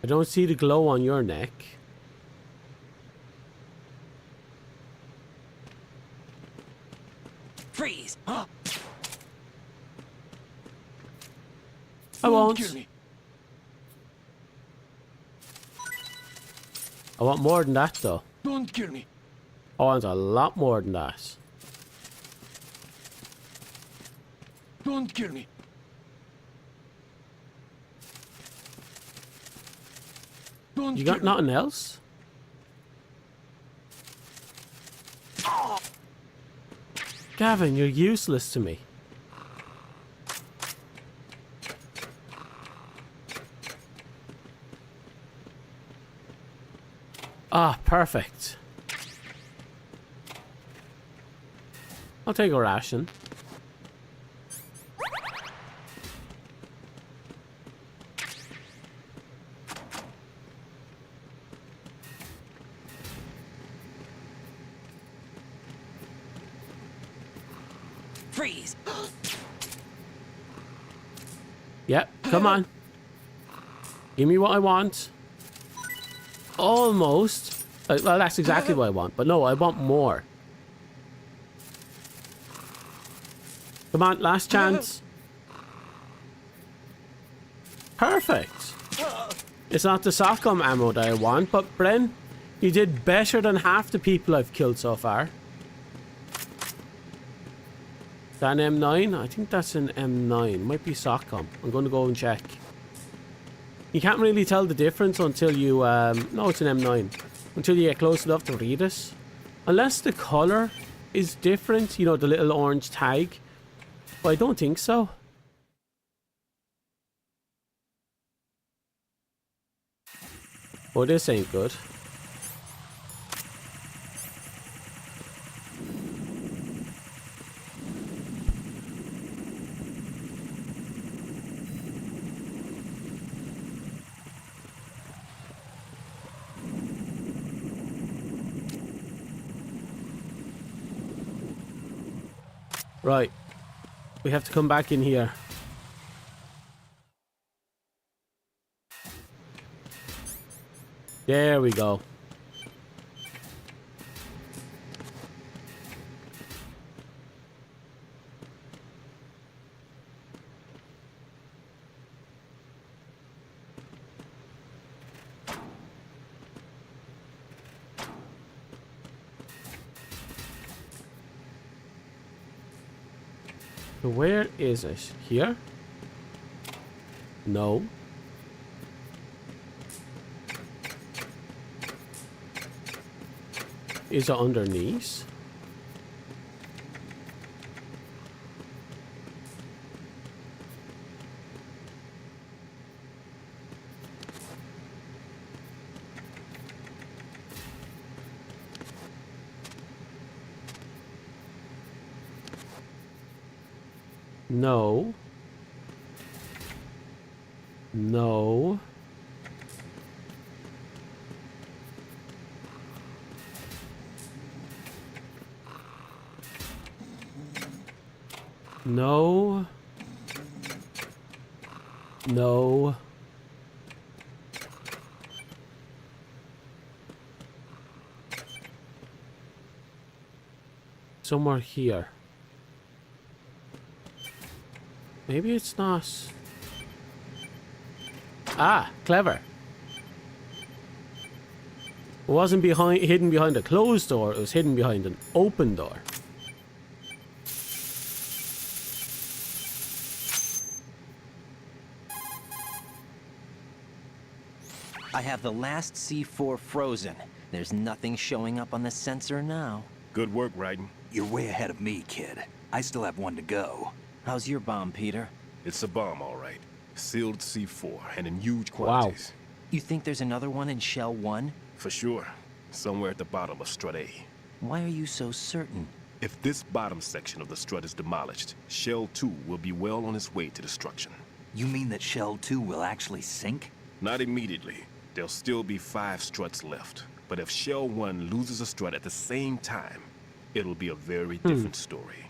I don't see the glow on your neck. Freeze! I won't. I want more than that, though. Don't kill me. I want a lot more than that. Don't kill me. You got nothing else? Gavin, you're useless to me. Ah, perfect. I'll take a ration. Freeze! Yep, come on. Give me what I want. Almost. Well, that's exactly what I want. But no, I want more. Come on, last chance. Perfect. It's not the SOCOM ammo that I want, but Bren, you did better than half the people I've killed so far. Is that an M9? I think that's an M9. Might be SOCOM. I'm going to go and check. You can't really tell the difference until you... no, it's an M9. Until you get close enough to read it. Unless the colour is different. You know, the little orange tag. But I don't think so. Oh, this ain't good. Right. We have to come back in here. There we go. So where is it? Here? No. Is it underneath? No. No. No. No. Somewhere here. Maybe it's not. Ah, clever. It wasn't hidden behind a closed door, it was hidden behind an open door. I have the last C4 frozen. There's nothing showing up on the sensor now. Good work, Raiden. You're way ahead of me, kid. I still have one to go. How's your bomb, Peter? It's a bomb, all right. Sealed C4, and in huge quantities. Wow. You think there's another one in Shell 1? For sure. Somewhere at the bottom of Strut A. Why are you so certain? If this bottom section of the strut is demolished, Shell 2 will be well on its way to destruction. You mean that Shell 2 will actually sink? Not immediately. There'll still be 5 struts left. But if Shell 1 loses a strut at the same time, it'll be a very different story.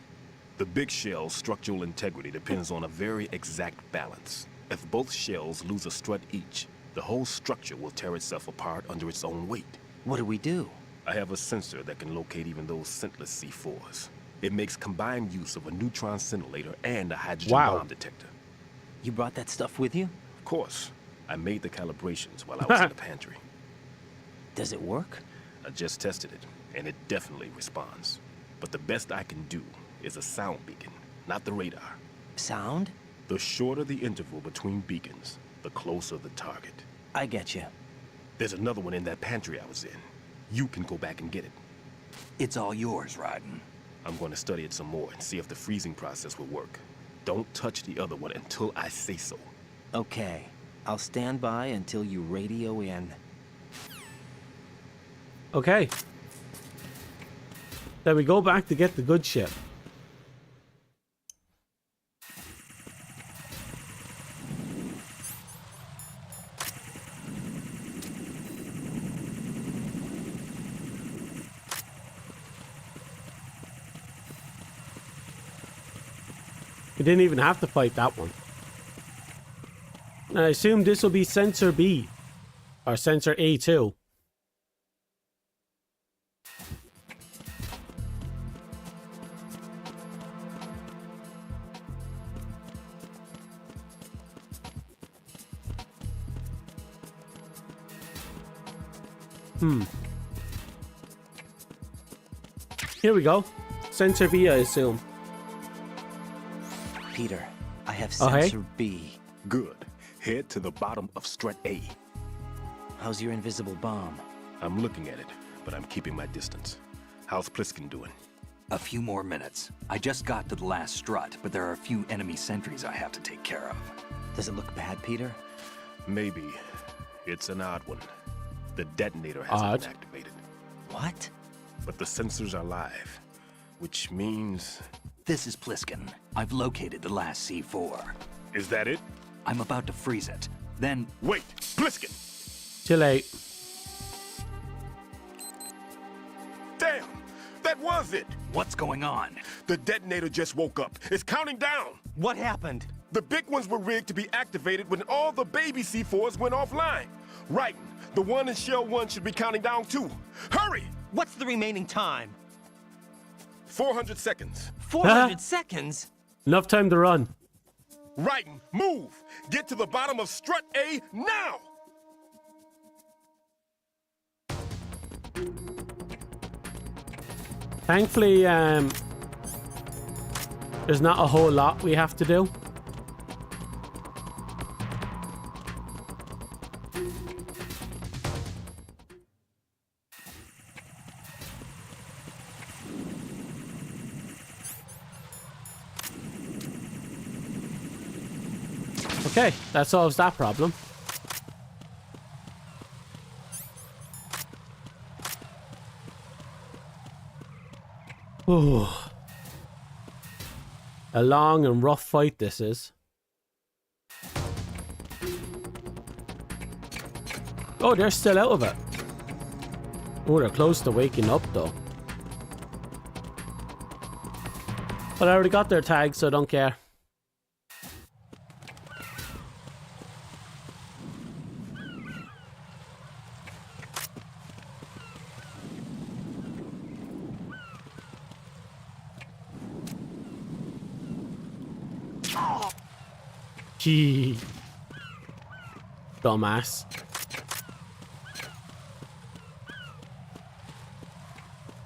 The big shell's structural integrity depends on a very exact balance. If both shells lose a strut each, the whole structure will tear itself apart under its own weight. What do we do? I have a sensor that can locate even those scentless C4s. It makes combined use of a neutron scintillator and a hydrogen bomb detector. You brought that stuff with you? Of course. I made the calibrations while I was in the pantry. Does it work? I just tested it, and it definitely responds. But the best I can do is a sound beacon, not the radar. Sound? The shorter the interval between beacons, the closer the target. I get you. There's another one in that pantry I was in. You can go back and get it. It's all yours, Raiden. I'm going to study it some more and see if the freezing process will work. Don't touch the other one until I say so. Okay. I'll stand by until you radio in. Okay. Then we go back to get the good ship. We didn't even have to fight that one. I assume this will be Sensor B. Or Sensor A2. Here we go. Sensor B, I assume. Peter, I have Oh, hey. sensor B. Good. Head to the bottom of strut A. How's your invisible bomb? I'm looking at it, but I'm keeping my distance. How's Pliskin doing? A few more minutes. I just got to the last strut, but there are a few enemy sentries I have to take care of. Does it look bad, Peter? Maybe. It's an odd one. The detonator hasn't been activated. What? But the sensors are live, which means... This is Pliskin. I've located the last C4. Is that it? I'm about to freeze it. Then... Wait! Pliskin! Too late. Damn! That was it! What's going on? The detonator just woke up. It's counting down! What happened? The big ones were rigged to be activated when all the baby C4s went offline. Right. The one in Shell 1 should be counting down too. Hurry! What's the remaining time? 400 seconds. 400 seconds? Enough time to run. Right. Move! Get to the bottom of strut A now! Thankfully, there's not a whole lot we have to do. Okay, that solves that problem. Ooh. A long and rough fight this is. Oh, they're still out of it. Oh, they're close to waking up though. But I already got their tag, so I don't care. Gee. Dumbass.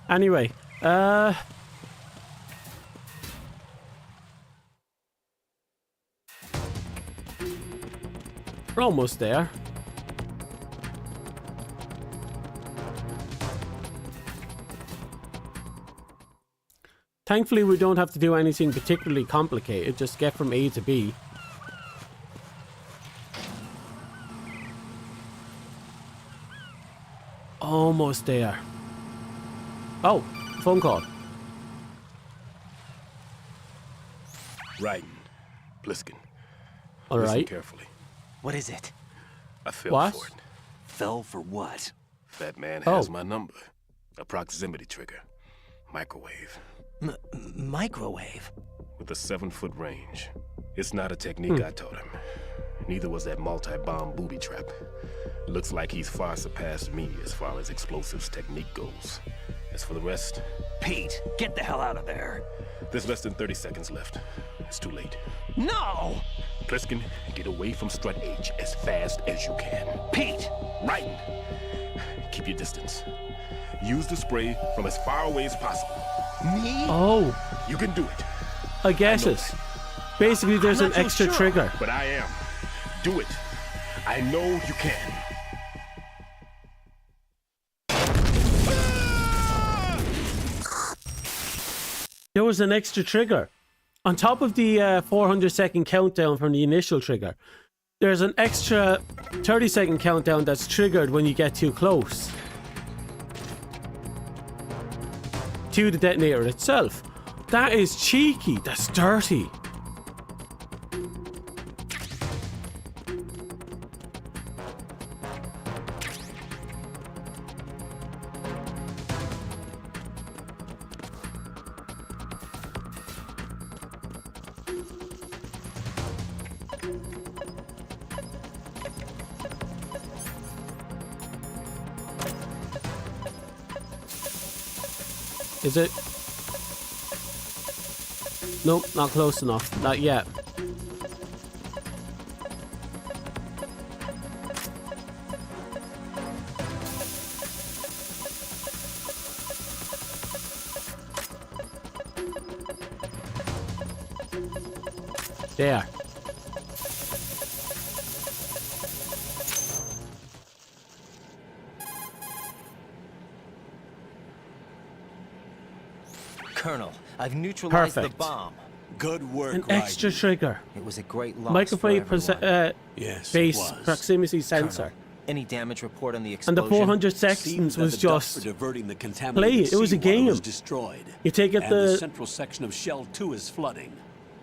Anyway, we're almost there. Thankfully, we don't have to do anything particularly complicated, just get from A to B. Almost there. Oh, phone call. Right. Pliskin. All Listen right. carefully. What is it? I fell What? for it. Fell for what? That man Oh. has my number. A proximity trigger. Microwave. Microwave? With a 7-foot range. It's not a technique Hmm. I taught him. Neither was that multi-bomb booby trap. Looks like he's far surpassed me as far as explosives technique goes. As for the rest... Pete, get the hell out of there. There's less than 30 seconds left. It's too late. No! Pliskin, get away from Strut H as fast as you can. Pete! Right! Keep your distance. Use the spray from as far away as possible. Me? Oh, You can do it. I guess it. Basically, there's I'm an not so extra sure. trigger. But I am. Do it. I know you can. There was an extra trigger. On top of the 400-second countdown from the initial trigger, there's an extra 30-second countdown that's triggered when you get too close to the detonator itself. That is cheeky. That's dirty. Is it? Nope, not close enough. Not yet. There. Colonel, I've neutralized Perfect. the bomb. Good work, An extra Raiden. trigger. It was a great loss Microwave for everyone. Yes, it base was. proximity sensor. Any damage report on the And the explosion? 400 Seems seconds that was the ducts just for diverting the play contaminated it. It was a seawater game. was destroyed. You take it and the the central section of Shell 2 is flooding.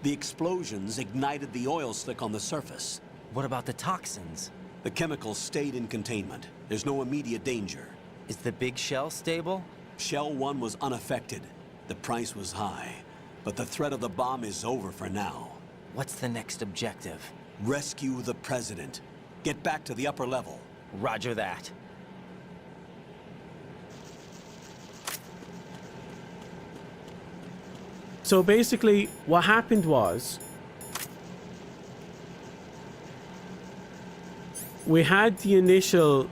The explosions ignited the oil slick on the surface. What about the toxins? The chemicals stayed in containment. There's no immediate danger. Is the big shell stable? Shell 1 was unaffected. The price was high, but the threat of the bomb is over for now. What's the next objective? Rescue the President. Get back to the upper level. Roger that. So basically, what happened was we had the initial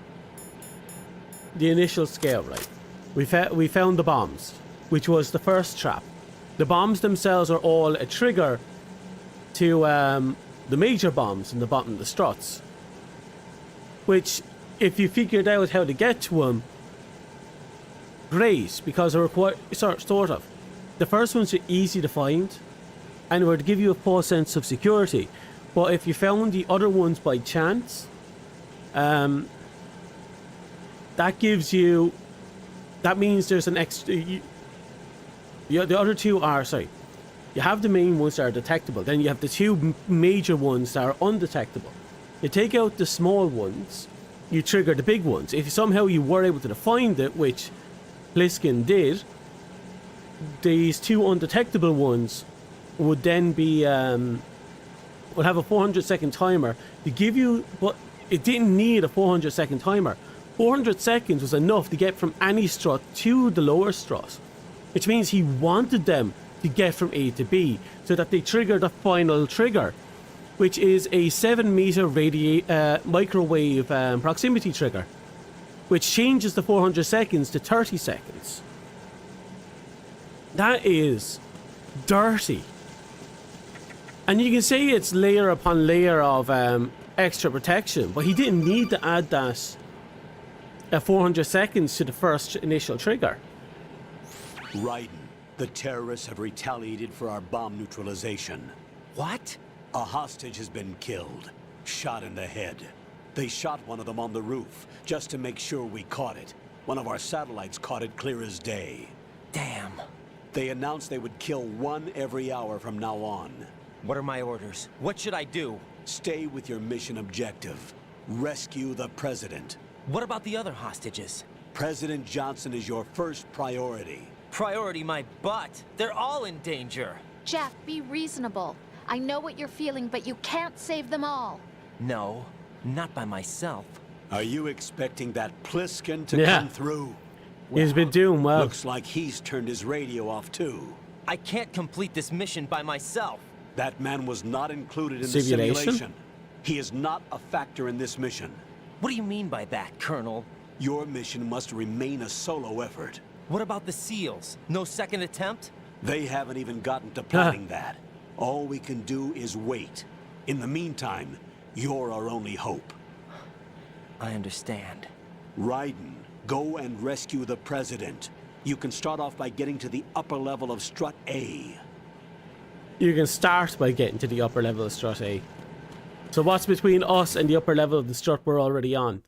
scale, right? We found the bombs, which was the first trap. The bombs themselves are all a trigger to the major bombs in the bottom of the struts, which, if you figured out how to get to them, great, because they were quite sort of. The first ones are easy to find and would give you a false sense of security. But if you found the other ones by chance, that gives you... That means there's an extra... the other two are... Sorry. You have the main ones that are detectable. Then you have the two major ones that are undetectable. You take out the small ones, you trigger the big ones. If somehow you were able to find it, which Pliskin did, these two undetectable ones would then be would have a 400-second timer to give you, but it didn't need a 400-second timer. 400 seconds was enough to get from any strut to the lower strut, which means he wanted them to get from A to B so that they trigger the final trigger, which is a 7-meter microwave proximity trigger, which changes the 400 seconds to 30 seconds. That is dirty. And you can say it's layer upon layer of extra protection, but he didn't need to add that 400 seconds to the first initial trigger. Raiden, the terrorists have retaliated for our bomb neutralization. What? A hostage has been killed, shot in the head. They shot one of them on the roof, just to make sure we caught it. One of our satellites caught it clear as day. Damn. They announced they would kill one every hour from now on. What are my orders? What should I do? Stay with your mission objective. Rescue the President. What about the other hostages? President Johnson is your first priority. Priority my butt. They're all in danger. Jeff, be reasonable. I know what you're feeling, but you can't save them all. No, not by myself. Are you expecting that Pliskin to Yeah. come through? He's been doing well. Looks like he's turned his radio off too. I can't complete this mission by myself. That man was not included in the Simulation? simulation. He is not a factor in this mission. What do you mean by that, Colonel? Your mission must remain a solo effort. What about the SEALs? No second attempt? They haven't even gotten to planning that. All we can do is wait. In the meantime, you're our only hope. I understand. Raiden, go and rescue the President. You can start off by getting to the upper level of Strut A. You can start by getting to the upper level of strut A. So what's between us and the upper level of the strut we're already on?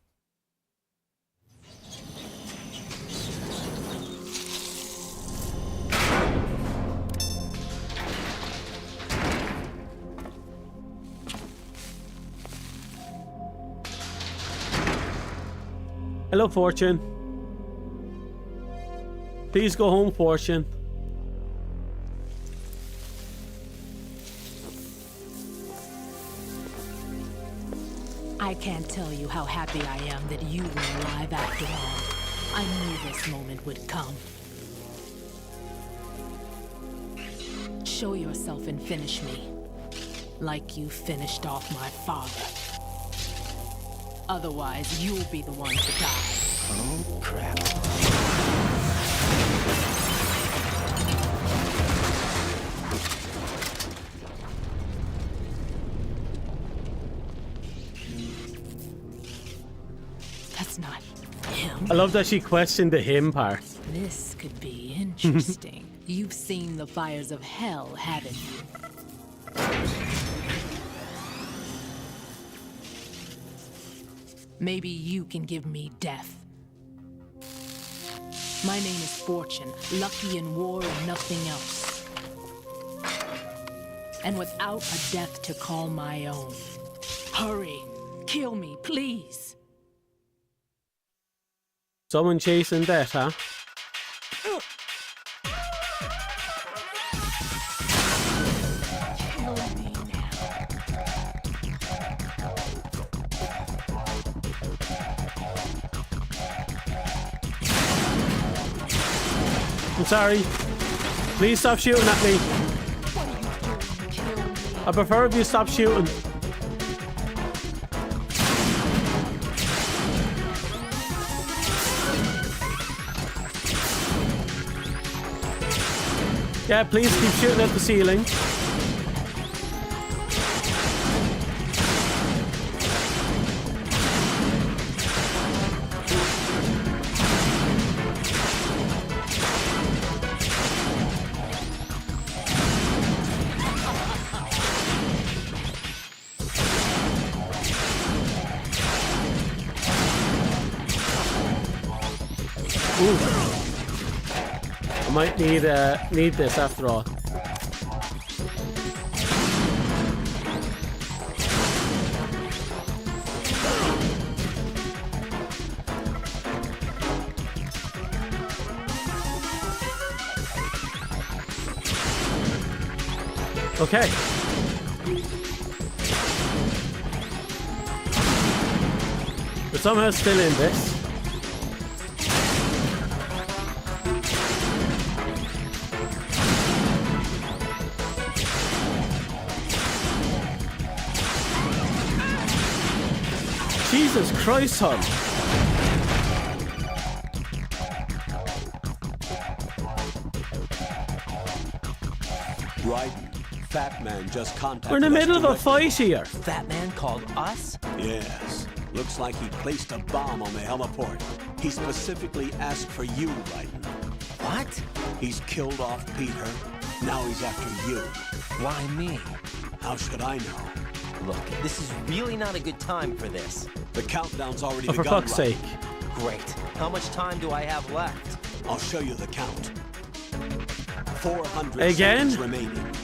Hello, Fortune. Please go home, Fortune. I can't tell you how happy I am that you were alive after all. I knew this moment would come. Show yourself and finish me. Like you finished off my father. Otherwise, you'll be the one to die. Oh, crap. I love that she questioned the him part. This could be interesting. You've seen the fires of hell, haven't you? Maybe you can give me death. My name is Fortune, lucky in war and nothing else. And without a death to call my own. Hurry, kill me, please. Someone chasing death, huh? I'm sorry. Please stop shooting at me. I prefer if you stop shooting. Yeah, please keep shooting at the ceiling. I might need this after all. Okay. We're somehow still in this. Jesus Christ, hon. Right. Fat Man just contacted We're in the middle us of a directly. fight here. Fat Man called us? Yes. Looks like he placed a bomb on the heliport. He specifically asked for you, Raiden. What? He's killed off Peter. Now he's after you. Why me? How should I know? Look, this is really not a good time for this. The countdown's already Oh, for begun. fuck's sake. Great. How much time do I have left? I'll show you the count. 400 Again? seconds remaining.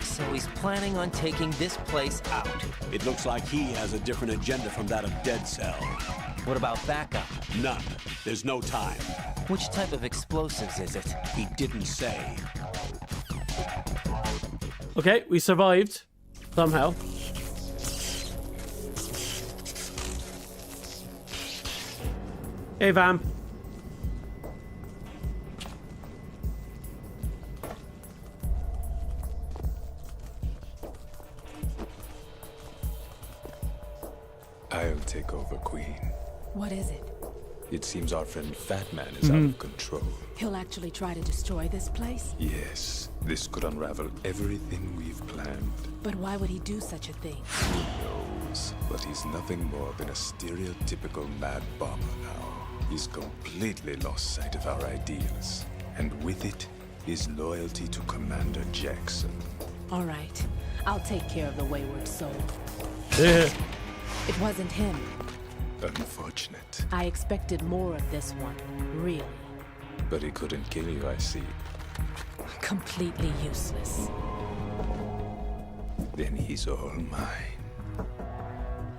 So he's planning on taking this place out. It looks like he has a different agenda from that of Dead Cell. What about backup? None. There's no time. Which type of explosives is it? He didn't say. Okay, we survived. Somehow. Hey, Vamp. I'll take over, Queen. What is it? It seems our friend Fat Man is out of control. He'll actually try to destroy this place? Yes, this could unravel everything we've planned. But why would he do such a thing? Who knows? But he's nothing more than a stereotypical mad bomber now. He's completely lost sight of our ideals. And with it, his loyalty to Commander Jackson. All right. I'll take care of the wayward soul. It wasn't him. Unfortunate. I expected more of this one, really. But he couldn't kill you, I see. Completely useless. Then he's all mine.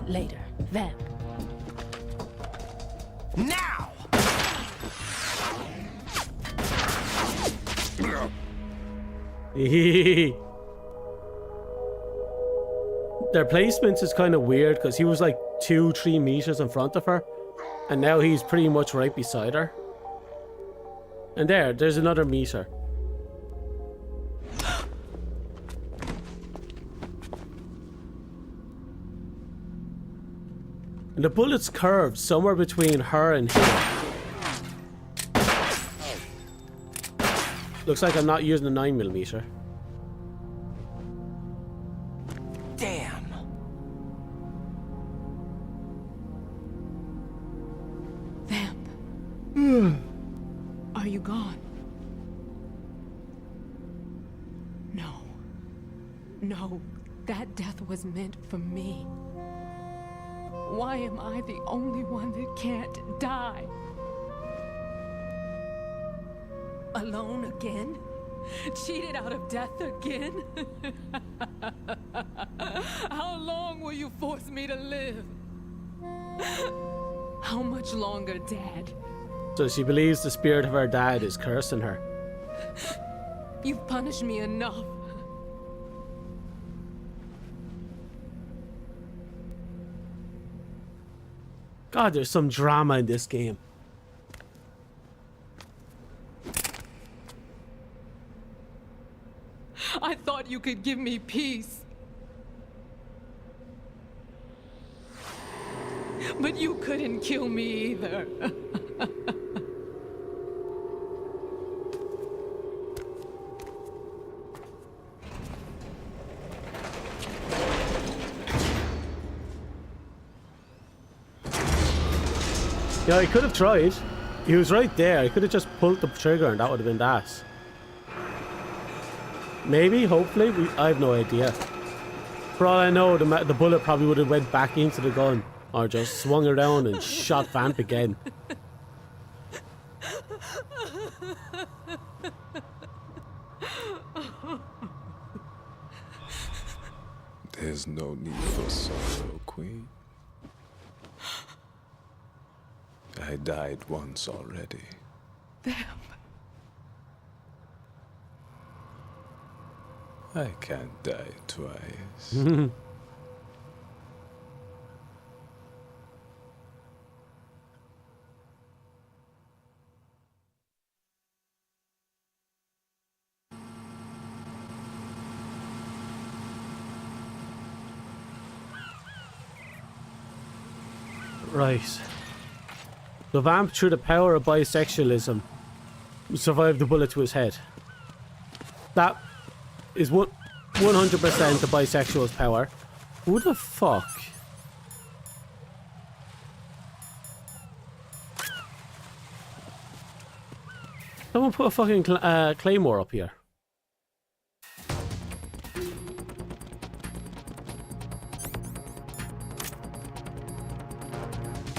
Later, then. Now! Their placements is kind of weird because he was like 2-3 meters in front of her, and now he's pretty much right beside her. And there's another meter. And the bullet's curved somewhere between her and him. Looks like I'm not using a 9mm. Damn. Vamp, Are you gone? No. No, that death was meant for me. Why am I the only one that can't die? Alone again? Cheated out of death again? How long will you force me to live? How much longer, Dad? So she believes the spirit of her dad is cursing her. You've punished me enough. God, there's some drama in this game. I thought you could give me peace. But you couldn't kill me either. Yeah, he could have tried. He was right there. He could have just pulled the trigger and that would have been that. Maybe, hopefully, I have no idea. For all I know, the bullet probably would have went back into the gun or just swung around and shot Vamp again. There's no need for sorrow, Queen. I died once already. Vamp. I can't die twice. Right. The Vamp, through the power of bisexualism, survived the bullet to his head. That is 100% the bisexual's power. Who the fuck? Someone put a fucking claymore up here.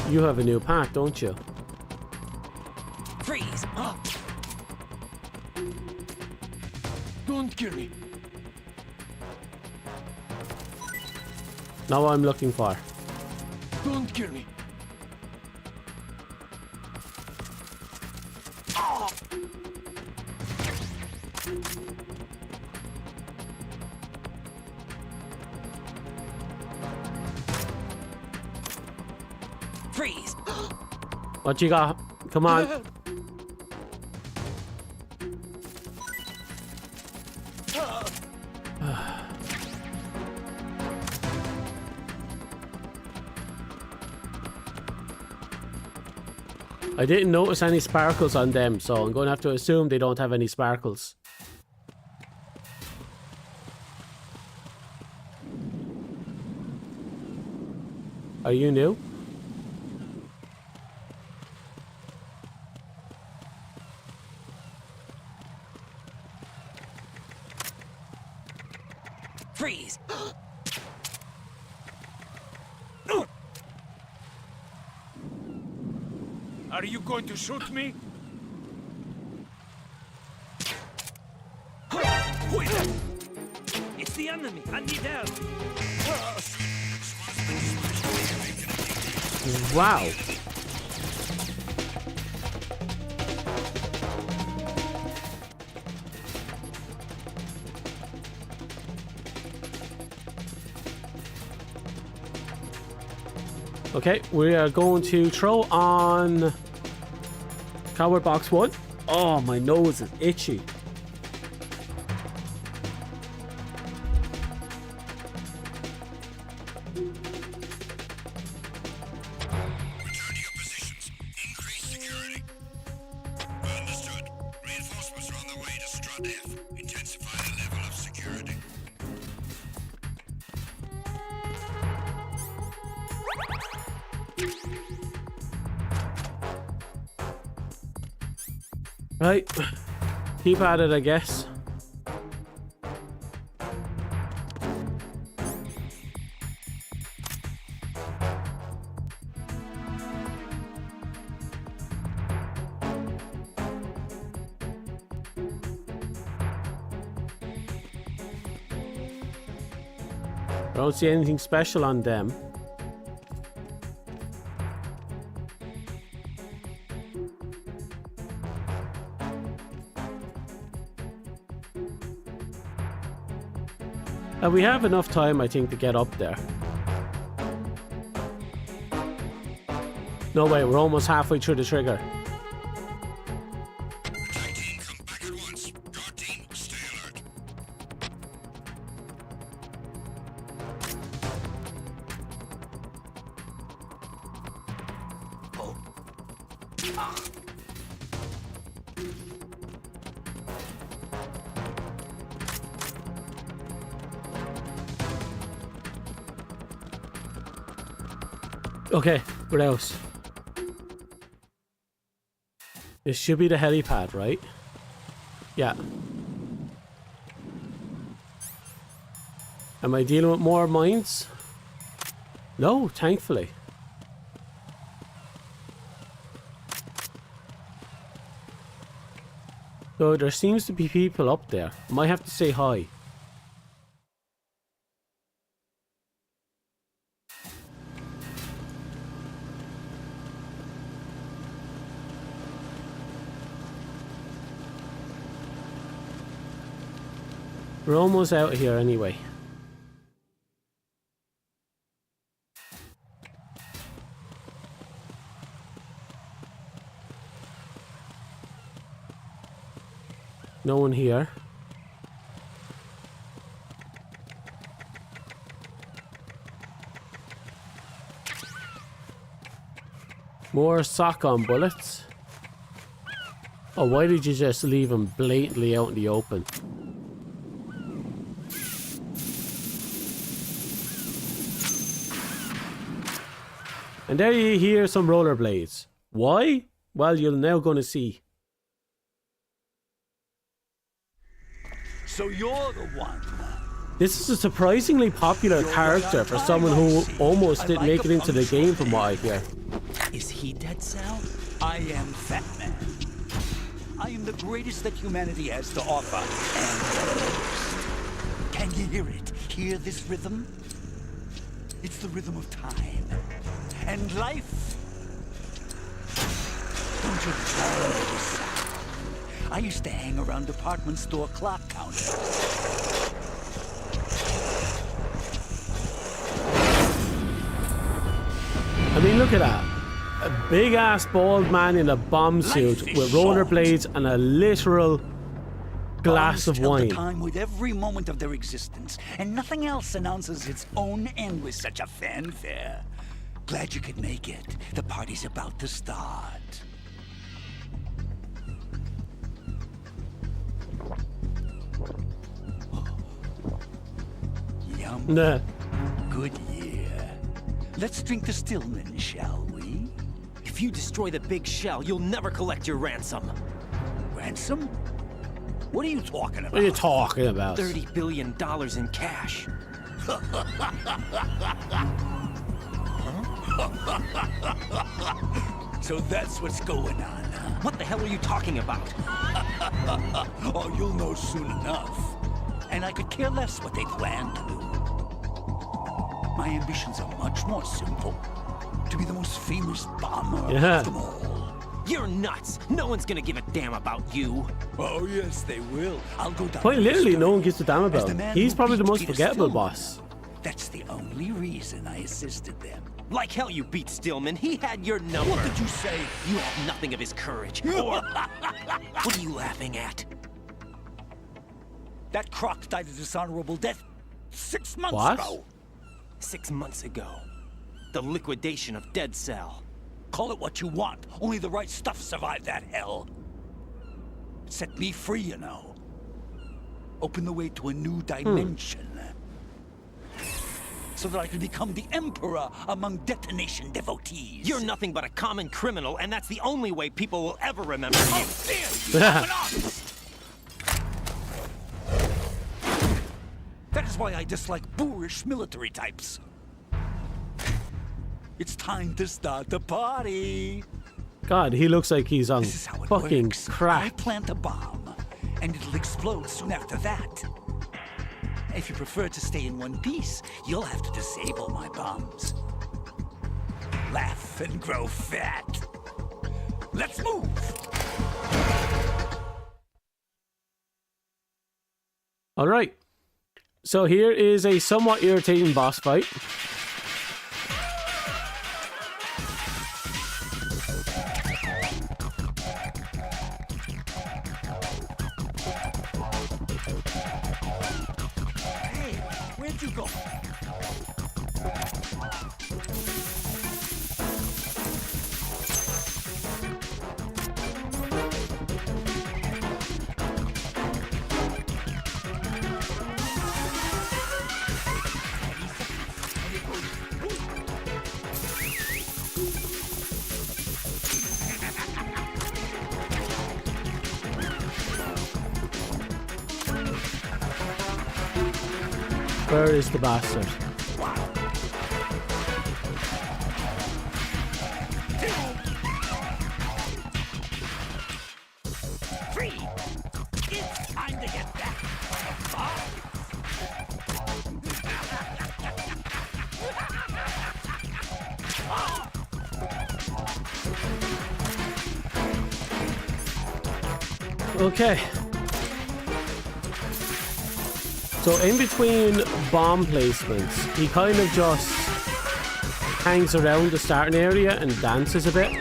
You have a new pack, don't you? Freeze! Don't kill me. Now what I'm looking for. Don't kill me. Freeze! What you got? Come on. I didn't notice any sparkles on them, so I'm going to have to assume they don't have any sparkles. Are you new? Freeze! Are you going to shoot me? It's the enemy. I need help. Wow. Okay, we are going to throw on cardboard box 1. Oh, my nose is itchy. Return to your positions. Increase security. Understood. Reinforcements are on their way to Strut F. Intensify the level of security. Right. Keep at it, I guess. I don't see anything special on them. And we have enough time, I think, to get up there. No way, we're almost halfway through the trigger. Okay, what else? This should be the helipad, right? Yeah. Am I dealing with more mines? No, thankfully. So there seems to be people up there. Might have to say hi. We're almost out here anyway. No one here. More sock-on bullets. Oh, why did you just leave them blatantly out in the open? And there you hear some rollerblades. Why? Well, you're now going to see. So you're the one. This is a surprisingly popular character for someone who almost didn't make it into the game from what I hear. Is he Dead Cell? I am Fat Man. I am the greatest that humanity has to offer. And can you hear it? Hear this rhythm? It's the rhythm of time. And life. Don't you love this sound? I used to hang around department store clock counters. I mean, look at that. A big-ass bald man in a bomb suit with rollerblades and a literal glass of wine. The time with every moment of their existence, and nothing else announces its own end with such a fanfare. Glad you could make it. The party's about to start. Yum. Nah. Good year. Let's drink to Stillman, shall we? If you destroy the big shell, you'll never collect your ransom. Ransom? What are you talking about? What are you talking about? $30 billion in cash. So that's what's going on, huh? What the hell are you talking about? Oh, you'll know soon enough. And I could care less what they plan to do. My ambitions are much more simple. To be the most famous bomber of them all. You're nuts. No one's gonna give a damn about you. Oh, yes, they will. I'll go down. Quite literally, no one gives a damn about him. He's probably the most forgettable boss. That's the only reason I assisted them. Like hell you beat Stillman. He had your number. What did you say? You have nothing of his courage. Or... What are you laughing at? That croc died a dishonorable death 6 months ago. 6 months ago. The liquidation of Dead Cell. Call it what you want. Only the right stuff survived that hell. It set me free, you know. Open the way to a new dimension. So that I could become the emperor among detonation devotees. You're nothing but a common criminal, and that's the only way people will ever remember you. That is why I dislike boorish military types. It's time to start the party. God, he looks like he's on fucking I crack. plant a bomb, and it'll explode soon after that. If you prefer to stay in one piece, you'll have to disable my bombs. Laugh and grow fat. Let's move! Alright. So here is a somewhat irritating boss fight. Hey, where'd you go? Where is the bastard? Free! It's time to get back. Okay. So in between bomb placements, he kind of just hangs around the starting area and dances a bit.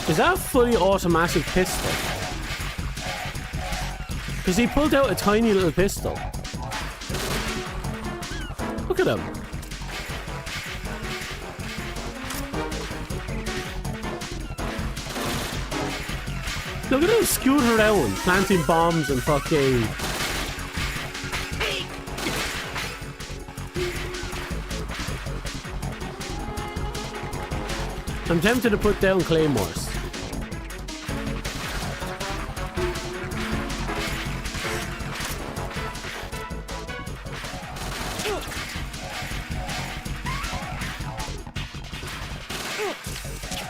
Is that a fully automatic pistol? Because he pulled out a tiny little pistol. Look at him. Look at him scoot around, planting bombs and fucking... I'm tempted to put down claymores.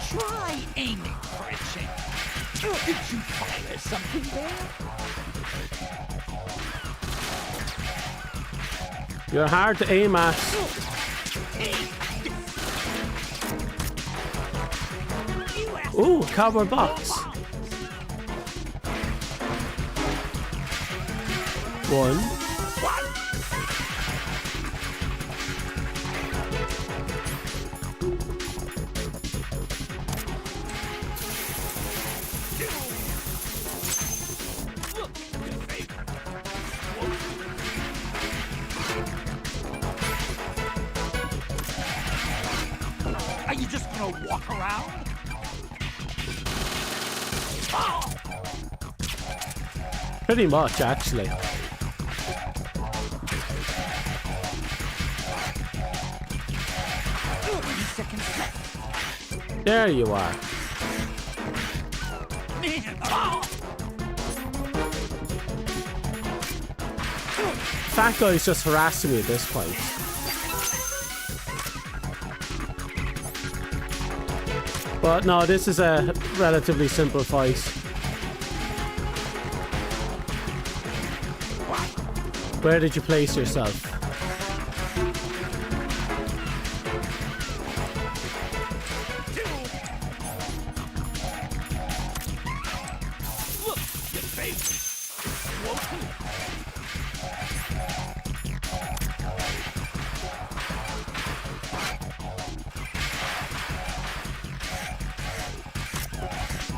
Try aiming for a change. Did you fire something there? You're hard to aim at. Ooh, cardboard box. One. Are you just gonna walk around? Pretty much, actually. 20 seconds left. There you are. Fat guy's just harassing me at this point. But no, this is a relatively simple fight. Where did you place yourself?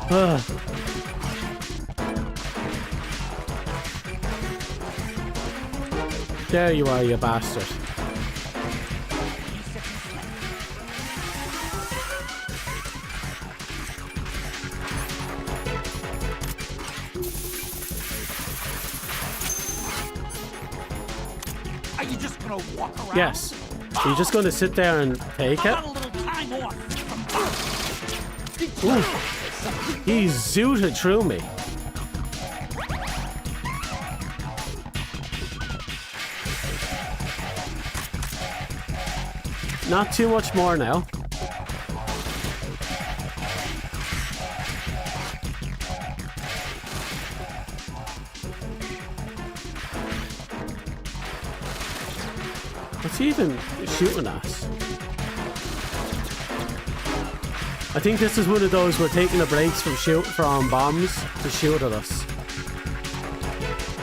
Ugh. There you are, you bastard. Are you just gonna walk around? Yes. Are you just going to sit there and take it? A little time off from Ooh. He zooted through me. Not too much more now. What's he even shooting at? I think this is one of those we're taking the breaks from bombs to shoot at us.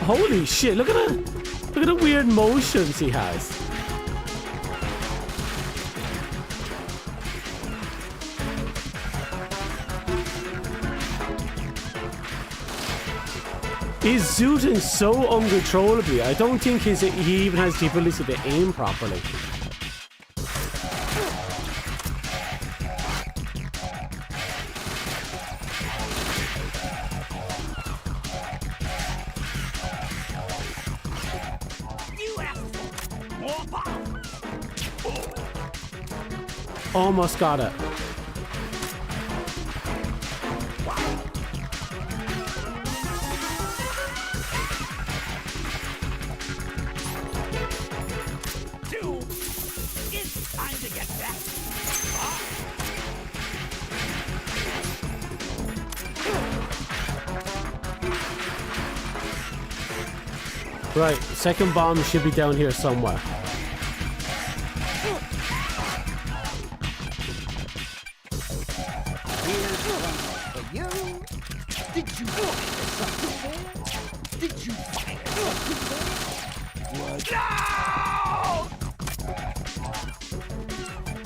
Holy shit, look at that. Look at the weird motions he has. He's zooting so uncontrollably. I don't think he even has the ability to aim properly. Almost got it. Right, second bomb should be down here somewhere.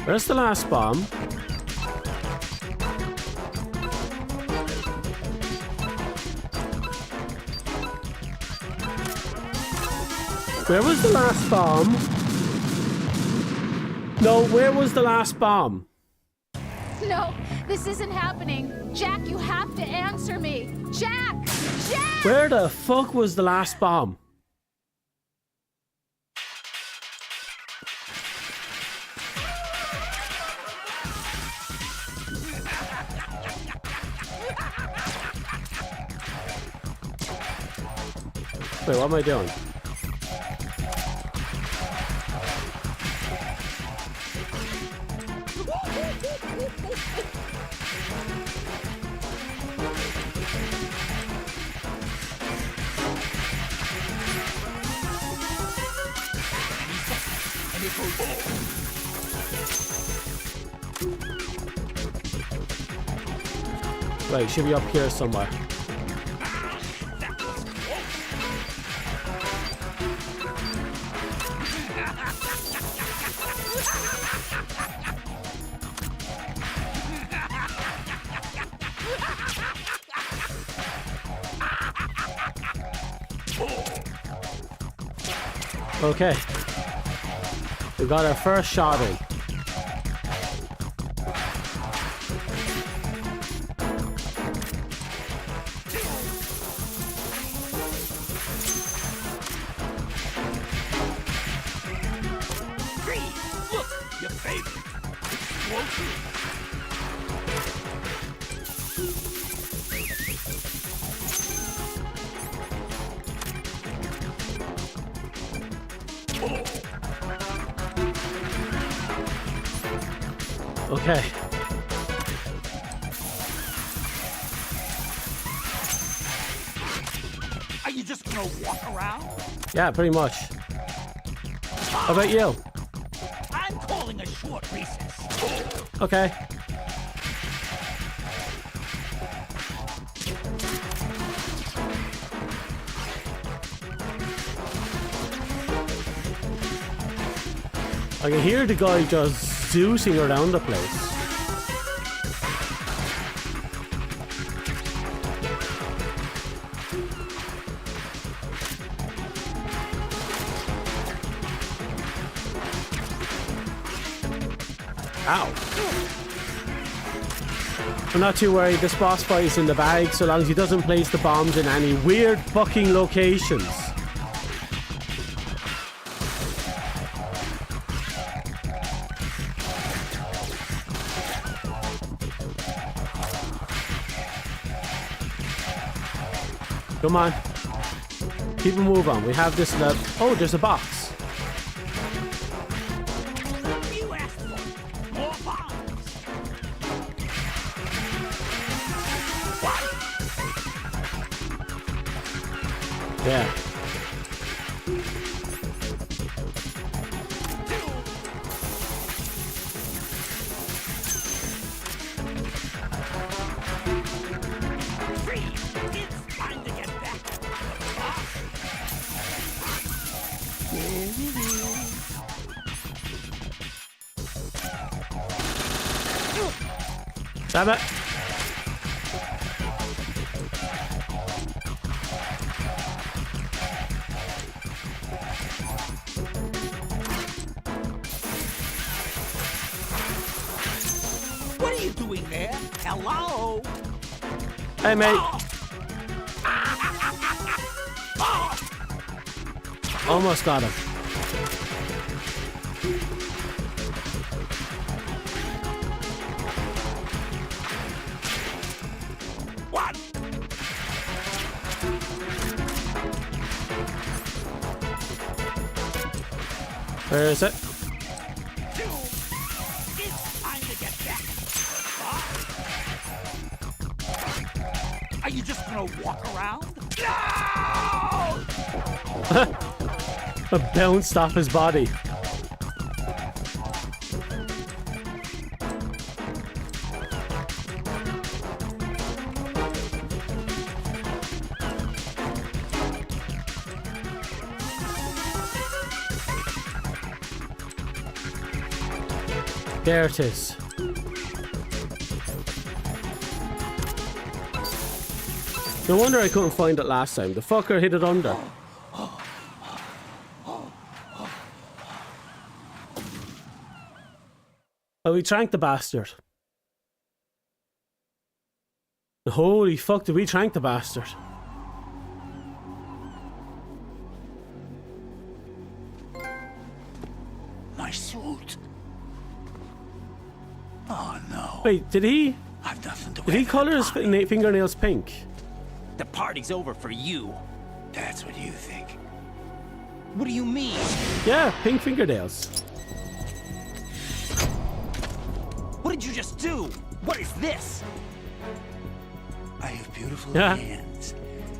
Where's the last bomb? Where was the last bomb? No, where was the last bomb? No, this isn't happening. Jack, you have to answer me. Jack! Jack! Where the fuck was the last bomb? Wait, what am I doing? Right, should be up here somewhere. Okay. We got our first shot in. Okay. Are you just gonna walk around? Yeah, pretty much. How about you? I'm calling a short recess. Okay. I can hear the guy just zoosing around the place. Ow. I'm not too worried. This boss fight is in the bag so long as he doesn't place the bombs in any weird fucking locations. Come on. Keep a move on. We have this level. Oh, there's a box. You asked for more bombs. Yeah. Damn it. What are you doing there? Hello? Hey, mate. Almost got him. What? Where is it? It's time to get back. Are you just gonna walk around? No! A bounced off his body. There it is. No wonder I couldn't find it last time. The fucker hid it under. Oh, we tranked the bastard. Holy fuck, did we trank the bastard? My suit. Oh no. Wait, did he? I've nothing to Did he color his fingernails pink? The party's over for you. That's what you think. What do you mean? Yeah, pink fingernails. What did you just do? What is this? I have beautiful Yeah. hands.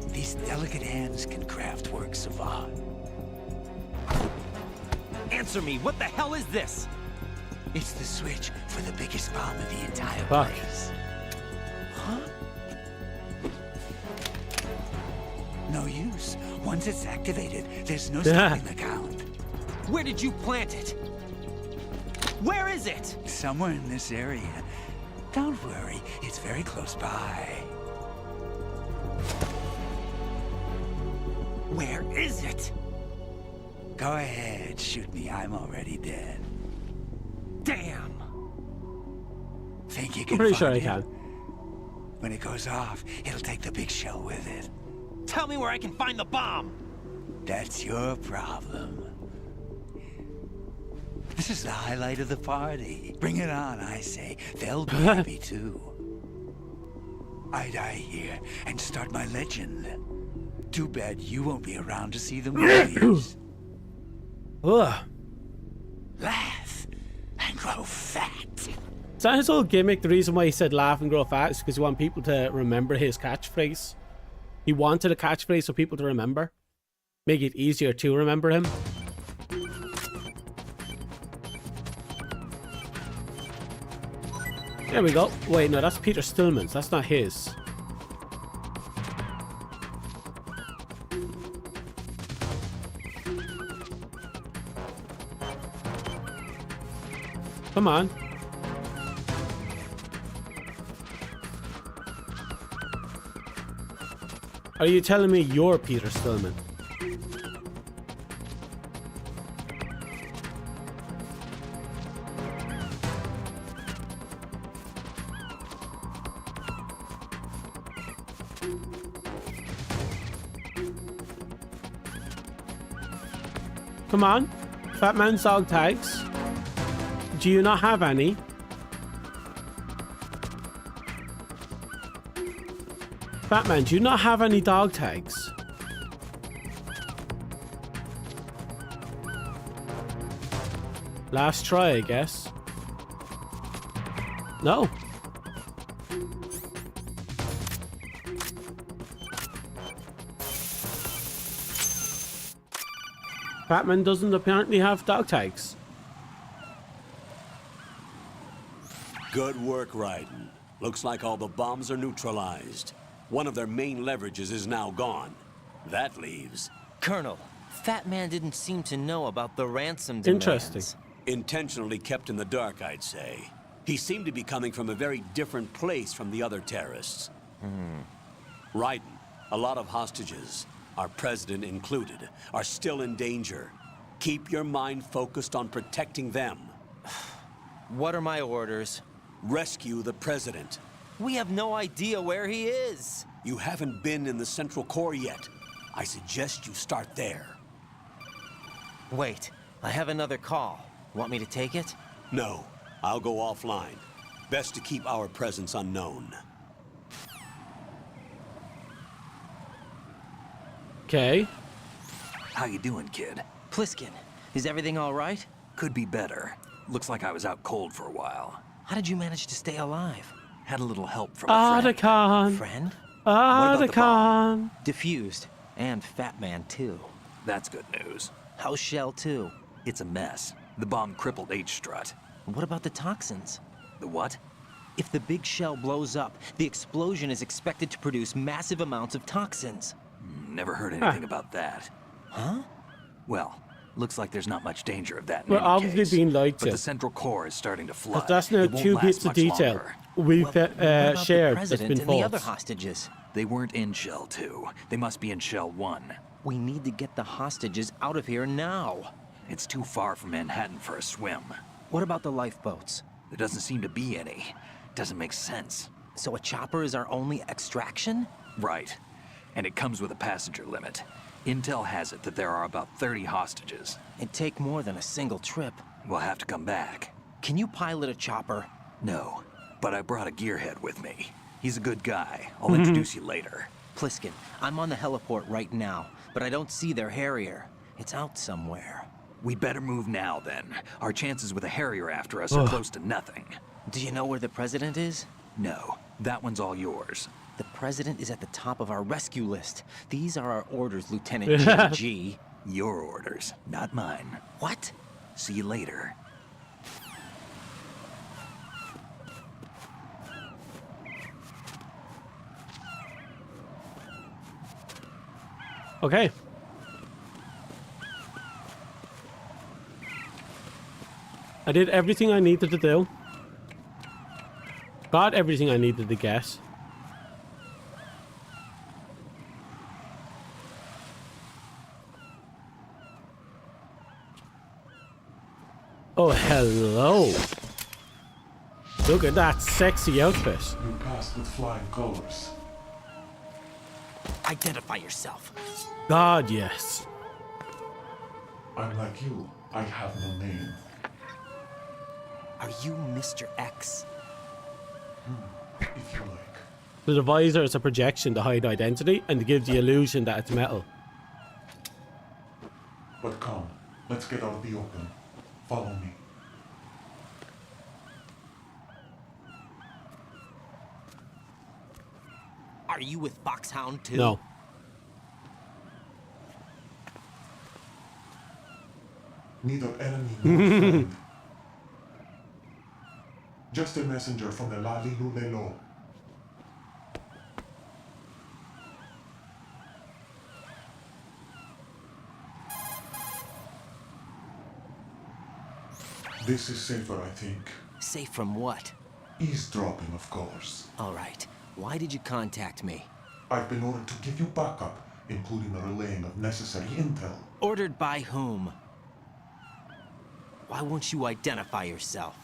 These delicate hands can craft works of art. Answer me, what the hell is this? It's the switch for the biggest bomb in the entire Fuck. place. Huh? No use. Once it's activated, there's no Yeah. stopping the count. Where did you plant it? Where is it? Somewhere in this area. Don't worry, it's very close by. Where is it? Go ahead, shoot me. I'm already dead. Damn. Think you I'm can pretty find sure I it? can. When it goes off, it'll take the big show with it. Tell me where I can find the bomb. That's your problem. This is the highlight of the party. Bring it on, I say. They'll be happy too. I die here and start my legend. Too bad you won't be around to see the movies. Ugh. Laugh and grow fat. Is that his whole gimmick? The reason why he said laugh and grow fat is because he wanted people to remember his catchphrase. He wanted a catchphrase for people to remember. Make it easier to remember him. There we go. Wait, no, that's Peter Stillman's. That's not his. Come on. Are you telling me you're Peter Stillman? Come on. Fat Man's dog tags. Do you not have any? Fat Man, do you not have any dog tags? Last try, I guess. No. Batman doesn't apparently have dog tags. Good work, Raiden. Looks like all the bombs are neutralized. One of their main leverages is now gone. That leaves... Colonel, Fat Man didn't seem to know about the ransom demands. Interesting. Intentionally kept in the dark, I'd say. He seemed to be coming from a very different place from the other terrorists. Raiden, a lot of hostages, our president included, are still in danger. Keep your mind focused on protecting them. What are my orders? Rescue the president. We have no idea where he is. You haven't been in the Central Core yet. I suggest you start there. Wait, I have another call. Want me to take it? No, I'll go offline. Best to keep our presence unknown. Okay. How you doing, kid? Pliskin, is everything all right? Could be better. Looks like I was out cold for a while. How did you manage to stay alive? Had a little help from a friend. Otacon. Friend? Otacon. Diffused. And Fat Man, too. That's good news. How's Shell, too? It's a mess. The bomb crippled H-Strut. What about the toxins? The what? If the big shell blows up, the explosion is expected to produce massive amounts of toxins. Never heard anything about that. Huh? Well, looks like there's not much danger of that in We're any obviously case. being lied But to. the Central Core is starting to flood. But that's now It won't 2 last bits of much detail longer. we've What about shared the that's president been and the other false. hostages? They weren't in Shell 2. They must be in Shell 1. We need to get the hostages out of here now. It's too far from Manhattan for a swim. What about the lifeboats? There doesn't seem to be any. Doesn't make sense. So a chopper is our only extraction? Right. And it comes with a passenger limit. Intel has it that there are about 30 hostages. It'd take more than a single trip. We'll have to come back. Can you pilot a chopper? No, but I brought a gearhead with me. He's a good guy. I'll introduce you later. Pliskin, I'm on the heliport right now, but I don't see their Harrier. It's out somewhere. We better move now, then. Our chances with a Harrier after us are close to nothing. Do you know where the president is? No, that one's all yours. The president is at the top of our rescue list. These are our orders, Lieutenant JG. Your orders, not mine. What? See you later. Okay. I did everything I needed to do. Got everything I needed to get. Oh, hello. Look at that sexy outfit. You passed with flying colors. Identify yourself. God, yes. I'm like you. I have no name. Are you Mr. X? If you like. The visor is a projection to hide identity and to give the illusion that it's metal. But come, let's get out of the open. Follow me. Are you with Foxhound too? No. Neither enemy nor friend. Just a messenger from the Lali Lulelo. This is safer, I think. Safe from what? Eavesdropping, of course. All right. Why did you contact me? I've been ordered to give you backup, including the relaying of necessary intel. Ordered by whom? Why won't you identify yourself?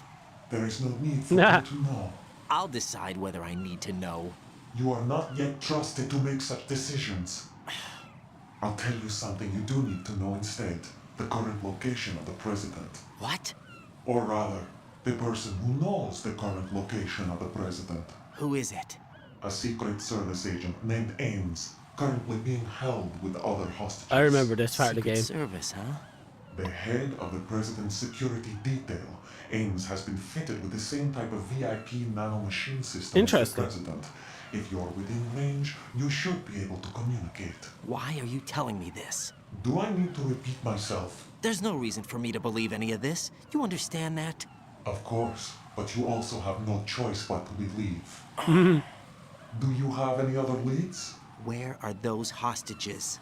There is no need for you to know. I'll decide whether I need to know. You are not yet trusted to make such decisions. I'll tell you something you do need to know instead. the current location of the president. What? Or rather, the person who knows the current location of the president. Who is it? A Secret Service agent named Ames, currently being held with other hostages. I remember this part of the game. Service, huh? The head of the president's security detail, Ames, has been fitted with the same type of VIP nanomachine system as the president. If you're within range, you should be able to communicate. Why are you telling me this? Do I need to repeat myself? There's no reason for me to believe any of this. You understand that? Of course, but you also have no choice but to believe. Do you have any other leads? Where are those hostages?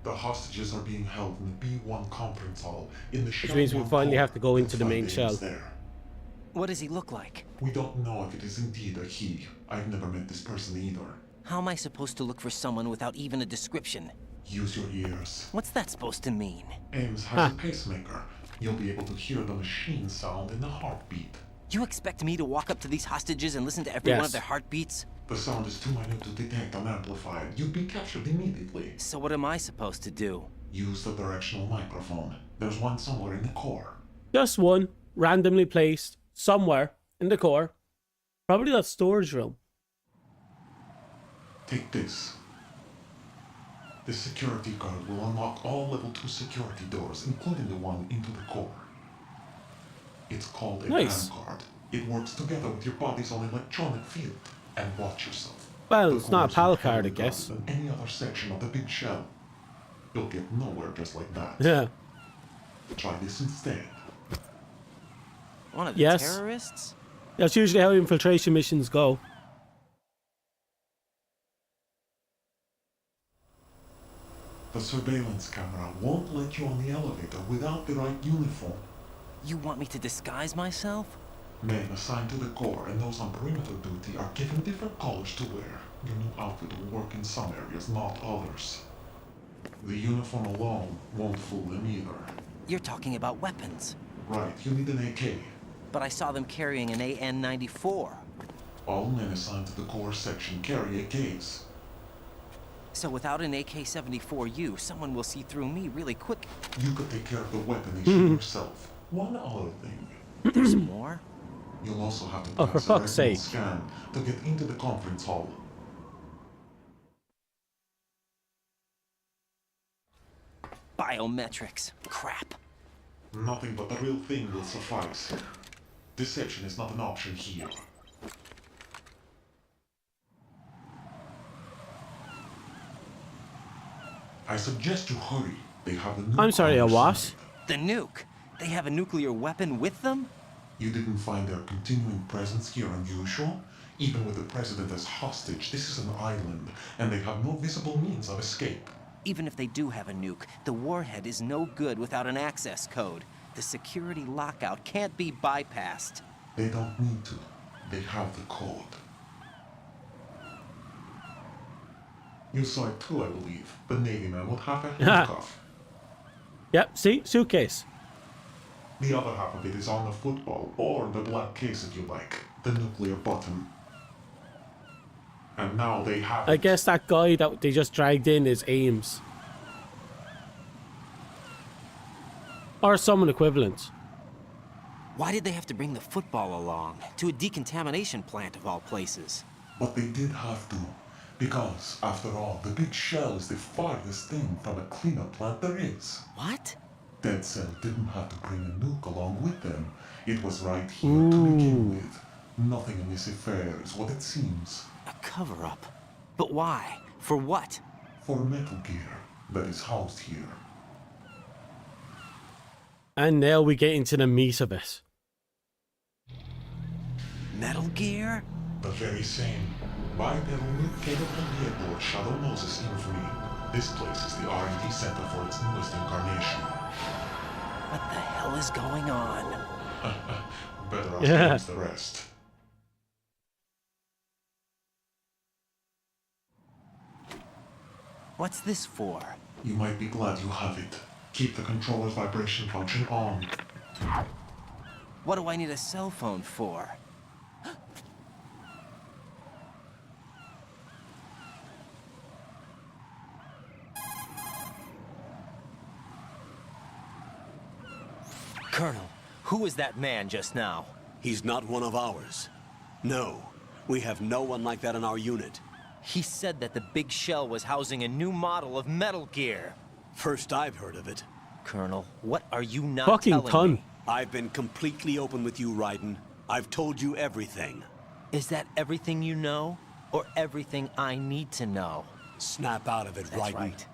The hostages are being held in the B1 conference hall in the shell. Which means we finally have to go into the main shell. What does he look like? We don't know if it is indeed a he. I've never met this person either. How am I supposed to look for someone without even a description? Use your ears. What's that supposed to mean? Ames has a pacemaker. You'll be able to hear the machine sound in the heartbeat. You expect me to walk up to these hostages and listen to every one of their heartbeats? The sound is too minute to detect and amplify it. You'd be captured immediately. So what am I supposed to do? Use the directional microphone. There's one somewhere in the core. Just one, randomly placed, somewhere in the core. Probably that storage room. Take this. The security guard will unlock all level 2 security doors, including the one into the core. It's called a PAN card. It works together with your body's own electronic field. And watch yourself. Well, it's not a PAL card, I guess. Than any other section of the big shell. You'll get nowhere just like that. Yeah. Try this instead. One of the terrorists? That's usually how infiltration missions go. The surveillance camera won't let you on the elevator without the right uniform. You want me to disguise myself? Men assigned to the core and those on perimeter duty are given different colors to wear. Your new outfit will work in some areas, not others. The uniform alone won't fool them either. You're talking about weapons. Right, you need an AK. But I saw them carrying an AN-94. All men assigned to the core section carry AKs. So without an AK-74U, someone will see through me really quick. You could take care of the weapon issue yourself. One other thing. There's more? You'll also have to for pass fuck's a retinal sake. scan to get into the conference hall. Biometrics. Crap. Nothing but the real thing will suffice. Deception is not an option here. I suggest you hurry. They have a nuke. I'm sorry, a what? The nuke? They have a nuclear weapon with them? You didn't find their continuing presence here unusual? Even with the president as hostage, this is an island, and they have no visible means of escape. Even if they do have a nuke, the warhead is no good without an access code. The security lockout can't be bypassed. They don't need to. They have the code. You saw it too, I believe. The Navy man with half a handcuff. Yep, see? Suitcase. The other half of it is on the football, or the black case if you like. The nuclear button. And now they have I it. guess that guy that they just dragged in is Ames. Or someone equivalent. Why did they have to bring the football along? To a decontamination plant of all places. But they did have to. Because, after all, the big shell is the farthest thing from a cleanup plant there is. What? Dead Cell didn't have to bring a nuke along with them. It was right here to begin with. Nothing in this affair is what it seems. A cover-up? But why? For what? For Metal Gear that is housed here. And now we get into the meat of it. Metal Gear? The very same. Bipedal nuke came from the airport Shadow Moses Infamy. This place is the R&D center for its newest incarnation. What the hell is going on? Better ask James the rest. What's this for? You might be glad you have it. Keep the controller's vibration function on. What do I need a cell phone for? Colonel, who was that man just now? He's not one of ours. No, we have no one like that in our unit. He said that the big shell was housing a new model of Metal Gear. First I've heard of it. Colonel, what are you not Fucking telling me? I've been completely open with you, Raiden. I've told you everything. Is that everything you know? Or everything I need to know? Snap out of it, That's Raiden. right.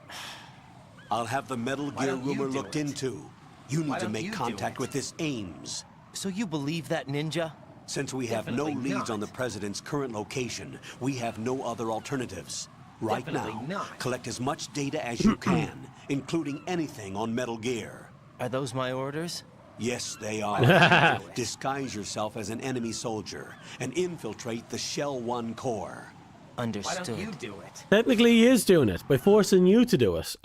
I'll have the Metal Why Gear don't you rumor do looked it? into. You Why need to don't you make do contact it? with this Ames. So you believe that ninja? Since we have no Definitely leads not. on the President's current location, we have no other alternatives. Right Definitely now, not. collect as much data as you can, including anything on Metal Gear. Are those my orders? Yes, they are. Disguise yourself as an enemy soldier and infiltrate the Shell 1 core. Understood. Why don't you do it? Technically, he is doing it by forcing you to do it.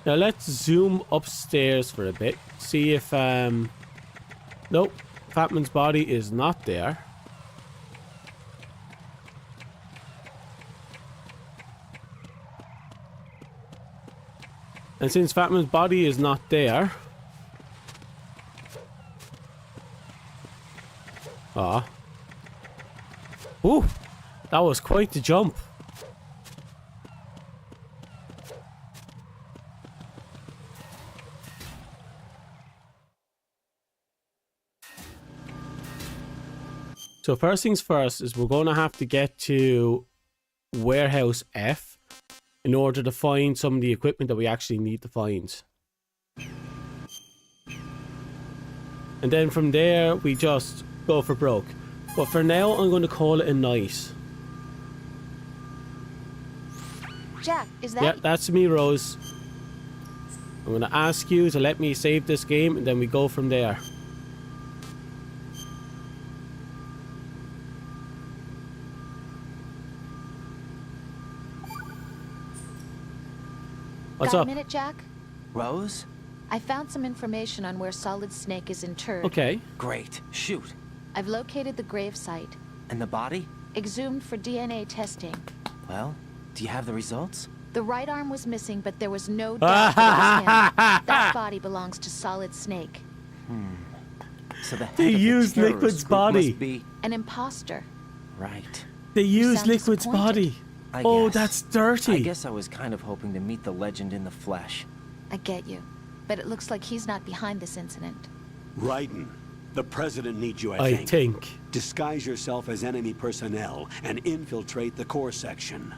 Now let's zoom upstairs for a bit. See if nope, Fatman's body is not there. And since Fatman's body is not there, ooh, that was quite the jump. So first things first is we're going to have to get to Warehouse F in order to find some of the equipment that we actually need to find. And then from there, we just go for broke. But for now, I'm going to call it a night. Jack, is that... Yeah, that's me, Rose. I'm going to ask you to let me save this game, and then we go from there. What's Got up? a minute, Jack? Rose? I found some information on where Solid Snake is interred. Okay. Great. Shoot. I've located the grave site. And the body? Exhumed for DNA testing. Well, do you have the results? The right arm was missing, but there was no doubt that it was him. That body belongs to Solid Snake. So the head They of the used terrorist Liquid's group body. must be... An imposter. Right. They used sound Liquid's disappointed. body. I Oh, guess. that's dirty. I guess I was kind of hoping to meet the legend in the flesh. I get you. But it looks like he's not behind this incident. Raiden, the President needs you, I think. Disguise yourself as enemy personnel and infiltrate the core section.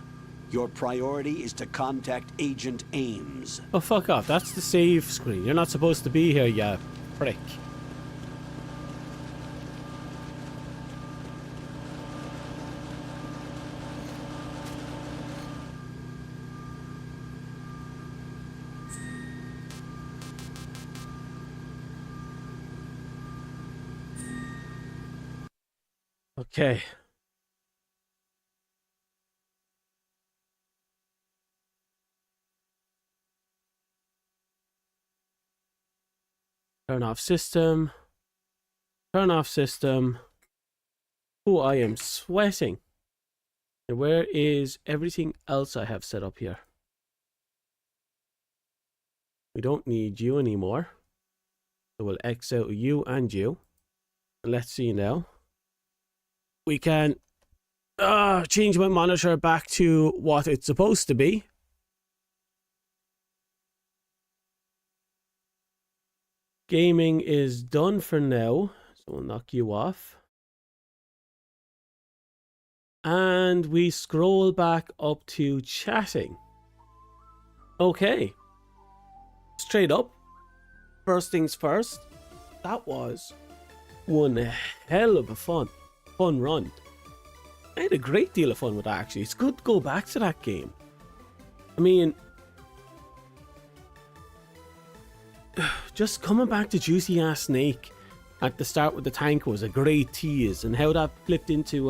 Your priority is to contact Agent Ames. Oh, fuck off. That's the save screen. You're not supposed to be here, you prick. Okay. Turn off system. Turn off system. Oh, I am sweating. And where is everything else I have set up here? We don't need you anymore. So we'll X out you and you. And let's see now. We can change my monitor back to what it's supposed to be. Gaming is done for now, so we'll knock you off. And we scroll back up to chatting. Okay. Straight up. First things first. That was one hell of a fun run. I had a great deal of fun with that, actually. It's good to go back to that game. I mean, just coming back to Juicy Ass Snake at the start with the tank was a great tease, and how that flipped into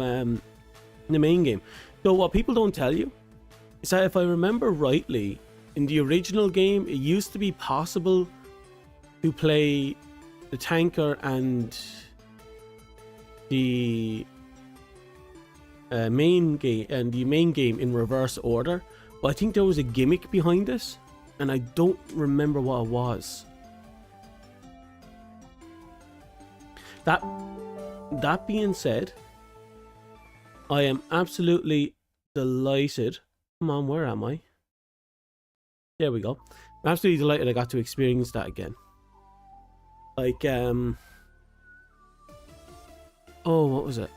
the main game. So what people don't tell you is that if I remember rightly, in the original game, it used to be possible to play the tanker and the main game in reverse order, but I think there was a gimmick behind this, and I don't remember what it was. That being said, I am absolutely delighted. Come on, where am I? There we go. I'm absolutely delighted I got to experience that again. Like, oh, what was it?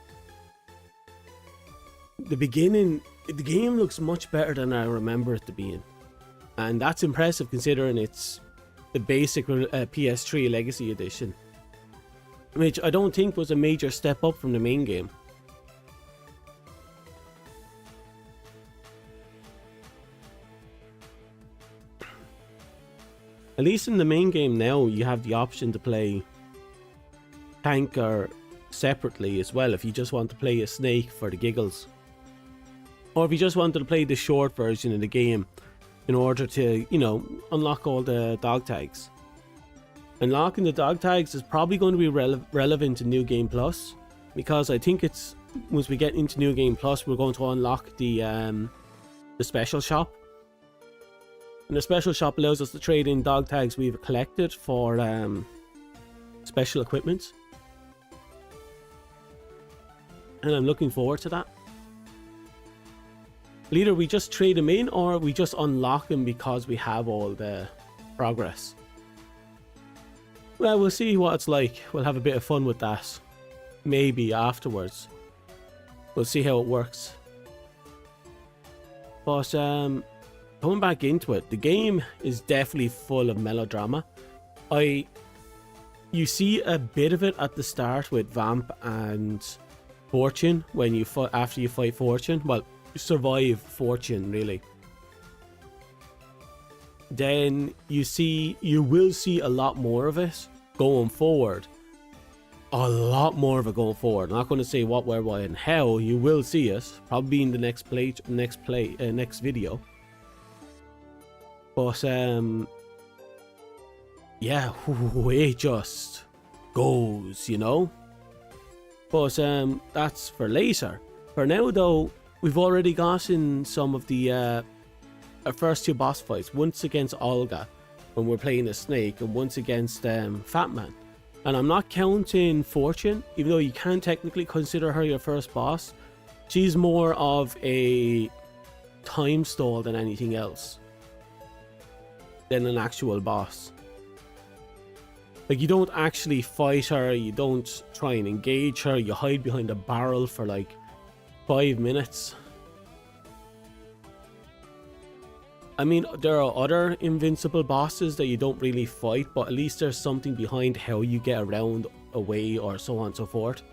The beginning, the game looks much better than I remember it to be in. And that's impressive considering it's the basic PS3 Legacy Edition, which I don't think was a major step up from the main game. At least in the main game now, you have the option to play tanker separately as well if you just want to play a snake for the giggles. Or if you just wanted to play the short version of the game in order to, you know, unlock all the dog tags. Unlocking the dog tags is probably going to be relevant in New Game Plus, because I think it's, once we get into New Game Plus, we're going to unlock the special shop. And the special shop allows us to trade in dog tags we've collected for special equipment. And I'm looking forward to that. Either we just trade them in, or we just unlock them because we have all the progress. Well, we'll see what it's like. We'll have a bit of fun with that. Maybe afterwards. We'll see how it works. But going back into it, the game is definitely full of melodrama. You see a bit of it at the start with Vamp and Fortune when you after you fight Fortune. Well, survive Fortune, really. Then you will see a lot more of it going forward. A lot more of it going forward. I'm not going to say what, where, why, and how. You will see it probably in the next video. But yeah, it just goes, you know. But that's for later. For now, though, we've already gotten some of the our first two boss fights. Once against Olga, when we're playing a snake, and once against Fat Man. And I'm not counting Fortune, even though you can technically consider her your first boss. She's more of a time stall than anything else, than an actual boss. Like, you don't actually fight her, you don't try and engage her, you hide behind a barrel for like 5 minutes. I mean, there are other invincible bosses that you don't really fight, but at least there's something behind how you get around a way, or so on and so forth.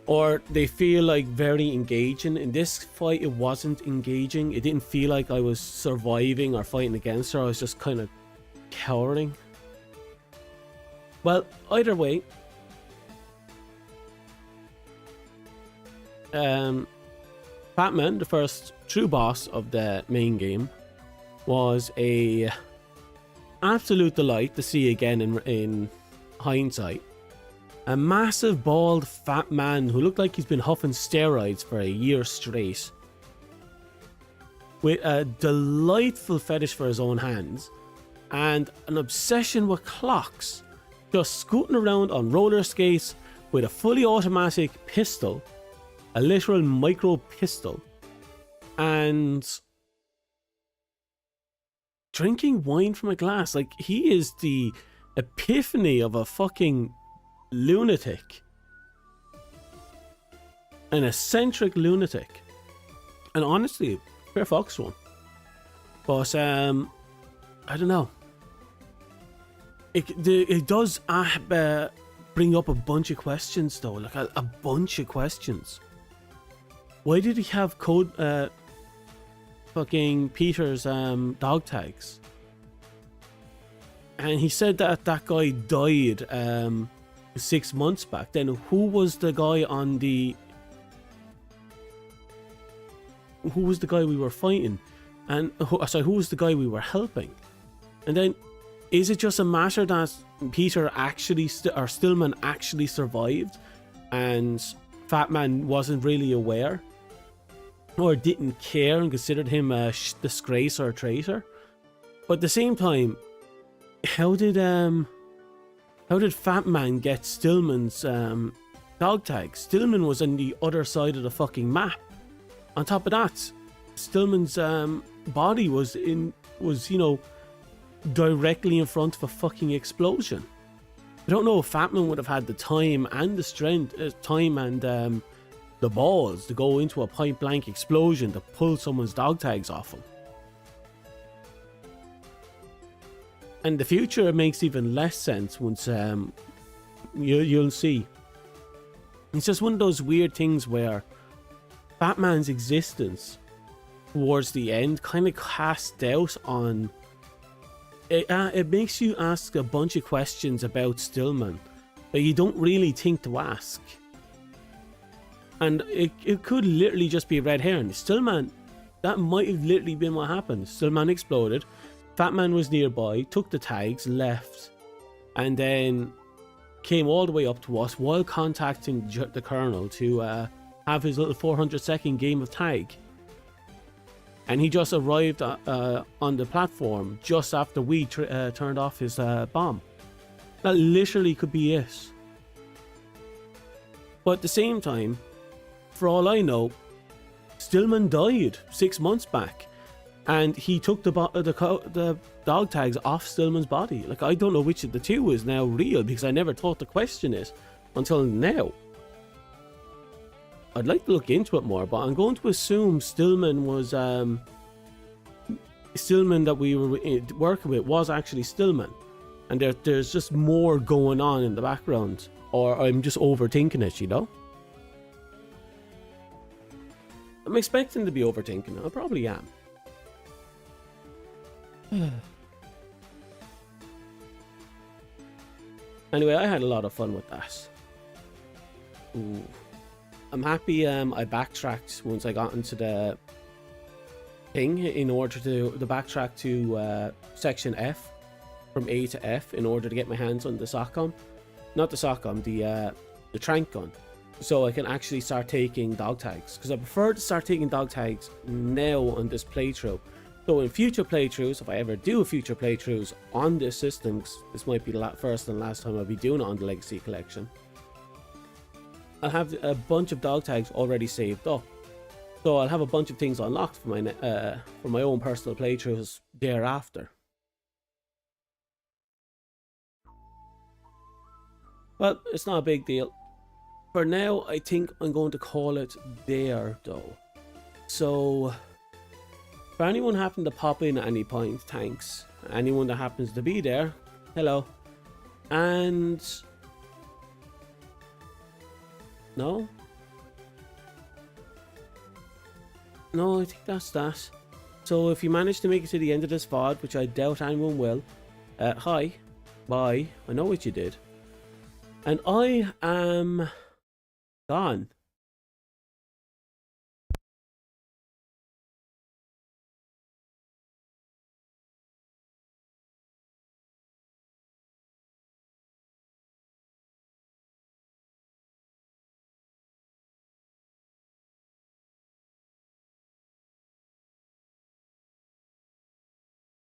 Or they feel like very engaging. In this fight, it wasn't engaging. It didn't feel like I was surviving or fighting against her. I was just kind of cowering. Well, either way, Batman, the first true boss of the main game, was a absolute delight to see again in hindsight. A massive, bald, fat man who looked like he's been huffing steroids for a year straight, with a delightful fetish for his own hands and an obsession with clocks, just scooting around on roller skates with a fully automatic pistol, a literal micro pistol, and drinking wine from a glass. Like, he is the epiphany of a fucking lunatic. An eccentric lunatic. And honestly, fair fox one. But I don't know. It does bring up a bunch of questions though, like a bunch of questions. Why did he have fucking Peter's dog tags? And he said that that guy died 6 months back. Then who was the guy on the... who was the guy we were fighting? And who was the guy we were helping? And then, is it just a matter that Peter actually, or Stillman actually survived, and Fat Man wasn't really aware, or didn't care and considered him a disgrace or a traitor? But at the same time, how did Fat Man get Stillman's dog tag? Stillman was on the other side of the fucking map. On top of that, Stillman's body was directly in front of a fucking explosion. I don't know if Fat Man would have had the time and the strength, and the balls to go into a point blank explosion to pull someone's dog tags off him. And the future makes even less sense once you'll see. It's just one of those weird things where Batman's existence towards the end kind of casts doubt on it. It makes you ask a bunch of questions about Stillman that you don't really think to ask. And it could literally just be a red herring. Stillman, that might have literally been what happened. Stillman exploded. Fat Man was nearby, took the tags, left, and then came all the way up to us while contacting the Colonel to have his little 400-second game of tag. And he just arrived on the platform just after we turned off his bomb. That literally could be it. But at the same time, for all I know, Stillman died 6 months back. And he took the dog tags off Stillman's body. Like, I don't know which of the two is now real, because I never thought to question it until now. I'd like to look into it more, but I'm going to assume Stillman was Stillman that we were working with was actually Stillman, and there's just more going on in the background, or I'm just overthinking it, you know. I'm expecting to be overthinking it. I probably am. Anyway, I had a lot of fun with that. Ooh. I'm happy I backtracked once I got into the thing in order to backtrack to section F, from A to F, in order to get my hands on the SOCOM. Not the SOCOM, the trank gun. So I can actually start taking dog tags, because I prefer to start taking dog tags now on this playthrough. So in future playthroughs, if I ever do future playthroughs on this system, 'cause this might be the first and last time I'll be doing it on the Legacy Collection, I'll have a bunch of dog tags already saved up. So I'll have a bunch of things unlocked for my own personal playthroughs thereafter. Well, it's not a big deal. For now, I think I'm going to call it there, though. So, for anyone happen to pop in at any point, thanks. Anyone that happens to be there, hello. And... No? No, I think that's that. So if you manage to make it to the end of this VOD, which I doubt anyone will, hi, bye, I know what you did. And I am gone.